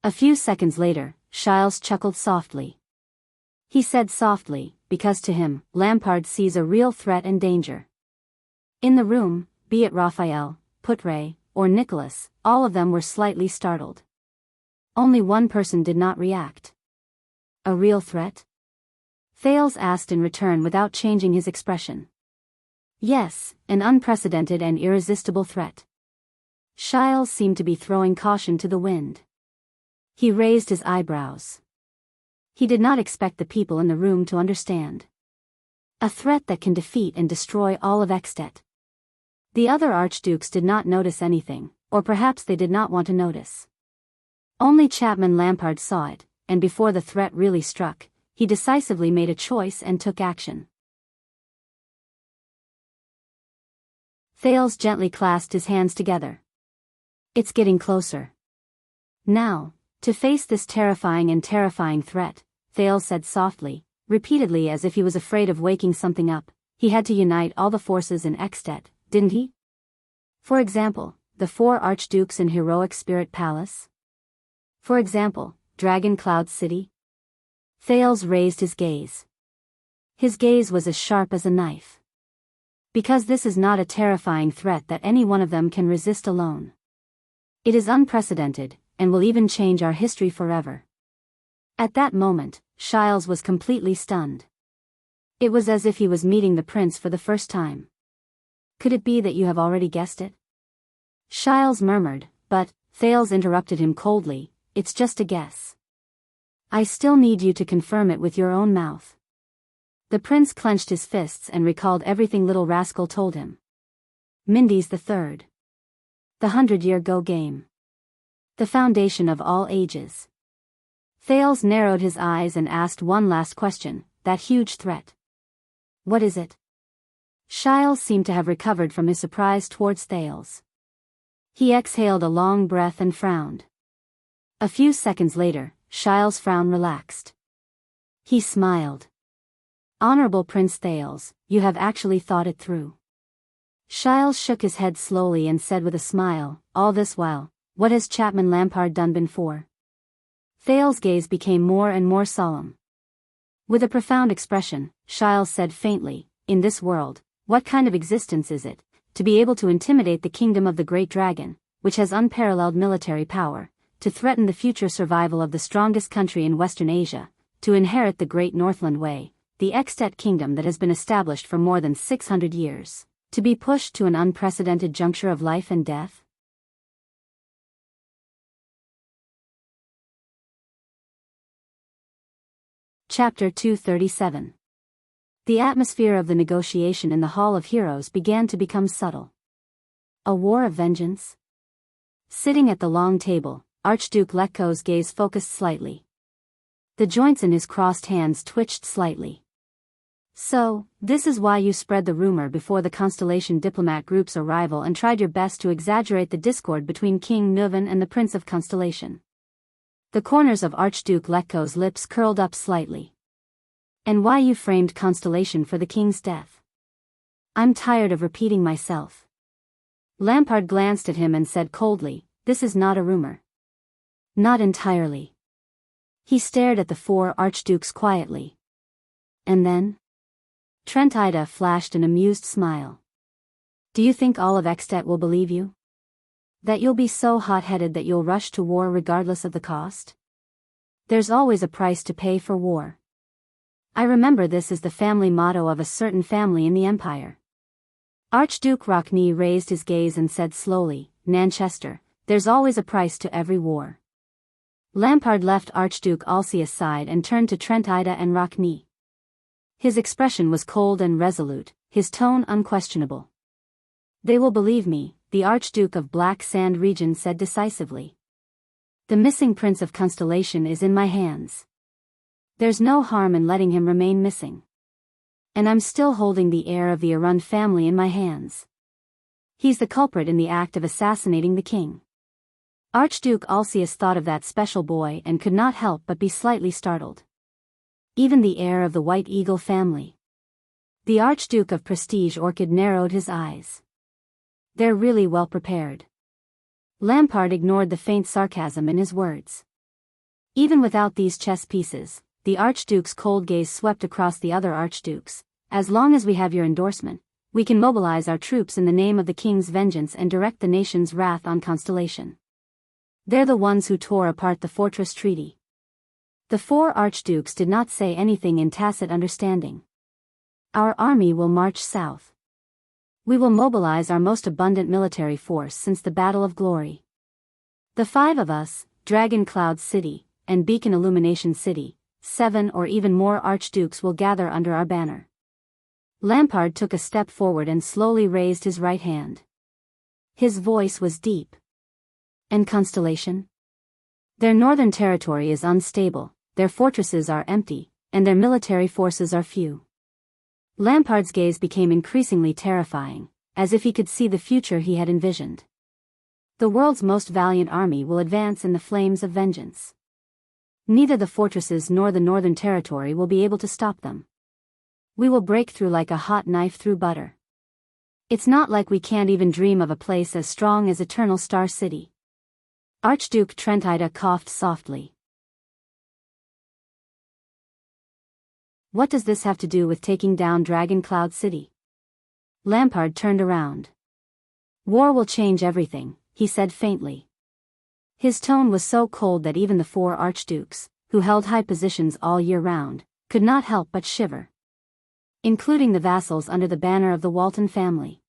A few seconds later, Shiles chuckled softly. He said softly, because to him, Lampard sees a real threat and danger. In the room, be it Raphael, Putre, or Nicholas, all of them were slightly startled. Only one person did not react. A real threat? Thales asked in return without changing his expression. Yes, an unprecedented and irresistible threat. Shiles seemed to be throwing caution to the wind. He raised his eyebrows. He did not expect the people in the room to understand. A threat that can defeat and destroy all of Extet. The other archdukes did not notice anything, or perhaps they did not want to notice. Only Chapman Lampard saw it, and before the threat really struck, he decisively made a choice and took action. Thales gently clasped his hands together. It's getting closer. Now, to face this terrifying threat, Thales said softly, repeatedly as if he was afraid of waking something up, he had to unite all the forces in Extet, didn't he? For example, the 4 archdukes in Heroic Spirit Palace? For example, Dragon Cloud City? Thales raised his gaze. His gaze was as sharp as a knife. Because this is not a terrifying threat that any one of them can resist alone. It is unprecedented, and will even change our history forever. At that moment, Shiles was completely stunned. It was as if he was meeting the prince for the first time. Could it be that you have already guessed it? Shiles murmured, but Thales interrupted him coldly, it's just a guess. I still need you to confirm it with your own mouth. The prince clenched his fists and recalled everything little rascal told him. Mindy's the third. The 100-year Go game. The foundation of all ages. Thales narrowed his eyes and asked one last question, that huge threat. What is it? Shiles seemed to have recovered from his surprise towards Thales. He exhaled a long breath and frowned. A few seconds later, Shiles' frown relaxed. He smiled. Honorable Prince Thales, you have actually thought it through. Shiles shook his head slowly and said with a smile, all this while, what has Chapman Lampard done before? Thales' gaze became more and more solemn. With a profound expression, Shiles said faintly, in this world, what kind of existence is it, to be able to intimidate the kingdom of the Great Dragon, which has unparalleled military power, to threaten the future survival of the strongest country in Western Asia, to inherit the Great Northland Way, the Extet kingdom that has been established for more than 600 years, to be pushed to an unprecedented juncture of life and death? Chapter 237. The atmosphere of the negotiation in the Hall of Heroes began to become subtle. A war of vengeance? Sitting at the long table, Archduke Letko's gaze focused slightly. The joints in his crossed hands twitched slightly. So, this is why you spread the rumor before the Constellation diplomat group's arrival and tried your best to exaggerate the discord between King Nuvan and the Prince of Constellation. The corners of Archduke Letko's lips curled up slightly. And why you framed Constellation for the king's death? I'm tired of repeating myself. Lampard glanced at him and said coldly, this is not a rumor. Not entirely. He stared at the 4 archdukes quietly. And then? Trent Ida flashed an amused smile. Do you think all of Extet will believe you? That you'll be so hot-headed that you'll rush to war regardless of the cost? There's always a price to pay for war. I remember this is the family motto of a certain family in the Empire. Archduke Rockney raised his gaze and said slowly, Nanchester, there's always a price to every war. Lampard left Archduke Alcia's side and turned to Trent Ida and Rockney. His expression was cold and resolute, his tone unquestionable. They will believe me, the Archduke of Black Sand region said decisively. The missing Prince of Constellation is in my hands. There's no harm in letting him remain missing. And I'm still holding the heir of the Arund family in my hands. He's the culprit in the act of assassinating the king. Archduke Xianxia thought of that special boy and could not help but be slightly startled. Even the heir of the White Eagle family. The Archduke of Prestige Orchid narrowed his eyes. They're really well prepared. Lampard ignored the faint sarcasm in his words. Even without these chess pieces, the Archduke's cold gaze swept across the other archdukes. As long as we have your endorsement, we can mobilize our troops in the name of the king's vengeance and direct the nation's wrath on Constellation. They're the ones who tore apart the fortress treaty. The four archdukes did not say anything in tacit understanding. Our army will march south. We will mobilize our most abundant military force since the Battle of Glory. The five of us, Dragon Cloud City, and Beacon Illumination City, 7 or even more archdukes will gather under our banner. Lampard took a step forward and slowly raised his right hand. His voice was deep. And Constellation? Their northern territory is unstable, their fortresses are empty, and their military forces are few. Lampard's gaze became increasingly terrifying, as if he could see the future he had envisioned. The world's most valiant army will advance in the flames of vengeance. Neither the fortresses nor the northern territory will be able to stop them. We will break through like a hot knife through butter. It's not like we can't even dream of a place as strong as Eternal Star City. Archduke Tranquil coughed softly. What does this have to do with taking down Dragon Cloud City? Lampard turned around. War will change everything, he said faintly. His tone was so cold that even the four archdukes, who held high positions all year round, could not help but shiver. Including the vassals under the banner of the Walton family.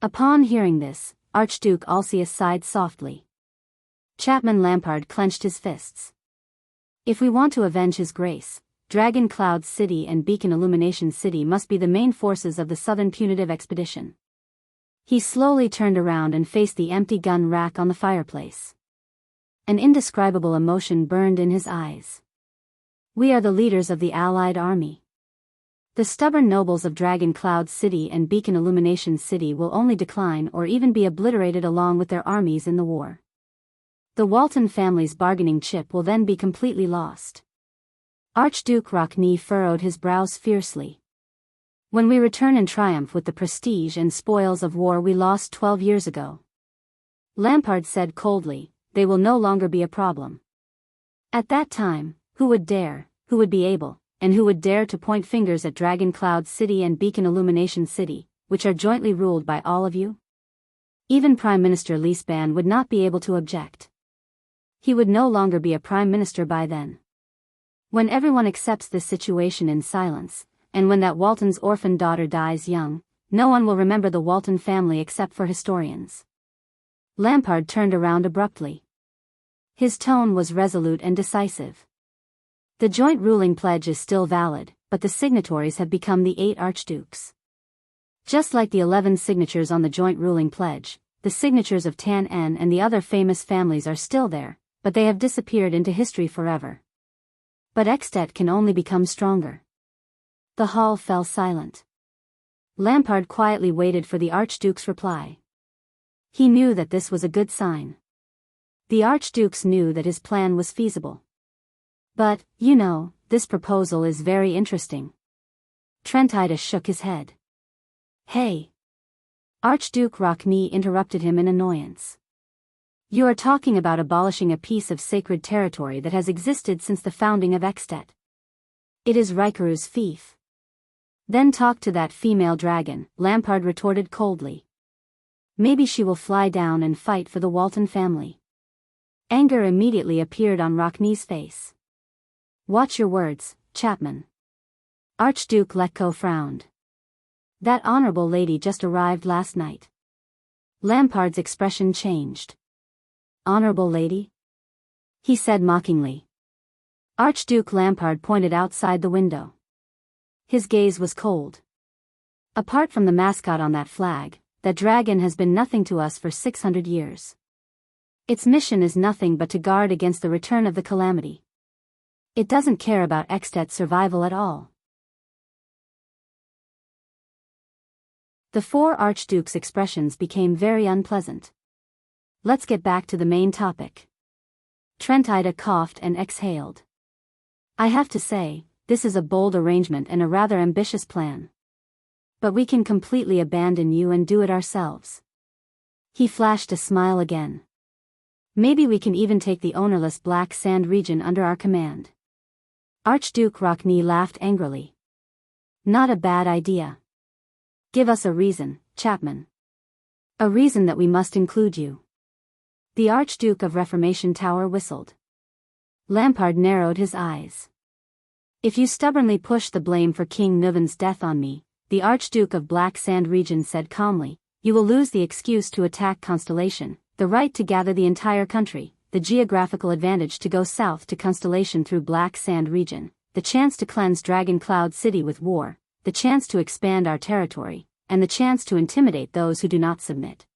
Upon hearing this, Archduke Xianxia sighed softly. Chapman Lampard clenched his fists. If we want to avenge His Grace, Dragon Cloud City and Beacon Illumination City must be the main forces of the Southern Punitive Expedition. He slowly turned around and faced the empty gun rack on the fireplace. An indescribable emotion burned in his eyes. We are the leaders of the Allied army. The stubborn nobles of Dragon Cloud City and Beacon Illumination City will only decline or even be obliterated along with their armies in the war. The Walton family's bargaining chip will then be completely lost. Archduke Rockney furrowed his brows fiercely. When we return in triumph with the prestige and spoils of war we lost 12 years ago, Lampard said coldly, they will no longer be a problem. At that time, who would dare, who would be able, and who would dare to point fingers at Dragon Cloud City and Beacon Illumination City, which are jointly ruled by all of you? Even Prime Minister Leesban would not be able to object. He would no longer be a prime minister by then. When everyone accepts this situation in silence, and when that Walton's orphan daughter dies young, no one will remember the Walton family except for historians. Lampard turned around abruptly. His tone was resolute and decisive. The joint ruling pledge is still valid, but the signatories have become the 8 archdukes. Just like the 11 signatures on the joint ruling pledge, the signatures of Tan En and the other famous families are still there, but they have disappeared into history forever. But Extet can only become stronger. The hall fell silent. Lampard quietly waited for the Archduke's reply. He knew that this was a good sign. The Archdukes knew that his plan was feasible. But, you know, this proposal is very interesting. Tranquil shook his head. Hey! Archduke Rockney interrupted him in annoyance. You are talking about abolishing a piece of sacred territory that has existed since the founding of Extet. It is Rikuru's fief. Then talk to that female dragon, Lampard retorted coldly. Maybe she will fly down and fight for the Walton family. Anger immediately appeared on Rockney's face. Watch your words, Chapman. Archduke Letko frowned. That honorable lady just arrived last night. Lampard's expression changed. Honorable lady? He said mockingly. Archduke Lampard pointed outside the window. His gaze was cold. Apart from the mascot on that flag, that dragon has been nothing to us for 600 years. Its mission is nothing but to guard against the return of the calamity. It doesn't care about Extet's survival at all. The four archdukes' expressions became very unpleasant. Let's get back to the main topic. Tranquil coughed and exhaled. I have to say, this is a bold arrangement and a rather ambitious plan. But we can completely abandon you and do it ourselves. He flashed a smile again. Maybe we can even take the ownerless Black Sand region under our command. Archduke Rockney laughed angrily. Not a bad idea. Give us a reason, Chapman. A reason that we must include you. The Archduke of Reformation Tower whistled. Lampard narrowed his eyes. If you stubbornly push the blame for King Nuven's death on me, the Archduke of Black Sand region said calmly, you will lose the excuse to attack Constellation, the right to gather the entire country, the geographical advantage to go south to Constellation through Black Sand region, the chance to cleanse Dragon Cloud City with war, the chance to expand our territory, and the chance to intimidate those who do not submit.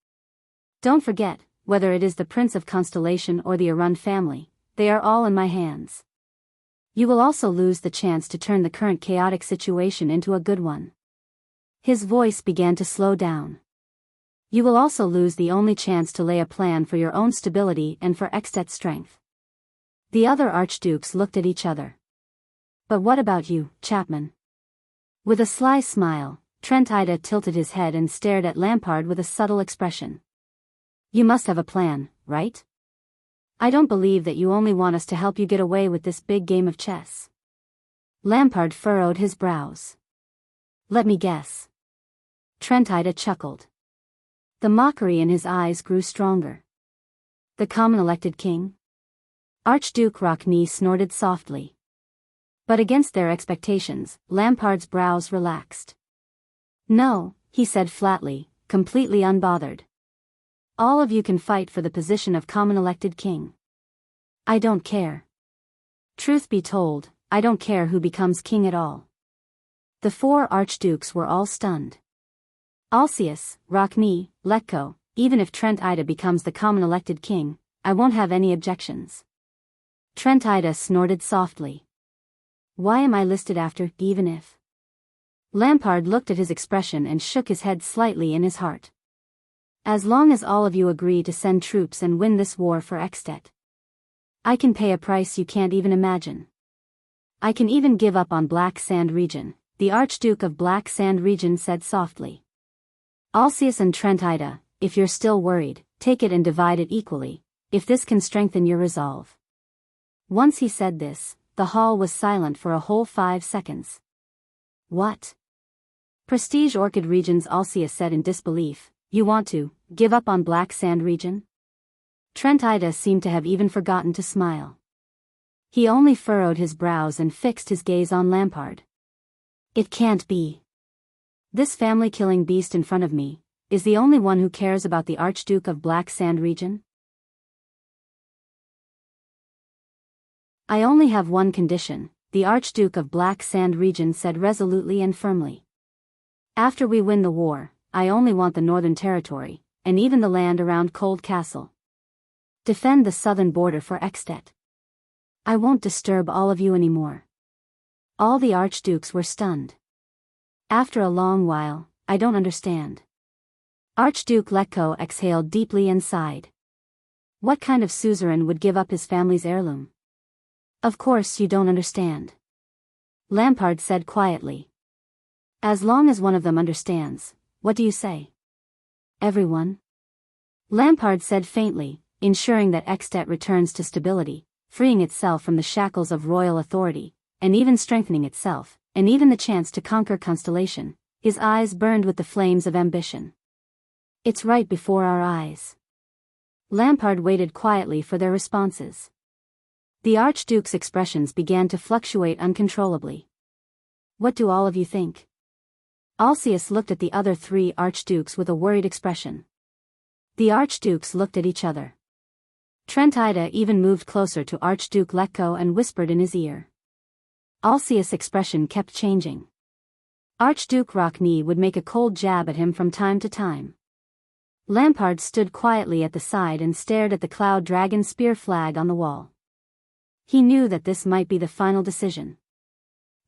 Don't forget, whether it is the Prince of Constellation or the Arun family, they are all in my hands. You will also lose the chance to turn the current chaotic situation into a good one. His voice began to slow down. You will also lose the only chance to lay a plan for your own stability and for Eksted's strength. The other archdukes looked at each other. But what about you, Chapman? With a sly smile, Tranquil tilted his head and stared at Lampard with a subtle expression. You must have a plan, right? I don't believe that you only want us to help you get away with this big game of chess. Lampard furrowed his brows. Let me guess. Tranquil chuckled. The mockery in his eyes grew stronger. The common elected king? Archduke Rockney snorted softly. But against their expectations, Lampard's brows relaxed. No, he said flatly, completely unbothered. All of you can fight for the position of common elected king. I don't care. Truth be told, I don't care who becomes king at all. The four archdukes were all stunned. Alcius, Rockney, Letko, even if Tranquil becomes the common elected king, I won't have any objections. Tranquil snorted softly. Why am I listed after, even if? Lampard looked at his expression and shook his head slightly in his heart. As long as all of you agree to send troops and win this war for Eksted, I can pay a price you can't even imagine. I can even give up on Black Sand region, the Archduke of Black Sand region said softly. Alcius and Tranquil, if you're still worried, take it and divide it equally, if this can strengthen your resolve. Once he said this, the hall was silent for a whole 5 seconds. What? Prestige Orchid regions, Alcius said in disbelief. You want to give up on Black Sand region? Tranquil seemed to have even forgotten to smile. He only furrowed his brows and fixed his gaze on Lampard. It can't be. This family-killing beast in front of me is the only one who cares about the Archduke of Black Sand region? I only have one condition, the Archduke of Black Sand region said resolutely and firmly. After we win the war, I only want the Northern Territory, and even the land around Cold Castle. Defend the southern border for Eksted. I won't disturb all of you anymore. All the archdukes were stunned. After a long while, I don't understand. Archduke Letko exhaled deeply and sighed. What kind of suzerain would give up his family's heirloom? Of course you don't understand. Lampard said quietly. As long as one of them understands, what do you say? Everyone? Lampard said faintly, ensuring that Eksted returns to stability, freeing itself from the shackles of royal authority, and even strengthening itself, and even the chance to conquer Constellation. His eyes burned with the flames of ambition. It's right before our eyes. Lampard waited quietly for their responses. The Archduke's expressions began to fluctuate uncontrollably. What do all of you think? Alcius looked at the other 3 archdukes with a worried expression. The archdukes looked at each other. Tranquil even moved closer to Archduke Letko and whispered in his ear. Alcius' expression kept changing. Archduke Rockney would make a cold jab at him from time to time. Lampard stood quietly at the side and stared at the Cloud Dragon spear flag on the wall. He knew that this might be the final decision.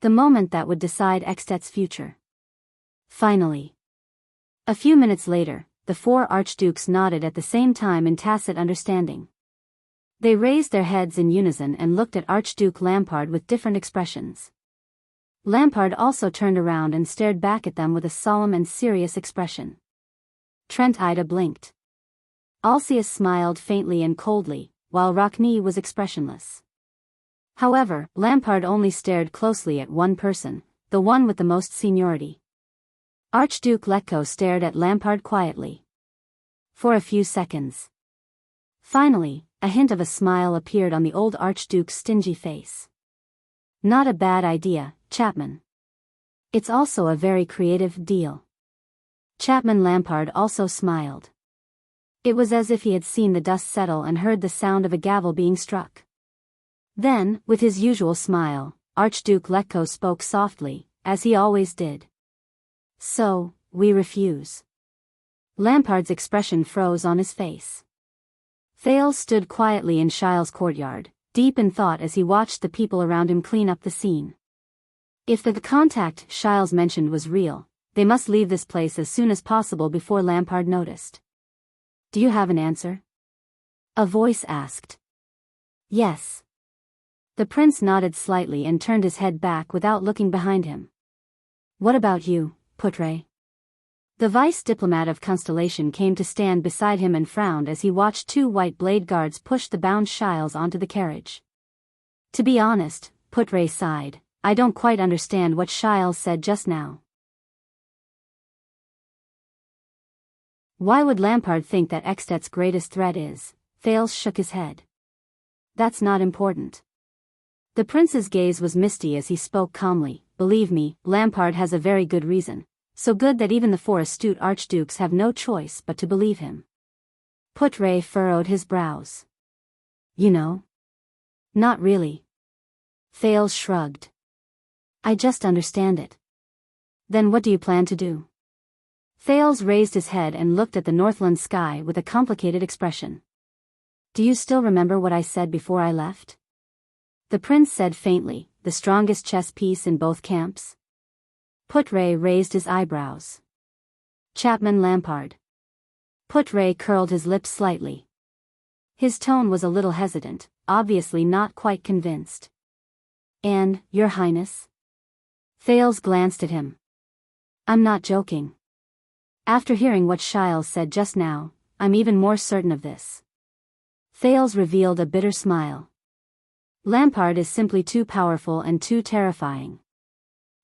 The moment that would decide Eksted's future. Finally. A few minutes later, the 4 archdukes nodded at the same time in tacit understanding. They raised their heads in unison and looked at Archduke Lampard with different expressions. Lampard also turned around and stared back at them with a solemn and serious expression. Trent Ida blinked. Alcius smiled faintly and coldly, while Rockne was expressionless. However, Lampard only stared closely at one person, the one with the most seniority. Archduke Letko stared at Lampard quietly. For a few seconds. Finally, a hint of a smile appeared on the old Archduke's stingy face. Not a bad idea, Chapman. It's also a very creative deal. Chapman Lampard also smiled. It was as if he had seen the dust settle and heard the sound of a gavel being struck. Then, with his usual smile, Archduke Letko spoke softly, as he always did. So, we refuse. Lampard's expression froze on his face. Thales stood quietly in Shile's courtyard, deep in thought as he watched the people around him clean up the scene. If the contact Shiles mentioned was real, they must leave this place as soon as possible before Lampard noticed. Do you have an answer? A voice asked. Yes. The prince nodded slightly and turned his head back without looking behind him. What about you, Putre? The vice diplomat of Constellation came to stand beside him and frowned as he watched 2 white blade guards push the bound Shiles onto the carriage. To be honest, Putre sighed, I don't quite understand what Shiles said just now. Why would Lampard think that Ekstet's greatest threat is? Thales shook his head. That's not important. The prince's gaze was misty as he spoke calmly. Believe me, Lampard has a very good reason. So good that even the 4 astute archdukes have no choice but to believe him. Putre furrowed his brows. You know? Not really. Thales shrugged. I just understand it. Then what do you plan to do? Thales raised his head and looked at the Northland sky with a complicated expression. Do you still remember what I said before I left? The prince said faintly, the strongest chess piece in both camps? Putre raised his eyebrows. Chapman Lampard. Putre curled his lips slightly. His tone was a little hesitant, obviously not quite convinced. And, Your Highness? Thales glanced at him. I'm not joking. After hearing what Shiles said just now, I'm even more certain of this. Thales revealed a bitter smile. Lampard is simply too powerful and too terrifying.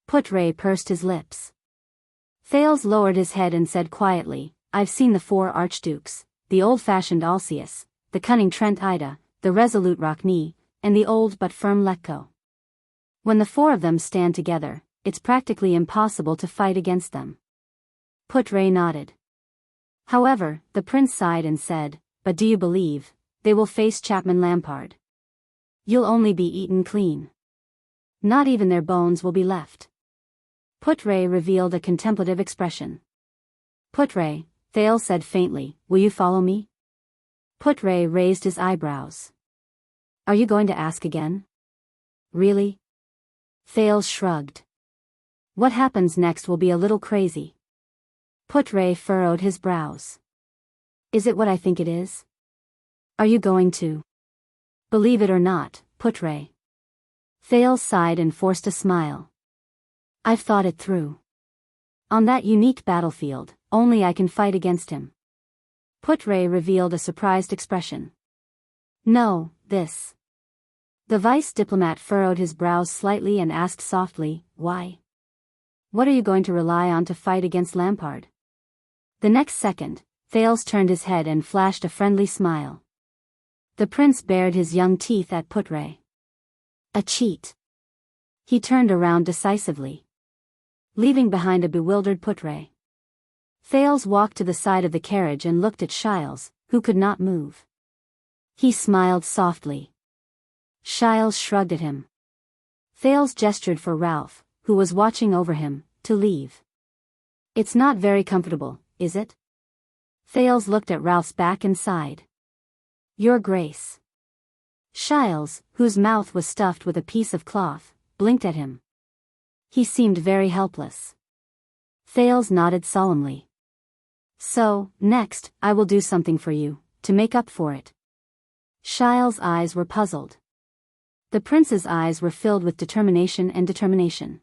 Putre pursed his lips. Thales lowered his head and said quietly, I've seen the 4 archdukes, the old-fashioned Alcius, the cunning Trent Ida, the resolute Rockne, and the old but firm Letko. When the 4 of them stand together, it's practically impossible to fight against them. Putre nodded. However, the prince sighed and said, But do you believe they will face Chapman Lampard? You'll only be eaten clean. Not even their bones will be left. Putre revealed a contemplative expression. Putre, Thales said faintly, will you follow me? Putre raised his eyebrows. Are you going to ask again? Really? Thales shrugged. What happens next will be a little crazy. Putre furrowed his brows. Is it what I think it is? Are you going to? Believe it or not, Putre. Thales sighed and forced a smile. I've thought it through. On that unique battlefield, only I can fight against him. Putre revealed a surprised expression. No, this. The vice diplomat furrowed his brows slightly and asked softly, why? What are you going to rely on to fight against Lampard? The next second, Thales turned his head and flashed a friendly smile. The prince bared his young teeth at Putre. A cheat. He turned around decisively, leaving behind a bewildered Putre. Thales walked to the side of the carriage and looked at Shiles, who could not move. He smiled softly. Shiles shrugged at him. Thales gestured for Ralph, who was watching over him, to leave. It's not very comfortable, is it? Thales looked at Ralph's back and sighed. Your Grace. Shiles, whose mouth was stuffed with a piece of cloth, blinked at him. He seemed very helpless. Thales nodded solemnly. So, next, I will do something for you, to make up for it. Xiao's eyes were puzzled. The prince's eyes were filled with determination and determination.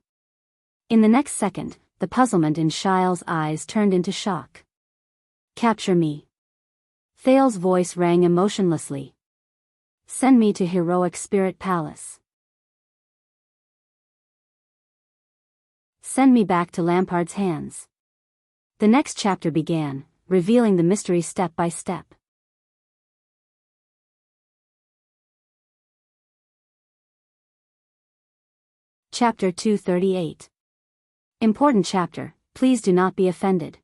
In the next second, the puzzlement in Xiao's eyes turned into shock. Capture me. Thal's voice rang emotionlessly. Send me to Heroic Spirit Palace. Send me back to Lampard's hands. The next chapter began, revealing the mystery step by step. Chapter 238. Important chapter, please do not be offended.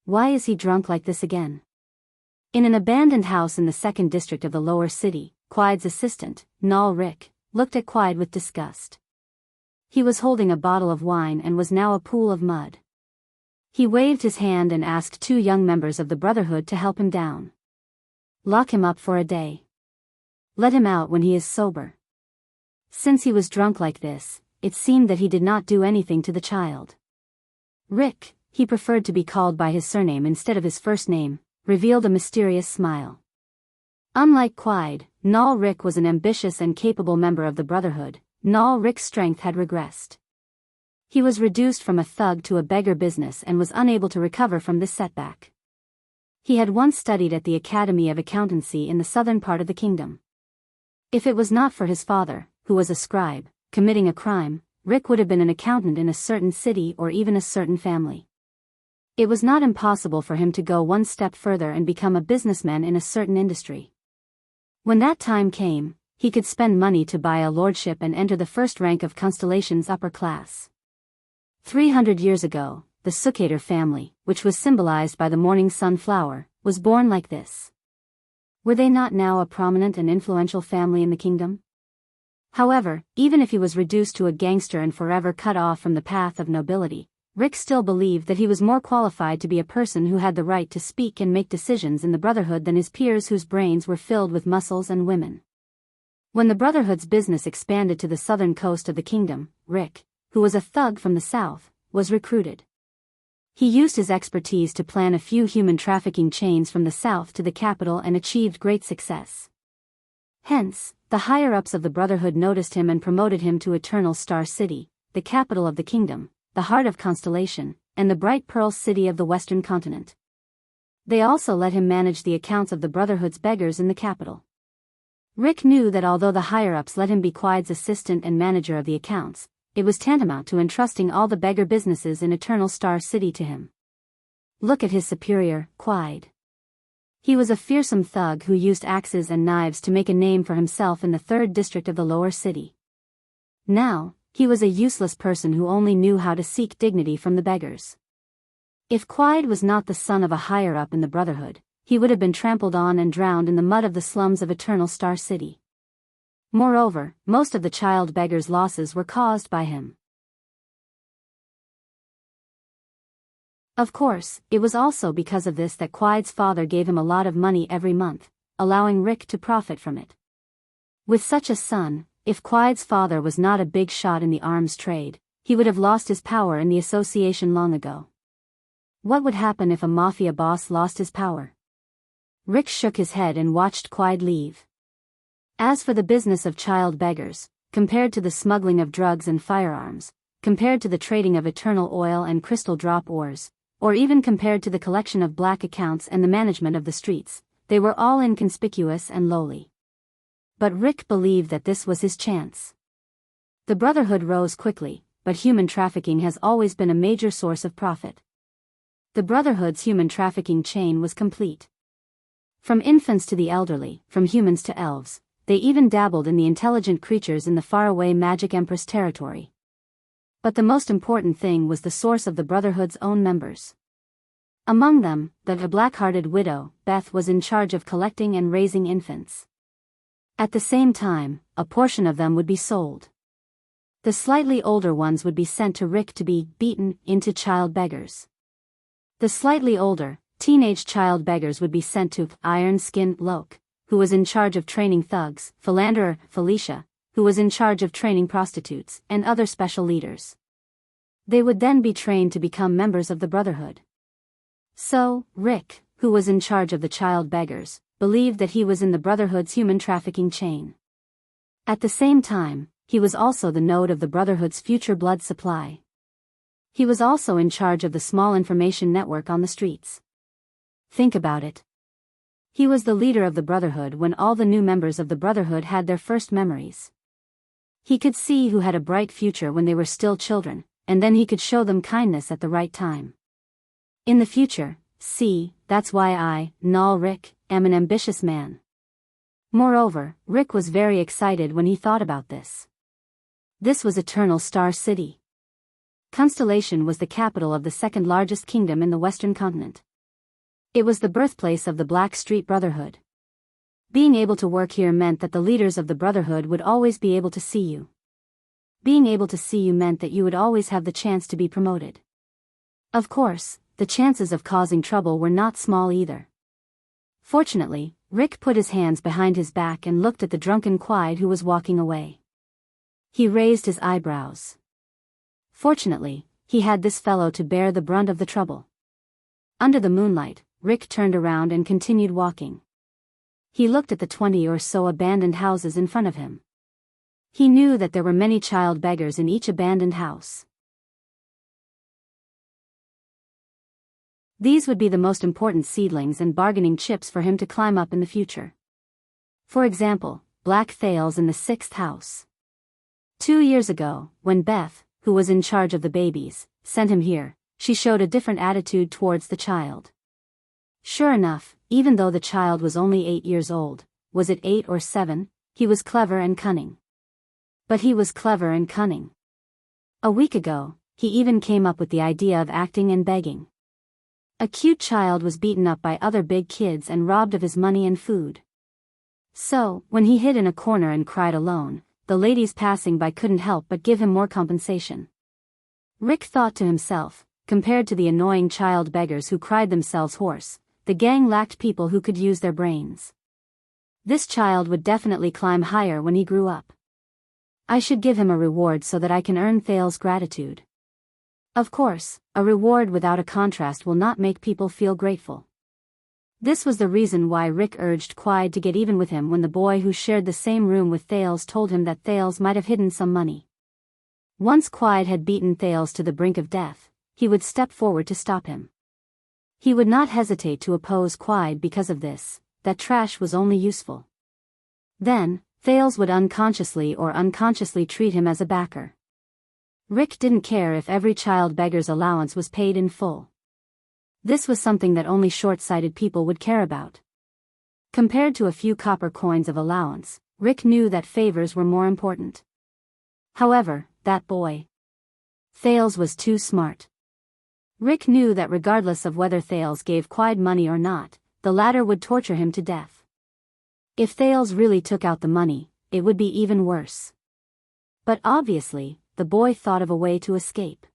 Why is he drunk like this again? In an abandoned house in the 2nd district of the lower city, Quide's assistant, Nal Rick, looked at Quide with disgust. He was holding a bottle of wine and was now a pool of mud. He waved his hand and asked 2 young members of the Brotherhood to help him down. Lock him up for a day. Let him out when he is sober. Since he was drunk like this, it seemed that he did not do anything to the child. Rick, he preferred to be called by his surname instead of his first name, revealed a mysterious smile. Unlike Quide, Nal Rick was an ambitious and capable member of the Brotherhood. Nal Rick's strength had regressed. He was reduced from a thug to a beggar business and was unable to recover from this setback. He had once studied at the Academy of Accountancy in the southern part of the kingdom. If it was not for his father, who was a scribe, committing a crime, Rick would have been an accountant in a certain city or even a certain family. It was not impossible for him to go one step further and become a businessman in a certain industry. When that time came, he could spend money to buy a lordship and enter the first rank of Constellation's upper class. 300 years ago, the Sukater family, which was symbolized by the morning sun flower, was born like this. Were they not now a prominent and influential family in the kingdom? However, even if he was reduced to a gangster and forever cut off from the path of nobility, Rick still believed that he was more qualified to be a person who had the right to speak and make decisions in the Brotherhood than his peers whose brains were filled with muscles and women. When the Brotherhood's business expanded to the southern coast of the kingdom, Rick, who was a thug from the south, was recruited. He used his expertise to plan a few human trafficking chains from the south to the capital and achieved great success. Hence, the higher-ups of the Brotherhood noticed him and promoted him to Eternal Star City, the capital of the kingdom, the heart of Constellation, and the bright pearl city of the western continent. They also let him manage the accounts of the Brotherhood's beggars in the capital. Rick knew that although the higher-ups let him be Quide's assistant and manager of the accounts, it was tantamount to entrusting all the beggar businesses in Eternal Star City to him. Look at his superior, Quide. He was a fearsome thug who used axes and knives to make a name for himself in the 3rd district of the lower city. Now, he was a useless person who only knew how to seek dignity from the beggars. If Quide was not the son of a higher-up in the Brotherhood, he would have been trampled on and drowned in the mud of the slums of Eternal Star City. Moreover, most of the child beggars' losses were caused by him. Of course, it was also because of this that Quide's father gave him a lot of money every month, allowing Rick to profit from it. With such a son, if Quide's father was not a big shot in the arms trade, he would have lost his power in the association long ago. What would happen if a mafia boss lost his power? Rick shook his head and watched Quide leave. As for the business of child beggars, compared to the smuggling of drugs and firearms, compared to the trading of eternal oil and crystal drop ores, or even compared to the collection of black accounts and the management of the streets, they were all inconspicuous and lowly. But Rick believed that this was his chance. The Brotherhood rose quickly, but human trafficking has always been a major source of profit. The Brotherhood's human trafficking chain was complete. From infants to the elderly, from humans to elves, they even dabbled in the intelligent creatures in the faraway Magic Empress territory. But the most important thing was the source of the Brotherhood's own members. Among them, the black-hearted widow, Beth, was in charge of collecting and raising infants. At the same time, a portion of them would be sold. The slightly older ones would be sent to Rick to be beaten into child beggars. The slightly older, teenage child beggars would be sent to Iron-Skinned Loke, who was in charge of training thugs, Philanderer Felicia, who was in charge of training prostitutes, and other special leaders. They would then be trained to become members of the Brotherhood. So, Rick, who was in charge of the child beggars, believed that he was in the Brotherhood's human trafficking chain. At the same time, he was also the node of the Brotherhood's future blood supply. He was also in charge of the small information network on the streets. Think about it. He was the leader of the Brotherhood when all the new members of the Brotherhood had their first memories. He could see who had a bright future when they were still children, and then he could show them kindness at the right time. In the future, see, that's why I, Rick, am an ambitious man. Moreover, Rick was very excited when he thought about this. This was Eternal Star City. Constellation was the capital of the second largest kingdom in the Western continent. It was the birthplace of the Black Street Brotherhood. Being able to work here meant that the leaders of the Brotherhood would always be able to see you. Being able to see you meant that you would always have the chance to be promoted. Of course, the chances of causing trouble were not small either. Fortunately, Rick put his hands behind his back and looked at the drunken Quide who was walking away. He raised his eyebrows. Fortunately, he had this fellow to bear the brunt of the trouble. Under the moonlight, Rick turned around and continued walking. He looked at the 20 or so abandoned houses in front of him. He knew that there were many child beggars in each abandoned house. These would be the most important seedlings and bargaining chips for him to climb up in the future. For example, Black Thales in the 6th house. 2 years ago, when Beth, who was in charge of the babies, sent him here, she showed a different attitude towards the child. Sure enough, even though the child was only 8 years old, was it 8 or 7, he was clever and cunning. But he was clever and cunning. A week ago, he even came up with the idea of acting and begging. A cute child was beaten up by other big kids and robbed of his money and food. So, when he hid in a corner and cried alone, the ladies passing by couldn't help but give him more compensation. Rick thought to himself, compared to the annoying child beggars who cried themselves hoarse, the gang lacked people who could use their brains. This child would definitely climb higher when he grew up. I should give him a reward so that I can earn Thales' gratitude. Of course, a reward without a contrast will not make people feel grateful. This was the reason why Rick urged Quide to get even with him when the boy who shared the same room with Thales told him that Thales might have hidden some money. Once Quide had beaten Thales to the brink of death, he would step forward to stop him. He would not hesitate to oppose Quide because of this, that trash was only useful. Then, Thales would unconsciously treat him as a backer. Rick didn't care if every child beggar's allowance was paid in full. This was something that only short-sighted people would care about. Compared to a few copper coins of allowance, Rick knew that favors were more important. However, that boy, Thales, was too smart. Rick knew that regardless of whether Thales gave Quide money or not, the latter would torture him to death. If Thales really took out the money, it would be even worse. But obviously, the boy thought of a way to escape.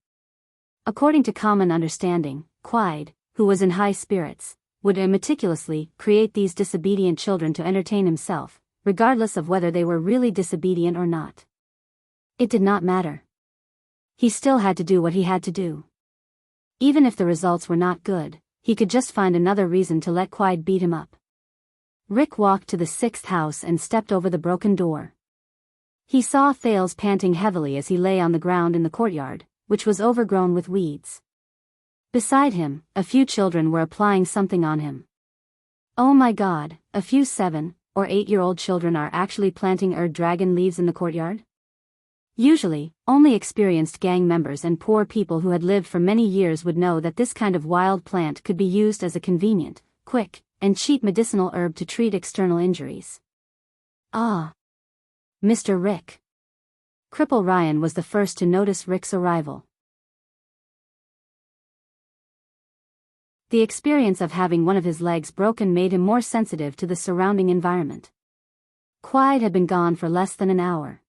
According to common understanding, Quide, who was in high spirits, would meticulously create these disobedient children to entertain himself, regardless of whether they were really disobedient or not. It did not matter. He still had to do what he had to do. Even if the results were not good, he could just find another reason to let Quide beat him up. Rick walked to the 6th house and stepped over the broken door. He saw Thales panting heavily as he lay on the ground in the courtyard, which was overgrown with weeds. Beside him, a few children were applying something on him. Oh my God, a few 7 or 8-year-old children are actually planting dragon leaves in the courtyard? Usually, only experienced gang members and poor people who had lived for many years would know that this kind of wild plant could be used as a convenient, quick, and cheap medicinal herb to treat external injuries. Ah! Mr. Rick. Cripple Ryan was the first to notice Rick's arrival. The experience of having one of his legs broken made him more sensitive to the surrounding environment. Quide had been gone for less than an hour.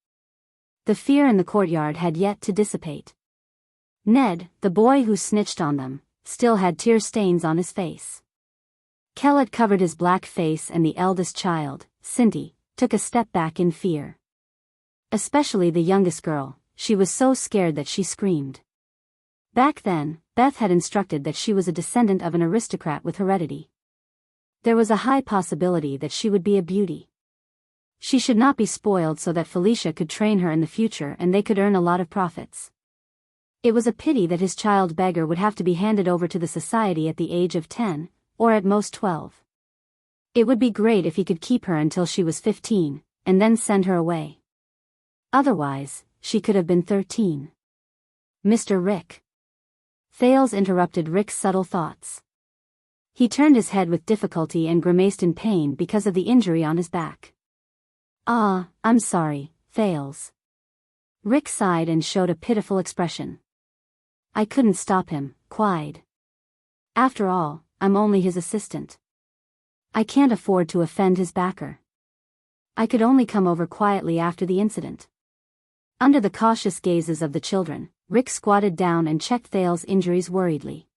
The fear in the courtyard had yet to dissipate. Ned, the boy who snitched on them, still had tear stains on his face. Kellett covered his black face, and the eldest child, Cindy, took a step back in fear. Especially the youngest girl, she was so scared that she screamed. Back then, Beth had instructed that she was a descendant of an aristocrat with heredity. There was a high possibility that she would be a beauty. She should not be spoiled so that Felicia could train her in the future and they could earn a lot of profits. It was a pity that his child beggar would have to be handed over to the society at the age of 10, or at most 12. It would be great if he could keep her until she was 15, and then send her away. Otherwise, she could have been 13. Mr. Rick. Thales interrupted Rick's subtle thoughts. He turned his head with difficulty and grimaced in pain because of the injury on his back. Ah, I'm sorry, Thales. Rick sighed and showed a pitiful expression. I couldn't stop him, cried. After all, I'm only his assistant. I can't afford to offend his backer. I could only come over quietly after the incident. Under the cautious gazes of the children, Rick squatted down and checked Thales' injuries worriedly.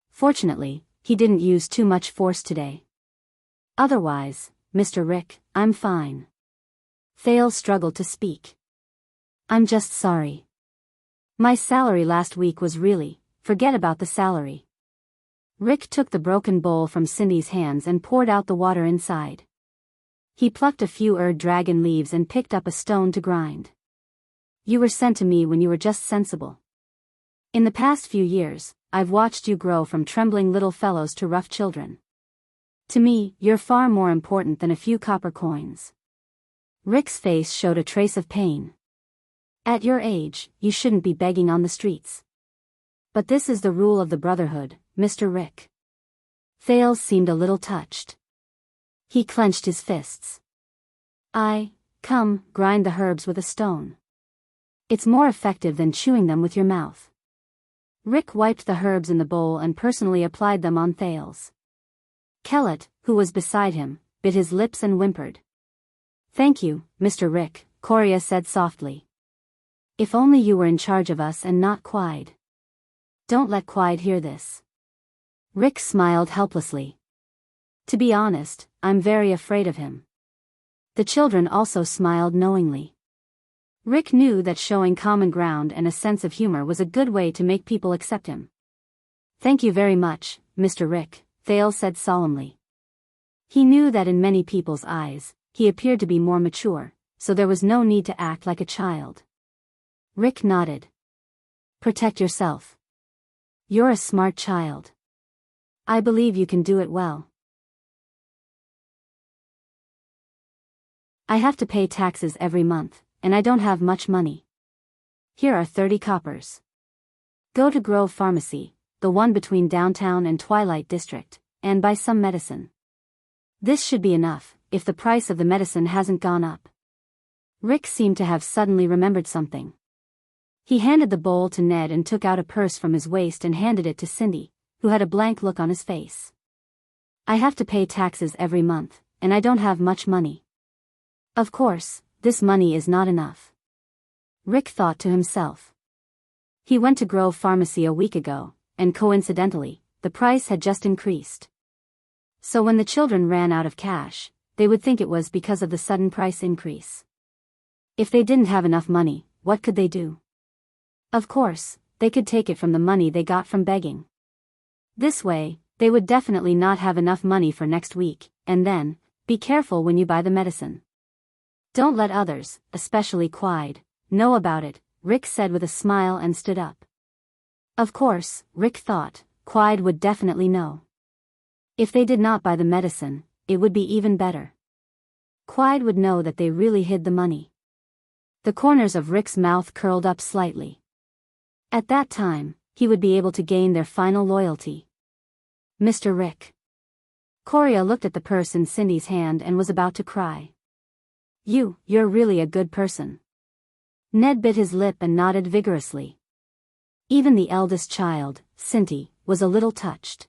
Fortunately, he didn't use too much force today. Otherwise, Mr. Rick, I'm fine. Thales struggled to speak. I'm just sorry. My salary last week was really, forget about the salary. Rick took the broken bowl from Cindy's hands and poured out the water inside. He plucked a few dragon leaves and picked up a stone to grind. You were sent to me when you were just sensible. In the past few years, I've watched you grow from trembling little fellows to rough children. To me, you're far more important than a few copper coins. Rick's face showed a trace of pain. At your age, you shouldn't be begging on the streets. But this is the rule of the Brotherhood, Mr. Rick. Thales seemed a little touched. He clenched his fists. Come, grind the herbs with a stone. It's more effective than chewing them with your mouth. Rick wiped the herbs in the bowl and personally applied them on Thales. Kellett, who was beside him, bit his lips and whimpered. Thank you, Mr. Rick, Coria said softly. If only you were in charge of us and not Quide. Don't let Quide hear this. Rick smiled helplessly. To be honest, I'm very afraid of him. The children also smiled knowingly. Rick knew that showing common ground and a sense of humor was a good way to make people accept him. Thank you very much, Mr. Rick, Thales said solemnly. He knew that in many people's eyes, he appeared to be more mature, so there was no need to act like a child. Rick nodded. Protect yourself. You're a smart child. I believe you can do it well. I have to pay taxes every month, and I don't have much money. Here are 30 coppers. Go to Grove Pharmacy, the one between downtown and Twilight District, and buy some medicine. This should be enough, if the price of the medicine hasn't gone up. Rick seemed to have suddenly remembered something. He handed the bowl to Ned and took out a purse from his waist and handed it to Cindy, who had a blank look on his face. I have to pay taxes every month, and I don't have much money. Of course, this money is not enough. Rick thought to himself. He went to Grove Pharmacy a week ago, and coincidentally, the price had just increased. So when the children ran out of cash, they would think it was because of the sudden price increase. If they didn't have enough money, what could they do? Of course, they could take it from the money they got from begging. This way, they would definitely not have enough money for next week, and then, be careful when you buy the medicine. Don't let others, especially Quide, know about it, Rick said with a smile and stood up. Of course, Rick thought, Quide would definitely know. If they did not buy the medicine, it would be even better. Quide would know that they really hid the money. The corners of Rick's mouth curled up slightly. At that time, he would be able to gain their final loyalty. Mr. Rick. Coria looked at the purse in Cindy's hand and was about to cry. You're really a good person. Ned bit his lip and nodded vigorously. Even the eldest child, Cindy, was a little touched.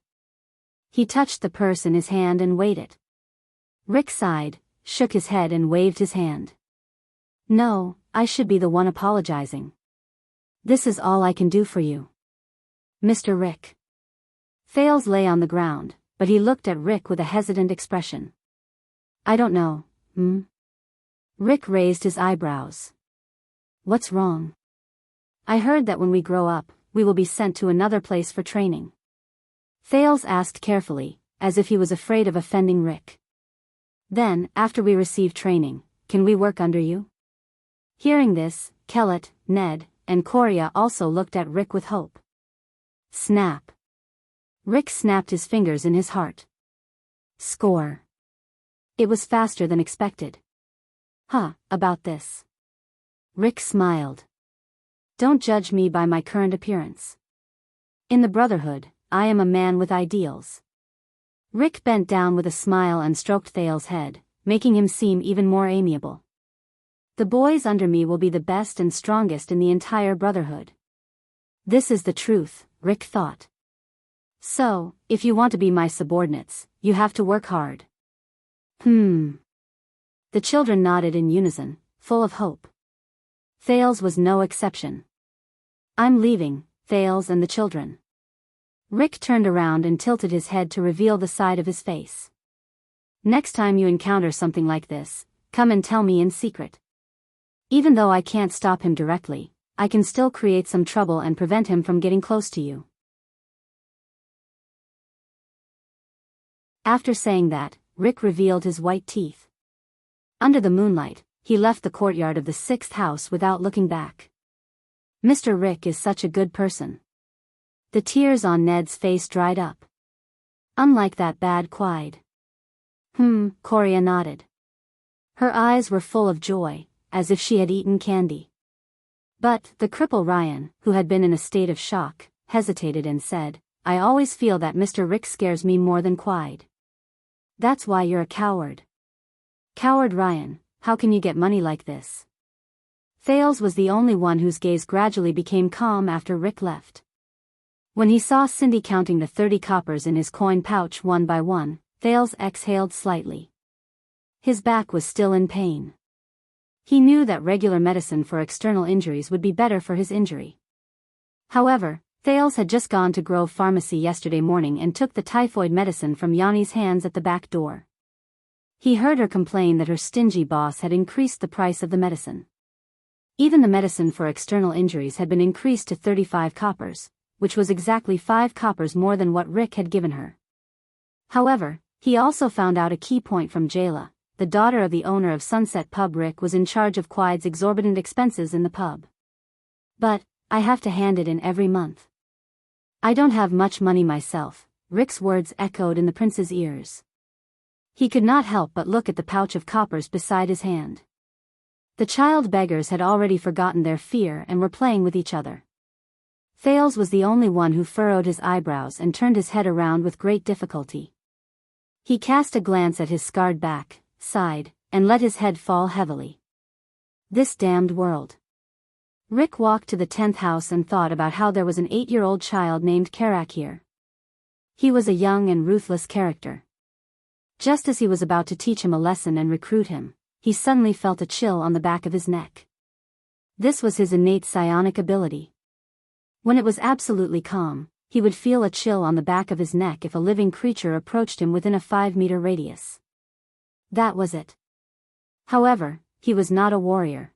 He touched the purse in his hand and weighed it. Rick sighed, shook his head and waved his hand. No, I should be the one apologizing. This is all I can do for you. Mr. Rick. Thales lay on the ground, but he looked at Rick with a hesitant expression. I don't know, Rick raised his eyebrows. What's wrong? I heard that when we grow up, we will be sent to another place for training. Thales asked carefully, as if he was afraid of offending Rick. Then, after we receive training, can we work under you? Hearing this, Kellett, Ned, and Korea also looked at Rick with hope. Snap. Rick snapped his fingers in his heart. Score. It was faster than expected. About this. Rick smiled. Don't judge me by my current appearance. In the Brotherhood, I am a man with ideals. Rick bent down with a smile and stroked Thale's head, making him seem even more amiable. The boys under me will be the best and strongest in the entire Brotherhood. This is the truth, Rick thought. So, if you want to be my subordinates, you have to work hard. The children nodded in unison, full of hope. Thales was no exception. I'm leaving, Thales and the children. Rick turned around and tilted his head to reveal the side of his face. Next time you encounter something like this, come and tell me in secret. Even though I can't stop him directly, I can still create some trouble and prevent him from getting close to you. After saying that, Rick revealed his white teeth. Under the moonlight, he left the courtyard of the 6th house without looking back. Mr. Rick is such a good person. The tears on Ned's face dried up. Unlike that bad Quide. Korea nodded. Her eyes were full of joy, as if she had eaten candy. But, the cripple Ryan, who had been in a state of shock, hesitated and said, I always feel that Mr. Rick scares me more than Quide. That's why you're a coward. Coward Ryan, how can you get money like this? Thales was the only one whose gaze gradually became calm after Rick left. When he saw Cindy counting the 30 coppers in his coin pouch one by one, Thales exhaled slightly. His back was still in pain. He knew that regular medicine for external injuries would be better for his injury. However, Thales had just gone to Grove Pharmacy yesterday morning and took the typhoid medicine from Yanni's hands at the back door. He heard her complain that her stingy boss had increased the price of the medicine. Even the medicine for external injuries had been increased to 35 coppers, which was exactly 5 coppers more than what Rick had given her. However, he also found out a key point from Jayla, the daughter of the owner of Sunset Pub. Rick was in charge of Quide's exorbitant expenses in the pub. But, I have to hand it in every month. I don't have much money myself, Rick's words echoed in the prince's ears. He could not help but look at the pouch of coppers beside his hand. The child beggars had already forgotten their fear and were playing with each other. Thales was the only one who furrowed his eyebrows and turned his head around with great difficulty. He cast a glance at his scarred back, sighed, and let his head fall heavily. This damned world. Rick walked to the 10th house and thought about how there was an 8-year-old child named Karak here. He was a young and ruthless character. Just as he was about to teach him a lesson and recruit him, he suddenly felt a chill on the back of his neck. This was his innate psionic ability. When it was absolutely calm, he would feel a chill on the back of his neck if a living creature approached him within a 5-meter radius. That was it. However, he was not a warrior.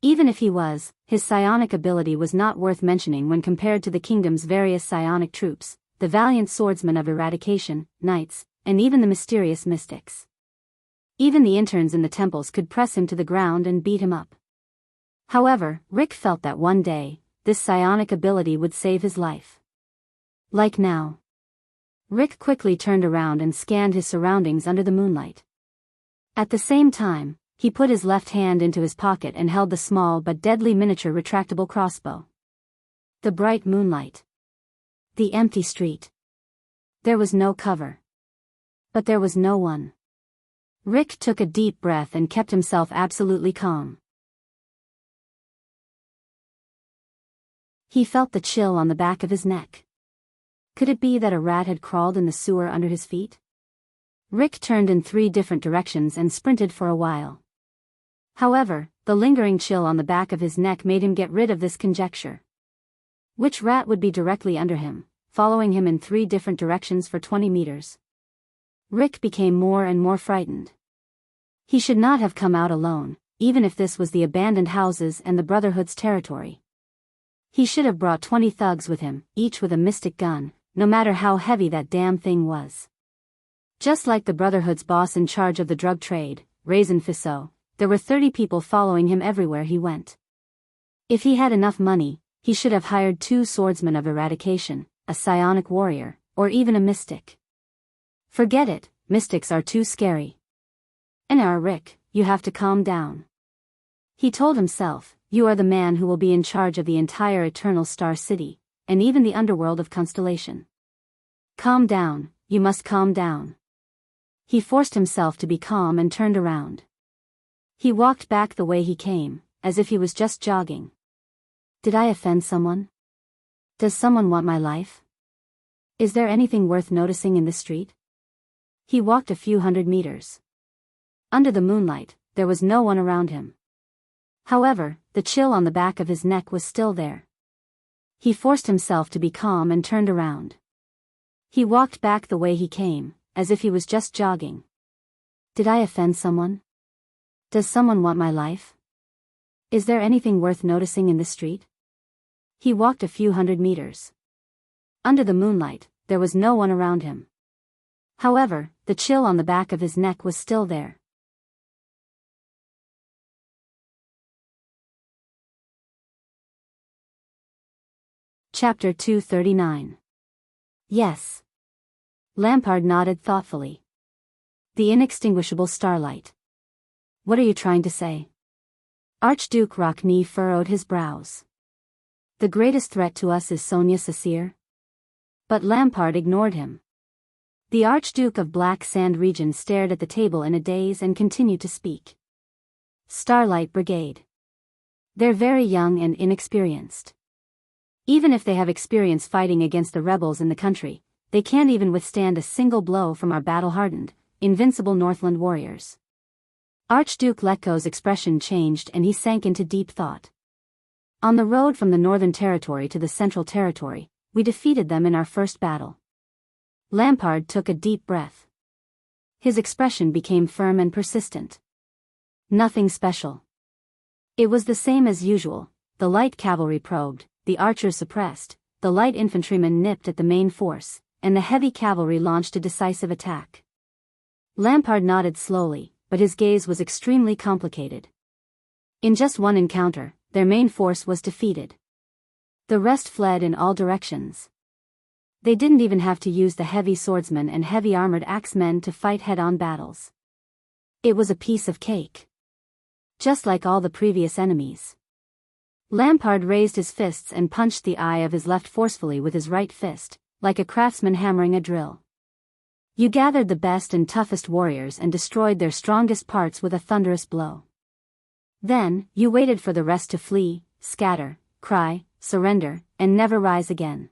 Even if he was, his psionic ability was not worth mentioning when compared to the kingdom's various psionic troops, the valiant swordsmen of eradication, knights, and even the mysterious mystics. Even the interns in the temples could press him to the ground and beat him up. However, Rick felt that one day, this psionic ability would save his life. Like now. Rick quickly turned around and scanned his surroundings under the moonlight. At the same time, he put his left hand into his pocket and held the small but deadly miniature retractable crossbow. The bright moonlight. The empty street. There was no cover. But there was no one. Rick took a deep breath and kept himself absolutely calm. He felt the chill on the back of his neck. Could it be that a rat had crawled in the sewer under his feet? Rick turned in 3 different directions and sprinted for a while. However, the lingering chill on the back of his neck made him get rid of this conjecture. Which rat would be directly under him, following him in 3 different directions for 20 meters? Rick became more and more frightened. He should not have come out alone, even if this was the abandoned houses and the Brotherhood's territory. He should have brought 20 thugs with him, each with a mystic gun, no matter how heavy that damn thing was. Just like the Brotherhood's boss in charge of the drug trade, Raisin Fisso, there were 30 people following him everywhere he went. If he had enough money, he should have hired 2 swordsmen of eradication, a psionic warrior, or even a mystic. Forget it, mystics are too scary. Rick, you have to calm down. He told himself, you are the man who will be in charge of the entire Eternal Star City, and even the underworld of Constellation. Calm down, you must calm down. He forced himself to be calm and turned around. He walked back the way he came, as if he was just jogging. Did I offend someone? Does someone want my life? Is there anything worth noticing in this street? He walked a few hundred meters. Under the moonlight, there was no one around him. However, the chill on the back of his neck was still there. He forced himself to be calm and turned around. He walked back the way he came, as if he was just jogging. Did I offend someone? Does someone want my life? Is there anything worth noticing in this street? He walked a few hundred meters. Under the moonlight, there was no one around him. However, the chill on the back of his neck was still there. Chapter 239. Yes. Lampard nodded thoughtfully. The inextinguishable starlight. What are you trying to say? Archduke Rockney furrowed his brows. The greatest threat to us is Sonia Sassir? But Lampard ignored him. The Archduke of Black Sand region stared at the table in a daze and continued to speak. Starlight Brigade. They're very young and inexperienced. Even if they have experience fighting against the rebels in the country, they can't even withstand a single blow from our battle-hardened, invincible Northland warriors. Archduke Letko's expression changed and he sank into deep thought. On the road from the Northern Territory to the Central Territory, we defeated them in our first battle. Lampard took a deep breath. His expression became firm and persistent. Nothing special. It was the same as usual. The light cavalry probed, the archers suppressed, the light infantrymen nipped at the main force, and the heavy cavalry launched a decisive attack. Lampard nodded slowly, but his gaze was extremely complicated. In just one encounter, their main force was defeated. The rest fled in all directions. They didn't even have to use the heavy swordsmen and heavy armored axemen to fight head-on battles. It was a piece of cake. Just like all the previous enemies. Lampard raised his fists and punched the eye of his left forcefully with his right fist, like a craftsman hammering a drill. You gathered the best and toughest warriors and destroyed their strongest parts with a thunderous blow. Then, you waited for the rest to flee, scatter, cry, surrender, and never rise again.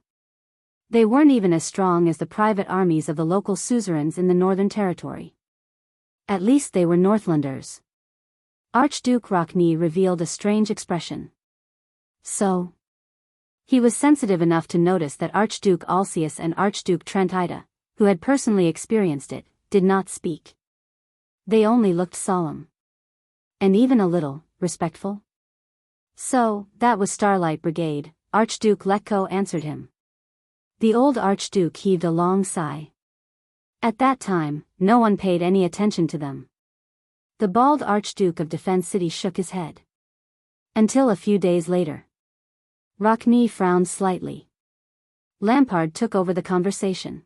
They weren't even as strong as the private armies of the local suzerains in the Northern Territory. At least they were Northlanders. Archduke Rockney revealed a strange expression. So? He was sensitive enough to notice that Archduke Alcius and Archduke Trentida, who had personally experienced it, did not speak. They only looked solemn. And even a little respectful. So, that was Starlight Brigade, Archduke Letko answered him. The old Archduke heaved a long sigh. At that time, no one paid any attention to them. The bald Archduke of Defense City shook his head. Until a few days later. Rockney frowned slightly. Lampard took over the conversation.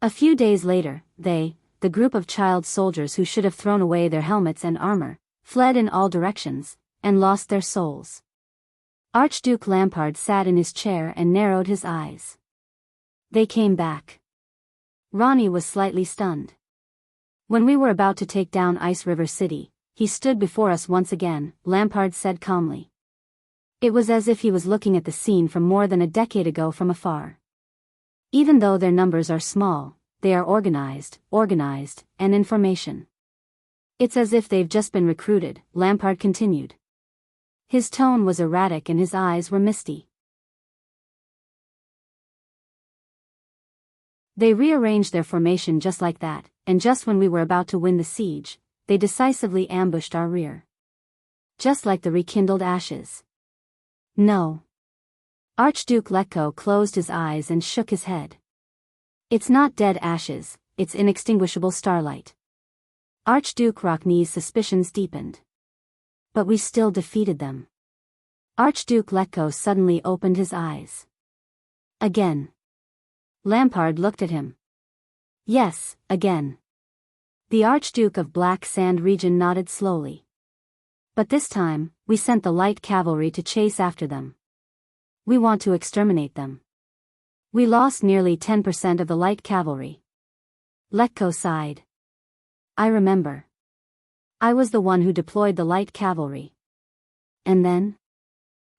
A few days later, they, the group of child soldiers who should have thrown away their helmets and armor, fled in all directions, and lost their souls. Archduke Lampard sat in his chair and narrowed his eyes. They came back. Ronnie was slightly stunned. When we were about to take down Ice River City, he stood before us once again, Lampard said calmly. It was as if he was looking at the scene from more than a decade ago from afar. Even though their numbers are small, they are organized, and in formation. It's as if they've just been recruited, Lampard continued. His tone was erratic and his eyes were misty. They rearranged their formation just like that, and just when we were about to win the siege, they decisively ambushed our rear. Just like the rekindled ashes. No. Archduke Letko closed his eyes and shook his head. It's not dead ashes, it's inextinguishable starlight. Archduke Rockney's suspicions deepened. But we still defeated them. Archduke Letko suddenly opened his eyes. Again. Lampard looked at him. Yes, again. The Archduke of Black Sand region nodded slowly. But this time, we sent the light cavalry to chase after them. We want to exterminate them. We lost nearly 10% of the light cavalry. Letko sighed. I remember. I was the one who deployed the light cavalry. And then?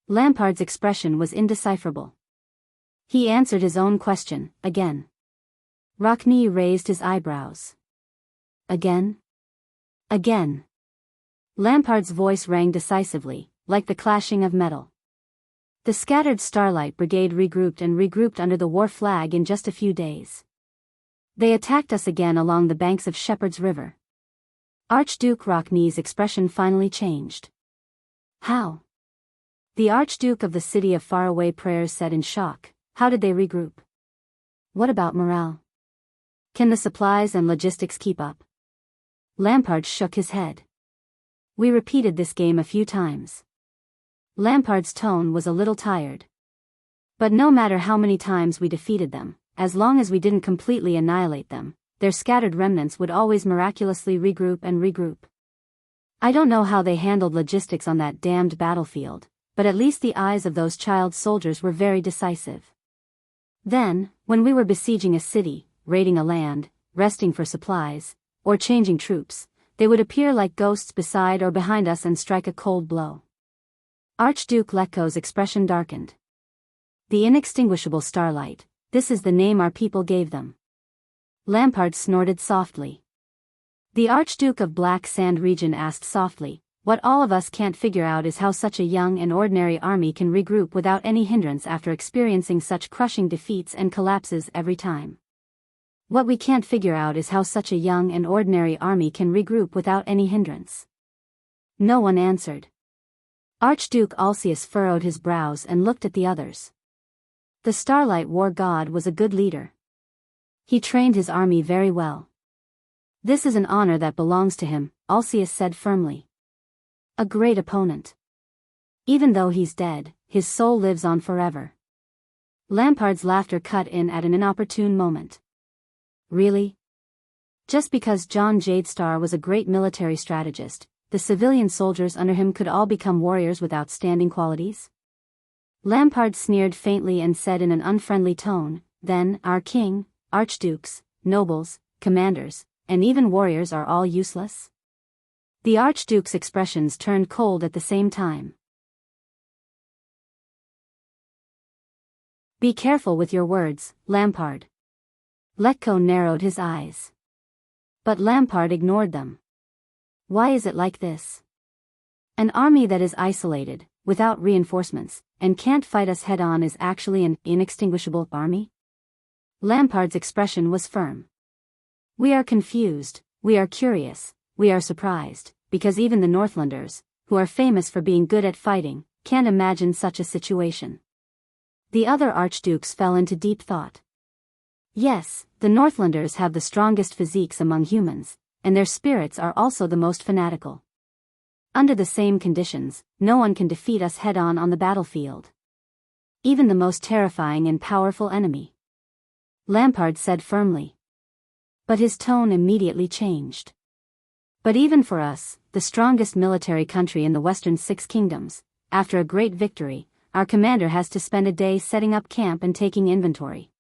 Lampard's expression was indecipherable. He answered his own question, again. Rockney raised his eyebrows. Again? Again. Lampard's voice rang decisively, like the clashing of metal. The scattered Starlight Brigade regrouped under the war flag in just a few days. They attacked us again along the banks of Shepherd's River. Archduke Rockney's expression finally changed. How? The Archduke of the City of Faraway Prayers said in shock. How did they regroup? What about morale? Can the supplies and logistics keep up? Lampard shook his head. We repeated this game a few times. Lampard's tone was a little tired. But no matter how many times we defeated them, as long as we didn't completely annihilate them, their scattered remnants would always miraculously regroup. I don't know how they handled logistics on that damned battlefield, but at least the eyes of those child soldiers were very decisive. Then, when we were besieging a city, raiding a land, resting for supplies, or changing troops, they would appear like ghosts beside or behind us and strike a cold blow. Archduke Letko's expression darkened. The inextinguishable starlight, this is the name our people gave them. Lampard snorted softly. The Archduke of Black Sand region asked softly, what all of us can't figure out is how such a young and ordinary army can regroup without any hindrance after experiencing such crushing defeats and collapses every time. What we can't figure out is how such a young and ordinary army can regroup without any hindrance. No one answered. Archduke Alcius furrowed his brows and looked at the others. The Starlight War God was a good leader. He trained his army very well. This is an honor that belongs to him, Alcius said firmly. A great opponent. Even though he's dead, his soul lives on forever. Lampard's laughter cut in at an inopportune moment. Really? Just because John Jadestar was a great military strategist, the civilian soldiers under him could all become warriors with outstanding qualities? Lampard sneered faintly and said in an unfriendly tone, then, our king, archdukes, nobles, commanders, and even warriors are all useless? The Archduke's expressions turned cold at the same time. Be careful with your words, Lampard. Letko narrowed his eyes. But Lampard ignored them. Why is it like this? An army that is isolated, without reinforcements, and can't fight us head-on is actually an inextinguishable army? Lampard's expression was firm. We are confused, we are curious, we are surprised, because even the Northlanders, who are famous for being good at fighting, can't imagine such a situation. The other archdukes fell into deep thought. Yes, the Northlanders have the strongest physiques among humans, and their spirits are also the most fanatical. Under the same conditions, no one can defeat us head-on on the battlefield. Even the most terrifying and powerful enemy. Lampard said firmly. But his tone immediately changed. But even for us, the strongest military country in the Western Six Kingdoms, after a great victory, our commander has to spend a day setting up camp and taking inventory.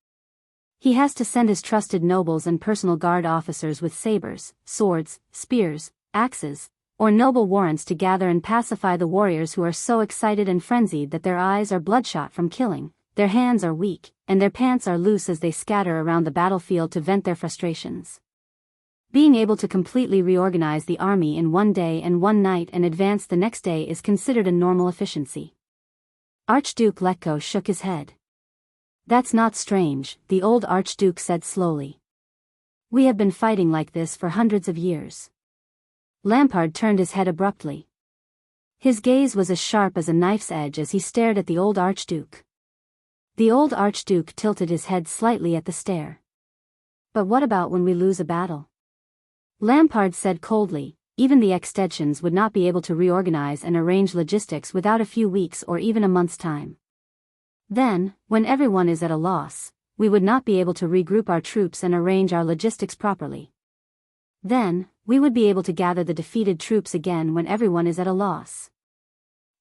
He has to send his trusted nobles and personal guard officers with sabers, swords, spears, axes, or noble warrants to gather and pacify the warriors who are so excited and frenzied that their eyes are bloodshot from killing, their hands are weak, and their pants are loose as they scatter around the battlefield to vent their frustrations. Being able to completely reorganize the army in one day and one night and advance the next day is considered a normal efficiency. Archduke Letko shook his head. That's not strange, the old Archduke said slowly. We have been fighting like this for hundreds of years. Lampard turned his head abruptly. His gaze was as sharp as a knife's edge as he stared at the old Archduke. The old Archduke tilted his head slightly at the stare. But what about when we lose a battle? Lampard said coldly, even the extensions would not be able to reorganize and arrange logistics without a few weeks or even a month's time. Then, when everyone is at a loss, we would not be able to regroup our troops and arrange our logistics properly. Then, we would be able to gather the defeated troops again when everyone is at a loss.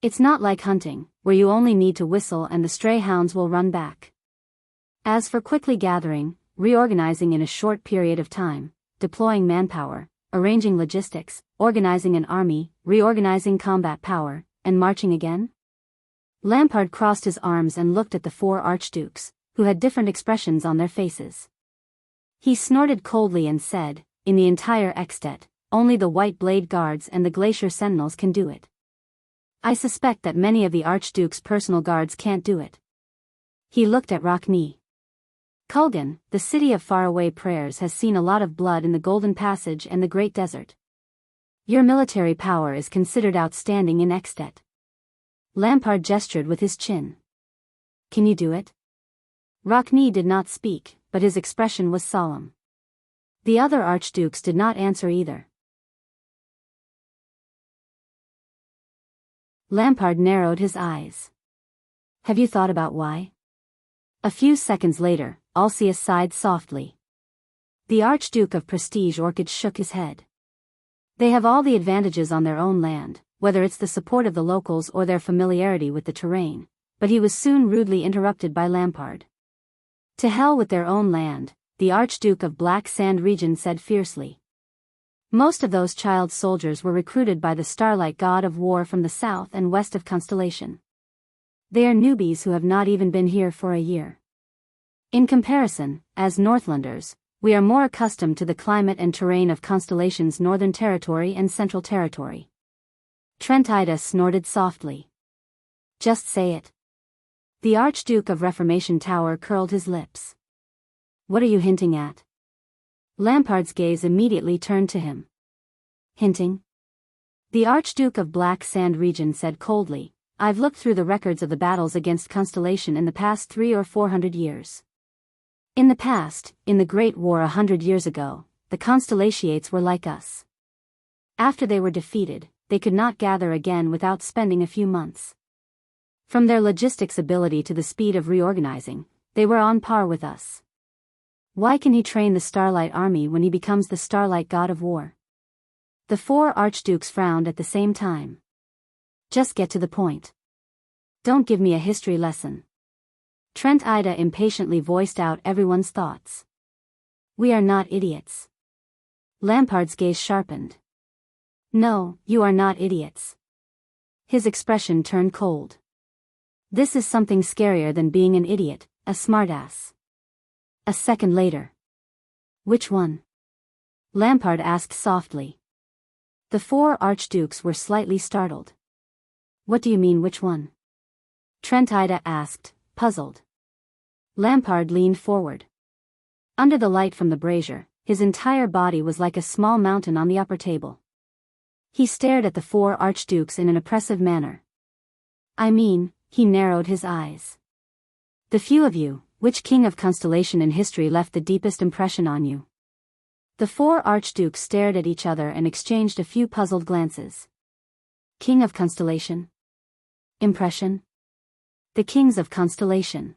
It's not like hunting, where you only need to whistle and the stray hounds will run back. As for quickly gathering, reorganizing in a short period of time, deploying manpower, arranging logistics, organizing an army, reorganizing combat power, and marching again? Lampard crossed his arms and looked at the four archdukes, who had different expressions on their faces. He snorted coldly and said, in the entire Extet, only the White Blade Guards and the Glacier Sentinels can do it. I suspect that many of the Archduke's personal guards can't do it. He looked at Rockne. Kulgan, the city of faraway prayers, has seen a lot of blood in the Golden Passage and the Great Desert. Your military power is considered outstanding in Extet. Lampard gestured with his chin. Can you do it? Rockne did not speak, but his expression was solemn. The other archdukes did not answer either. Lampard narrowed his eyes. Have you thought about why? A few seconds later, Alcius sighed softly. The Archduke of Prestige Orchid shook his head. They have all the advantages on their own land, whether it's the support of the locals or their familiarity with the terrain, but he was soon rudely interrupted by Lampard. To hell with their own land, the Archduke of Black Sand Region said fiercely. Most of those child soldiers were recruited by the Starlight God of War from the south and west of Constellation. They are newbies who have not even been here for a year. In comparison, as Northlanders, we are more accustomed to the climate and terrain of Constellation's Northern Territory and Central Territory. Trentida snorted softly. Just say it. The Archduke of Reformation Tower curled his lips. What are you hinting at? Lampard's gaze immediately turned to him. Hinting? The Archduke of Black Sand Region said coldly, I've looked through the records of the battles against Constellation in the past 300 or 400 years. In the past, in the Great War 100 years ago, the Constellationates were like us. After they were defeated, they could not gather again without spending a few months. From their logistics ability to the speed of reorganizing, they were on par with us. Why can he train the Starlight Army when he becomes the Starlight God of War? The four archdukes frowned at the same time. Just get to the point. Don't give me a history lesson. Trentida impatiently voiced out everyone's thoughts. We are not idiots. Lampard's gaze sharpened. No, you are not idiots. His expression turned cold. This is something scarier than being an idiot, a smartass. A second later. Which one? Lampard asked softly. The four archdukes were slightly startled. What do you mean which one? Trentida asked, puzzled. Lampard leaned forward. Under the light from the brazier, his entire body was like a small mountain on the upper table. He stared at the four archdukes in an oppressive manner. I mean, he narrowed his eyes. The few of you, which king of Constellation in history left the deepest impression on you? The four archdukes stared at each other and exchanged a few puzzled glances. King of Constellation? Impression? The kings of Constellation.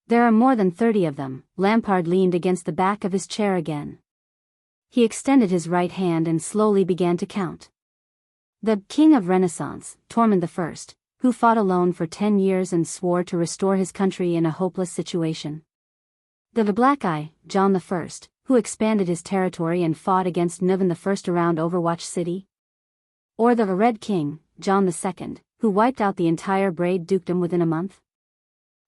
There are more than 30 of them. Lampard leaned against the back of his chair again. He extended his right hand and slowly began to count. The king of Renaissance, Tormund I, who fought alone for 10 years and swore to restore his country in a hopeless situation. The Black Eye, John I, who expanded his territory and fought against Nuvan I around Overwatch City. Or the Red King, John II, who wiped out the entire Braid Dukedom within a month.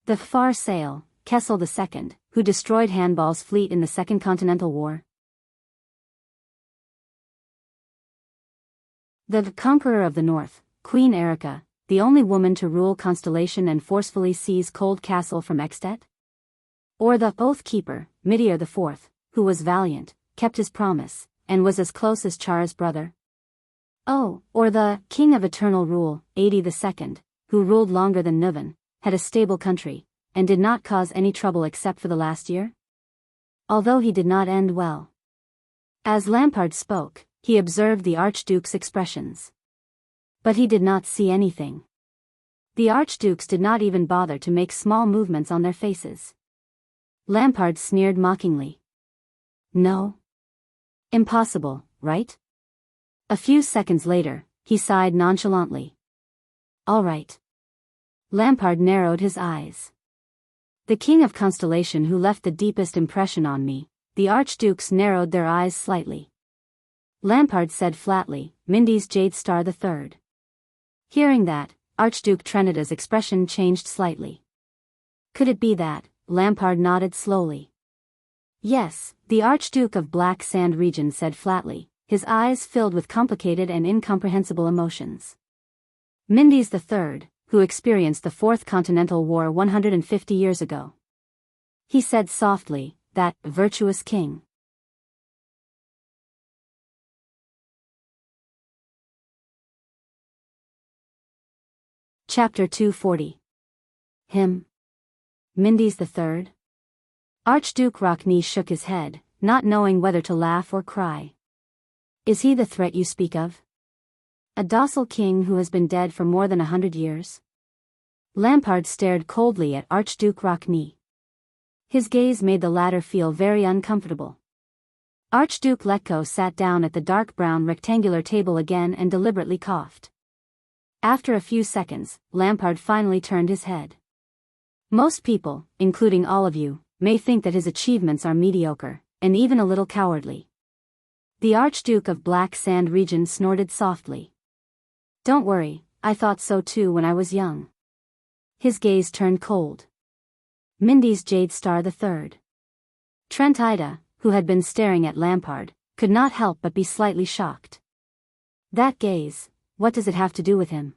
The Far Sail, Kessel II, who destroyed Hannibal's fleet in the Second Continental War. The Conqueror of the North, Queen Erica, the only woman to rule Constellation and forcefully seize Cold Castle from Extet? Or the Oath Keeper, Midir IV, who was valiant, kept his promise, and was as close as Chara's brother? Oh, or the King of Eternal Rule, Adi II, who ruled longer than Nuvan, had a stable country, and did not cause any trouble except for the last year? Although he did not end well. As Lampard spoke, he observed the Archduke's expressions. But he did not see anything. The Archdukes did not even bother to make small movements on their faces. Lampard sneered mockingly. No. Impossible, right? A few seconds later, he sighed nonchalantly. All right. Lampard narrowed his eyes. The king of Constellation who left the deepest impression on me. The Archdukes narrowed their eyes slightly. Lampard said flatly, Mindy's Jade Star III. Hearing that, Archduke Trinida's expression changed slightly. Could it be that? Lampard nodded slowly. Yes, the Archduke of Black Sand Region said flatly, his eyes filled with complicated and incomprehensible emotions. Mindy's III, who experienced the Fourth Continental War 150 years ago. He said softly, that virtuous king. Chapter 240. Him. Mindy's III? Archduke Rockney shook his head, not knowing whether to laugh or cry. Is he the threat you speak of? A docile king who has been dead for more than 100 years? Lampard stared coldly at Archduke Rockney. His gaze made the latter feel very uncomfortable. Archduke Letko sat down at the dark brown rectangular table again and deliberately coughed. After a few seconds, Lampard finally turned his head. Most people, including all of you, may think that his achievements are mediocre, and even a little cowardly. The Archduke of Black Sand Region snorted softly. Don't worry, I thought so too when I was young. His gaze turned cold. Mindy's Jade Star III. Trent Ida, who had been staring at Lampard, could not help but be slightly shocked. That gaze, what does it have to do with him?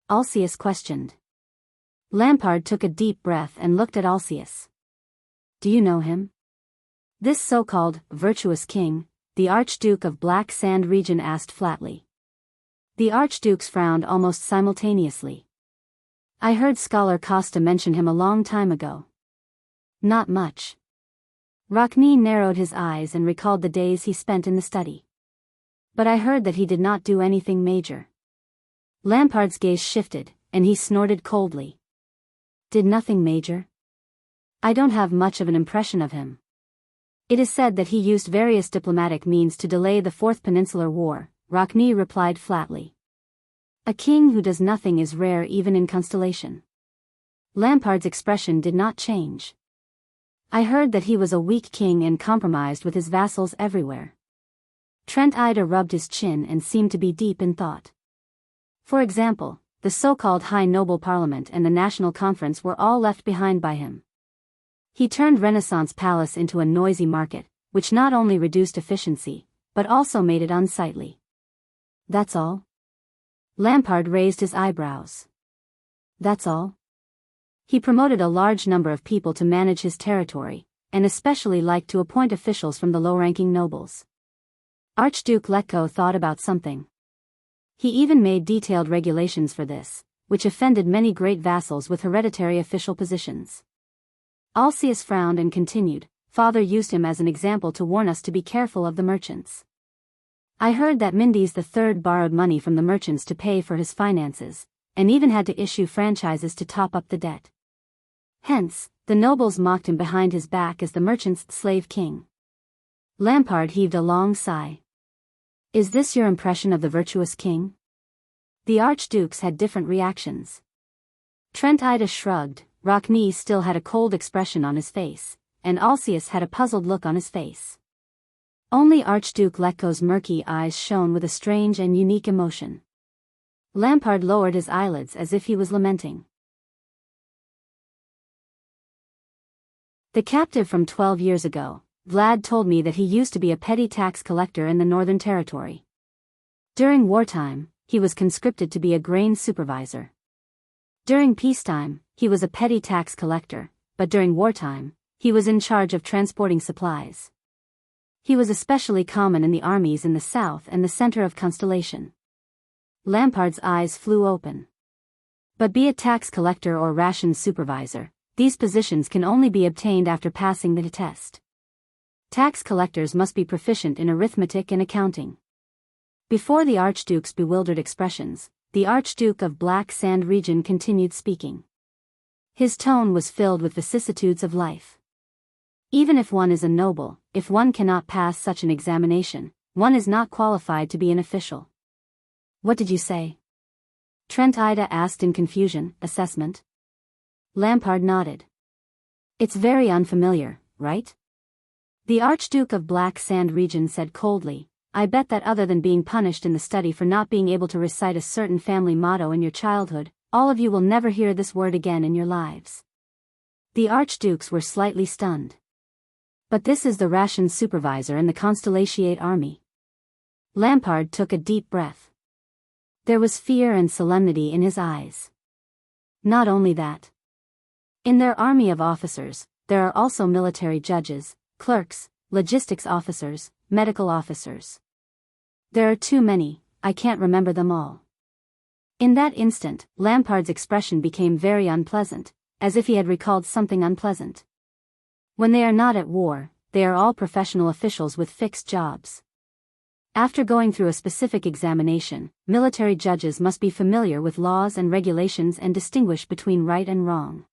Alcius questioned. Lampard took a deep breath and looked at Alcius. Do you know him? This so-called virtuous king, the Archduke of Black Sand Region asked flatly. The Archdukes frowned almost simultaneously. I heard Scholar Costa mention him a long time ago. Not much. Rockney narrowed his eyes and recalled the days he spent in the study. But I heard that he did not do anything major. Lampard's gaze shifted, and he snorted coldly. Did nothing major? I don't have much of an impression of him. It is said that he used various diplomatic means to delay the Fourth Peninsular War, Rockney replied flatly. A king who does nothing is rare even in Constellation. Lampard's expression did not change. I heard that he was a weak king and compromised with his vassals everywhere. Trent Ida rubbed his chin and seemed to be deep in thought. For example, the so-called High Noble Parliament and the National Conference were all left behind by him. He turned Renaissance Palace into a noisy market, which not only reduced efficiency, but also made it unsightly. That's all? Lampard raised his eyebrows. That's all? He promoted a large number of people to manage his territory, and especially liked to appoint officials from the low-ranking nobles. Archduke Letko thought about something. He even made detailed regulations for this, which offended many great vassals with hereditary official positions. Alcius frowned and continued, Father used him as an example to warn us to be careful of the merchants. I heard that Mindy's III borrowed money from the merchants to pay for his finances, and even had to issue franchises to top up the debt. Hence, the nobles mocked him behind his back as the merchants' slave king. Lampard heaved a long sigh. Is this your impression of the virtuous king? The archdukes had different reactions. Trent Ida shrugged, Rockney still had a cold expression on his face, and Alcius had a puzzled look on his face. Only Archduke Letko's murky eyes shone with a strange and unique emotion. Lampard lowered his eyelids as if he was lamenting. The captive from 12 years ago, Vlad told me that he used to be a petty tax collector in the Northern Territory. During wartime, he was conscripted to be a grain supervisor. During peacetime, he was a petty tax collector, but during wartime, he was in charge of transporting supplies. He was especially common in the armies in the south and the center of Constellation. Lampard's eyes flew open. But be it tax collector or ration supervisor, These positions can only be obtained after passing the test. Tax collectors must be proficient in arithmetic and accounting. Before the Archduke's bewildered expressions, the Archduke of Black Sand Region continued speaking. His tone was filled with vicissitudes of life. Even if one is a noble, if one cannot pass such an examination, one is not qualified to be an official. What did you say? Trent Ida asked in confusion. Assessment? Lampard nodded. It's very unfamiliar, right? The Archduke of Black Sand Region said coldly, I bet that other than being punished in the study for not being able to recite a certain family motto in your childhood, all of you will never hear this word again in your lives. The Archdukes were slightly stunned. But this is the ration supervisor in the Constellatiate army. Lampard took a deep breath. There was fear and solemnity in his eyes. Not only that. In their army of officers, there are also military judges, clerks, logistics officers, medical officers. There are too many, I can't remember them all. In that instant, Lampard's expression became very unpleasant, as if he had recalled something unpleasant. When they are not at war, they are all professional officials with fixed jobs. After going through a specific examination, military judges must be familiar with laws and regulations and distinguish between right and wrong.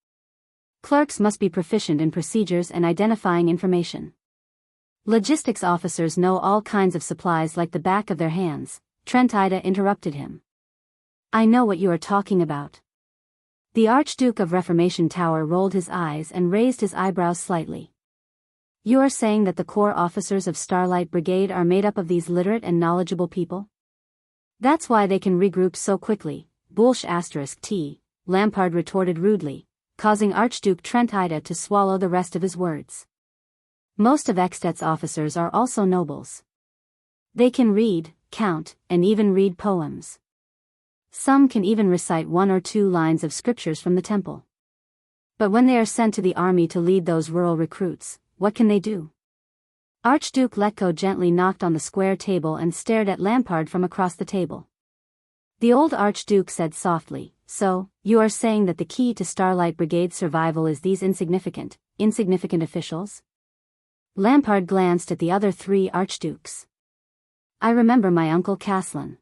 Clerks must be proficient in procedures and identifying information. Logistics officers know all kinds of supplies like the back of their hands. Trent Ida interrupted him. I know what you are talking about. The Archduke of Reformation Tower rolled his eyes and raised his eyebrows slightly. You are saying that the corps officers of Starlight Brigade are made up of these literate and knowledgeable people? That's why they can regroup so quickly, Bullsh*T, Lampard retorted rudely, causing Archduke Trent Ida to swallow the rest of his words. Most of Ekstedt's officers are also nobles. They can read, count, and even read poems. Some can even recite 1 or 2 lines of scriptures from the temple. But when they are sent to the army to lead those rural recruits, what can they do? Archduke Letko gently knocked on the square table and stared at Lampard from across the table. The old Archduke said softly, So, you are saying that the key to Starlight Brigade's survival is these insignificant officials? Lampard glanced at the other 3 Archdukes. I remember my uncle Caslin.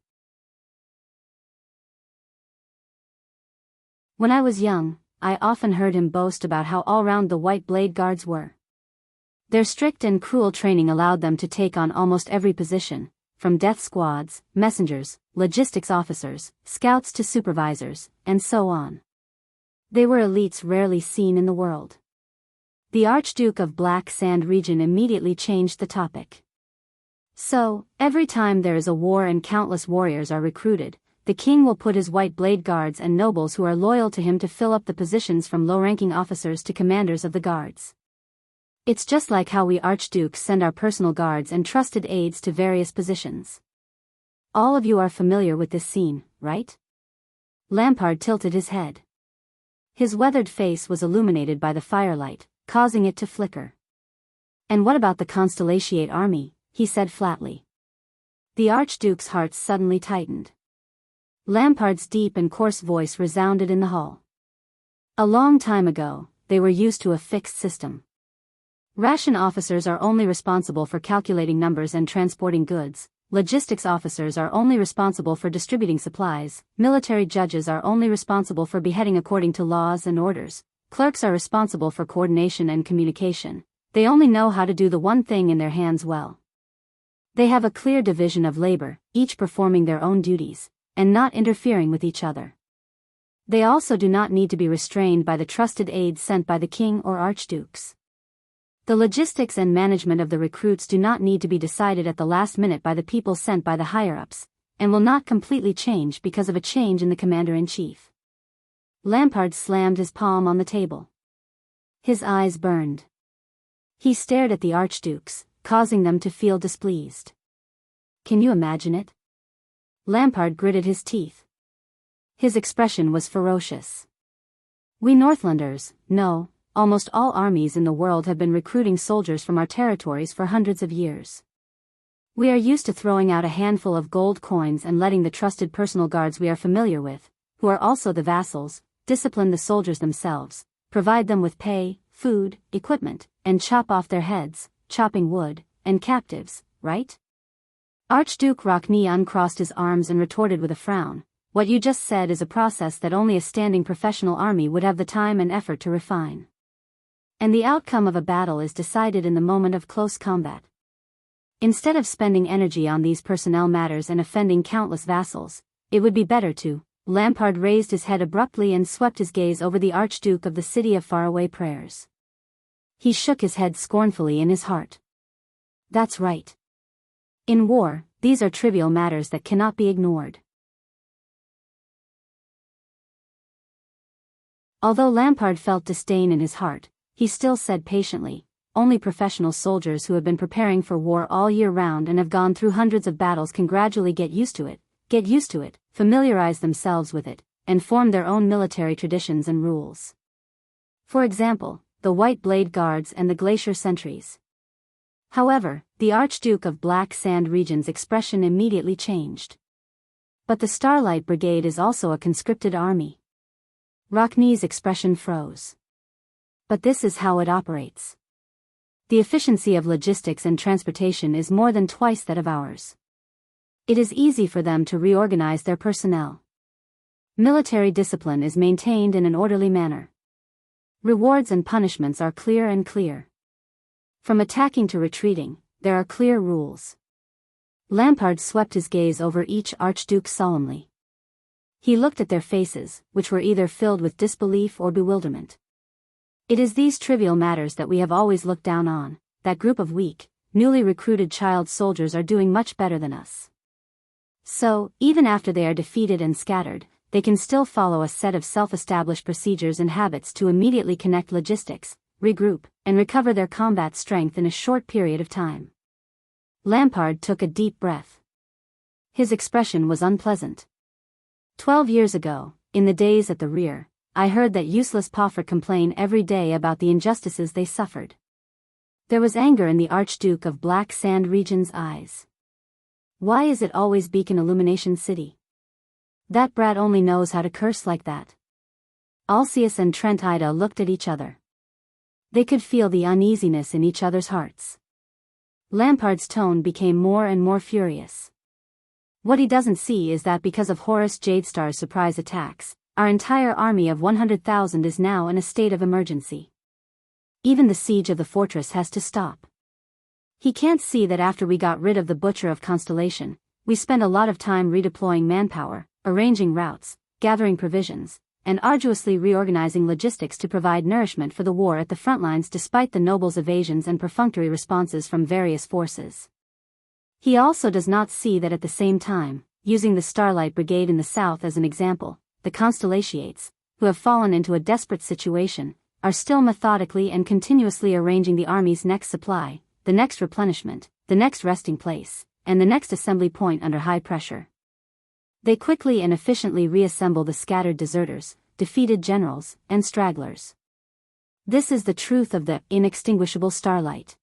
When I was young, I often heard him boast about how all-round the White Blade Guards were. Their strict and cruel training allowed them to take on almost every position, from death squads, messengers, logistics officers, scouts to supervisors, and so on. They were elites rarely seen in the world. The Archduke of Black Sand Region immediately changed the topic. So, every time there is a war and countless warriors are recruited, the king will put his White Blade Guards and nobles who are loyal to him to fill up the positions from low-ranking officers to commanders of the guards. It's just like how we archdukes send our personal guards and trusted aides to various positions. All of you are familiar with this scene, right? Lampard tilted his head. His weathered face was illuminated by the firelight, causing it to flicker. And what about the Constellatiate army? He said flatly. The Archduke's heart suddenly tightened. Lampard's deep and coarse voice resounded in the hall. A long time ago, they were used to a fixed system. Ration officers are only responsible for calculating numbers and transporting goods, logistics officers are only responsible for distributing supplies, military judges are only responsible for beheading according to laws and orders, clerks are responsible for coordination and communication, they only know how to do the one thing in their hands well. They have a clear division of labor, each performing their own duties, and not interfering with each other. They also do not need to be restrained by the trusted aides sent by the king or archdukes. The logistics and management of the recruits do not need to be decided at the last minute by the people sent by the higher-ups, and will not completely change because of a change in the commander-in-chief. Lampard slammed his palm on the table. His eyes burned. He stared at the archdukes, causing them to feel displeased. Can you imagine it? Lampard gritted his teeth. His expression was ferocious. We Northlanders, no, almost all armies in the world have been recruiting soldiers from our territories for hundreds of years. We are used to throwing out a handful of gold coins and letting the trusted personal guards we are familiar with, who are also the vassals, discipline the soldiers themselves, provide them with pay, food, equipment, and chop off their heads, chopping wood, and captives, right? Archduke Rockne uncrossed his arms and retorted with a frown, "What you just said is a process that only a standing professional army would have the time and effort to refine. And the outcome of a battle is decided in the moment of close combat. Instead of spending energy on these personnel matters and offending countless vassals, it would be better to..." Lampard raised his head abruptly and swept his gaze over the Archduke of the City of Faraway Prayers. He shook his head scornfully in his heart. That's right. In war, these are trivial matters that cannot be ignored. Although Lampard felt disdain in his heart, he still said patiently, "Only professional soldiers who have been preparing for war all year round and have gone through hundreds of battles can gradually get used to it, familiarize themselves with it, and form their own military traditions and rules. For example, the White Blade Guards and the Glacier Sentries." However, the Archduke of Black Sand Region's expression immediately changed. "But the Starlight Brigade is also a conscripted army." Rockne's expression froze. "But this is how it operates. The efficiency of logistics and transportation is more than twice that of ours. It is easy for them to reorganize their personnel. Military discipline is maintained in an orderly manner. Rewards and punishments are clear. From attacking to retreating, there are clear rules." Lampard swept his gaze over each archduke solemnly. He looked at their faces, which were either filled with disbelief or bewilderment. "It is these trivial matters that we have always looked down on. That group of weak, newly recruited child soldiers are doing much better than us. So, even after they are defeated and scattered, they can still follow a set of self-established procedures and habits to immediately connect logistics, regroup, and recover their combat strength in a short period of time." Lampard took a deep breath. His expression was unpleasant. 12 years ago, in the days at the rear, I heard that useless Poffer complain every day about the injustices they suffered. There was anger in the Archduke of Black Sand Region's eyes. "Why is it always Beacon Illumination City? That brat only knows how to curse like that." Alcius and Trentida looked at each other. They could feel the uneasiness in each other's hearts. Lampard's tone became more and more furious. "What he doesn't see is that because of Horus Jadestar's surprise attacks, our entire army of 100,000 is now in a state of emergency. Even the siege of the fortress has to stop. He can't see that after we got rid of the Butcher of Constellation, we spent a lot of time redeploying manpower, arranging routes, gathering provisions, and arduously reorganizing logistics to provide nourishment for the war at the front lines despite the nobles' evasions and perfunctory responses from various forces. He also does not see that at the same time, using the Starlight Brigade in the south as an example, the Constellatiates, who have fallen into a desperate situation, are still methodically and continuously arranging the army's next supply, the next replenishment, the next resting place, and the next assembly point under high pressure. They quickly and efficiently reassemble the scattered deserters, defeated generals, and stragglers. This is the truth of the inextinguishable starlight."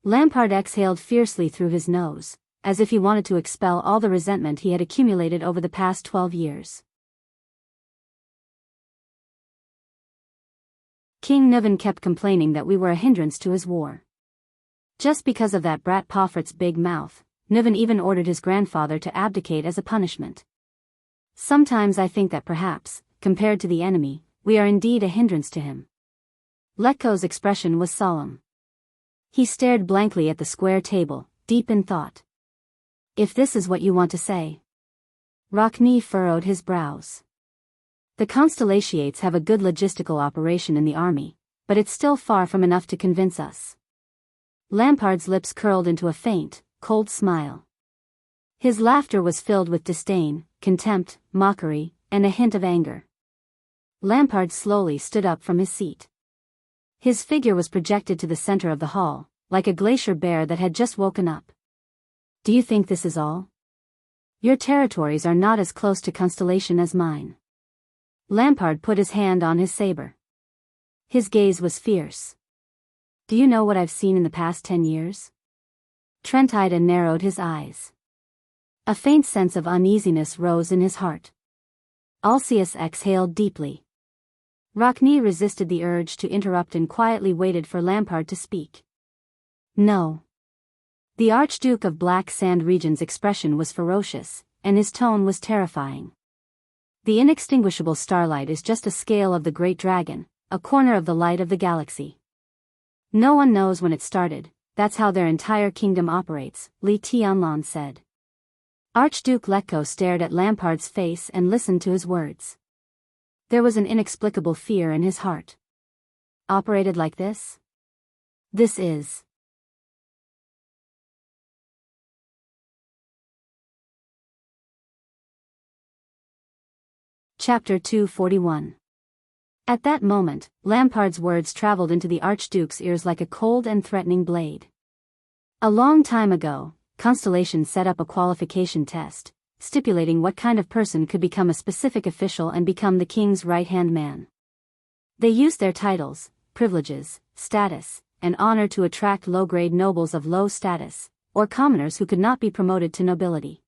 Lampard exhaled fiercely through his nose, as if he wanted to expel all the resentment he had accumulated over the past 12 years. King Nuvan kept complaining that we were a hindrance to his war. Just because of that brat Poffert's big mouth, Nuvan even ordered his grandfather to abdicate as a punishment. Sometimes I think that perhaps, compared to the enemy, we are indeed a hindrance to him." Letko's expression was solemn. He stared blankly at the square table, deep in thought. "If this is what you want to say." Rockne furrowed his brows. "The Constellatiates have a good logistical operation in the army, but it's still far from enough to convince us." Lampard's lips curled into a faint, cold smile. His laughter was filled with disdain, contempt, mockery, and a hint of anger. Lampard slowly stood up from his seat. His figure was projected to the center of the hall, like a glacier bear that had just woken up. "Do you think this is all? Your territories are not as close to Constellation as mine." Lampard put his hand on his saber. His gaze was fierce. "Do you know what I've seen in the past 10 years? Trentida narrowed his eyes. A faint sense of uneasiness rose in his heart. Alcius exhaled deeply. Rockne resisted the urge to interrupt and quietly waited for Lampard to speak. No. The Archduke of Black Sand Region's expression was ferocious, and his tone was terrifying. The inextinguishable starlight is just a scale of the Great Dragon, a corner of the light of the galaxy. No one knows when it started, that's how their entire kingdom operates, Li Tianlan said. Archduke Letko stared at Lampard's face and listened to his words. There was an inexplicable fear in his heart. Operated like this? This is. Chapter 241. At that moment, Lampard's words traveled into the Archduke's ears like a cold and threatening blade. A long time ago, Constellation set up a qualification test, stipulating what kind of person could become a specific official and become the king's right-hand man. They used their titles, privileges, status, and honor to attract low-grade nobles of low status, or commoners who could not be promoted to nobility.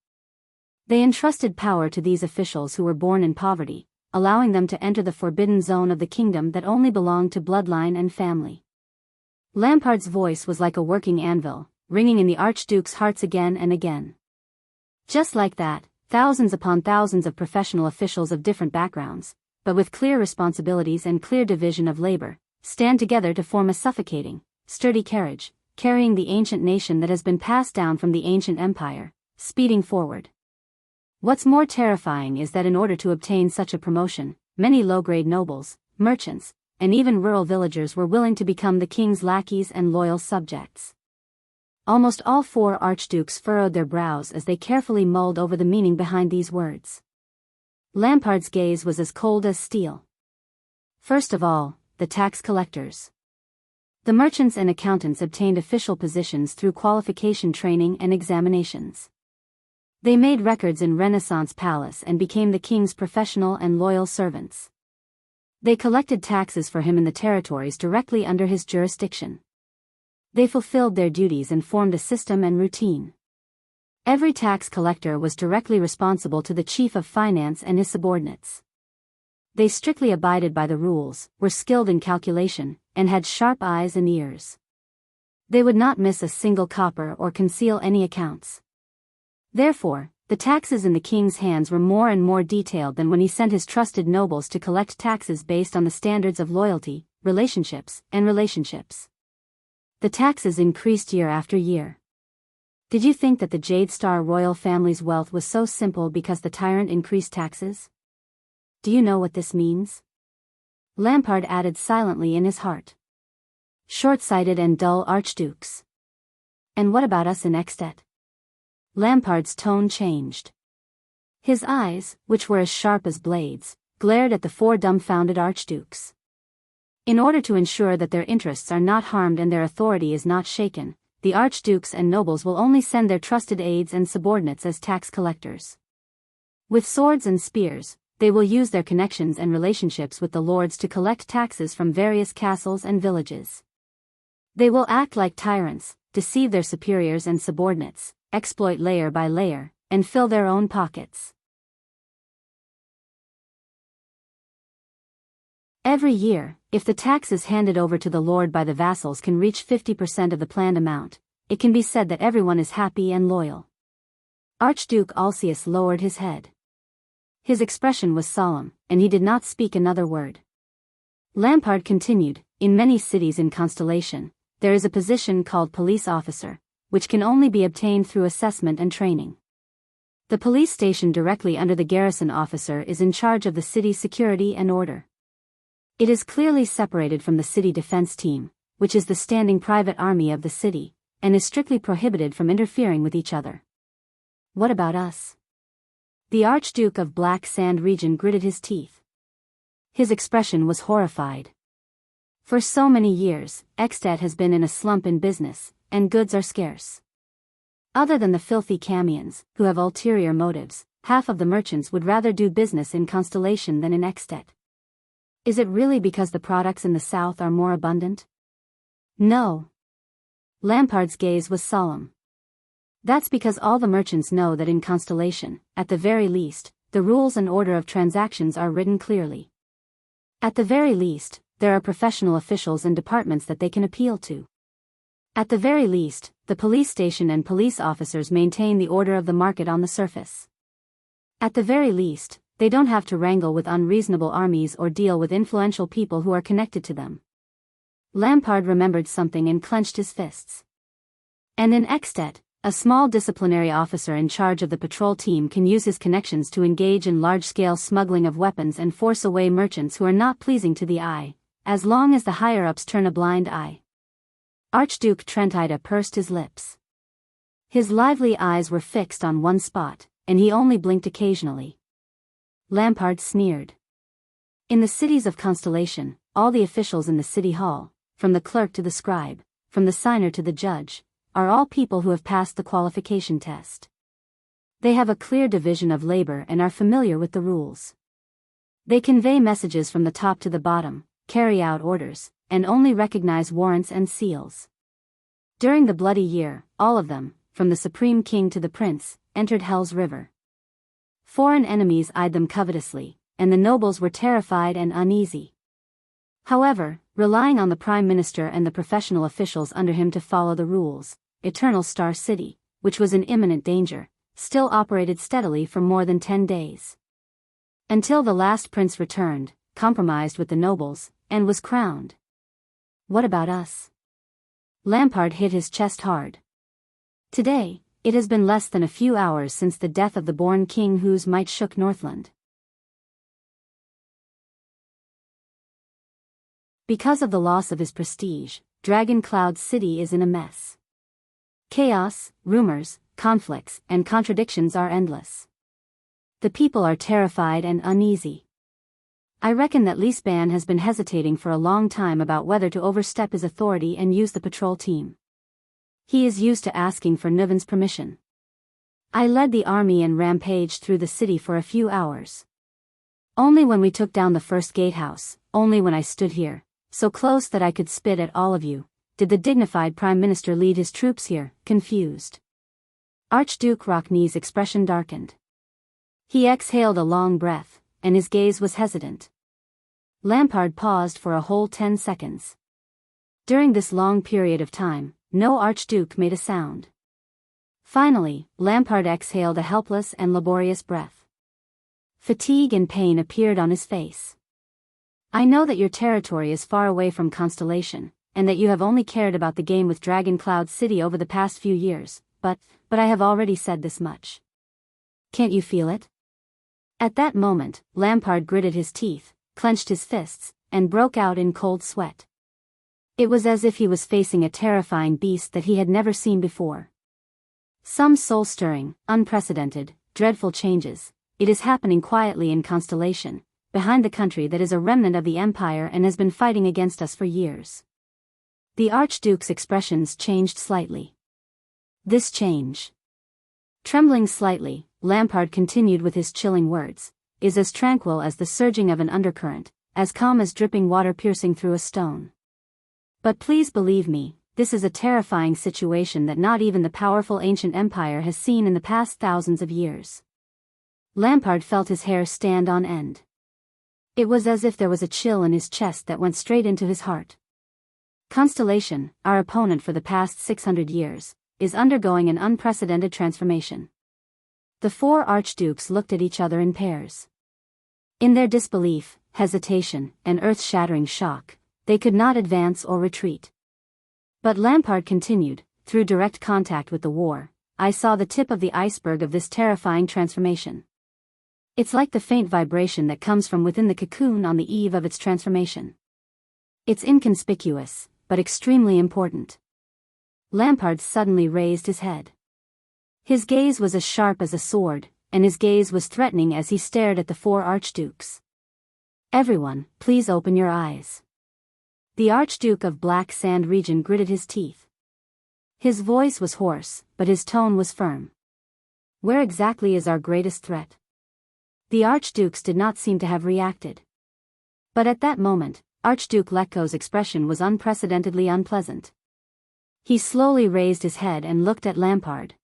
They entrusted power to these officials who were born in poverty, allowing them to enter the forbidden zone of the kingdom that only belonged to bloodline and family. Lampard's voice was like a working anvil, ringing in the Archduke's hearts again and again. Just like that, thousands upon thousands of professional officials of different backgrounds, but with clear responsibilities and clear division of labor, stand together to form a suffocating, sturdy carriage, carrying the ancient nation that has been passed down from the ancient empire, speeding forward. What's more terrifying is that in order to obtain such a promotion, many low-grade nobles, merchants, and even rural villagers were willing to become the king's lackeys and loyal subjects. Almost all four archdukes furrowed their brows as they carefully mulled over the meaning behind these words. Lampard's gaze was as cold as steel. First of all, the tax collectors. The merchants and accountants obtained official positions through qualification training and examinations. They made records in Renaissance Palace and became the king's professional and loyal servants. They collected taxes for him in the territories directly under his jurisdiction. They fulfilled their duties and formed a system and routine. Every tax collector was directly responsible to the chief of finance and his subordinates. They strictly abided by the rules, were skilled in calculation, and had sharp eyes and ears. They would not miss a single copper or conceal any accounts. Therefore, the taxes in the king's hands were more and more detailed than when he sent his trusted nobles to collect taxes based on the standards of loyalty, relationships. The taxes increased year after year. Did you think that the Jade Star royal family's wealth was so simple because the tyrant increased taxes? Do you know what this means? Lampard added silently in his heart. Short-sighted and dull archdukes. And what about us in Extet? Lampard's tone changed. His eyes, which were as sharp as blades, glared at the four dumbfounded archdukes. In order to ensure that their interests are not harmed and their authority is not shaken, the archdukes and nobles will only send their trusted aides and subordinates as tax collectors. With swords and spears, they will use their connections and relationships with the lords to collect taxes from various castles and villages. They will act like tyrants, deceive their superiors and subordinates, exploit layer by layer, and fill their own pockets. Every year, if the taxes handed over to the lord by the vassals can reach 50% of the planned amount, it can be said that everyone is happy and loyal. Archduke Alcius lowered his head. His expression was solemn, and he did not speak another word. Lampard continued, in many cities in Constellation, there is a position called police officer, which can only be obtained through assessment and training. The police station directly under the garrison officer is in charge of the city's security and order. It is clearly separated from the city defense team, which is the standing private army of the city, and is strictly prohibited from interfering with each other. What about us? The Archduke of Black Sand Region gritted his teeth. His expression was horrified. For so many years, Extet has been in a slump in business, and goods are scarce. Other than the filthy Camions, who have ulterior motives, half of the merchants would rather do business in Constellation than in Extet. Is it really because the products in the south are more abundant? No. Lampard's gaze was solemn. That's because all the merchants know that in Constellation, at the very least, the rules and order of transactions are written clearly. At the very least, there are professional officials and departments that they can appeal to. At the very least, the police station and police officers maintain the order of the market on the surface. At the very least, they don't have to wrangle with unreasonable armies or deal with influential people who are connected to them. Lampard remembered something and clenched his fists. And in Ekstedt, a small disciplinary officer in charge of the patrol team can use his connections to engage in large-scale smuggling of weapons and force away merchants who are not pleasing to the eye, as long as the higher-ups turn a blind eye. Archduke Trentida pursed his lips. His lively eyes were fixed on one spot, and he only blinked occasionally. Lampard sneered. In the cities of Constellation, all the officials in the city hall, from the clerk to the scribe, from the signer to the judge, are all people who have passed the qualification test. They have a clear division of labor and are familiar with the rules. They convey messages from the top to the bottom, carry out orders, and only recognize warrants and seals. During the Bloody Year, all of them, from the Supreme King to the Prince, entered Hell's River. Foreign enemies eyed them covetously, and the nobles were terrified and uneasy. However, relying on the Prime Minister and the professional officials under him to follow the rules, Eternal Star City, which was in imminent danger, still operated steadily for more than 10 days. Until the last prince returned, compromised with the nobles, and was crowned. What about us? Lampard hit his chest hard. Today, it has been less than a few hours since the death of the born king whose might shook Northland. Because of the loss of his prestige, Dragon Cloud City is in a mess. Chaos, rumors, conflicts, and contradictions are endless. The people are terrified and uneasy. I reckon that Liesban has been hesitating for a long time about whether to overstep his authority and use the patrol team. He is used to asking for Nuven's permission. I led the army and rampaged through the city for a few hours. Only when we took down the first gatehouse, only when I stood here, so close that I could spit at all of you, did the dignified Prime Minister lead his troops here, confused. Archduke Rockney's expression darkened. He exhaled a long breath, and his gaze was hesitant. Lampard paused for a whole 10 seconds. During this long period of time, no Archduke made a sound. Finally, Lampard exhaled a helpless and laborious breath. Fatigue and pain appeared on his face. I know that your territory is far away from Constellation, and that you have only cared about the game with Dragon Cloud City over the past few years, but I have already said this much. Can't you feel it? At that moment, Lampard gritted his teeth, clenched his fists, and broke out in cold sweat. It was as if he was facing a terrifying beast that he had never seen before. Some soul-stirring, unprecedented, dreadful changes. It is happening quietly in Constellation, behind the country that is a remnant of the Empire and has been fighting against us for years. The Archduke's expressions changed slightly. This change, trembling slightly, Lampard continued with his chilling words, is as tranquil as the surging of an undercurrent, as calm as dripping water piercing through a stone. But please believe me, this is a terrifying situation that not even the powerful ancient empire has seen in the past thousands of years. Lampard felt his hair stand on end. It was as if there was a chill in his chest that went straight into his heart. Constellation, our opponent for the past 600 years, is undergoing an unprecedented transformation. The four archdukes looked at each other in pairs. In their disbelief, hesitation, and earth-shattering shock, they could not advance or retreat. But Lampard continued, through direct contact with the war, I saw the tip of the iceberg of this terrifying transformation. It's like the faint vibration that comes from within the cocoon on the eve of its transformation. It's inconspicuous, but extremely important. Lampard suddenly raised his head. His gaze was as sharp as a sword, and his gaze was threatening as he stared at the four archdukes. Everyone, please open your eyes. The Archduke of Black Sand Region gritted his teeth. His voice was hoarse, but his tone was firm. Where exactly is our greatest threat? The archdukes did not seem to have reacted. But at that moment, Archduke Letko's expression was unprecedentedly unpleasant. He slowly raised his head and looked at Lampard.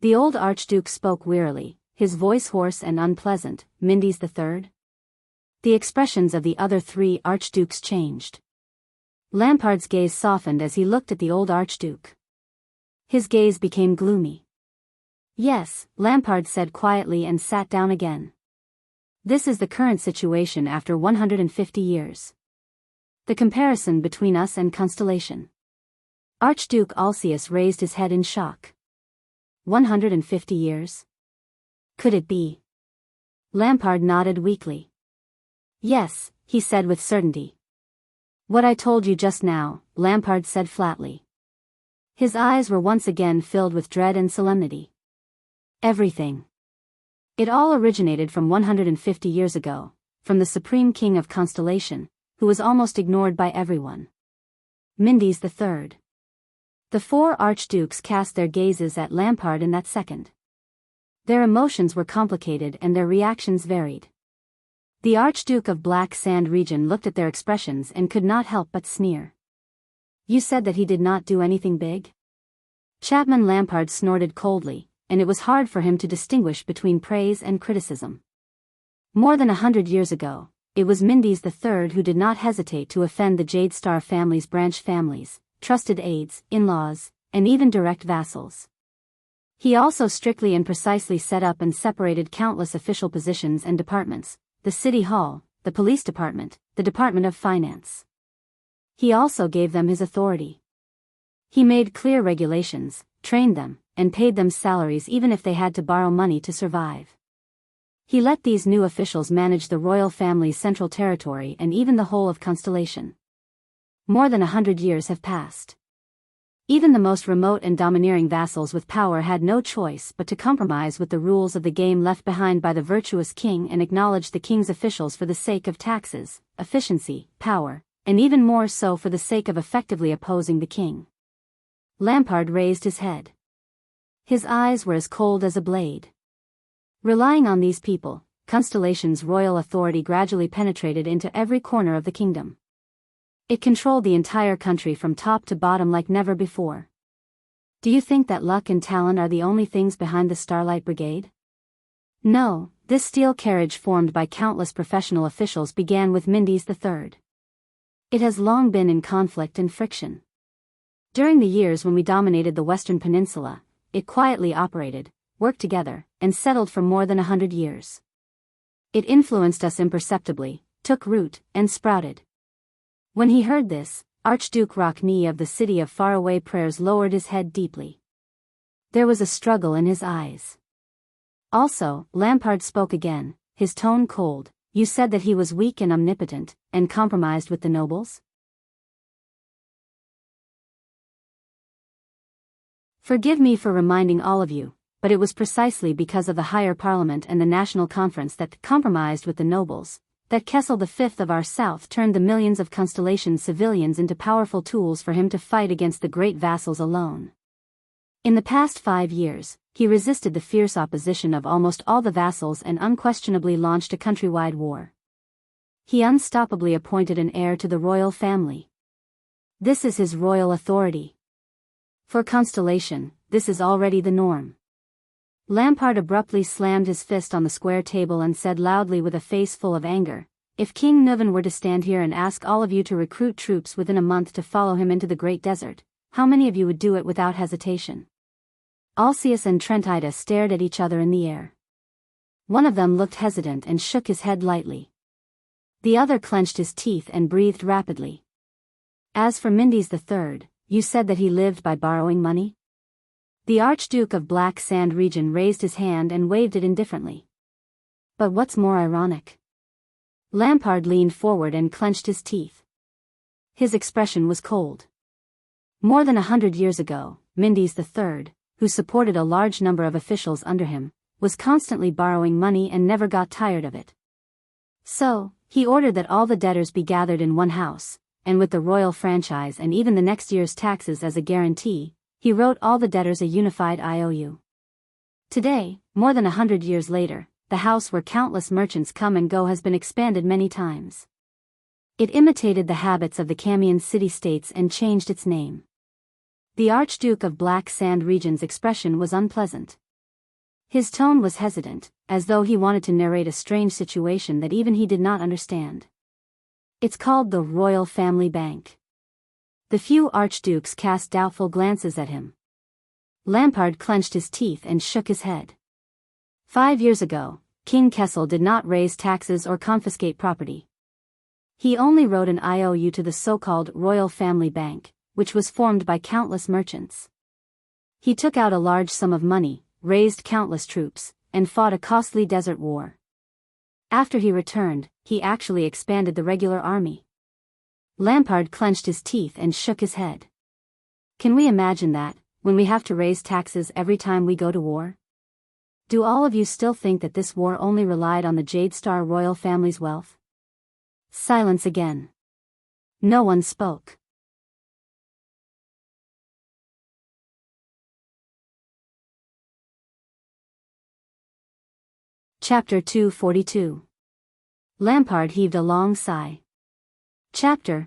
The old Archduke spoke wearily, his voice hoarse and unpleasant, "Mindy's the third?" The expressions of the other three archdukes changed. Lampard's gaze softened as he looked at the old archduke. His gaze became gloomy. "Yes," Lampard said quietly and sat down again. "This is the current situation after 150 years. The comparison between us and Constellation." Archduke Alcius raised his head in shock. 150 years? Could it be? Lampard nodded weakly. "Yes," he said with certainty. "What I told you just now," Lampard said flatly. His eyes were once again filled with dread and solemnity. "Everything. It all originated from 150 years ago, from the Supreme King of Constellation, who was almost ignored by everyone. Mindy's the third." The four archdukes cast their gazes at Lampard in that second. Their emotions were complicated and their reactions varied. The Archduke of Black Sand region looked at their expressions and could not help but sneer. "You said that he did not do anything big?" Chapman Lampard snorted coldly, and it was hard for him to distinguish between praise and criticism. More than 100 years ago, it was Mindy's the third who did not hesitate to offend the Jade Star family's branch families, trusted aides, in-laws, and even direct vassals. He also strictly and precisely set up and separated countless official positions and departments, the City Hall, the Police Department, the Department of Finance. He also gave them his authority. He made clear regulations, trained them, and paid them salaries even if they had to borrow money to survive. He let these new officials manage the royal family's central territory and even the whole of Constellation. More than 100 years have passed. Even the most remote and domineering vassals with power had no choice but to compromise with the rules of the game left behind by the virtuous king and acknowledge the king's officials for the sake of taxes, efficiency, power, and even more so for the sake of effectively opposing the king. Lampard raised his head. His eyes were as cold as a blade. Relying on these people, Constellation's royal authority gradually penetrated into every corner of the kingdom. It controlled the entire country from top to bottom like never before. Do you think that luck and talent are the only things behind the Starlight Brigade? No, this steel carriage formed by countless professional officials began with Mindy's the third. It has long been in conflict and friction. During the years when we dominated the Western Peninsula, it quietly operated, worked together, and settled for more than 100 years. It influenced us imperceptibly, took root, and sprouted. When he heard this, Archduke Rockney of the City of Faraway Prayers lowered his head deeply. There was a struggle in his eyes. Also, Lampard spoke again, his tone cold. "You said that he was weak and omnipotent, and compromised with the nobles?" Forgive me for reminding all of you, but it was precisely because of the higher parliament and the national conference that compromised with the nobles, that Kessel V of our south turned the millions of Constellation civilians into powerful tools for him to fight against the great vassals alone. In the past 5 years, he resisted the fierce opposition of almost all the vassals and unquestionably launched a countrywide war. He unstoppably appointed an heir to the royal family. This is his royal authority. For Constellation, this is already the norm. Lampard abruptly slammed his fist on the square table and said loudly with a face full of anger, "If King Nuvan were to stand here and ask all of you to recruit troops within a month to follow him into the Great Desert, how many of you would do it without hesitation?" Alcius and Trentida stared at each other in the air. One of them looked hesitant and shook his head lightly. The other clenched his teeth and breathed rapidly. "As for Mindy's the third, you said that he lived by borrowing money?" The Archduke of Black Sand region raised his hand and waved it indifferently. "But what's more ironic?" Lampard leaned forward and clenched his teeth. His expression was cold. More than 100 years ago, Mindy's the third, who supported a large number of officials under him, was constantly borrowing money and never got tired of it. So, he ordered that all the debtors be gathered in one house, and with the royal franchise and even the next year's taxes as a guarantee, he wrote all the debtors a unified IOU. Today, more than 100 years later, the house where countless merchants come and go has been expanded many times. It imitated the habits of the Camian city-states and changed its name. The Archduke of Black Sand region's expression was unpleasant. His tone was hesitant, as though he wanted to narrate a strange situation that even he did not understand. It's called the Royal Family Bank. The few archdukes cast doubtful glances at him. Lampard clenched his teeth and shook his head. 5 years ago, King Kessel did not raise taxes or confiscate property. He only wrote an IOU to the so-called Royal Family Bank, which was formed by countless merchants. He took out a large sum of money, raised countless troops, and fought a costly desert war. After he returned, he actually expanded the regular army. Lampard clenched his teeth and shook his head. Can we imagine that, when we have to raise taxes every time we go to war? Do all of you still think that this war only relied on the Jade Star royal family's wealth? Silence again. No one spoke. Chapter 242. Lampard heaved a long sigh.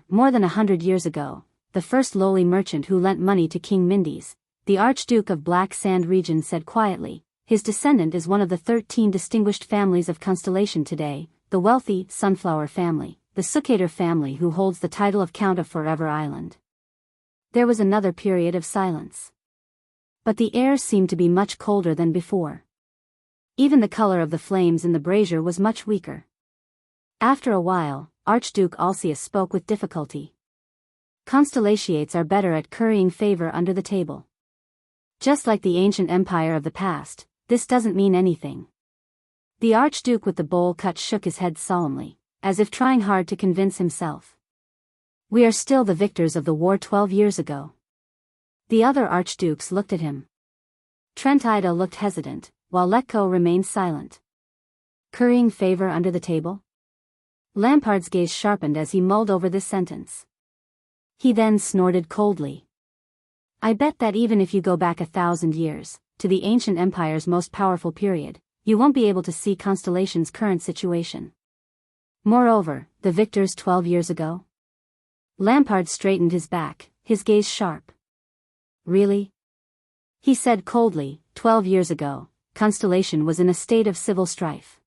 More than 100 years ago, the first lowly merchant who lent money to King Mindis, the Archduke of Black Sand region, said quietly, his descendant is one of the 13 distinguished families of Constellation today, the wealthy Sunflower family, the Sukater family who holds the title of Count of Forever Island. There was another period of silence. But the air seemed to be much colder than before. Even the color of the flames in the brazier was much weaker. After a while, Archduke Alcius spoke with difficulty. Constellations are better at currying favor under the table. Just like the ancient empire of the past, this doesn't mean anything. The Archduke with the bowl cut shook his head solemnly, as if trying hard to convince himself. We are still the victors of the war 12 years ago. The other archdukes looked at him. Tranquil looked hesitant, while Letko remained silent. Currying favor under the table? Lampard's gaze sharpened as he mulled over this sentence. He then snorted coldly. I bet that even if you go back 1,000 years, to the ancient empire's most powerful period, you won't be able to see Constellation's current situation. Moreover, the victors 12 years ago? Lampard straightened his back, his gaze sharp. Really? He said coldly, 12 years ago, Constellation was in a state of civil strife.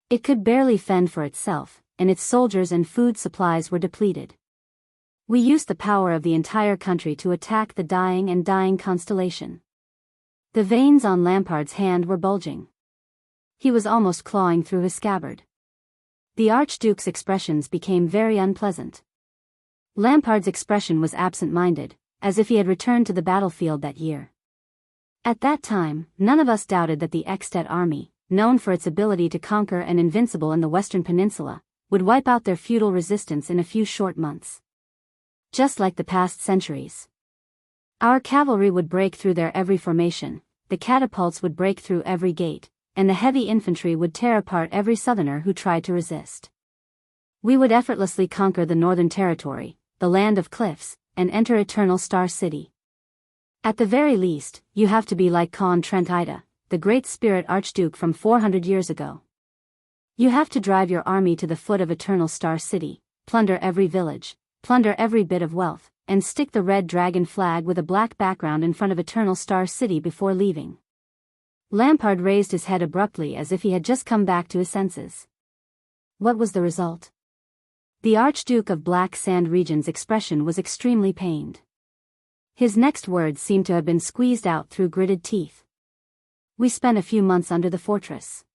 It could barely fend for itself, and its soldiers and food supplies were depleted. We used the power of the entire country to attack the dying Constellation. The veins on Lampard's hand were bulging. He was almost clawing through his scabbard. The Archduke's expressions became very unpleasant. Lampard's expression was absent-minded, as if he had returned to the battlefield that year. At that time, none of us doubted that the Ekstet army, known for its ability to conquer and invincible in the Western Peninsula, would wipe out their feudal resistance in a few short months. Just like the past centuries. Our cavalry would break through their every formation, the catapults would break through every gate, and the heavy infantry would tear apart every southerner who tried to resist. We would effortlessly conquer the northern territory, the land of cliffs, and enter Eternal Star City. At the very least, you have to be like Khan Tranquil, the great spirit archduke from 400 years ago. You have to drive your army to the foot of Eternal Star City, plunder every village, plunder every bit of wealth, and stick the red dragon flag with a black background in front of Eternal Star City before leaving. Lampard raised his head abruptly as if he had just come back to his senses. What was the result? The Archduke of Black Sand region's expression was extremely pained. His next words seemed to have been squeezed out through gritted teeth. We spent a few months under the fortress.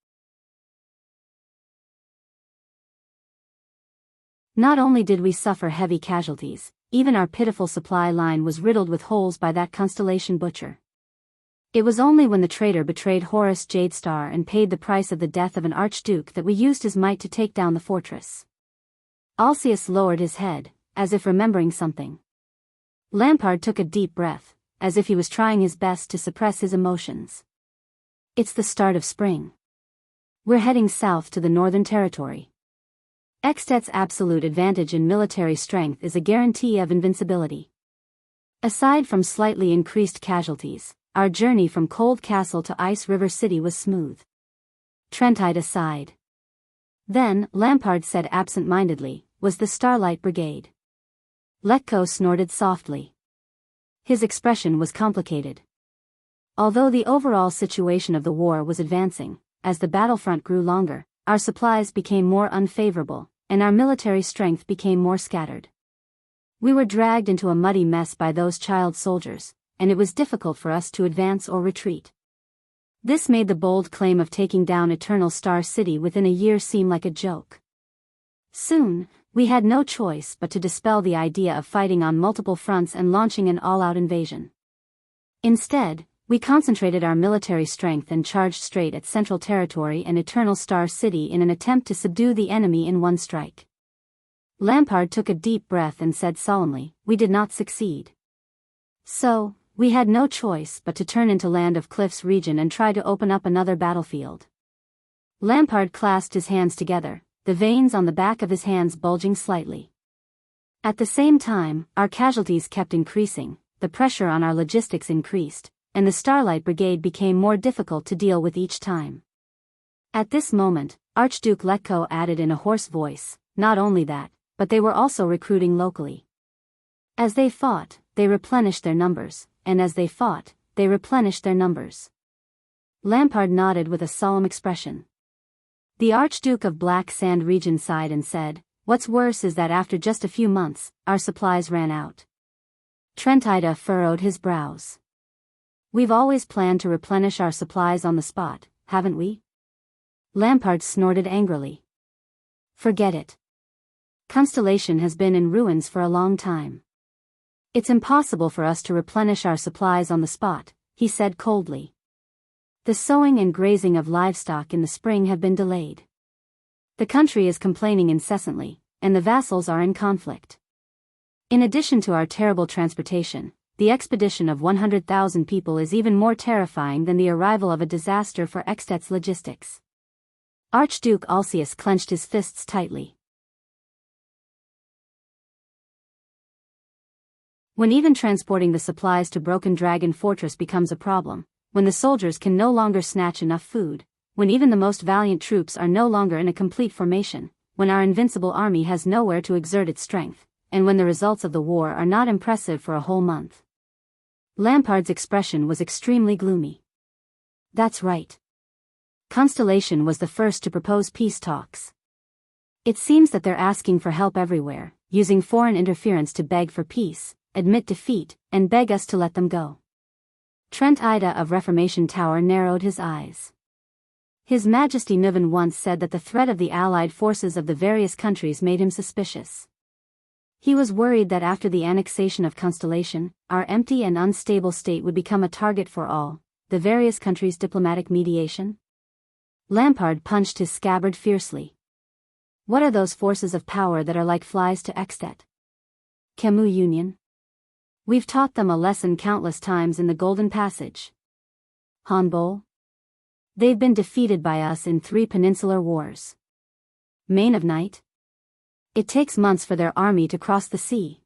Not only did we suffer heavy casualties, even our pitiful supply line was riddled with holes by that Constellation butcher. It was only when the traitor betrayed Horus Jadestar and paid the price of the death of an archduke that we used his might to take down the fortress. Alcius lowered his head, as if remembering something. Lampard took a deep breath, as if he was trying his best to suppress his emotions. It's the start of spring. We're heading south to the Northern Territory. Ekstet's absolute advantage in military strength is a guarantee of invincibility. Aside from slightly increased casualties, our journey from Cold Castle to Ice River City was smooth. Tranquil sighed. Then, Lampard said absent-mindedly, was the Starlight Brigade. Letko snorted softly. His expression was complicated. Although the overall situation of the war was advancing, as the battlefront grew longer, our supplies became more unfavorable, and our military strength became more scattered. We were dragged into a muddy mess by those child soldiers, and it was difficult for us to advance or retreat. This made the bold claim of taking down Eternal Star City within a year seem like a joke. Soon, we had no choice but to dispel the idea of fighting on multiple fronts and launching an all-out invasion. Instead, we concentrated our military strength and charged straight at Central Territory and Eternal Star City in an attempt to subdue the enemy in one strike. Lampard took a deep breath and said solemnly, "We did not succeed. So, we had no choice but to turn into Land of Cliffs region and try to open up another battlefield." Lampard clasped his hands together, the veins on the back of his hands bulging slightly. At the same time, our casualties kept increasing, the pressure on our logistics increased, and the Starlight Brigade became more difficult to deal with each time. At this moment, Archduke Letko added in a hoarse voice, "Not only that, but they were also recruiting locally. As they fought, they replenished their numbers, and as they fought, they replenished their numbers." Lampard nodded with a solemn expression. The Archduke of Black Sand region sighed and said, "What's worse is that after just a few months, our supplies ran out." Trentida furrowed his brows. "We've always planned to replenish our supplies on the spot, haven't we?" Lampard snorted angrily. "Forget it. Constellation has been in ruins for a long time. It's impossible for us to replenish our supplies on the spot," he said coldly. "The sowing and grazing of livestock in the spring have been delayed. The country is complaining incessantly, and the vassals are in conflict. In addition to our terrible transportation, the expedition of 100,000 people is even more terrifying than the arrival of a disaster for Extet's logistics." Archduke Alcius clenched his fists tightly. When even transporting the supplies to Broken Dragon Fortress becomes a problem, when the soldiers can no longer snatch enough food, when even the most valiant troops are no longer in a complete formation, when our invincible army has nowhere to exert its strength, and when the results of the war are not impressive for a whole month. Lampard's expression was extremely gloomy. "That's right. Constellation was the first to propose peace talks. It seems that they're asking for help everywhere, using foreign interference to beg for peace, admit defeat, and beg us to let them go." Trent Ida of Reformation Tower narrowed his eyes. His Majesty Nuvan once said that the threat of the allied forces of the various countries made him suspicious. He was worried that after the annexation of Constellation, our empty and unstable state would become a target for all, the various countries' diplomatic mediation. Lampard punched his scabbard fiercely. "What are those forces of power that are like flies to Extet? Camus Union? We've taught them a lesson countless times in the Golden Passage. Hanbol? They've been defeated by us in 3 peninsular wars. Mane of Night? It takes months for their army to cross the sea.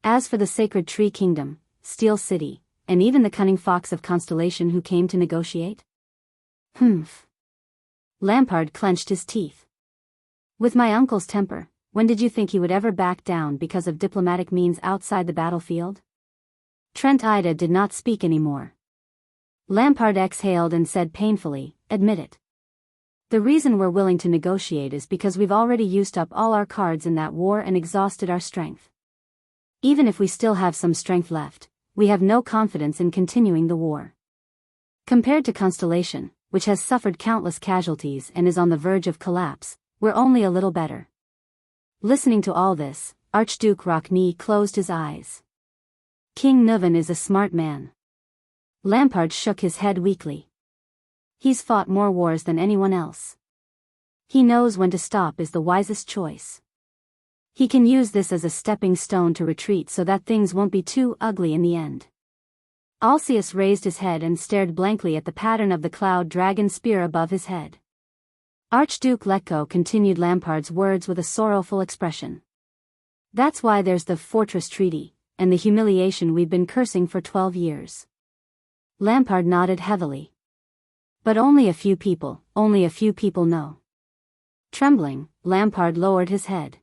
As for the Sacred Tree Kingdom, Steel City, and even the cunning fox of Constellation who came to negotiate? Humph." Lampard clenched his teeth. "With my uncle's temper, when did you think he would ever back down because of diplomatic means outside the battlefield?" Trent Ida did not speak anymore. Lampard exhaled and said painfully, "Admit it. The reason we're willing to negotiate is because we've already used up all our cards in that war and exhausted our strength. Even if we still have some strength left, we have no confidence in continuing the war. Compared to Constellation, which has suffered countless casualties and is on the verge of collapse, we're only a little better." Listening to all this, Archduke Rockney closed his eyes. "King Nuvan is a smart man." Lampard shook his head weakly. "He's fought more wars than anyone else. He knows when to stop is the wisest choice. He can use this as a stepping stone to retreat so that things won't be too ugly in the end." Alcius raised his head and stared blankly at the pattern of the cloud dragon spear above his head. Archduke Letko continued Lampard's words with a sorrowful expression. "That's why there's the Fortress Treaty, and the humiliation we've been cursing for 12 years. Lampard nodded heavily. "But only a few people know." Trembling, Lampard lowered his head.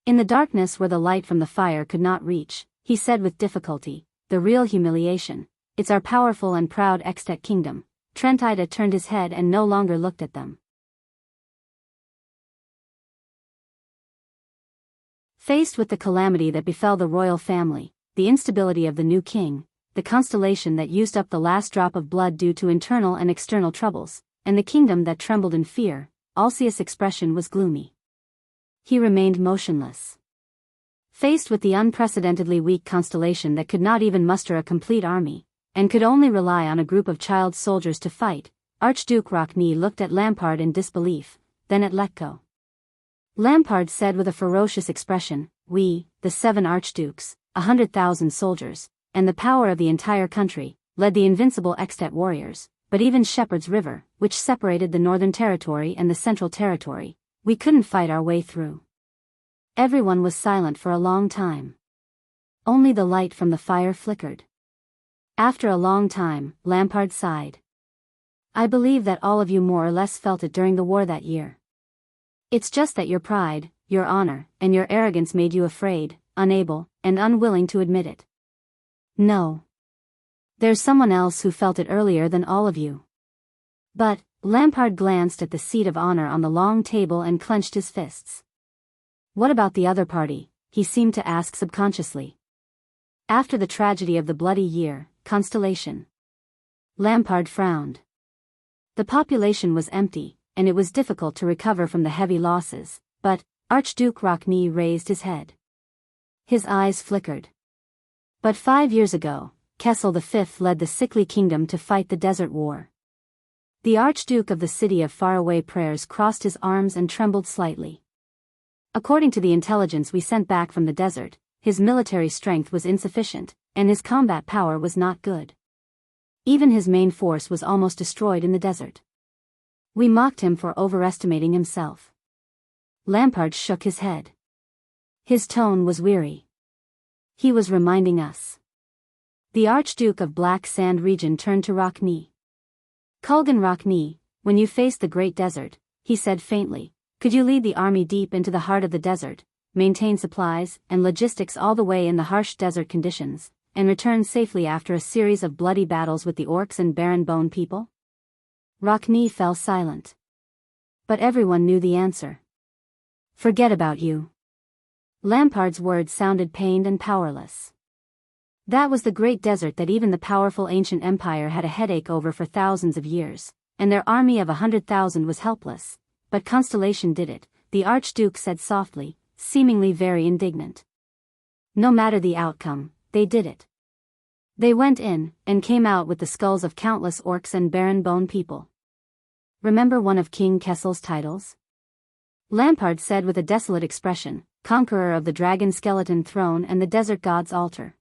In the darkness where the light from the fire could not reach, he said with difficulty, "The real humiliation, it's our powerful and proud extant kingdom. Tranquil turned his head and no longer looked at them. Faced with the calamity that befell the royal family, the instability of the new king, the constellation that used up the last drop of blood due to internal and external troubles, and the kingdom that trembled in fear, Alcius' expression was gloomy. He remained motionless. Faced with the unprecedentedly weak constellation that could not even muster a complete army, and could only rely on a group of child soldiers to fight, Archduke Rockne looked at Lampard in disbelief, then at Letko. Lampard said with a ferocious expression, "We, the 7 archdukes, 100,000 soldiers, and the power of the entire country, led the invincible extant warriors, but even Shepherd's River, which separated the northern territory and the central territory, we couldn't fight our way through." Everyone was silent for a long time. Only the light from the fire flickered. After a long time, Lampard sighed. "I believe that all of you more or less felt it during the war that year. It's just that your pride, your honor, and your arrogance made you afraid, unable, and unwilling to admit it. No. There's someone else who felt it earlier than all of you." But, Lampard glanced at the seat of honor on the long table and clenched his fists. "What about the other party?" he seemed to ask subconsciously. "After the tragedy of the bloody year, Constellation." Lampard frowned. The population was empty, and it was difficult to recover from the heavy losses, but Archduke Rockne raised his head. His eyes flickered. But 5 years ago, Kessel V led the sickly kingdom to fight the Desert War. The Archduke of the City of Faraway Prayers crossed his arms and trembled slightly. According to the intelligence we sent back from the desert, his military strength was insufficient, and his combat power was not good. Even his main force was almost destroyed in the desert. We mocked him for overestimating himself. Lampard shook his head. His tone was weary. He was reminding us. The Archduke of Black Sand region turned to Rockne. "Kulgan Rockne, when you faced the Great Desert," he said faintly, "could you lead the army deep into the heart of the desert, maintain supplies and logistics all the way in the harsh desert conditions, and return safely after a series of bloody battles with the orcs and barren bone people?" Rockne fell silent. But everyone knew the answer. "Forget about you." Lampard's words sounded pained and powerless. That was the great desert that even the powerful ancient empire had a headache over for thousands of years, and their army of 100,000 was helpless. But Constellation did it, the Archduke said softly, seemingly very indignant. No matter the outcome, they did it. They went in, and came out with the skulls of countless orcs and barren bone people. Remember one of King Kessel's titles? Lampard said with a desolate expression, "Conqueror of the Dragon Skeleton Throne and the Desert God's Altar."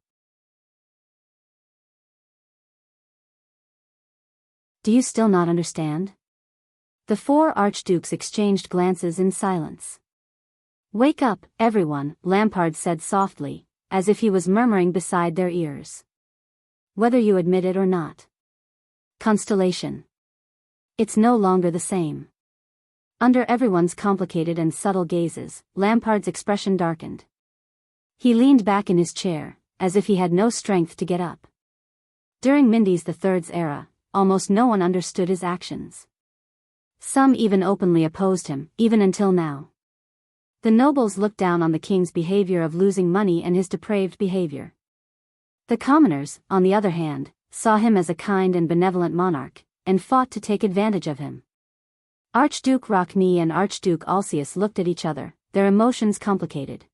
Do you still not understand? The 4 archdukes exchanged glances in silence. "Wake up, everyone," Lampard said softly, as if he was murmuring beside their ears. "Whether you admit it or not. Constellation. It's no longer the same." Under everyone's complicated and subtle gazes, Lampard's expression darkened. He leaned back in his chair, as if he had no strength to get up. During Mindys III's era, almost no one understood his actions. Some even openly opposed him, even until now. The nobles looked down on the king's behavior of losing money and his depraved behavior. The commoners, on the other hand, saw him as a kind and benevolent monarch, and fought to take advantage of him. Archduke Rockne and Archduke Alcius looked at each other, their emotions complicated.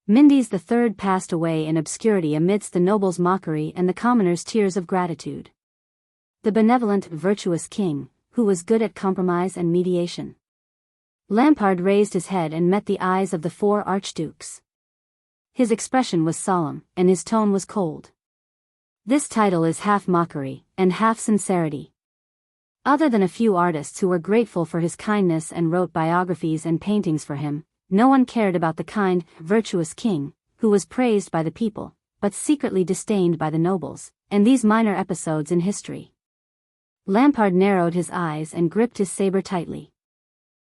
Mindys III passed away in obscurity amidst the nobles' mockery and the commoners' tears of gratitude. The benevolent, virtuous king, who was good at compromise and mediation. Lampard raised his head and met the eyes of the 4 archdukes. His expression was solemn, and his tone was cold. "This title is half mockery, and half sincerity. Other than a few artists who were grateful for his kindness and wrote biographies and paintings for him, no one cared about the kind, virtuous king, who was praised by the people, but secretly disdained by the nobles, and these minor episodes in history." Lampard narrowed his eyes and gripped his saber tightly.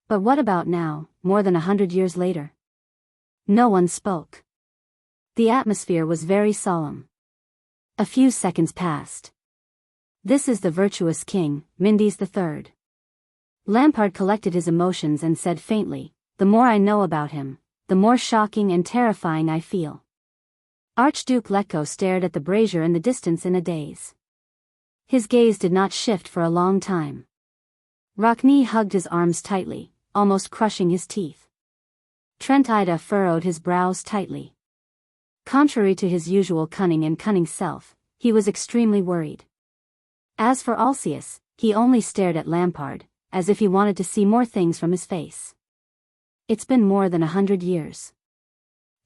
But what about now, more than 100 years later? No one spoke. The atmosphere was very solemn. A few seconds passed. This is the virtuous king, Mindes III. Lampard collected his emotions and said faintly, the more I know about him, the more shocking and terrifying I feel. Archduke Letko stared at the brazier in the distance in a daze. His gaze did not shift for a long time. Rockne hugged his arms tightly, almost crushing his teeth. Trent Ida furrowed his brows tightly. Contrary to his usual cunning self, he was extremely worried. As for Alcius, he only stared at Lampard, as if he wanted to see more things from his face. It's been more than 100 years.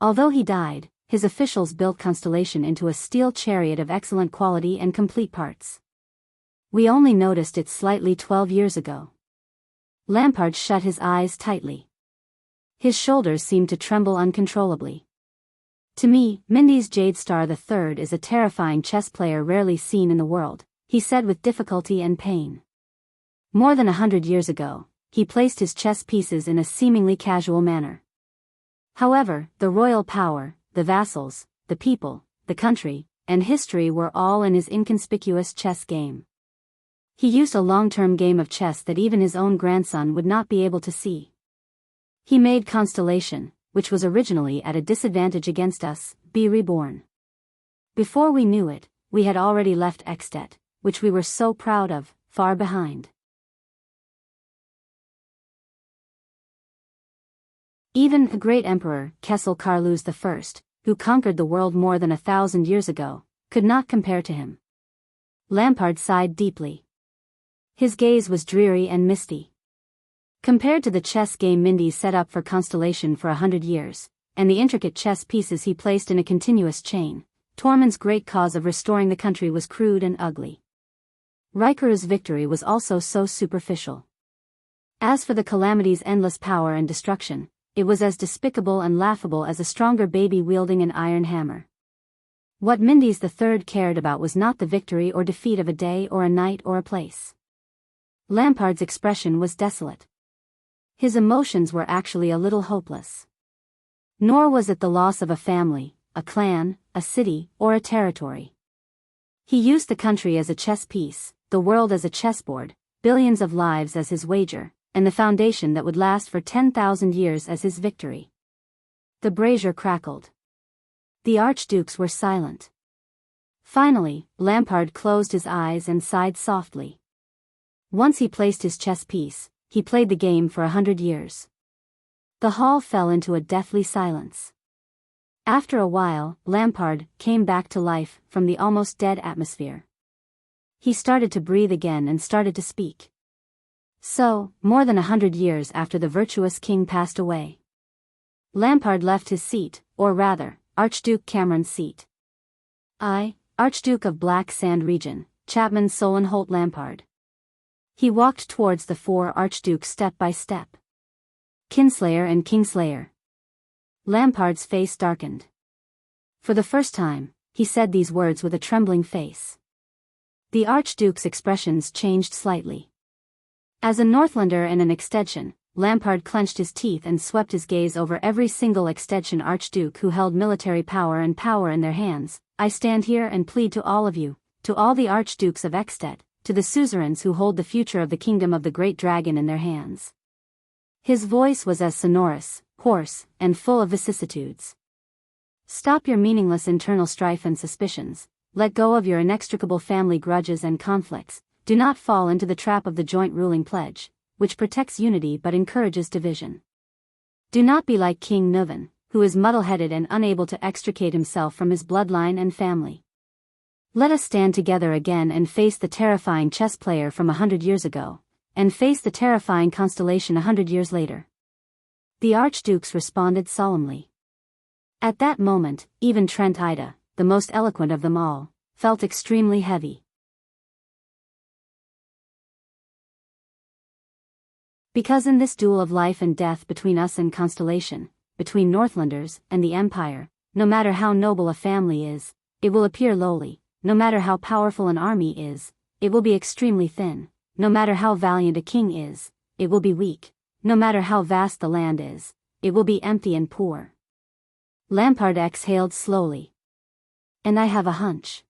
Although he died, his officials built Constellation into a steel chariot of excellent quality and complete parts. We only noticed it slightly 12 years ago. Lampard shut his eyes tightly. His shoulders seemed to tremble uncontrollably. To me, Mindes Jadestar III is a terrifying chess player rarely seen in the world, he said with difficulty and pain. More than 100 years ago, he placed his chess pieces in a seemingly casual manner. However, the royal power, the vassals, the people, the country, and history were all in his inconspicuous chess game. He used a long-term game of chess that even his own grandson would not be able to see. He made Constellation, which was originally at a disadvantage against us, be reborn. Before we knew it, we had already left Ekstedt, which we were so proud of, far behind. Even the great emperor, Kessel Carlus I, who conquered the world more than 1,000 years ago, could not compare to him. Lampard sighed deeply. His gaze was dreary and misty. Compared to the chess game Mindes set up for Constellation for 100 years, and the intricate chess pieces he placed in a continuous chain, Tormund's great cause of restoring the country was crude and ugly. Rikuru's victory was also so superficial. As for the calamity's endless power and destruction, it was as despicable and laughable as a stronger baby wielding an iron hammer. What Mindes III cared about was not the victory or defeat of a day or a night or a place. Lampard's expression was desolate. His emotions were actually a little hopeless. Nor was it the loss of a family, a clan, a city, or a territory. He used the country as a chess piece, the world as a chessboard, billions of lives as his wager, and the foundation that would last for 10,000 years as his victory. The brazier crackled. The archdukes were silent. Finally, Lampard closed his eyes and sighed softly. Once he placed his chess piece, he played the game for 100 years. The hall fell into a deathly silence. After a while, Lampard came back to life from the almost dead atmosphere. He started to breathe again and started to speak. So, more than 100 years after the virtuous king passed away, Lampard left his seat, or rather, Archduke Cameron's seat. I, Archduke of Black Sand Region, Chapman Solenholt Lampard. He walked towards the four archdukes step by step. Kinslayer and Kingslayer. Lampard's face darkened. For the first time, he said these words with a trembling face. The archduke's expressions changed slightly. As a Northlander and an Extension, Lampard clenched his teeth and swept his gaze over every single Extension archduke who held military power and power in their hands. I stand here and plead to all of you, to all the archdukes of Ekstedt, to the suzerains who hold the future of the kingdom of the great dragon in their hands. His voice was as sonorous, hoarse, and full of vicissitudes. Stop your meaningless internal strife and suspicions, let go of your inextricable family grudges and conflicts, do not fall into the trap of the joint ruling pledge, which protects unity but encourages division. Do not be like King Nuvan, who is muddle-headed and unable to extricate himself from his bloodline and family. Let us stand together again and face the terrifying chess player from 100 years ago, and face the terrifying Constellation 100 years later. The archdukes responded solemnly. At that moment, even Trent Ida, the most eloquent of them all, felt extremely heavy. Because in this duel of life and death between us and Constellation, between Northlanders and the Empire, no matter how noble a family is, it will appear lowly, no matter how powerful an army is, it will be extremely thin, no matter how valiant a king is, it will be weak, no matter how vast the land is, it will be empty and poor. Lampard exhaled slowly. And I have a hunch.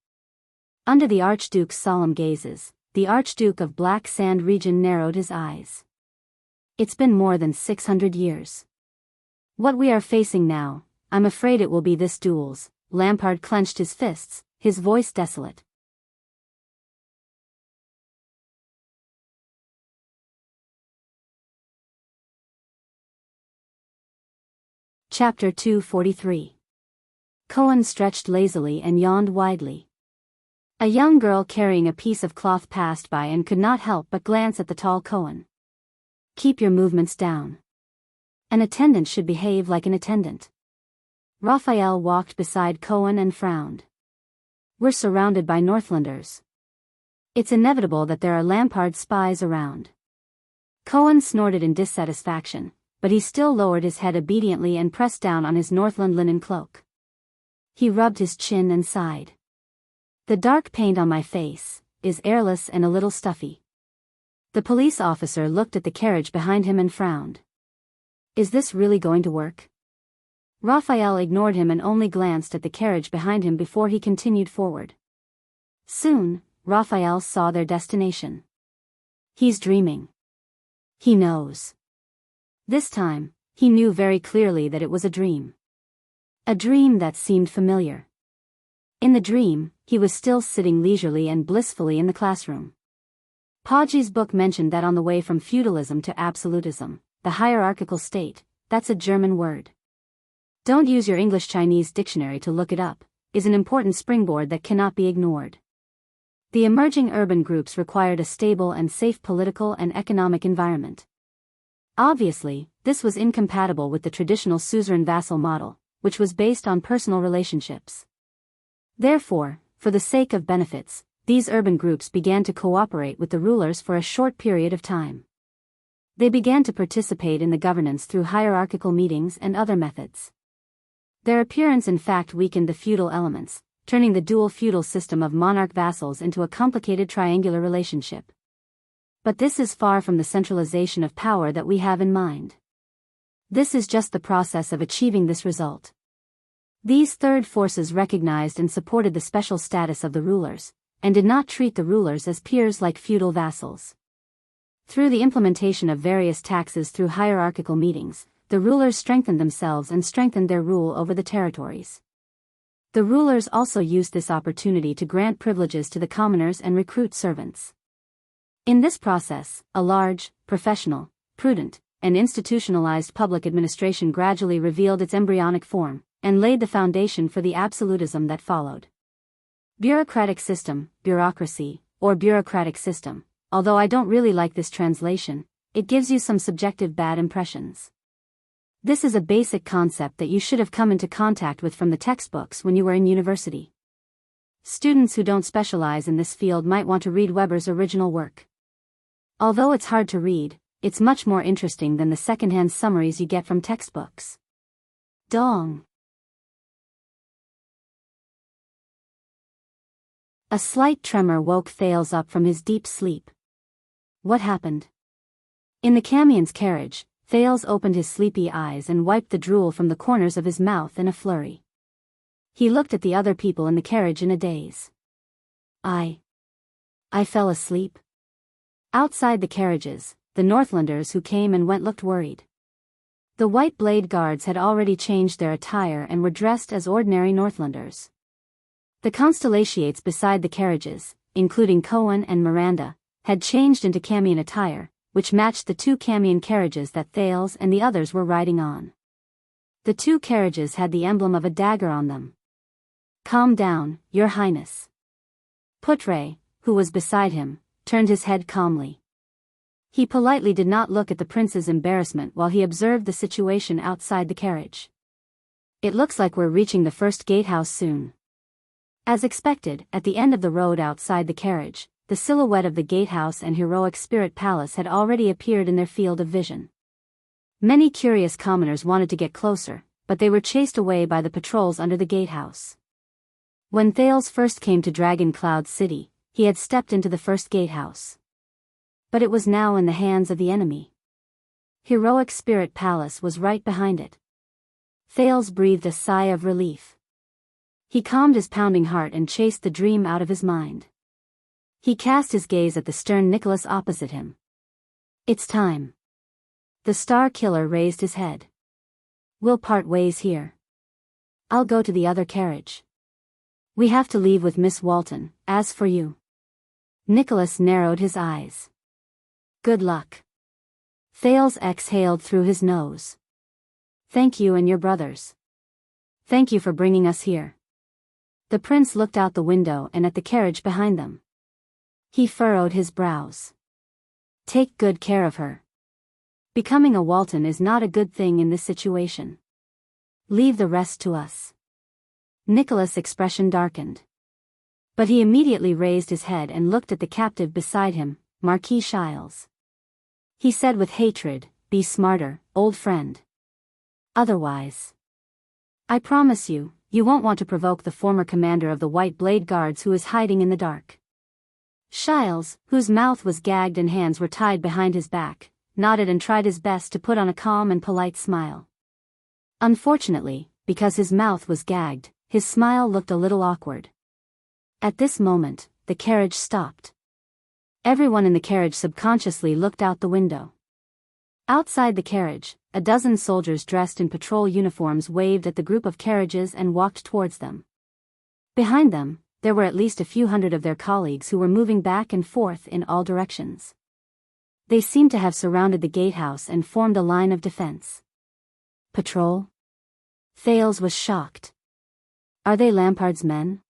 Under the Archduke's solemn gazes, the Archduke of Black Sand region narrowed his eyes. It's been more than 600 years. What we are facing now, I'm afraid it will be this duel's. Lampard clenched his fists, his voice desolate. Chapter 243. Cohen stretched lazily and yawned widely. A young girl carrying a piece of cloth passed by and could not help but glance at the tall Cohen. Keep your movements down. An attendant should behave like an attendant. Raphael walked beside Cohen and frowned. We're surrounded by Northlanders. It's inevitable that there are Lampard spies around. Cohen snorted in dissatisfaction, but he still lowered his head obediently and pressed down on his Northland linen cloak. He rubbed his chin and sighed. The dark paint on my face is airless and a little stuffy. The police officer looked at the carriage behind him and frowned. Is this really going to work? Raphael ignored him and only glanced at the carriage behind him before he continued forward. Soon, Raphael saw their destination. He's dreaming. He knows. This time, he knew very clearly that it was a dream. A dream that seemed familiar. In the dream, he was still sitting leisurely and blissfully in the classroom. Podgy's book mentioned that on the way from feudalism to absolutism, the hierarchical state, that's a German word. Don't use your English-Chinese dictionary to look it up, is an important springboard that cannot be ignored. The emerging urban groups required a stable and safe political and economic environment. Obviously, this was incompatible with the traditional suzerain-vassal model, which was based on personal relationships. Therefore, for the sake of benefits, these urban groups began to cooperate with the rulers for a short period of time. They began to participate in the governance through hierarchical meetings and other methods. Their appearance in fact weakened the feudal elements, turning the dual feudal system of monarch-vassals into a complicated triangular relationship. But this is far from the centralization of power that we have in mind. This is just the process of achieving this result. These third forces recognized and supported the special status of the rulers, and did not treat the rulers as peers like feudal vassals. Through the implementation of various taxes through hierarchical meetings, the rulers strengthened themselves and strengthened their rule over the territories. The rulers also used this opportunity to grant privileges to the commoners and recruit servants. In this process, a large, professional, prudent, and institutionalized public administration gradually revealed its embryonic form, and laid the foundation for the absolutism that followed. Bureaucratic system, bureaucracy, or bureaucratic system, although I don't really like this translation, it gives you some subjective bad impressions. This is a basic concept that you should have come into contact with from the textbooks when you were in university. Students who don't specialize in this field might want to read Weber's original work. Although it's hard to read, it's much more interesting than the secondhand summaries you get from textbooks. Dong. A slight tremor woke Thales up from his deep sleep. What happened? In the Camion's carriage, Thales opened his sleepy eyes and wiped the drool from the corners of his mouth in a flurry. He looked at the other people in the carriage in a daze. I fell asleep. Outside the carriages, the Northlanders who came and went looked worried. The White Blade Guards had already changed their attire and were dressed as ordinary Northlanders. The constellations beside the carriages, including Cohen and Miranda, had changed into Camion attire, which matched the two Camion carriages that Thales and the others were riding on. The two carriages had the emblem of a dagger on them. Calm down, Your Highness. Putre, who was beside him, turned his head calmly. He politely did not look at the prince's embarrassment while he observed the situation outside the carriage. It looks like we're reaching the first gatehouse soon. As expected, at the end of the road outside the carriage, the silhouette of the gatehouse and heroic spirit palace had already appeared in their field of vision. Many curious commoners wanted to get closer, but they were chased away by the patrols under the gatehouse. When Thales first came to Dragon Cloud City, he had stepped into the first gatehouse. But it was now in the hands of the enemy. Heroic Spirit Palace was right behind it. Thales breathed a sigh of relief. He calmed his pounding heart and chased the dream out of his mind. He cast his gaze at the stern Nicholas opposite him. It's time. The Star Killer raised his head. We'll part ways here. I'll go to the other carriage. We have to leave with Miss Walton. As for you. Nicholas narrowed his eyes. Good luck. Thales exhaled through his nose. Thank you and your brothers. Thank you for bringing us here. The prince looked out the window and at the carriage behind them. He furrowed his brows. Take good care of her. Becoming a Walton is not a good thing in this situation. Leave the rest to us. Nicholas' expression darkened. But he immediately raised his head and looked at the captive beside him, Marquis Shiles. He said with hatred, be smarter, old friend. Otherwise. I promise you, you won't want to provoke the former commander of the White Blade Guards who is hiding in the dark. Shiles, whose mouth was gagged and hands were tied behind his back, nodded and tried his best to put on a calm and polite smile. Unfortunately, because his mouth was gagged, his smile looked a little awkward. At this moment, the carriage stopped. Everyone in the carriage subconsciously looked out the window. Outside the carriage, a dozen soldiers dressed in patrol uniforms waved at the group of carriages and walked towards them. Behind them, there were at least a few hundred of their colleagues who were moving back and forth in all directions. They seemed to have surrounded the gatehouse and formed a line of defense. Patrol? Thales was shocked. Are they Lampard's men?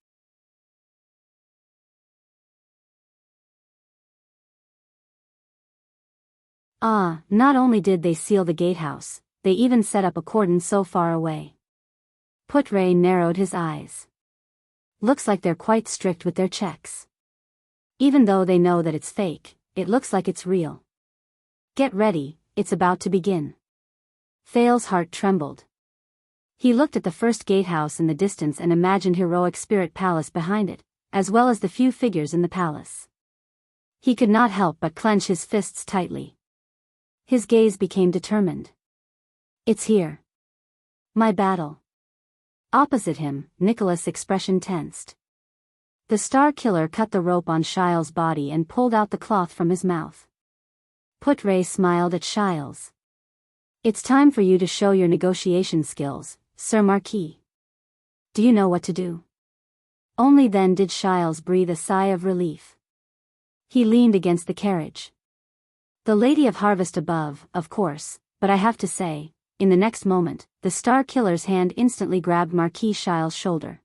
Ah, not only did they seal the gatehouse, they even set up a cordon so far away. Putre narrowed his eyes. Looks like they're quite strict with their checks. Even though they know that it's fake, it looks like it's real. Get ready, it's about to begin. Thales' heart trembled. He looked at the first gatehouse in the distance and imagined heroic spirit palace behind it, as well as the few figures in the palace. He could not help but clench his fists tightly. His gaze became determined. It's here. My battle. Opposite him, Nicholas' expression tensed. The Star Killer cut the rope on Shiles' body and pulled out the cloth from his mouth. Putre smiled at Shiles. It's time for you to show your negotiation skills, Sir Marquis. Do you know what to do? Only then did Shiles breathe a sigh of relief. He leaned against the carriage. The Lady of Harvest above, of course, but I have to say, in the next moment, the Star Killer's hand instantly grabbed Marquis Shiles' shoulder.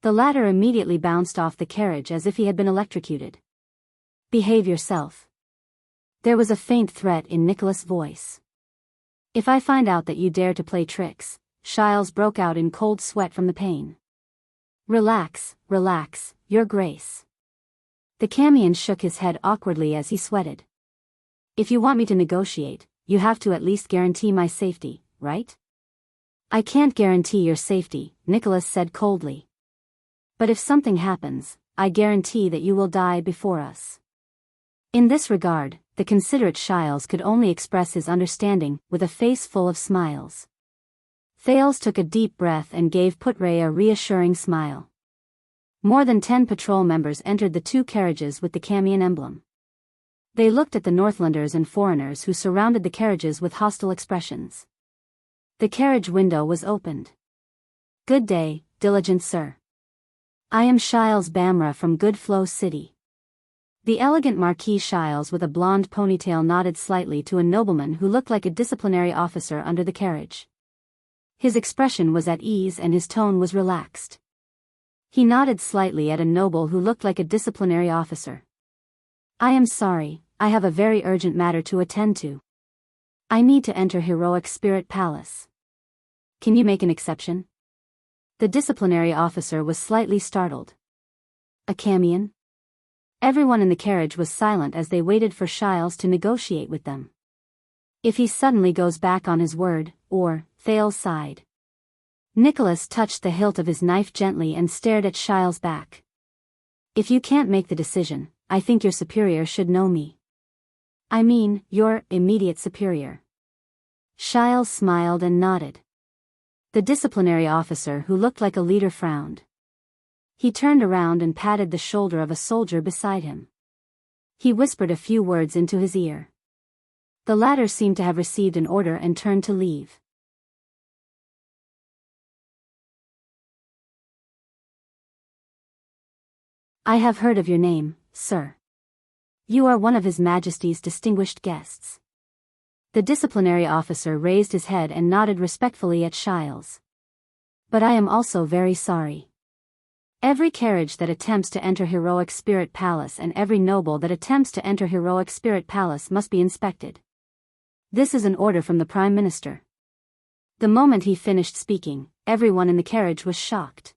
The latter immediately bounced off the carriage as if he had been electrocuted. Behave yourself. There was a faint threat in Nicholas' voice. If I find out that you dare to play tricks, Shiles broke out in cold sweat from the pain. Relax, relax, Your Grace. The Camion shook his head awkwardly as he sweated. If you want me to negotiate, you have to at least guarantee my safety, right? I can't guarantee your safety, Nicholas said coldly. But if something happens, I guarantee that you will die before us. In this regard, the considerate Shiles could only express his understanding with a face full of smiles. Thales took a deep breath and gave Putre a reassuring smile. More than 10 patrol members entered the two carriages with the Camion emblem. They looked at the Northlanders and foreigners who surrounded the carriages with hostile expressions. The carriage window was opened. Good day, diligent sir. I am Shiles Bamra from Good Flow City. The elegant Marquis Shiles with a blonde ponytail nodded slightly to a nobleman who looked like a disciplinary officer under the carriage. His expression was at ease and his tone was relaxed. He nodded slightly at a noble who looked like a disciplinary officer. I am sorry, I have a very urgent matter to attend to. I need to enter Heroic Spirit Palace. Can you make an exception? The disciplinary officer was slightly startled. A Camion? Everyone in the carriage was silent as they waited for Shiles to negotiate with them. If he suddenly goes back on his word, or, Thales sighed. Nicholas touched the hilt of his knife gently and stared at Shiles' back. If you can't make the decision, I think your superior should know me. I mean, your immediate superior. Shiles smiled and nodded. The disciplinary officer who looked like a leader frowned. He turned around and patted the shoulder of a soldier beside him. He whispered a few words into his ear. The latter seemed to have received an order and turned to leave. I have heard of your name, sir. You are one of His Majesty's distinguished guests. The disciplinary officer raised his head and nodded respectfully at Shiles. But I am also very sorry. Every carriage that attempts to enter Heroic Spirit Palace and every noble that attempts to enter Heroic Spirit Palace must be inspected. This is an order from the Prime Minister. The moment he finished speaking, everyone in the carriage was shocked.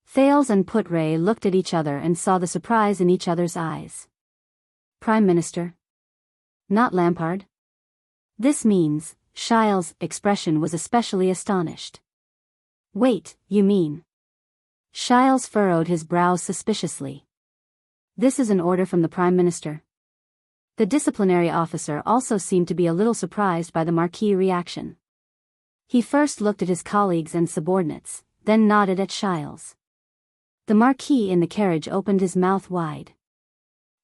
Thales and Putre looked at each other and saw the surprise in each other's eyes. Prime Minister? Not Lampard? This means, Shiles' expression was especially astonished. Wait, you mean? Shiles furrowed his brows suspiciously. This is an order from the Prime Minister. The disciplinary officer also seemed to be a little surprised by the Marquis' reaction. He first looked at his colleagues and subordinates, then nodded at Shiles. The Marquis in the carriage opened his mouth wide.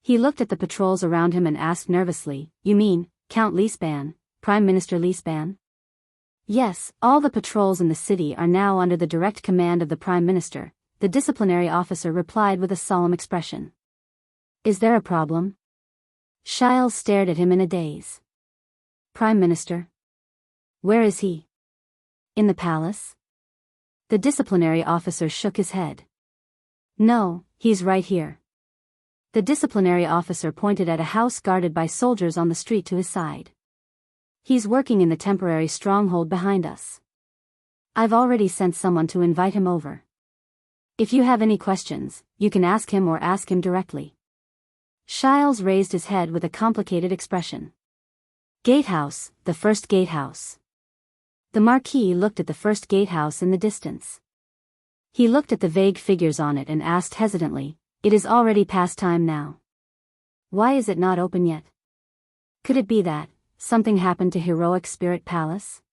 He looked at the patrols around him and asked nervously, You mean, Count Leespan, Prime Minister Leespan? Yes, all the patrols in the city are now under the direct command of the Prime Minister, the disciplinary officer replied with a solemn expression. Is there a problem? Shiles stared at him in a daze. Prime Minister? Where is he? In the palace? The disciplinary officer shook his head. No, he's right here. The disciplinary officer pointed at a house guarded by soldiers on the street to his side. He's working in the temporary stronghold behind us. I've already sent someone to invite him over. If you have any questions, you can ask him or ask him directly. Shiles raised his head with a complicated expression. Gatehouse, the first gatehouse. The Marquis looked at the first gatehouse in the distance. He looked at the vague figures on it and asked hesitantly, It is already past time now. Why is it not open yet? Could it be that something happened to Heroic Spirit Palace?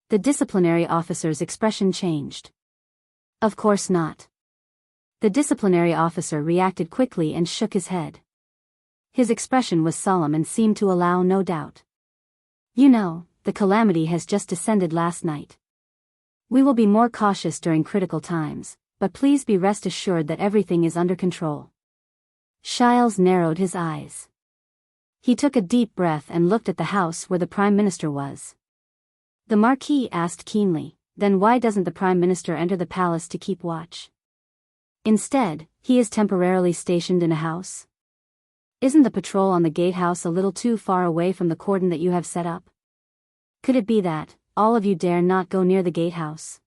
The disciplinary officer's expression changed. Of course not. The disciplinary officer reacted quickly and shook his head. His expression was solemn and seemed to allow no doubt. You know, the calamity has just descended last night. We will be more cautious during critical times, but please be rest assured that everything is under control. Shiles narrowed his eyes. He took a deep breath and looked at the house where the Prime Minister was. The Marquis asked keenly, Then why doesn't the Prime Minister enter the palace to keep watch? Instead, he is temporarily stationed in a house? Isn't the patrol on the gatehouse a little too far away from the cordon that you have set up? Could it be that all of you dare not go near the gatehouse?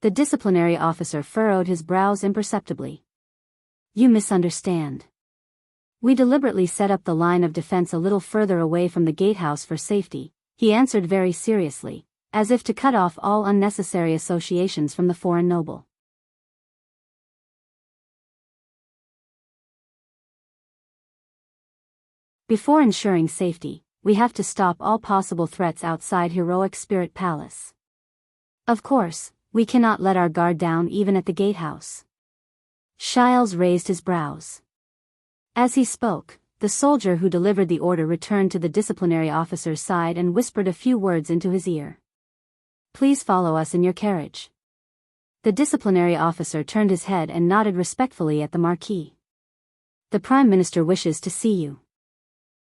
The disciplinary officer furrowed his brows imperceptibly. You misunderstand. We deliberately set up the line of defense a little further away from the gatehouse for safety, he answered very seriously, as if to cut off all unnecessary associations from the foreign noble. Before ensuring safety, we have to stop all possible threats outside Heroic Spirit Palace. Of course, we cannot let our guard down even at the gatehouse. Shiles raised his brows. As he spoke, the soldier who delivered the order returned to the disciplinary officer's side and whispered a few words into his ear. Please follow us in your carriage. The disciplinary officer turned his head and nodded respectfully at the Marquis. The Prime Minister wishes to see you.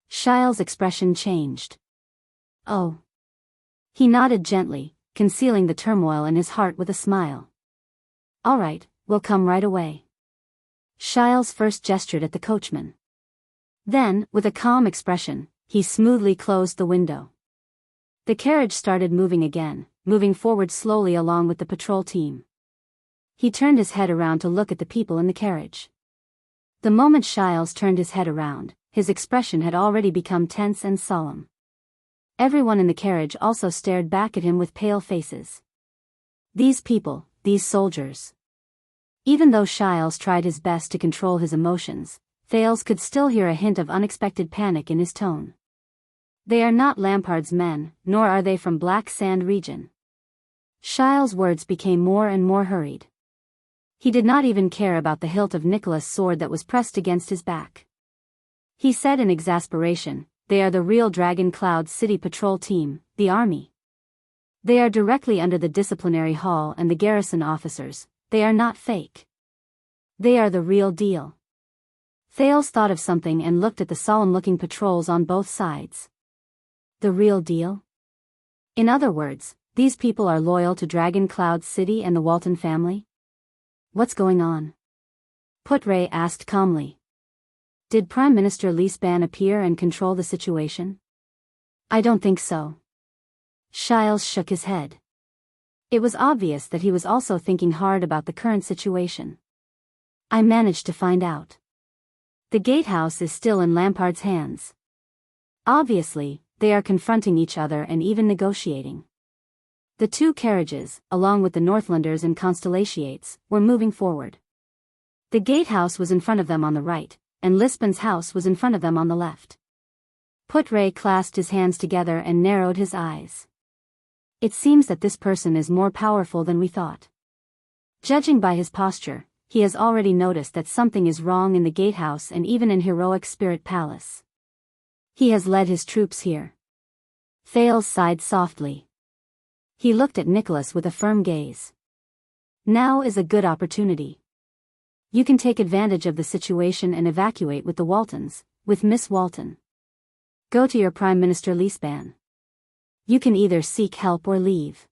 Shiles' expression changed. Oh. He nodded gently, concealing the turmoil in his heart with a smile. All right, we'll come right away. Shiles first gestured at the coachman. Then, with a calm expression, he smoothly closed the window. The carriage started moving again, moving forward slowly along with the patrol team. He turned his head around to look at the people in the carriage. The moment Shiles turned his head around, his expression had already become tense and solemn. Everyone in the carriage also stared back at him with pale faces. These people, these soldiers. Even though Shiles tried his best to control his emotions, Thales could still hear a hint of unexpected panic in his tone. They are not Lampard's men, nor are they from Black Sand region. Shile's words became more and more hurried. He did not even care about the hilt of Nicholas' sword that was pressed against his back. He said in exasperation, "They are the real Dragon Cloud City Patrol Team, the army. They are directly under the disciplinary hall and the garrison officers. They are not fake. They are the real deal." Thales thought of something and looked at the solemn-looking patrols on both sides. The real deal? In other words, these people are loyal to Dragon Cloud City and the Walton family? What's going on? Putre asked calmly. Did Prime Minister Lisban appear and control the situation? I don't think so. Shiles shook his head. It was obvious that he was also thinking hard about the current situation. I managed to find out. The gatehouse is still in Lampard's hands. Obviously, they are confronting each other and even negotiating. The two carriages, along with the Northlanders and Constellatiates, were moving forward. The gatehouse was in front of them on the right, and Lisban's house was in front of them on the left. Putre clasped his hands together and narrowed his eyes. It seems that this person is more powerful than we thought. Judging by his posture, he has already noticed that something is wrong in the gatehouse and even in Heroic Spirit Palace. He has led his troops here. Thales sighed softly. He looked at Nicholas with a firm gaze. Now is a good opportunity. You can take advantage of the situation and evacuate with the Waltons, with Miss Walton. Go to your Prime Minister Lisban. You can either seek help or leave.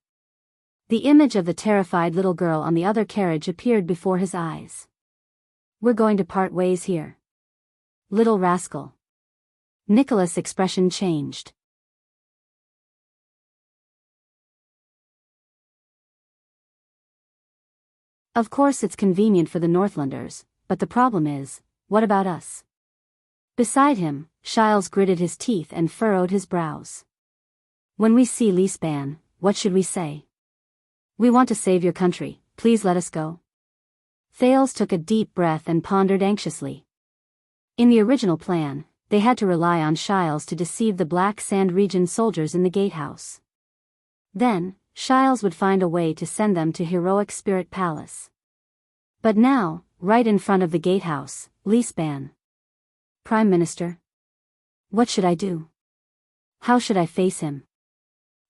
The image of the terrified little girl on the other carriage appeared before his eyes. We're going to part ways here. Little rascal. Nicholas' expression changed. Of course it's convenient for the Northlanders, but the problem is, what about us? Beside him, Shiles gritted his teeth and furrowed his brows. When we see Lisban, what should we say? We want to save your country, please let us go. Thales took a deep breath and pondered anxiously. In the original plan, they had to rely on Shiles to deceive the Black Sand region soldiers in the gatehouse. Then, Shiles would find a way to send them to Heroic Spirit Palace. But now, right in front of the gatehouse, Lisban. Prime Minister? What should I do? How should I face him?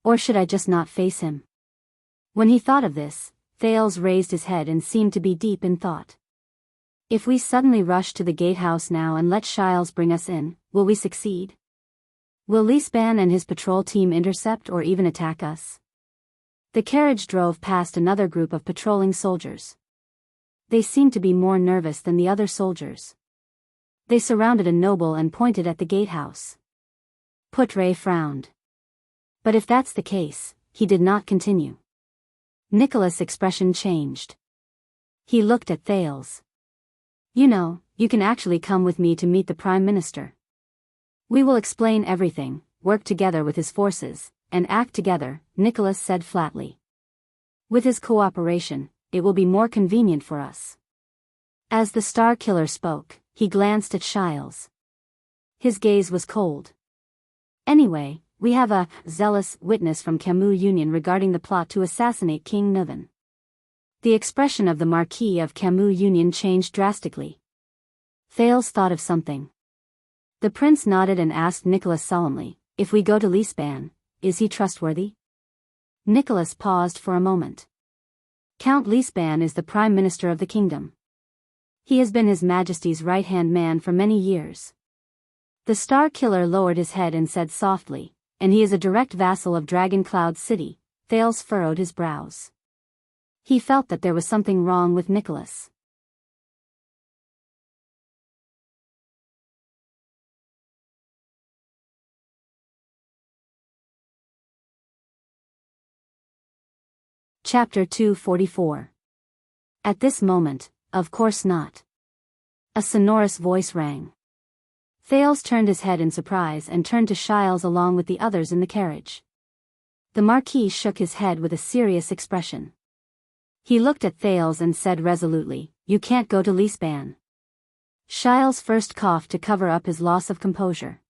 Or should I just not face him? When he thought of this, Thales raised his head and seemed to be deep in thought. If we suddenly rush to the gatehouse now and let Shiles bring us in, will we succeed? Will Lisban and his patrol team intercept or even attack us? The carriage drove past another group of patrolling soldiers. They seemed to be more nervous than the other soldiers. They surrounded a noble and pointed at the gatehouse. Putre frowned. But if that's the case, he did not continue. Nicholas' expression changed. He looked at Thales. You know, you can actually come with me to meet the Prime Minister. We will explain everything, work together with his forces, and act together, Nicholas said flatly. With his cooperation, it will be more convenient for us. As the Star Killer spoke, he glanced at Shiles. His gaze was cold. Anyway, we have a zealous witness from Camus Union regarding the plot to assassinate King Nuvan. The expression of the Marquis of Camus Union changed drastically. Thales thought of something. The prince nodded and asked Nicholas solemnly, if we go to Lisban, is he trustworthy? Nicholas paused for a moment. Count Lisban is the Prime Minister of the kingdom. He has been His Majesty's right-hand man for many years. The Star Killer lowered his head and said softly, and he is a direct vassal of Dragon Cloud City. Thales furrowed his brows. He felt that there was something wrong with Nicholas. Chapter 244. At this moment, of course not. A sonorous voice rang. Thales turned his head in surprise and turned to Shiles along with the others in the carriage. The Marquis shook his head with a serious expression. He looked at Thales and said resolutely, you can't go to Lisban. Shiles first coughed to cover up his loss of composure.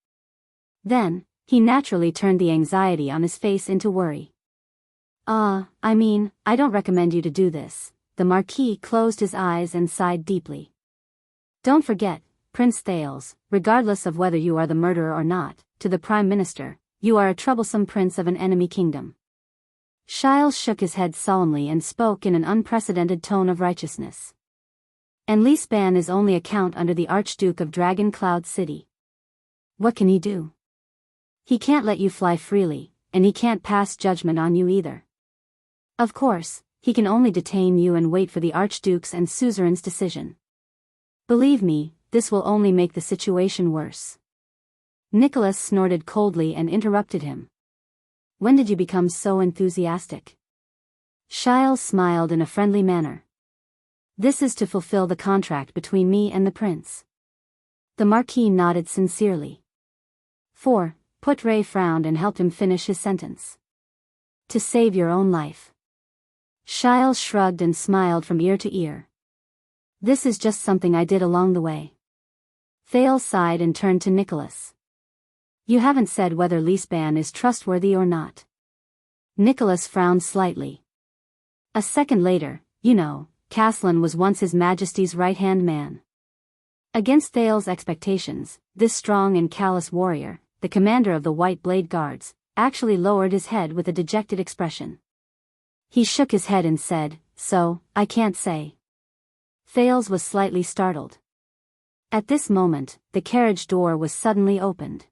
Then, he naturally turned the anxiety on his face into worry. I don't recommend you to do this." The Marquis closed his eyes and sighed deeply. "Don't forget, Prince Thales, regardless of whether you are the murderer or not, to the Prime Minister, you are a troublesome prince of an enemy kingdom." Shiles shook his head solemnly and spoke in an unprecedented tone of righteousness. "And Lisban is only a count under the Archduke of Dragon Cloud City. What can he do? He can't let you fly freely, and he can't pass judgment on you either. Of course, he can only detain you and wait for the Archduke's and suzerain's decision. Believe me, this will only make the situation worse." Nicholas snorted coldly and interrupted him. "When did you become so enthusiastic?" Shiles smiled in a friendly manner. "This is to fulfill the contract between me and the prince." The Marquis nodded sincerely. 4. Putre frowned and helped him finish his sentence. "To save your own life." Shiles shrugged and smiled from ear to ear. "This is just something I did along the way." Thales sighed and turned to Nicholas. "You haven't said whether Lisban is trustworthy or not." Nicholas frowned slightly. A second later, Caslin was once His Majesty's right-hand man. Against Thales' expectations, this strong and callous warrior, the commander of the White Blade Guards, actually lowered his head with a dejected expression. He shook his head and said, "So, I can't say." Thales was slightly startled. At this moment, the carriage door was suddenly opened.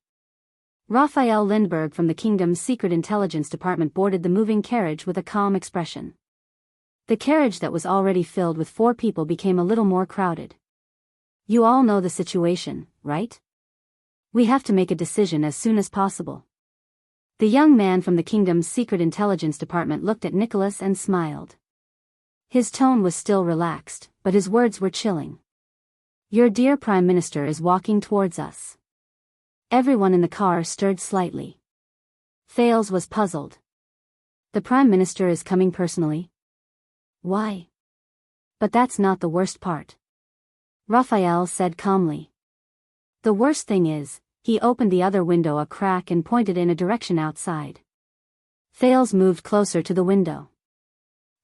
Raphael Lindbergh from the kingdom's secret intelligence department boarded the moving carriage with a calm expression. The carriage that was already filled with 4 people became a little more crowded. "You all know the situation, right? We have to make a decision as soon as possible." The young man from the kingdom's secret intelligence department looked at Nicholas and smiled. His tone was still relaxed, but his words were chilling. "Your dear Prime Minister is walking towards us." Everyone in the car stirred slightly. Thales was puzzled. "The Prime Minister is coming personally? Why?" "But that's not the worst part," Raphael said calmly. "The worst thing is, he opened the other window a crack and pointed in a direction outside." Thales moved closer to the window.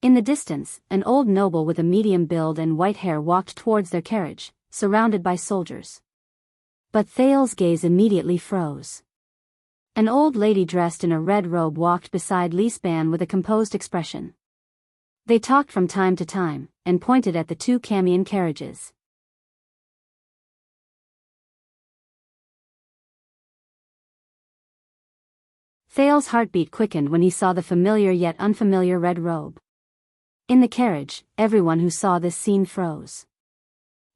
In the distance, an old noble with a medium build and white hair walked towards their carriage, surrounded by soldiers. But Thales' gaze immediately froze. An old lady dressed in a red robe walked beside Lisban with a composed expression. They talked from time to time, and pointed at the 2 Camion carriages. Thales' heartbeat quickened when he saw the familiar yet unfamiliar red robe. In the carriage, everyone who saw this scene froze.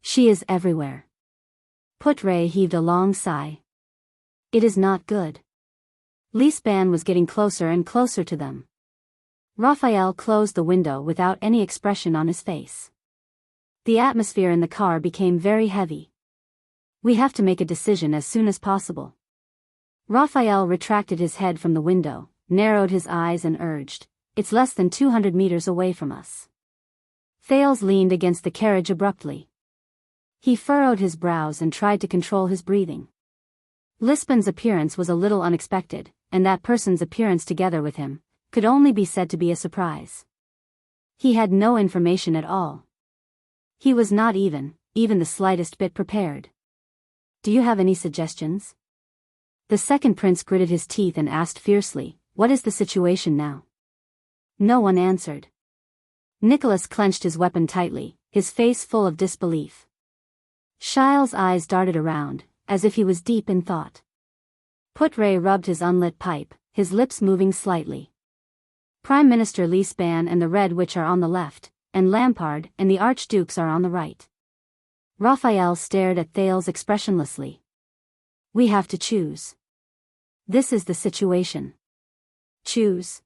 "She is everywhere." Putre heaved a long sigh. "It is not good." Lisban was getting closer and closer to them. Raphael closed the window without any expression on his face. The atmosphere in the car became very heavy. "We have to make a decision as soon as possible." Raphael retracted his head from the window, narrowed his eyes and urged, "It's less than 200 meters away from us." Thales leaned against the carriage abruptly. He furrowed his brows and tried to control his breathing. Lisban's appearance was a little unexpected, and that person's appearance together with him could only be said to be a surprise. He had no information at all. He was not even the slightest bit prepared. "Do you have any suggestions?" The second prince gritted his teeth and asked fiercely, "What is the situation now?" No one answered. Nicholas clenched his weapon tightly, his face full of disbelief. Shiles' eyes darted around, as if he was deep in thought. Putre rubbed his unlit pipe, his lips moving slightly. "Prime Minister Lisban and the Red Witch are on the left, and Lampard and the Archdukes are on the right." Raphael stared at Thales expressionlessly. "We have to choose. This is the situation." "Choose?"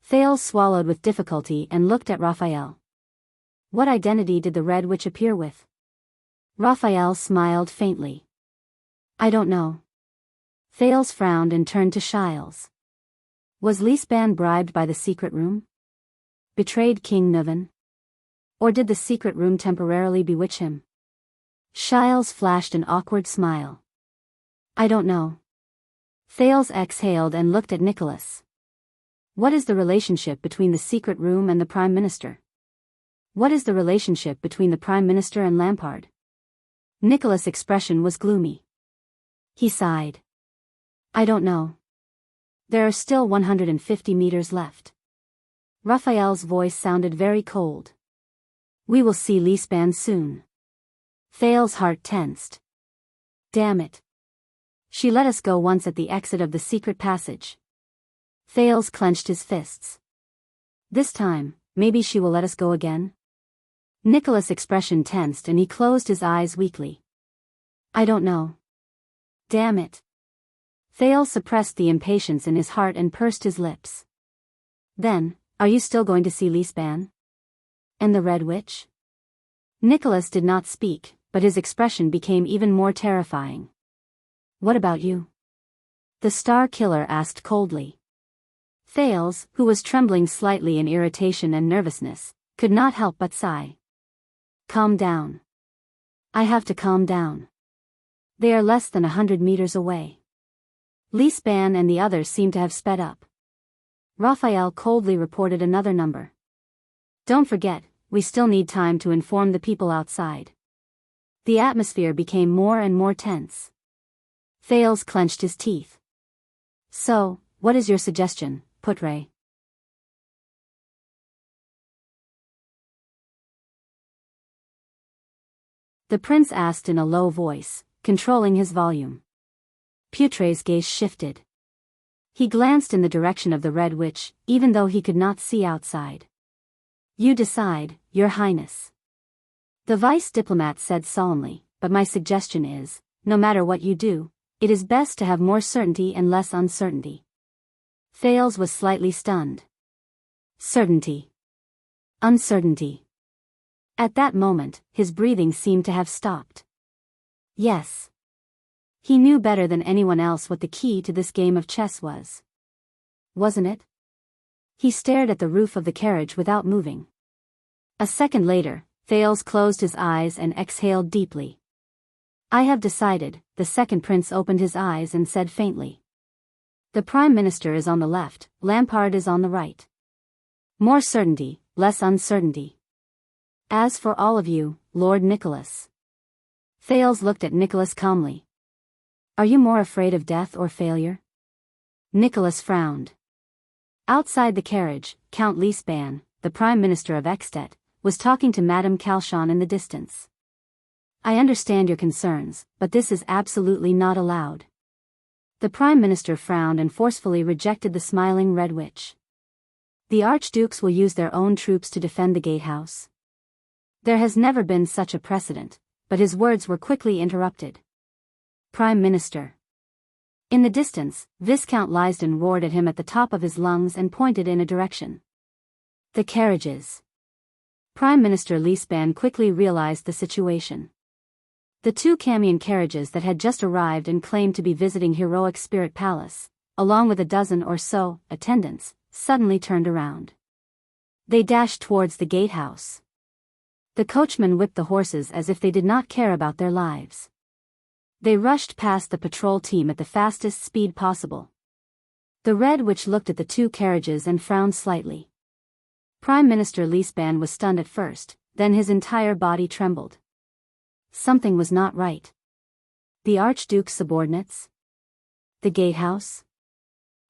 Thales swallowed with difficulty and looked at Raphael. "What identity did the Red Witch appear with?" Raphael smiled faintly. "I don't know." Thales frowned and turned to Shiles. "Was Lisban bribed by the secret room? Betrayed King Nuvan? Or did the secret room temporarily bewitch him?" Shiles flashed an awkward smile. "I don't know." Thales exhaled and looked at Nicholas. What is the relationship between the secret room and the Prime Minister? What is the relationship between the Prime Minister and Lampard? Nicholas' expression was gloomy. He sighed. I don't know. There are still 150 meters left. Raphael's voice sounded very cold. We will see Lispan soon. Thael's heart tensed. Damn it. She let us go once at the exit of the secret passage. Thales clenched his fists. This time, maybe she will let us go again? Nicholas' expression tensed and he closed his eyes weakly. I don't know. Damn it. Thales suppressed the impatience in his heart and pursed his lips. Then, are you still going to see Lispan? And the Red Witch? Nicholas did not speak, but his expression became even more terrifying. What about you? The Star Killer asked coldly. Thales, who was trembling slightly in irritation and nervousness, could not help but sigh. Calm down. I have to calm down. They are less than 100 meters away. Lispan and the others seem to have sped up. Raphael coldly reported another number. Don't forget, we still need time to inform the people outside. The atmosphere became more and more tense. Thales clenched his teeth. So, what is your suggestion, Putre? The prince asked in a low voice, controlling his volume. Putre's gaze shifted. He glanced in the direction of the Red Witch, even though he could not see outside. You decide, Your Highness. The vice diplomat said solemnly, but my suggestion is, no matter what you do, it is best to have more certainty and less uncertainty. Thales was slightly stunned. Certainty. Uncertainty. At that moment, his breathing seemed to have stopped. Yes. He knew better than anyone else what the key to this game of chess was. Wasn't it? He stared at the roof of the carriage without moving. A second later, Thales closed his eyes and exhaled deeply. I have decided, the second prince opened his eyes and said faintly. The Prime Minister is on the left, Lampard is on the right. More certainty, less uncertainty. As for all of you, Lord Nicholas. Thales looked at Nicholas calmly. Are you more afraid of death or failure? Nicholas frowned. Outside the carriage, Count Lispan, the Prime Minister of Extet, was talking to Madame Calchon in the distance. I understand your concerns, but this is absolutely not allowed. The Prime Minister frowned and forcefully rejected the smiling Red Witch. The Archdukes will use their own troops to defend the gatehouse. There has never been such a precedent, but his words were quickly interrupted. Prime Minister. In the distance, Viscount Lysden roared at him at the top of his lungs and pointed in a direction. The carriages. Prime Minister Lispan quickly realized the situation. The two Camion carriages that had just arrived and claimed to be visiting Heroic Spirit Palace, along with a dozen or so attendants, suddenly turned around. They dashed towards the gatehouse. The coachman whipped the horses as if they did not care about their lives. They rushed past the patrol team at the fastest speed possible. The Red Witch looked at the two carriages and frowned slightly. Prime Minister Lispan was stunned at first, then his entire body trembled. Something was not right. The Archduke's subordinates? The gatehouse?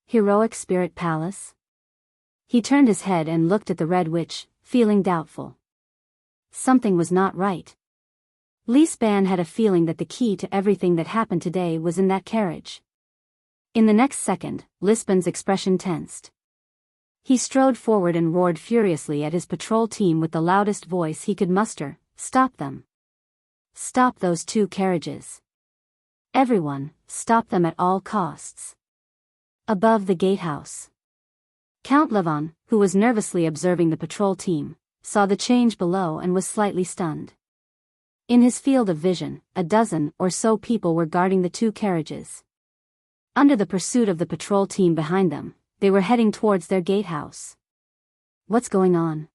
Heroic Spirit Palace? He turned his head and looked at the Red Witch, feeling doubtful. Something was not right. Lispan had a feeling that the key to everything that happened today was in that carriage. In the next second, Lispan's expression tensed. He strode forward and roared furiously at his patrol team with the loudest voice he could muster, "Stop them! Stop those two carriages! Everyone, stop them at all costs!" Above the gatehouse. Count Levon, who was nervously observing the patrol team, saw the change below and was slightly stunned. In his field of vision, a dozen or so people were guarding the two carriages. Under the pursuit of the patrol team behind them, they were heading towards their gatehouse. What's going on?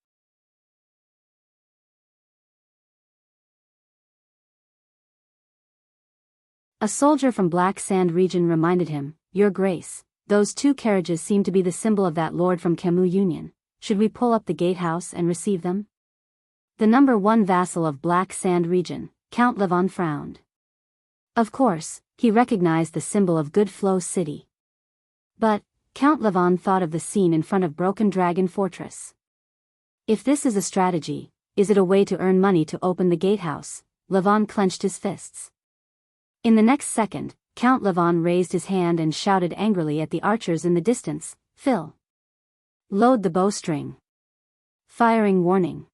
A soldier from Black Sand region reminded him, Your Grace, those two carriages seem to be the symbol of that lord from Camus Union. Should we pull up the gatehouse and receive them? The #1 vassal of Black Sand region, Count Levon frowned. Of course, he recognized the symbol of Good Flow City. But, Count Levon thought of the scene in front of Broken Dragon Fortress. If this is a strategy, is it a way to earn money to open the gatehouse? Levon clenched his fists. In the next second, Count Levon raised his hand and shouted angrily at the archers in the distance, "Phil! Load the bowstring. Firing warning."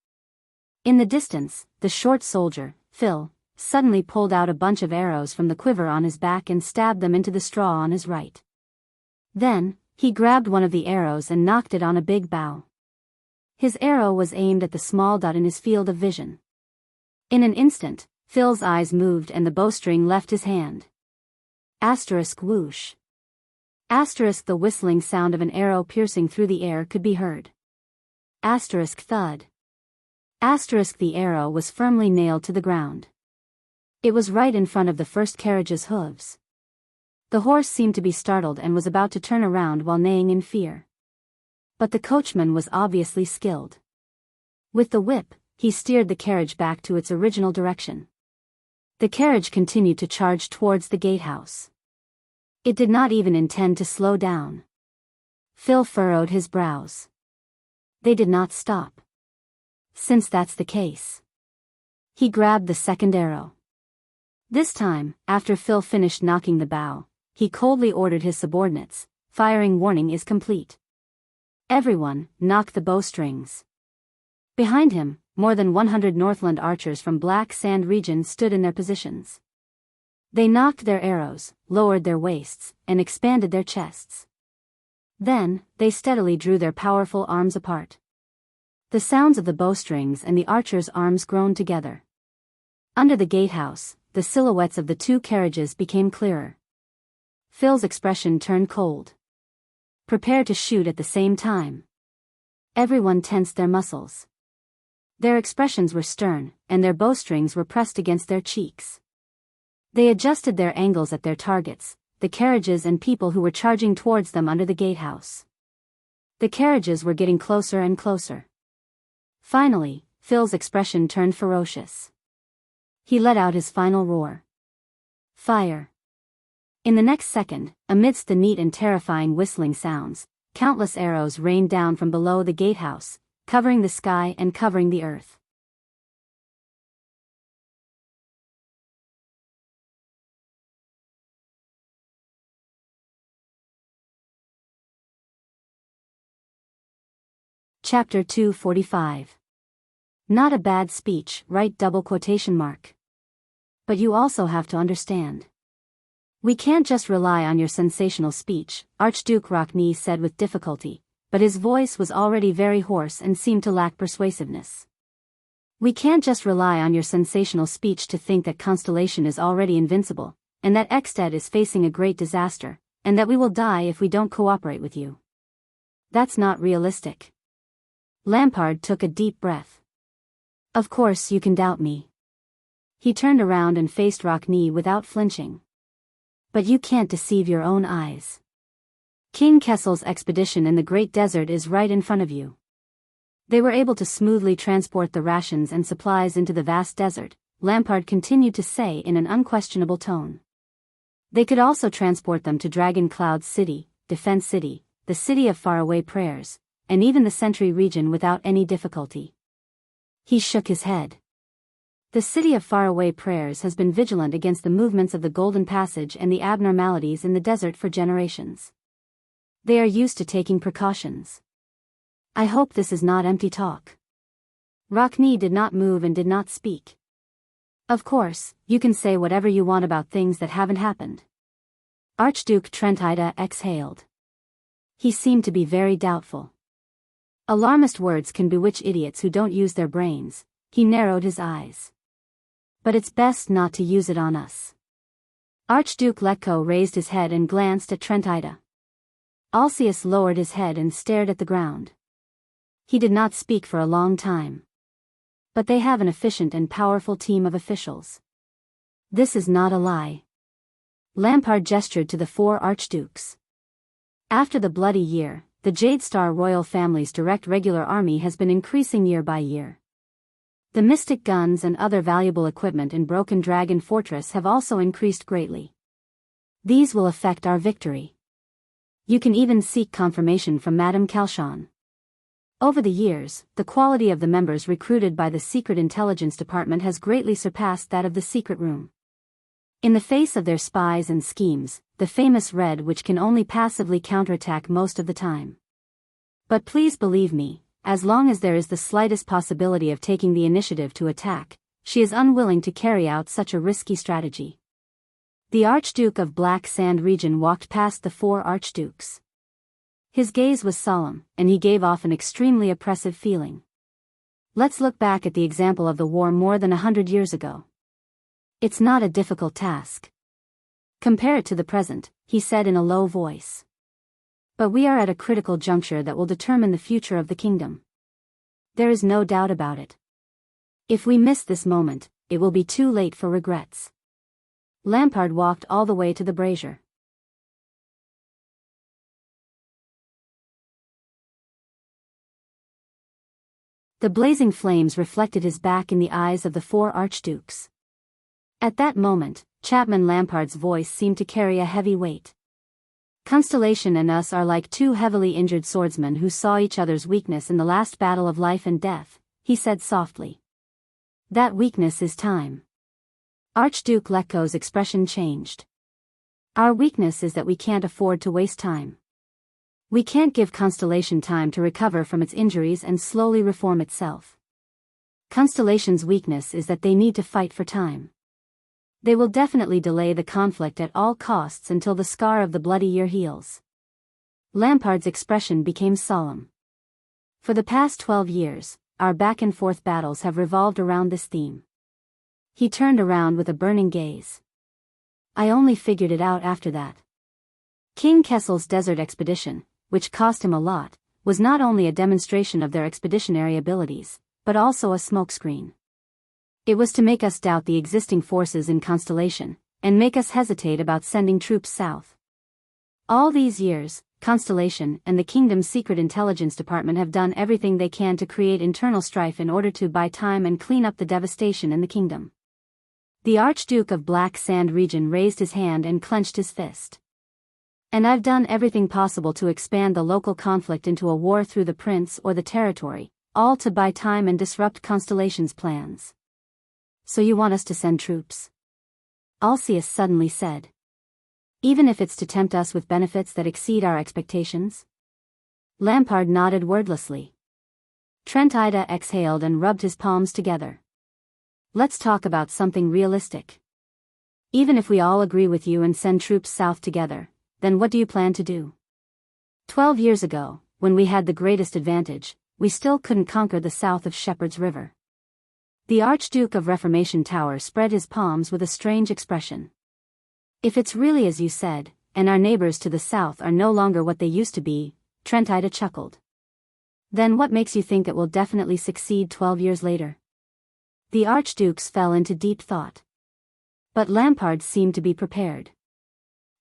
In the distance, the short soldier, Phil, suddenly pulled out a bunch of arrows from the quiver on his back and stabbed them into the straw on his right. Then, he grabbed one of the arrows and knocked it on a big bough. His arrow was aimed at the small dot in his field of vision. In an instant, Phil's eyes moved and the bowstring left his hand. Asterisk whoosh. Asterisk the whistling sound of an arrow piercing through the air could be heard. Asterisk thud. Asterisk the arrow was firmly nailed to the ground. It was right in front of the first carriage's hooves. The horse seemed to be startled and was about to turn around while neighing in fear. But the coachman was obviously skilled. With the whip, he steered the carriage back to its original direction. The carriage continued to charge towards the gatehouse. It did not even intend to slow down. Phil furrowed his brows. They did not stop. Since that's the case. He grabbed the second arrow. This time, after Phil finished knocking the bow, he coldly ordered his subordinates, "Firing warning is complete. Everyone, knock the bowstrings." Behind him, more than 100 Northland archers from Black Sand region stood in their positions. They knocked their arrows, lowered their waists, and expanded their chests. Then, they steadily drew their powerful arms apart. The sounds of the bowstrings and the archers' arms groaned together. Under the gatehouse, the silhouettes of the two carriages became clearer. Phil's expression turned cold. Prepare to shoot at the same time. Everyone tensed their muscles. Their expressions were stern, and their bowstrings were pressed against their cheeks. They adjusted their angles at their targets, the carriages and people who were charging towards them under the gatehouse. The carriages were getting closer and closer. Finally, Phil's expression turned ferocious. He let out his final roar. Fire! In the next second, amidst the neat and terrifying whistling sounds, countless arrows rained down from below the gatehouse, covering the sky and covering the earth. Chapter 245. Not a bad speech, right? But you also have to understand. We can't just rely on your sensational speech, Archduke Rockne said with difficulty, but his voice was already very hoarse and seemed to lack persuasiveness. We can't just rely on your sensational speech to think that Constellation is already invincible, and that Ekstead is facing a great disaster, and that we will die if we don't cooperate with you. That's not realistic. Lampard took a deep breath. Of course you can doubt me. He turned around and faced Rockne without flinching. But you can't deceive your own eyes. King Kessel's expedition in the Great Desert is right in front of you. They were able to smoothly transport the rations and supplies into the vast desert, Lampard continued to say in an unquestionable tone. They could also transport them to Dragon Cloud City, Defense City, the City of Faraway Prayers, and even the Sentry region without any difficulty. He shook his head. The City of Faraway Prayers has been vigilant against the movements of the Golden Passage and the abnormalities in the desert for generations. They are used to taking precautions. I hope this is not empty talk. Rockne did not move and did not speak. Of course, you can say whatever you want about things that haven't happened. Archduke Trentida exhaled. He seemed to be very doubtful. Alarmist words can bewitch idiots who don't use their brains. He narrowed his eyes. But it's best not to use it on us. Archduke Letko raised his head and glanced at Trentida. Alcius lowered his head and stared at the ground. He did not speak for a long time. But they have an efficient and powerful team of officials. This is not a lie. Lampard gestured to the four archdukes. After the Bloody Year, the Jade Star royal family's direct regular army has been increasing year by year. The mystic guns and other valuable equipment in Broken Dragon Fortress have also increased greatly. These will affect our victory. You can even seek confirmation from Madame Calshon. Over the years, the quality of the members recruited by the Secret Intelligence Department has greatly surpassed that of the Secret Room. In the face of their spies and schemes, the famous Red Witch can only passively counterattack most of the time. But please believe me, as long as there is the slightest possibility of taking the initiative to attack, she is unwilling to carry out such a risky strategy. The Archduke of Black Sand Region walked past the 4 archdukes. His gaze was solemn, and he gave off an extremely oppressive feeling. Let's look back at the example of the war more than 100 years ago. It's not a difficult task. Compare it to the present, he said in a low voice. But we are at a critical juncture that will determine the future of the kingdom. There is no doubt about it. If we miss this moment, it will be too late for regrets. Lampard walked all the way to the brazier. The blazing flames reflected his back in the eyes of the 4 archdukes. At that moment, Chapman Lampard's voice seemed to carry a heavy weight. Constellation and us are like 2 heavily injured swordsmen who saw each other's weakness in the last battle of life and death, he said softly. That weakness is time. Archduke Lekko's expression changed. Our weakness is that we can't afford to waste time. We can't give Constellation time to recover from its injuries and slowly reform itself. Constellation's weakness is that they need to fight for time. They will definitely delay the conflict at all costs until the scar of the Bloody Year heals. Lampard's expression became solemn. For the past 12 years, our back-and-forth battles have revolved around this theme. He turned around with a burning gaze. I only figured it out after that. King Kessel's desert expedition, which cost him a lot, was not only a demonstration of their expeditionary abilities, but also a smokescreen. It was to make us doubt the existing forces in Constellation, and make us hesitate about sending troops south. All these years, Constellation and the Kingdom's Secret Intelligence Department have done everything they can to create internal strife in order to buy time and clean up the devastation in the kingdom. The Archduke of Black Sand Region raised his hand and clenched his fist. And I've done everything possible to expand the local conflict into a war through the prince or the territory, all to buy time and disrupt Constellation's plans. So you want us to send troops? Alcius suddenly said. Even if it's to tempt us with benefits that exceed our expectations? Lampard nodded wordlessly. Trent Ida exhaled and rubbed his palms together. Let's talk about something realistic. Even if we all agree with you and send troops south together, then what do you plan to do? 12 years ago, when we had the greatest advantage, we still couldn't conquer the south of Shepherd's River. The Archduke of Reformation Tower spread his palms with a strange expression. If it's really as you said, and our neighbors to the south are no longer what they used to be, Trent Ida chuckled. Then what makes you think it will definitely succeed 12 years later? The archdukes fell into deep thought. But Lampard seemed to be prepared.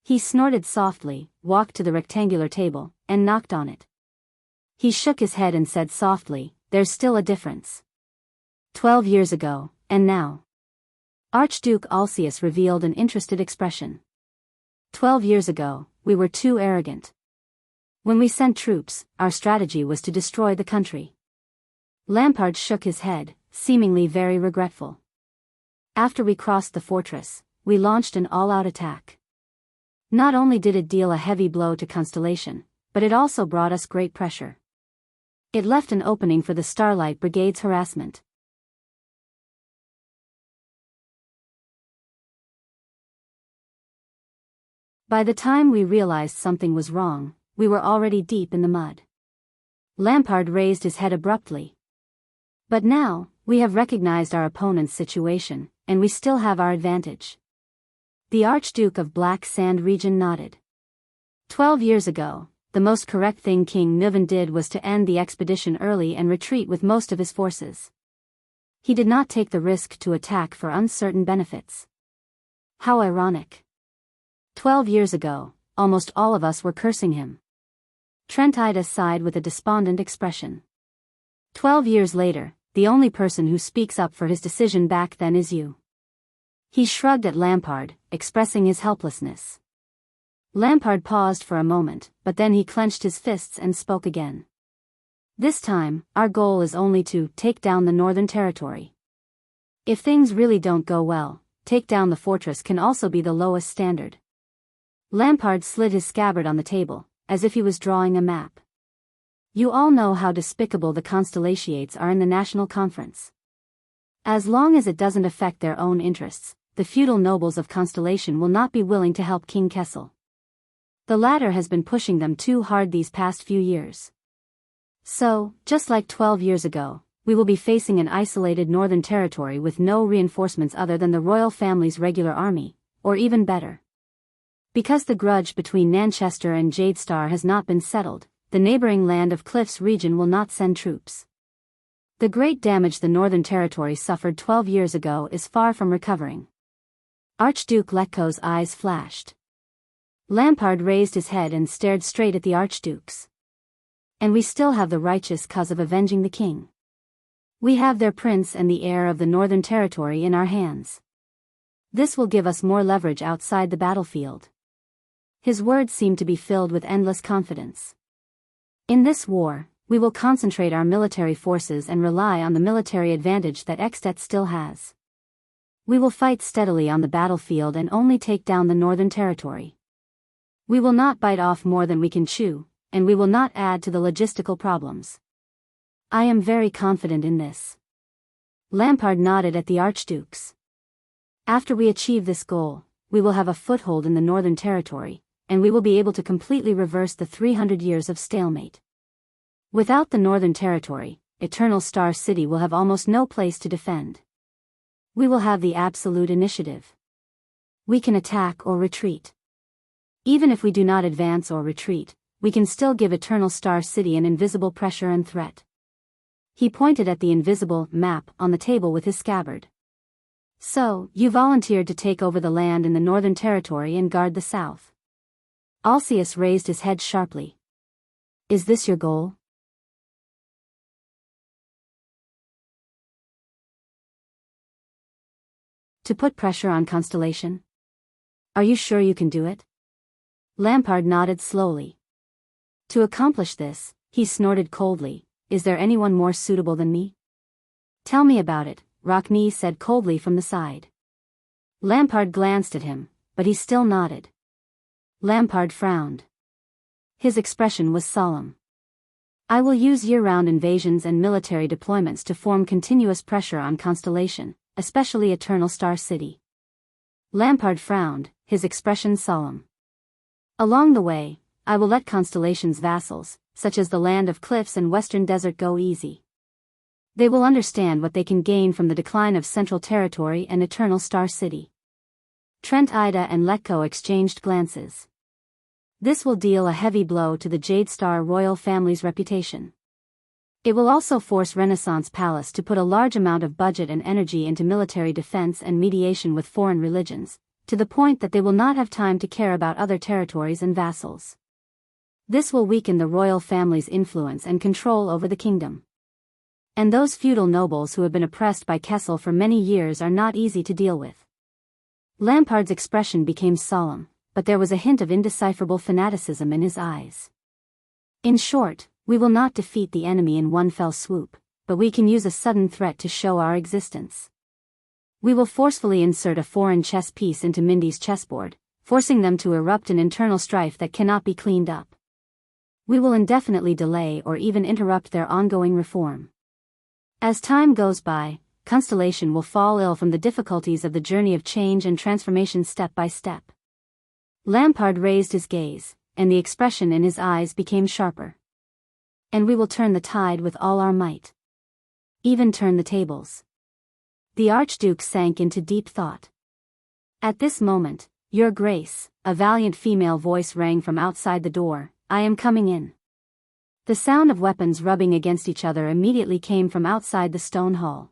He snorted softly, walked to the rectangular table, and knocked on it. He shook his head and said softly, "There's still a difference. 12 years ago, and now." Archduke Alcius revealed an interested expression. 12 years ago, we were too arrogant. When we sent troops, our strategy was to destroy the country. Lampard shook his head, seemingly very regretful. After we crossed the fortress, we launched an all-out attack. Not only did it deal a heavy blow to Constellation, but it also brought us great pressure. It left an opening for the Starlight Brigade's harassment. By the time we realized something was wrong, we were already deep in the mud. Lampard raised his head abruptly. But now, we have recognized our opponent's situation, and we still have our advantage. The Archduke of Black Sand Region nodded. 12 years ago, the most correct thing King Nuvan did was to end the expedition early and retreat with most of his forces. He did not take the risk to attack for uncertain benefits. How ironic. 12 years ago, almost all of us were cursing him. Tranquil sighed with a despondent expression. 12 years later, the only person who speaks up for his decision back then is you. He shrugged at Lampard, expressing his helplessness. Lampard paused for a moment, but then he clenched his fists and spoke again. This time, our goal is only to take down the Northern Territory. If things really don't go well, take down the fortress can also be the lowest standard. Lampard slid his scabbard on the table, as if he was drawing a map. You all know how despicable the Constellations are in the National Conference. As long as it doesn't affect their own interests, the feudal nobles of Constellation will not be willing to help King Kessel. The latter has been pushing them too hard these past few years. So, just like 12 years ago, we will be facing an isolated northern territory with no reinforcements other than the royal family's regular army, or even better. Because the grudge between Manchester and Jadestar has not been settled, the neighboring land of Cliffs region will not send troops. The great damage the Northern Territory suffered 12 years ago is far from recovering. Archduke Letko's eyes flashed. Lampard raised his head and stared straight at the archdukes. And we still have the righteous cause of avenging the king. We have their prince and the heir of the Northern Territory in our hands. This will give us more leverage outside the battlefield. His words seemed to be filled with endless confidence. In this war, we will concentrate our military forces and rely on the military advantage that Ekstedt still has. We will fight steadily on the battlefield and only take down the Northern Territory. We will not bite off more than we can chew, and we will not add to the logistical problems. I am very confident in this. Lampard nodded at the archdukes. After we achieve this goal, we will have a foothold in the Northern Territory, and we will be able to completely reverse the 300 years of stalemate. Without the Northern Territory, Eternal Star City will have almost no place to defend. We will have the absolute initiative. We can attack or retreat. Even if we do not advance or retreat, we can still give Eternal Star City an invisible pressure and threat. He pointed at the invisible map on the table with his scabbard. So, you volunteered to take over the land in the Northern Territory and guard the south. Alcius raised his head sharply. Is this your goal? To put pressure on Constellation? Are you sure you can do it? Lampard nodded slowly. To accomplish this, he snorted coldly, is there anyone more suitable than me? Tell me about it, Rockney said coldly from the side. Lampard glanced at him, but he still nodded. Lampard frowned. His expression was solemn. I will use year-round invasions and military deployments to form continuous pressure on Constellation, especially Eternal Star City. Lampard frowned, his expression solemn. Along the way, I will let Constellation's vassals, such as the Land of Cliffs and Western Desert, go easy. They will understand what they can gain from the decline of Central Territory and Eternal Star City. Trent Ida and Letko exchanged glances. This will deal a heavy blow to the Jadestar royal family's reputation. It will also force Renaissance Palace to put a large amount of budget and energy into military defense and mediation with foreign religions, to the point that they will not have time to care about other territories and vassals. This will weaken the royal family's influence and control over the kingdom. And those feudal nobles who have been oppressed by Kessel for many years are not easy to deal with. Lampard's expression became solemn, but there was a hint of indecipherable fanaticism in his eyes. In short, we will not defeat the enemy in one fell swoop, but we can use a sudden threat to show our existence. We will forcefully insert a foreign chess piece into Mindy's chessboard, forcing them to erupt an internal strife that cannot be cleaned up. We will indefinitely delay or even interrupt their ongoing reform. As time goes by, Constellation will fall ill from the difficulties of the journey of change and transformation step by step. Lampard raised his gaze, and the expression in his eyes became sharper. And we will turn the tide with all our might. Even turn the tables. The Archduke sank into deep thought. At this moment, Your Grace, a valiant female voice rang from outside the door, I am coming in. The sound of weapons rubbing against each other immediately came from outside the stone hall.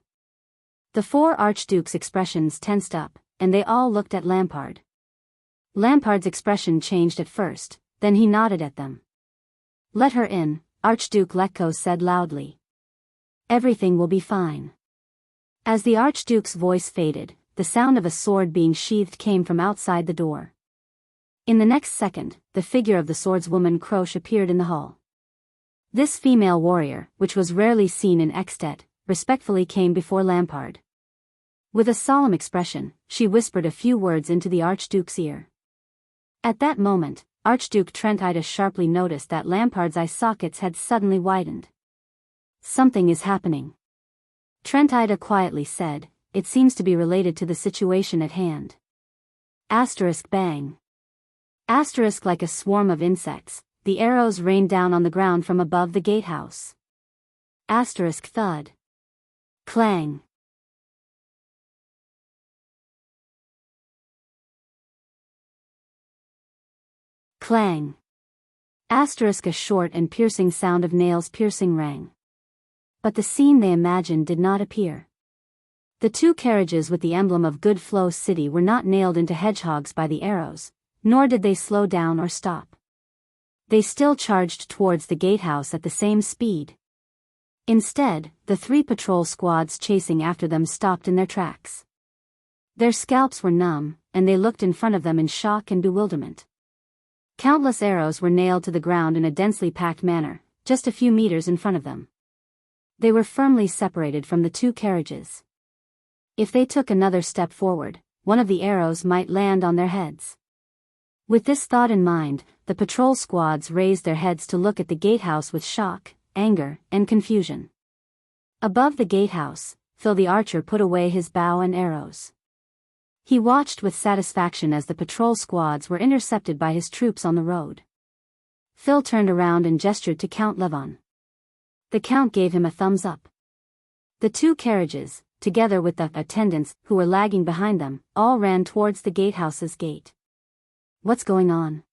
The four archdukes' expressions tensed up, and they all looked at Lampard. Lampard's expression changed at first, then he nodded at them. Let her in, Archduke Lekko said loudly. Everything will be fine. As the Archduke's voice faded, the sound of a sword being sheathed came from outside the door. In the next second, the figure of the swordswoman Croche appeared in the hall. This female warrior, which was rarely seen in Extet, respectfully came before Lampard. With a solemn expression, she whispered a few words into the Archduke's ear. At that moment, Archduke Trentida sharply noticed that Lampard's eye sockets had suddenly widened. Something is happening. Trentida quietly said, it seems to be related to the situation at hand. Bang. Like a swarm of insects, the arrows rained down on the ground from above the gatehouse. Thud. Clang. Clang. A short and piercing sound of nails piercing rang. But the scene they imagined did not appear. The two carriages with the emblem of Good Flow City were not nailed into hedgehogs by the arrows, nor did they slow down or stop. They still charged towards the gatehouse at the same speed. Instead, the three patrol squads chasing after them stopped in their tracks. Their scalps were numb, and they looked in front of them in shock and bewilderment. Countless arrows were nailed to the ground in a densely packed manner, just a few meters in front of them. They were firmly separated from the two carriages. If they took another step forward, one of the arrows might land on their heads. With this thought in mind, the patrol squads raised their heads to look at the gatehouse with shock, anger, and confusion. Above the gatehouse, Phil the archer put away his bow and arrows. He watched with satisfaction as the patrol squads were intercepted by his troops on the road. Phil turned around and gestured to Count Levon. The Count gave him a thumbs up. The two carriages, together with the attendants who were lagging behind them, all ran towards the gatehouse's gate. What's going on?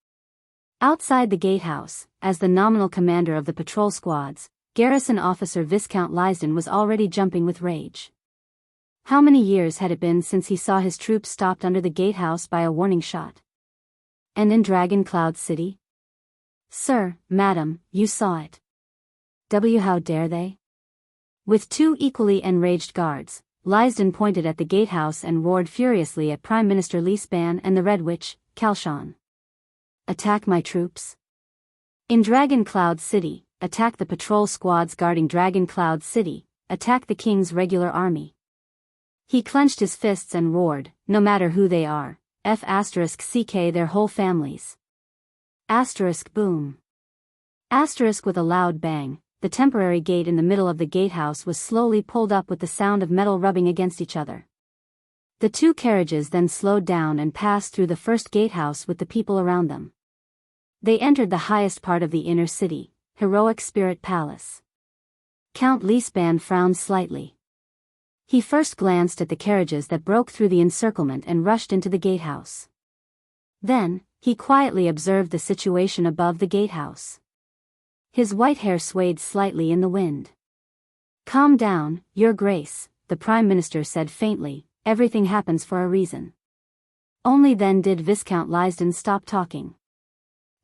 Outside the gatehouse, as the nominal commander of the patrol squads, garrison officer Viscount Lysden was already jumping with rage. How many years had it been since he saw his troops stopped under the gatehouse by a warning shot? And in Dragon Cloud City? Sir, madam, you saw it. How dare they? With two equally enraged guards, Lysden pointed at the gatehouse and roared furiously at Prime Minister Lisban and the Red Witch, Kalshan. Attack my troops? In Dragon Cloud City, attack the patrol squads guarding Dragon Cloud City, attack the king's regular army. He clenched his fists and roared, no matter who they are, *CK their whole families. Boom. With a loud bang, the temporary gate in the middle of the gatehouse was slowly pulled up with the sound of metal rubbing against each other. The two carriages then slowed down and passed through the first gatehouse with the people around them. They entered the highest part of the inner city, Heroic Spirit Palace. Count Lisban frowned slightly. He first glanced at the carriages that broke through the encirclement and rushed into the gatehouse. Then, he quietly observed the situation above the gatehouse. His white hair swayed slightly in the wind. Calm down, Your Grace, the Prime Minister said faintly, everything happens for a reason. Only then did Viscount Lysden stop talking.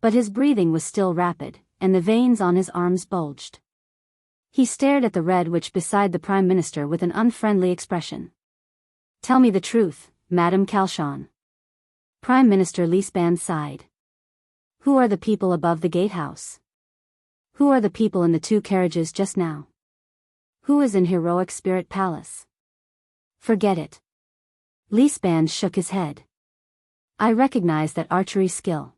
But his breathing was still rapid, and the veins on his arms bulged. He stared at the Red Witch beside the Prime Minister with an unfriendly expression. Tell me the truth, Madame Kalshan. Prime Minister Lisban sighed. Who are the people above the gatehouse? Who are the people in the two carriages just now? Who is in Heroic Spirit Palace? Forget it. Lisban shook his head. I recognize that archery skill.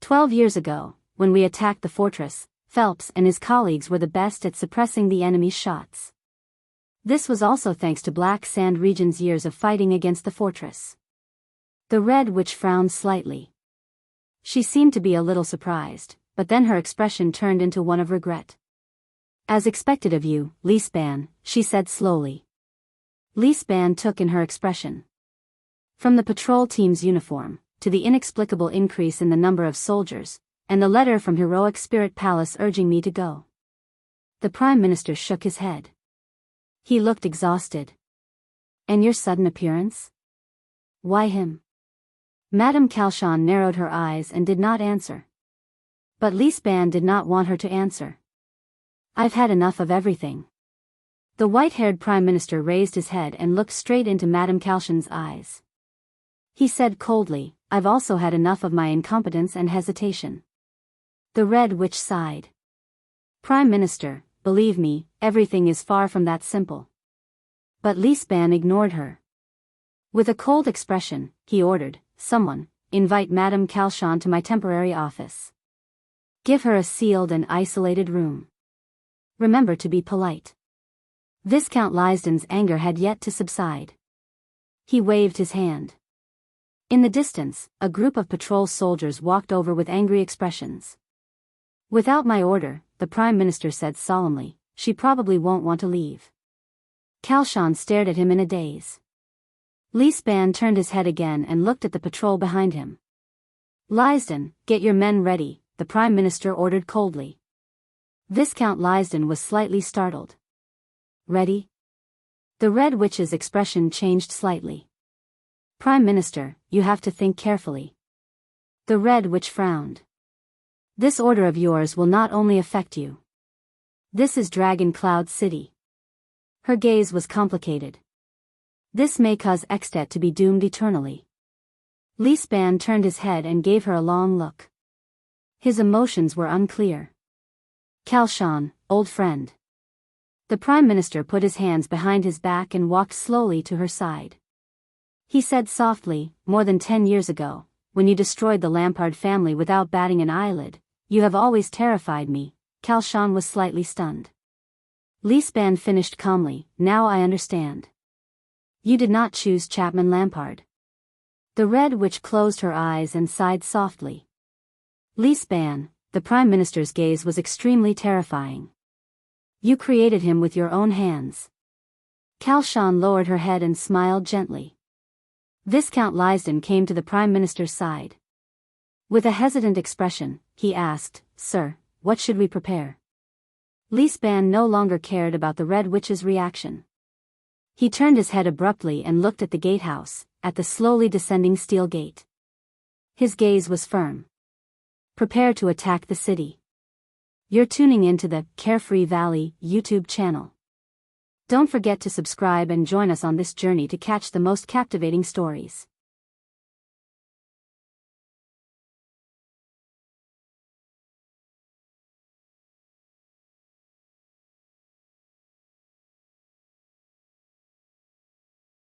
"12 years ago, when we attacked the fortress, Phelps and his colleagues were the best at suppressing the enemy's shots. This was also thanks to Black Sand Region's years of fighting against the fortress." The Red Witch frowned slightly. She seemed to be a little surprised, but then her expression turned into one of regret. As expected of you, Lisban, she said slowly. Lisban took in her expression. From the patrol team's uniform, to the inexplicable increase in the number of soldiers, and the letter from Heroic Spirit Palace urging me to go. The Prime Minister shook his head. He looked exhausted. And your sudden appearance? Why him? Madame Calchon narrowed her eyes and did not answer. But Lisban did not want her to answer. I've had enough of everything. The white-haired Prime Minister raised his head and looked straight into Madame Calchon's eyes. He said coldly, I've also had enough of my incompetence and hesitation. The Red Witch sighed. Prime Minister, believe me, everything is far from that simple. But Lisban ignored her. With a cold expression, he ordered, someone, invite Madame Calchon to my temporary office. Give her a sealed and isolated room. Remember to be polite. Viscount Lysden's anger had yet to subside. He waved his hand. In the distance, a group of patrol soldiers walked over with angry expressions. Without my order, the Prime Minister said solemnly, she probably won't want to leave. Calchon stared at him in a daze. Lisban turned his head again and looked at the patrol behind him. Lysden, get your men ready, the Prime Minister ordered coldly. Viscount Lysden was slightly startled. Ready? The Red Witch's expression changed slightly. Prime Minister, you have to think carefully. The Red Witch frowned. This order of yours will not only affect you. This is Dragon Cloud City. Her gaze was complicated. This may cause Extet to be doomed eternally. Lisban turned his head and gave her a long look. His emotions were unclear. Calchon, old friend. The Prime Minister put his hands behind his back and walked slowly to her side. He said softly, more than 10 years ago, when you destroyed the Lampard family without batting an eyelid, you have always terrified me. Calchon was slightly stunned. Lisban finished calmly, now I understand. You did not choose Chapman Lampard. The Red Witch closed her eyes and sighed softly. Lisban, the Prime Minister's gaze was extremely terrifying. You created him with your own hands. Calchon lowered her head and smiled gently. Viscount Lysden came to the Prime Minister's side. With a hesitant expression, he asked, Sir, what should we prepare? Lisban no longer cared about the Red Witch's reaction. He turned his head abruptly and looked at the gatehouse, at the slowly descending steel gate. His gaze was firm. Prepare to attack the city. You're tuning into the Carefree Valley YouTube channel. Don't forget to subscribe and join us on this journey to catch the most captivating stories.